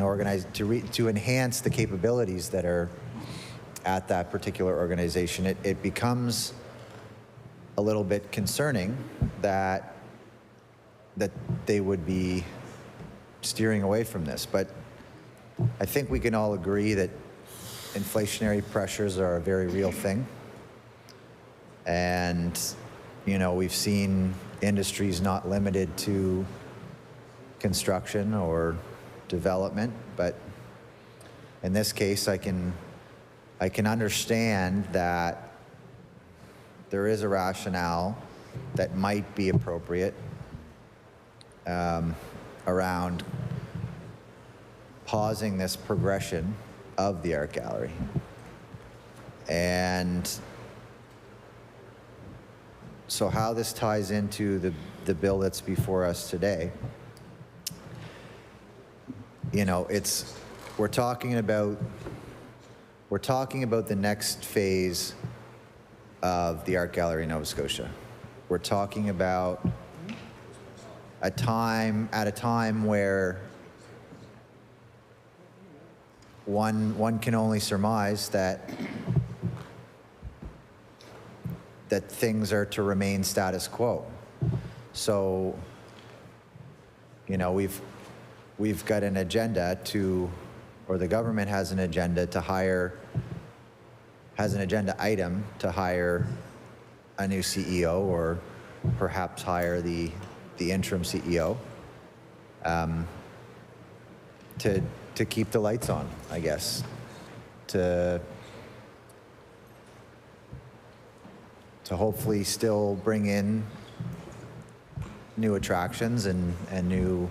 organization to enhance the capabilities that are at that particular organization. It becomes a little bit concerning that they would be steering away from this. But I think we can all agree that inflationary pressures are a very real thing. And, you know, we've seen industries not limited to construction or development, but in this case, I can understand that there is a rationale that might be appropriate around pausing this progression of the art gallery. And so how this ties into the bill that's before us today, you know, we're talking about the next phase of the art gallery in Nova Scotia. We're talking about at a time where one can only surmise that things are to remain status quo. So, you know, we've got an agenda or the government has an agenda has an agenda item to hire a new CEO, or perhaps hire the interim CEO to keep the lights on, I guess, to hopefully still bring in new attractions and new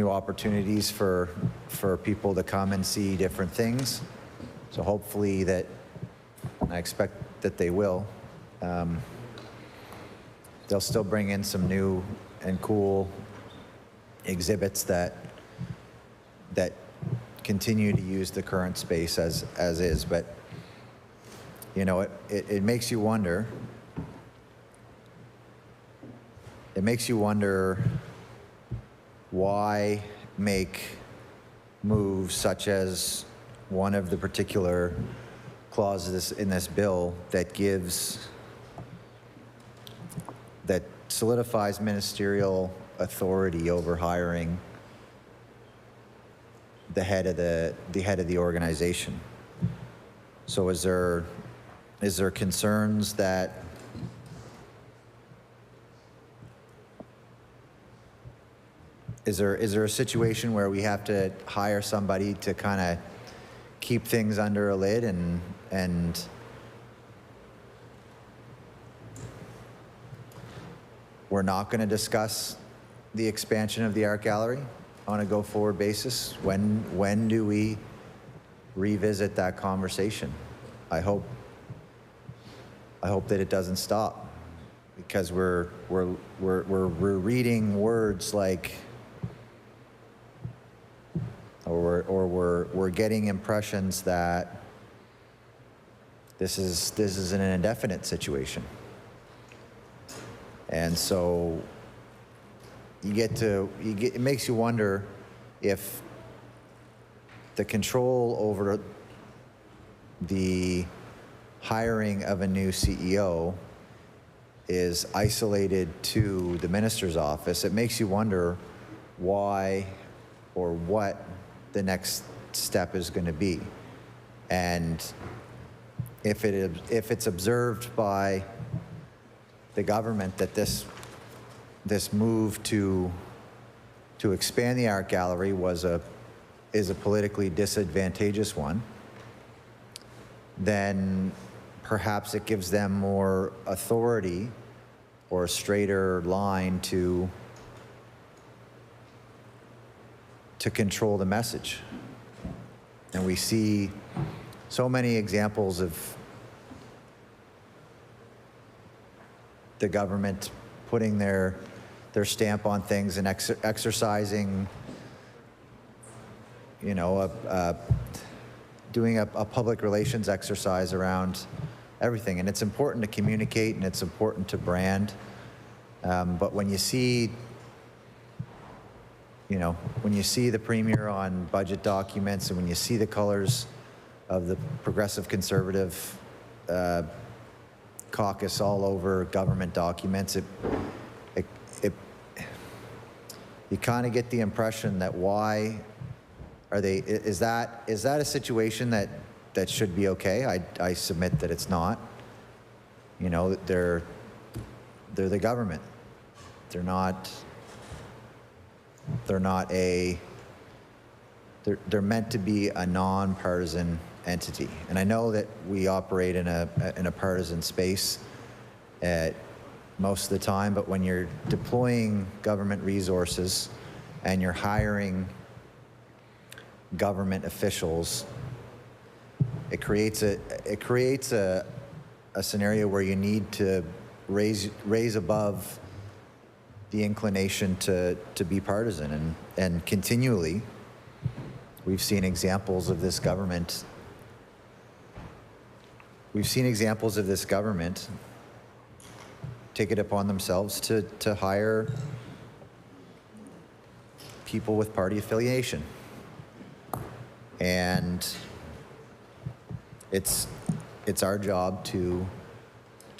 opportunities for people to come and see different things. So hopefully that, and I expect that they will, they'll still bring in some new and cool exhibits that continue to use the current space as is. But you know, it makes you wonder. It makes you wonder why make moves such as one of the particular clauses in this bill that solidifies ministerial authority over hiring the head of the organization. So is there concerns that is there a situation where we have to hire somebody to kind of keep things under a lid and we're not going to discuss the expansion of the art gallery on a go-forward basis? When do we revisit that conversation? I hope that it doesn't stop, because we're reading words like, or we're getting impressions that this is an indefinite situation. And so it makes you wonder if the control over the hiring of a new CEO is isolated to the minister's office, it makes you wonder why or what the next step is going to be. And if it's observed by the government that this move to expand the art gallery is a politically disadvantageous one, then perhaps it gives them more authority or a straighter line to control the message. And we see so many examples of the government putting their stamp on things and exercising, you know, doing a public relations exercise around everything. And it's important to communicate and it's important to brand. But when you see, you know, when you see the Premier on budget documents and when you see the colors of the Progressive Conservative caucus all over government documents, you kind of get the impression that why are they, is that a situation that should be okay? I submit that it's not. You know, they're the government. They're meant to be a nonpartisan entity. And I know that we operate in a partisan space most of the time, but when you're deploying government resources and you're hiring government officials, it creates a scenario where you need to raise above the inclination to be partisan, and continually we've seen examples of this government. We've seen examples of this government take it upon themselves to hire people with party affiliation. And it's our job to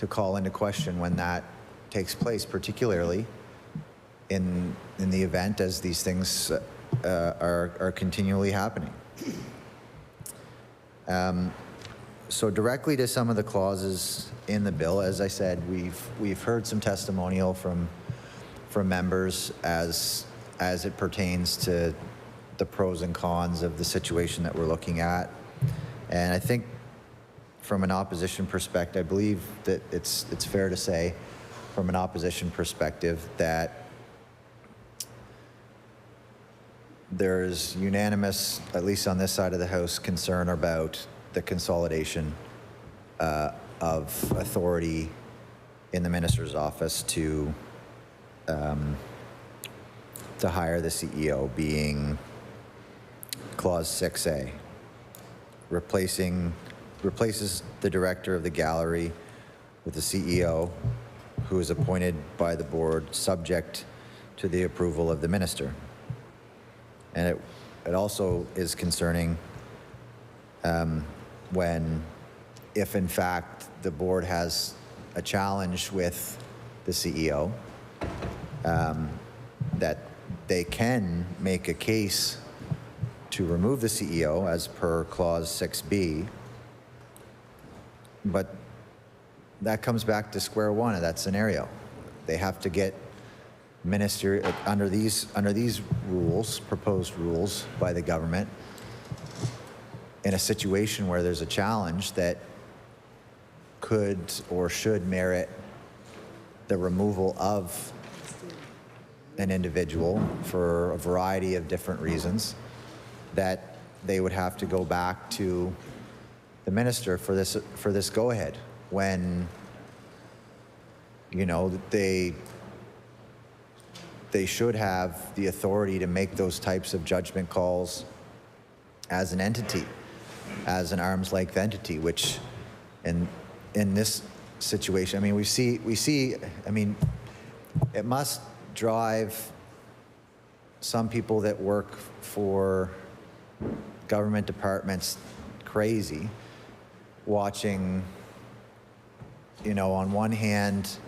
call into question when that takes place, particularly in the event as these things are continually happening. So directly to some of the clauses in the bill, as I said, we've heard some testimonial from members as it pertains to the pros and cons of the situation that we're looking at. And I think from an opposition perspective, I believe that it's fair to say from an opposition perspective that there's unanimous, at least on this side of the House, concern about the consolidation of authority in the minister's office to hire the CEO, being Clause 6A, replaces the director of the gallery with the CEO, who is appointed by the board subject to the approval of the minister. And it also is concerning if in fact the board has a challenge with the CEO, that they can make a case to remove the CEO as per Clause 6B, but that comes back to square one of that scenario. They have to get minister under these rules, proposed rules by the government, in a situation where there's a challenge that could or should merit the removal of an individual for a variety of different reasons, that they would have to go back to the minister for this go-ahead, when, you know, they should have the authority to make those types of judgment calls as an entity, as an arm's length entity, which in this situation, I mean, we see, I mean, it must drive some people that work for government departments crazy, watching, you know, on one hand,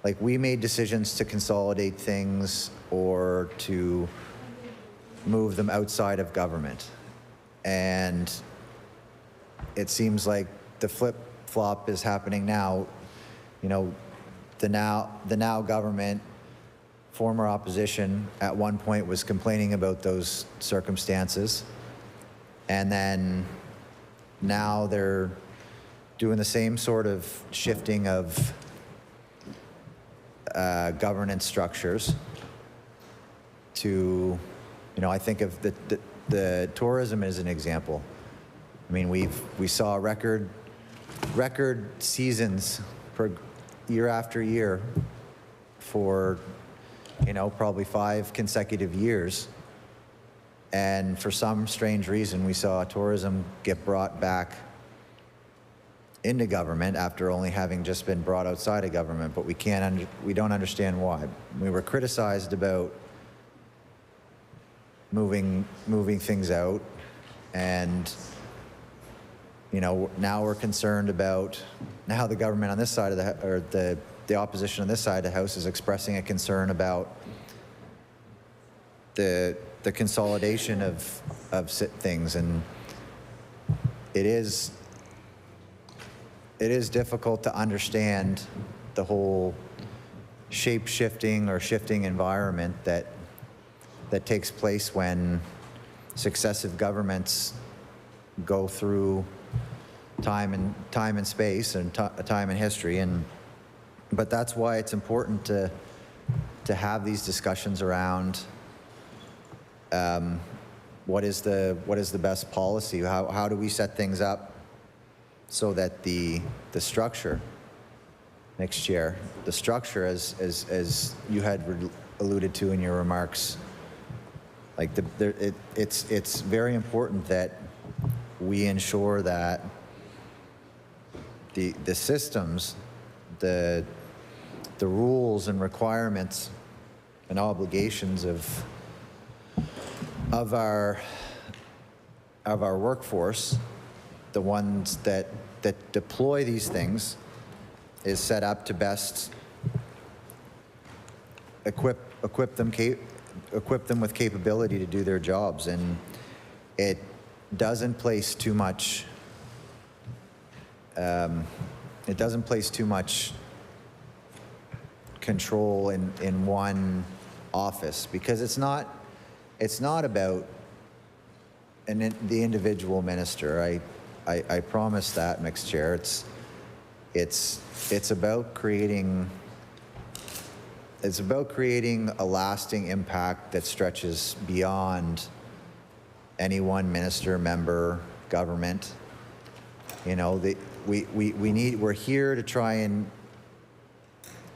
like we made decisions to consolidate things or to move them outside of government. And it seems like the flip-flop is happening now. You know, the now government, former opposition, at one point was complaining about those circumstances. And then now they're doing the same sort of shifting of governance structures to, you know, I think of the tourism as an example. I mean, we saw record seasons for year after year for, you know, probably 5 consecutive years. And for some strange reason, we saw tourism get brought back into government after only having just been brought outside of government, but we don't understand why. We were criticized about moving things out, and you know, now we're concerned about, now the government on this side of the opposition on this side of the house is expressing a concern about the consolidation of things, and it is difficult to understand the whole shape-shifting or shifting environment that takes place when successive governments go through time and space and time and history, but that's why it's important to have these discussions around what is the best policy? How do we set things up so that the structure, next year, the structure as you had alluded to in your remarks, like it's very important that we ensure that the systems, the rules and requirements and obligations of our workforce, the ones that deploy these things, is set up to best equip them with capability to do their jobs, and it doesn't place too much. It doesn't place too much control in one office, because it's not about the individual minister. I promise that, Mixed Chair. It's about creating a lasting impact that stretches beyond any one minister, member, government. You know, we're here to try and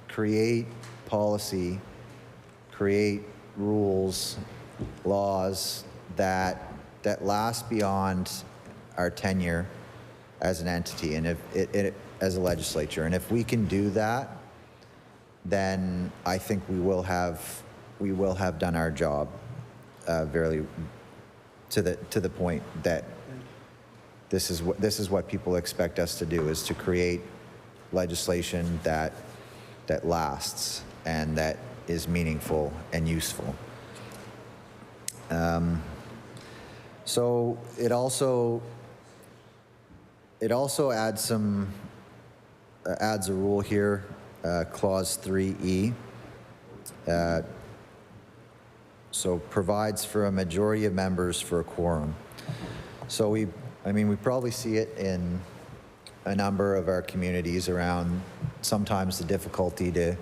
create policy, create rules, laws that last beyond our tenure as an entity and as a legislature. And if we can do that, then I think we will have done our job very to the point that this is what people expect us to do, is to create legislation that lasts and that is meaningful and useful. So it also adds a rule here, clause 3E. So provides for a majority of members for a quorum. So we probably see it in a number of our communities around sometimes the difficulty to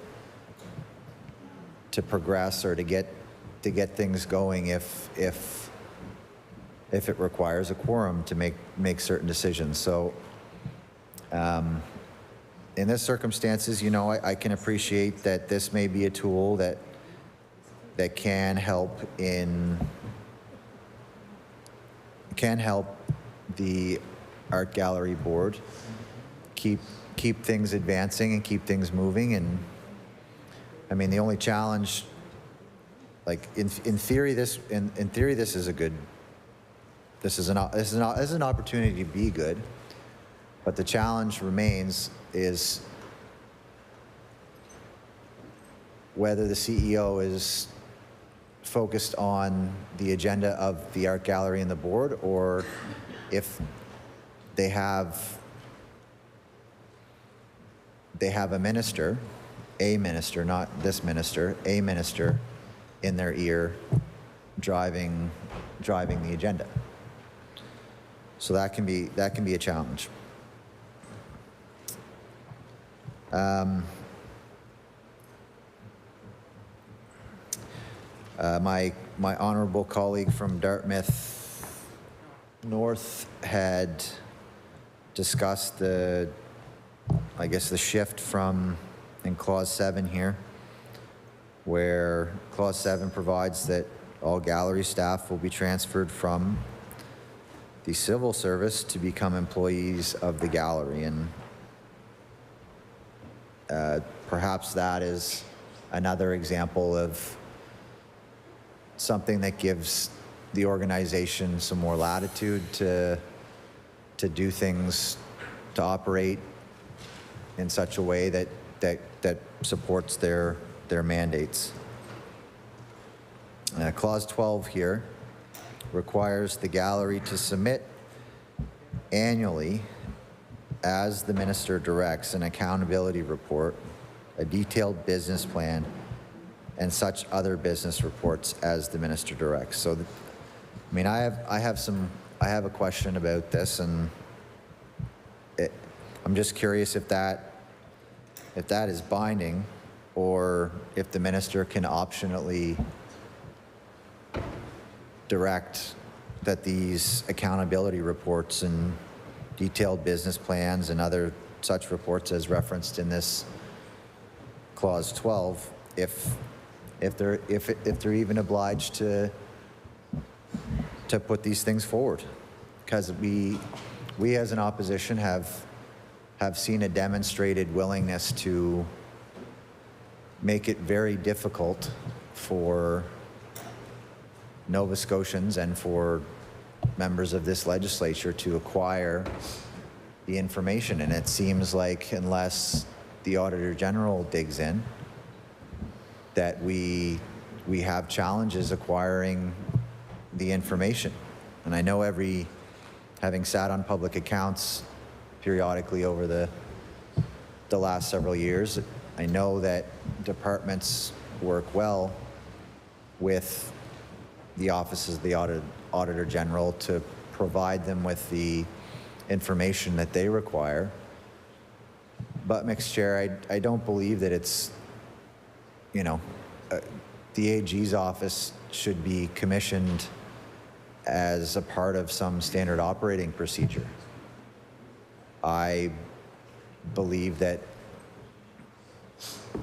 progress or to get things going if it requires a quorum to make certain decisions. So in this circumstances, you know, I can appreciate that this may be a tool that can help the art gallery board keep things advancing and keep things moving. And I mean, the only challenge, like in theory, this is a good this is an opportunity to be good, but the challenge remains is whether the CEO is focused on the agenda of the art gallery and the board, or if they have a minister, not this minister, a minister in their ear driving the agenda. So that can be a challenge. My honorable colleague from Dartmouth North had discussed the shift from in Clause 7 here, where Clause 7 provides that all gallery staff will be transferred from the civil service to become employees of the gallery. And perhaps that is another example of something that gives the organization some more latitude to do things, to operate in such a way that supports their mandates. Clause 12 here requires the gallery to submit annually, as the minister directs, an accountability report, a detailed business plan, and such other business reports as the minister directs. So, I mean, I have a question about this, and I'm just curious if that is binding, or if the minister can optionally direct that these accountability reports and detailed business plans and other such reports as referenced in this Clause 12, if they're even obliged to put these things forward, because we as an opposition have seen a demonstrated willingness to make it very difficult for Nova Scotians and for members of this legislature to acquire the information. And it seems like unless the Auditor General digs in, that we have challenges acquiring the information. And I know having sat on public accounts periodically over the last several years, I know that departments work well with the offices of the Auditor General to provide them with the information that they require. But, Mr. Chair, I don't believe that it's, the AG's office should be commissioned as a part of some standard operating procedure. I believe that,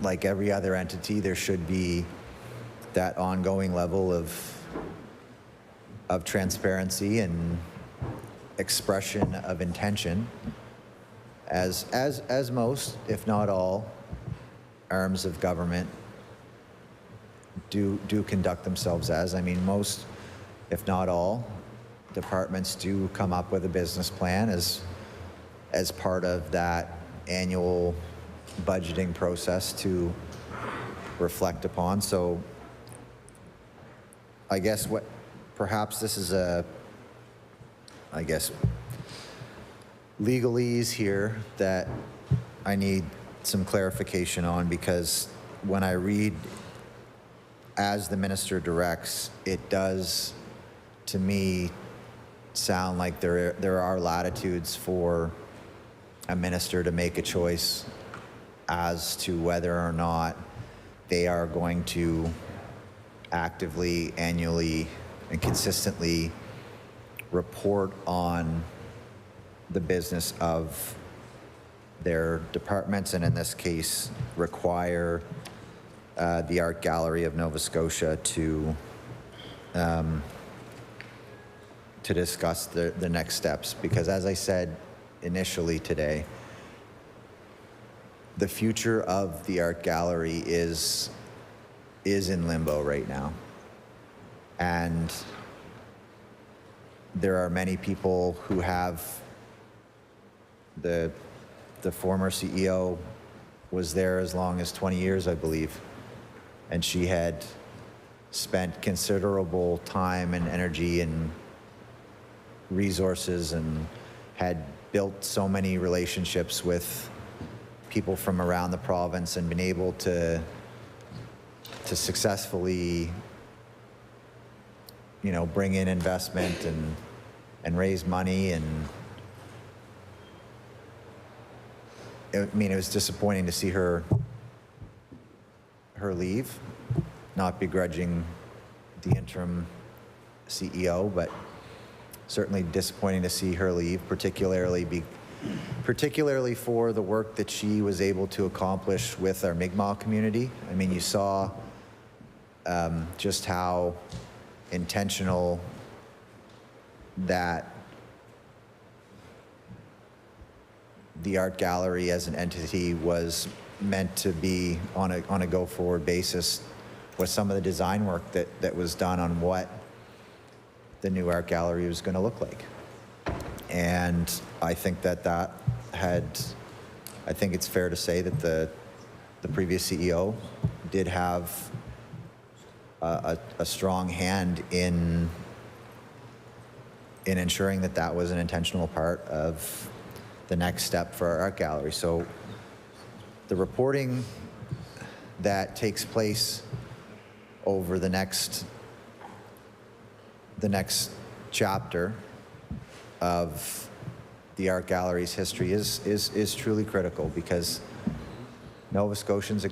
like every other entity, there should be that ongoing level of transparency and expression of intention, as most, if not all, arms of government do conduct themselves as. I mean, most, if not all, departments do come up with a business plan as part of that annual budgeting process to reflect upon. So I guess perhaps this is legalese here that I need some clarification on, because when I read as the minister directs, it does to me sound like there are latitudes for a minister to make a choice as to whether or not they are going to actively, annually, and consistently report on the business of their departments, and in this case, require the Art Gallery of Nova Scotia to discuss the next steps. Because as I said initially today, the future of the Art Gallery is in limbo right now. And there are many people who have the former CEO was there as long as 20 years, I believe, and she had spent considerable time and energy and resources and had built so many relationships with people from around the province and been able to successfully, you know, bring in investment and raise money. And I mean, it was disappointing to see her leave, not begrudging the interim CEO, but certainly disappointing to see her leave, particularly for the work that she was able to accomplish with our Mi'kmaq community. I mean, you saw just how intentional that the art gallery as an entity was meant to be on a go-forward basis with some of the design work that was done on what the new art gallery was going to look like. And I think I think it's fair to say that the previous CEO did have a strong hand in ensuring that was an intentional part of the next step for our art gallery. So the reporting that takes place over the next chapter of the art gallery's history is truly critical, because Nova Scotians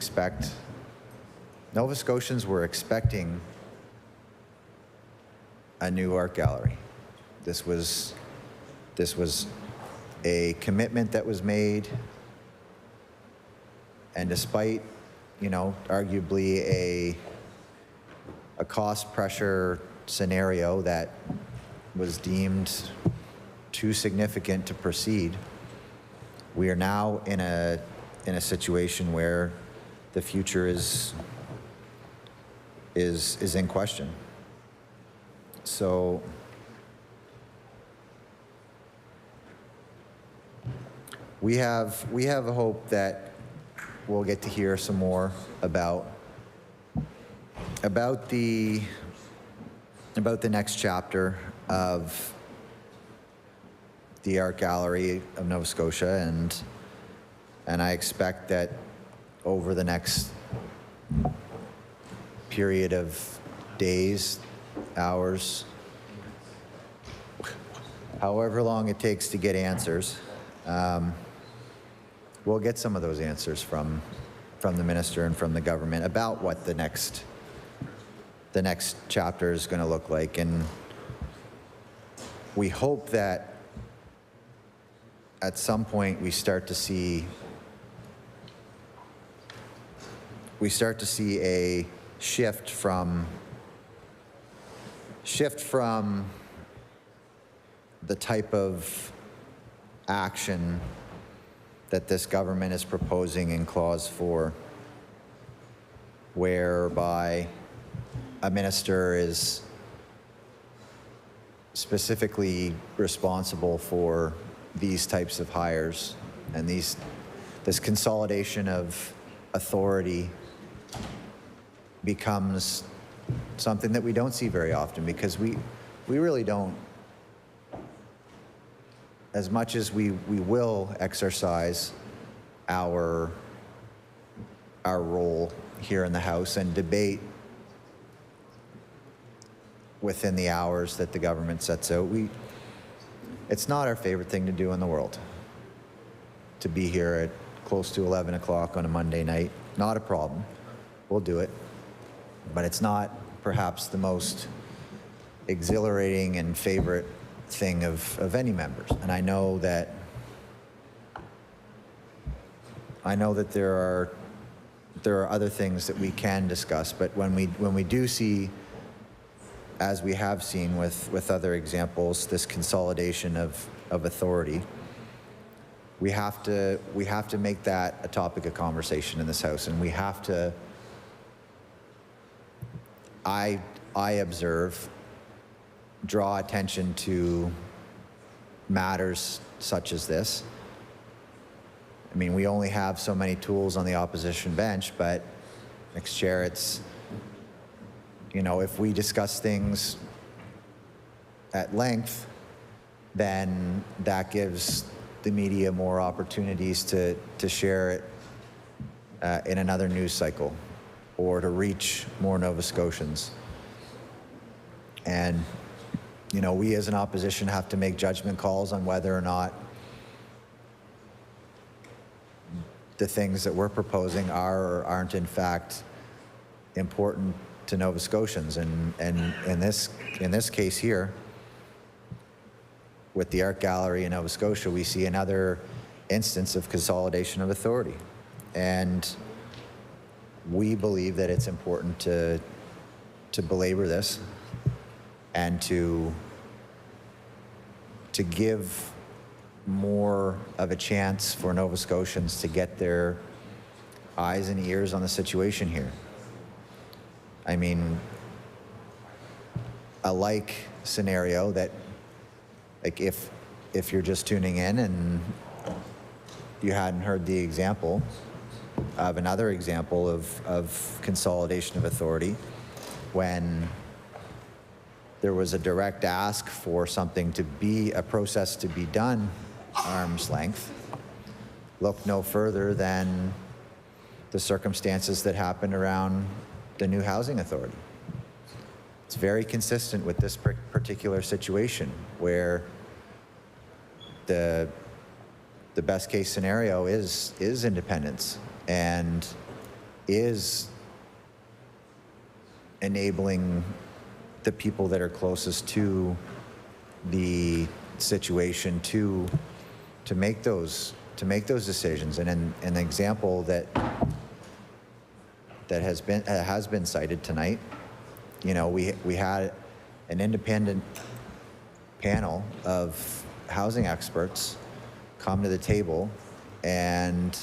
were expecting a new art gallery. This was a commitment that was made, and despite, you know, arguably a cost pressure scenario that was deemed too significant to proceed, we are now in a situation where the future is in question. So we have a hope that we'll get to hear some more about the next chapter of the Art Gallery of Nova Scotia, and I expect that over the next period of days, hours, however long it takes to get answers, we'll get some of those answers from the minister and from the government about what the next chapter is going to look like. And we hope that at some point we start to see a shift from the type of action that this government is proposing in Clause 4, whereby a minister is specifically responsible for these types of hires, and this consolidation of authority becomes something that we don't see very often, because we really don't, as much as we will exercise our role here in the House and debate within the hours that the government sets out, it's not our favorite thing to do in the world, to be here at close to 11 o'clock on a Monday night. Not a problem. We'll do it. But it's not perhaps the most exhilarating and favorite thing of any members. And I know that there are other things that we can discuss, but when we do see, as we have seen with other examples, this consolidation of authority, we have to make that a topic of conversation in this House, and we have to. I observe draw attention to matters such as this. I mean, we only have so many tools on the opposition bench, but next chair, it's, you know, if we discuss things at length, then that gives the media more opportunities to share it in another news cycle or to reach more Nova Scotians. And, you know, we as an opposition have to make judgment calls on whether or not the things that we're proposing are or aren't in fact important to Nova Scotians. And in this case here, with the Art Gallery in Nova Scotia, we see another instance of consolidation of authority. And we believe that it's important to belabor this and to give more of a chance for Nova Scotians to get their eyes and ears on the situation here. I mean, a like scenario that, like if you're just tuning in and you hadn't heard the example of another example of consolidation of authority, when there was a direct ask for something to be, a process to be done arm's length, look no further than the circumstances that happened around the new housing authority. It's very consistent with this particular situation where the best case scenario is independence and is enabling the people that are closest to the situation to make those decisions. And an example that has been cited tonight, you know, we had an independent panel of housing experts come to the table and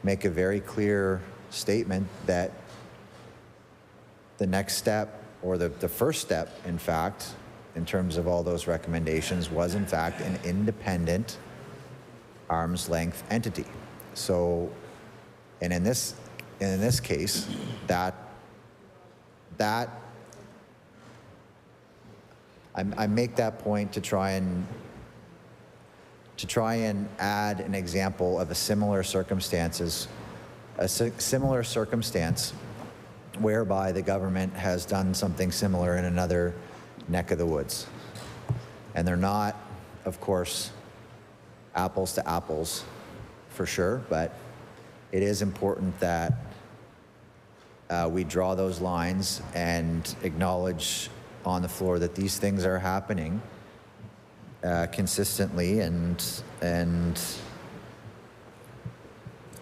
make a very clear statement that the next step, or the first step, in fact, in terms of all those recommendations, was in fact an independent arm's length entity. So, and in this case, that I make that point to try and add an example of a similar circumstance whereby the government has done something similar in another neck of the woods. And they're not, of course, apples to apples for sure, but it is important that we draw those lines and acknowledge on the floor that these things are happening consistently, and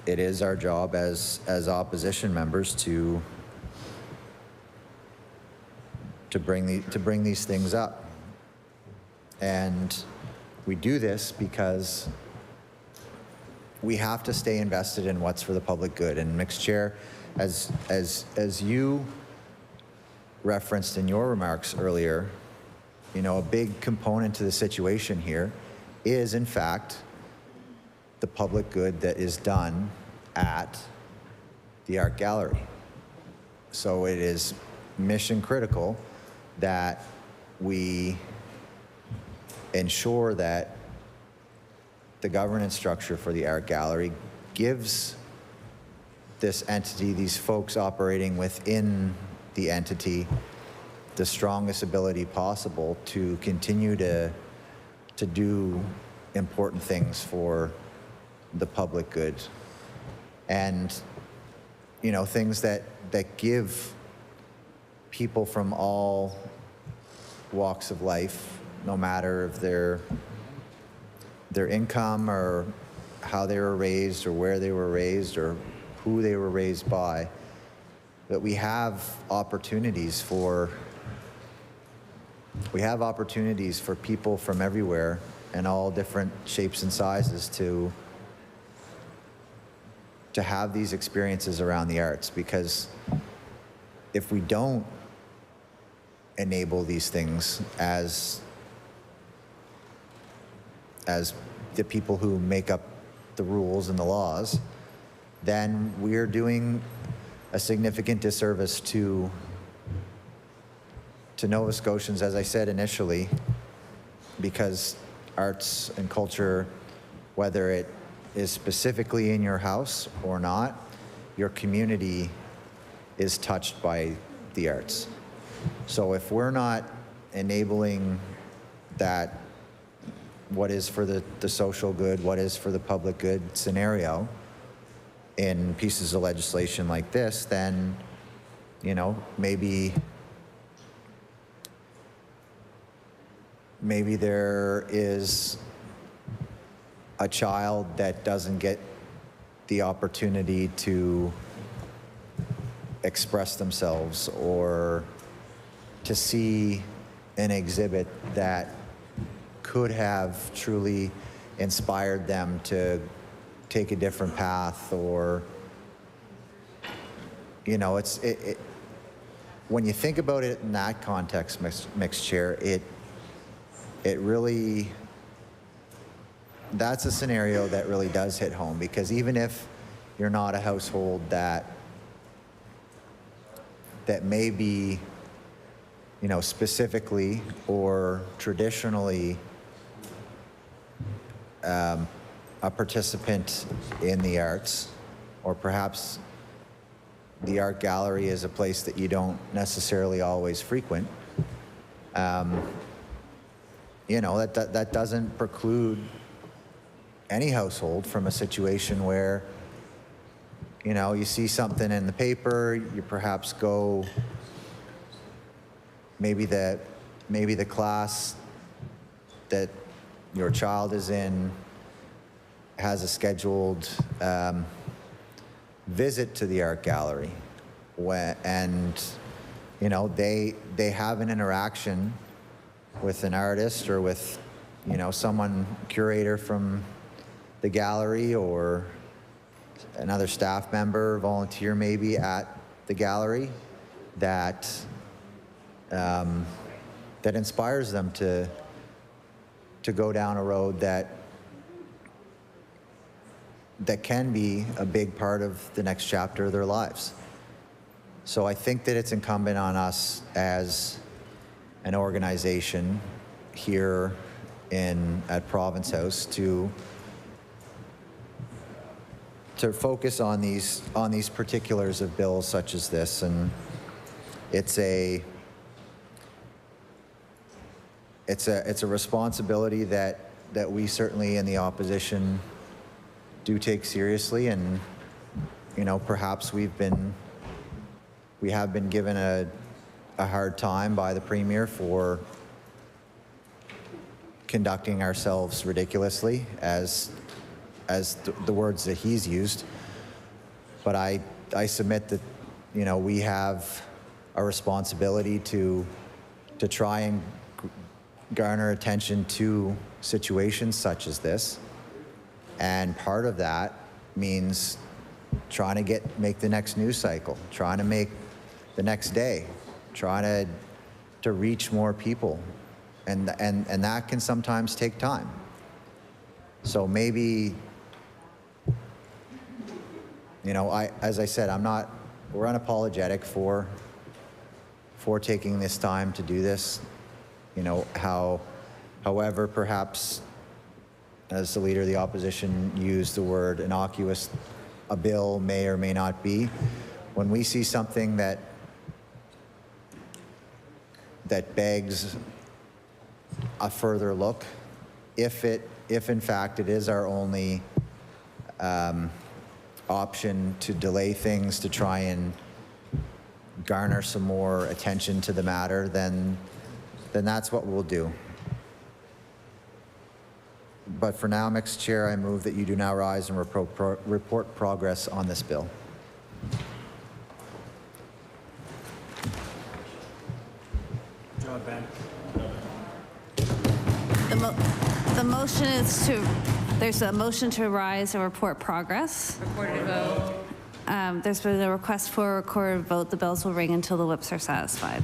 it is our job as opposition members to bring these things up. And we do this because we have to stay invested in what's for the public good. And Mixed Chair, as you referenced in your remarks earlier, you know, a big component to the situation here is, in fact, the public good that is done at the Art Gallery. So it is mission critical that we ensure that the governance structure for the Art Gallery gives this entity, these folks operating within the entity, the strongest ability possible to continue to do important things for the public good. And, you know, things that give people from all walks of life, no matter if their income or how they were raised or where they were raised or who they were raised by, that we have opportunities for people from everywhere and all different shapes and sizes to have these experiences around the arts. Because if we don't enable these things as the people who make up the rules and the laws, then we're doing a significant disservice to Nova Scotians, as I said initially, because arts and culture, whether it is specifically in your house or not, your community is touched by the arts. So if we're not enabling that, what is for the social good, what is for the public good scenario in pieces of legislation like this, then, you know, maybe there is a child that doesn't get the opportunity to express themselves or to see an exhibit that could have truly inspired them to take a different path, or, you know, when you think about it in that context, Mixed Chair, it really, that's a scenario that really does hit home, because even if you're not a household that may be, you know, specifically or traditionally a participant in the arts, or perhaps the art gallery is a place that you don't necessarily always frequent, you know, that doesn't preclude any household from a situation where, you know, you see something in the paper, you perhaps go, maybe the class that your child is in has a scheduled visit to the art gallery, and, you know, they have an interaction with an artist or with, you know, someone, curator from the gallery, or another staff member, volunteer maybe at the gallery, that inspires them to go down a road that can be a big part of the next chapter of their lives. So I think that it's incumbent on us as an organization here at Province House to focus on these particulars of bills such as this. And it's a responsibility that we certainly in the opposition do take seriously. And, you know, perhaps we have been given a hard time by the Premier for conducting ourselves ridiculously, as the words that he's used. But I submit that, you know, we have a responsibility to try and garner attention to situations such as this. And part of that means trying to make the next news cycle, trying to make the next day, trying to reach more people. And that can sometimes take time. So maybe, you know, as I said, we're unapologetic for taking this time to do this. You know, however, perhaps, as the Leader of the Opposition used the word innocuous, a bill may or may not be. When we see something that begs a further look, if in fact it is our only option to delay things to try and garner some more attention to the matter, then that's what we'll do. But for now, Mixed Chair, I move that you do now rise and report progress on this bill. The motion is there's a motion to rise and report progress. Recorded vote. There's been a request for a recorded vote. The bells will ring until the whips are satisfied.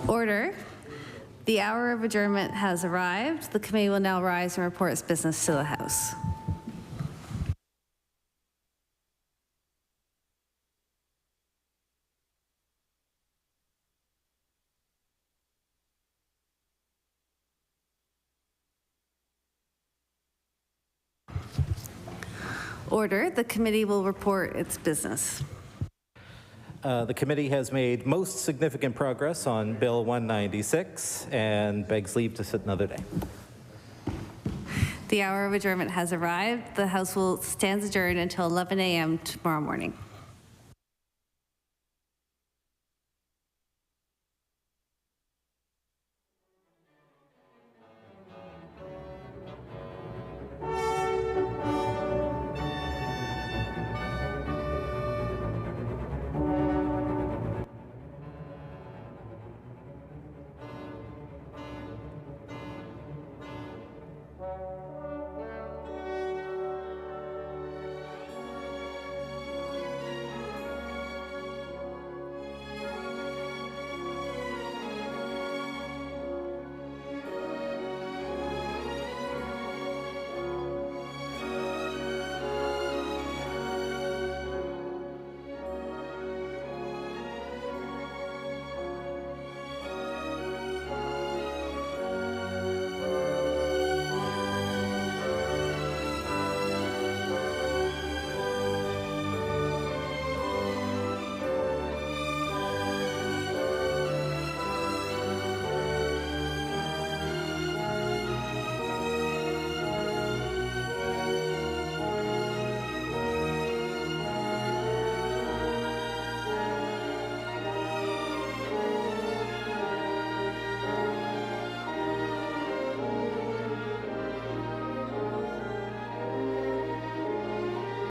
Order. The hour of adjournment has arrived. The committee will now rise and report its business to the House. Order. The committee will report its business. The committee has made most significant progress on Bill 196 and begs leave to sit another day. The hour of adjournment has arrived. The House will stand adjourned until 11 a.m. tomorrow morning.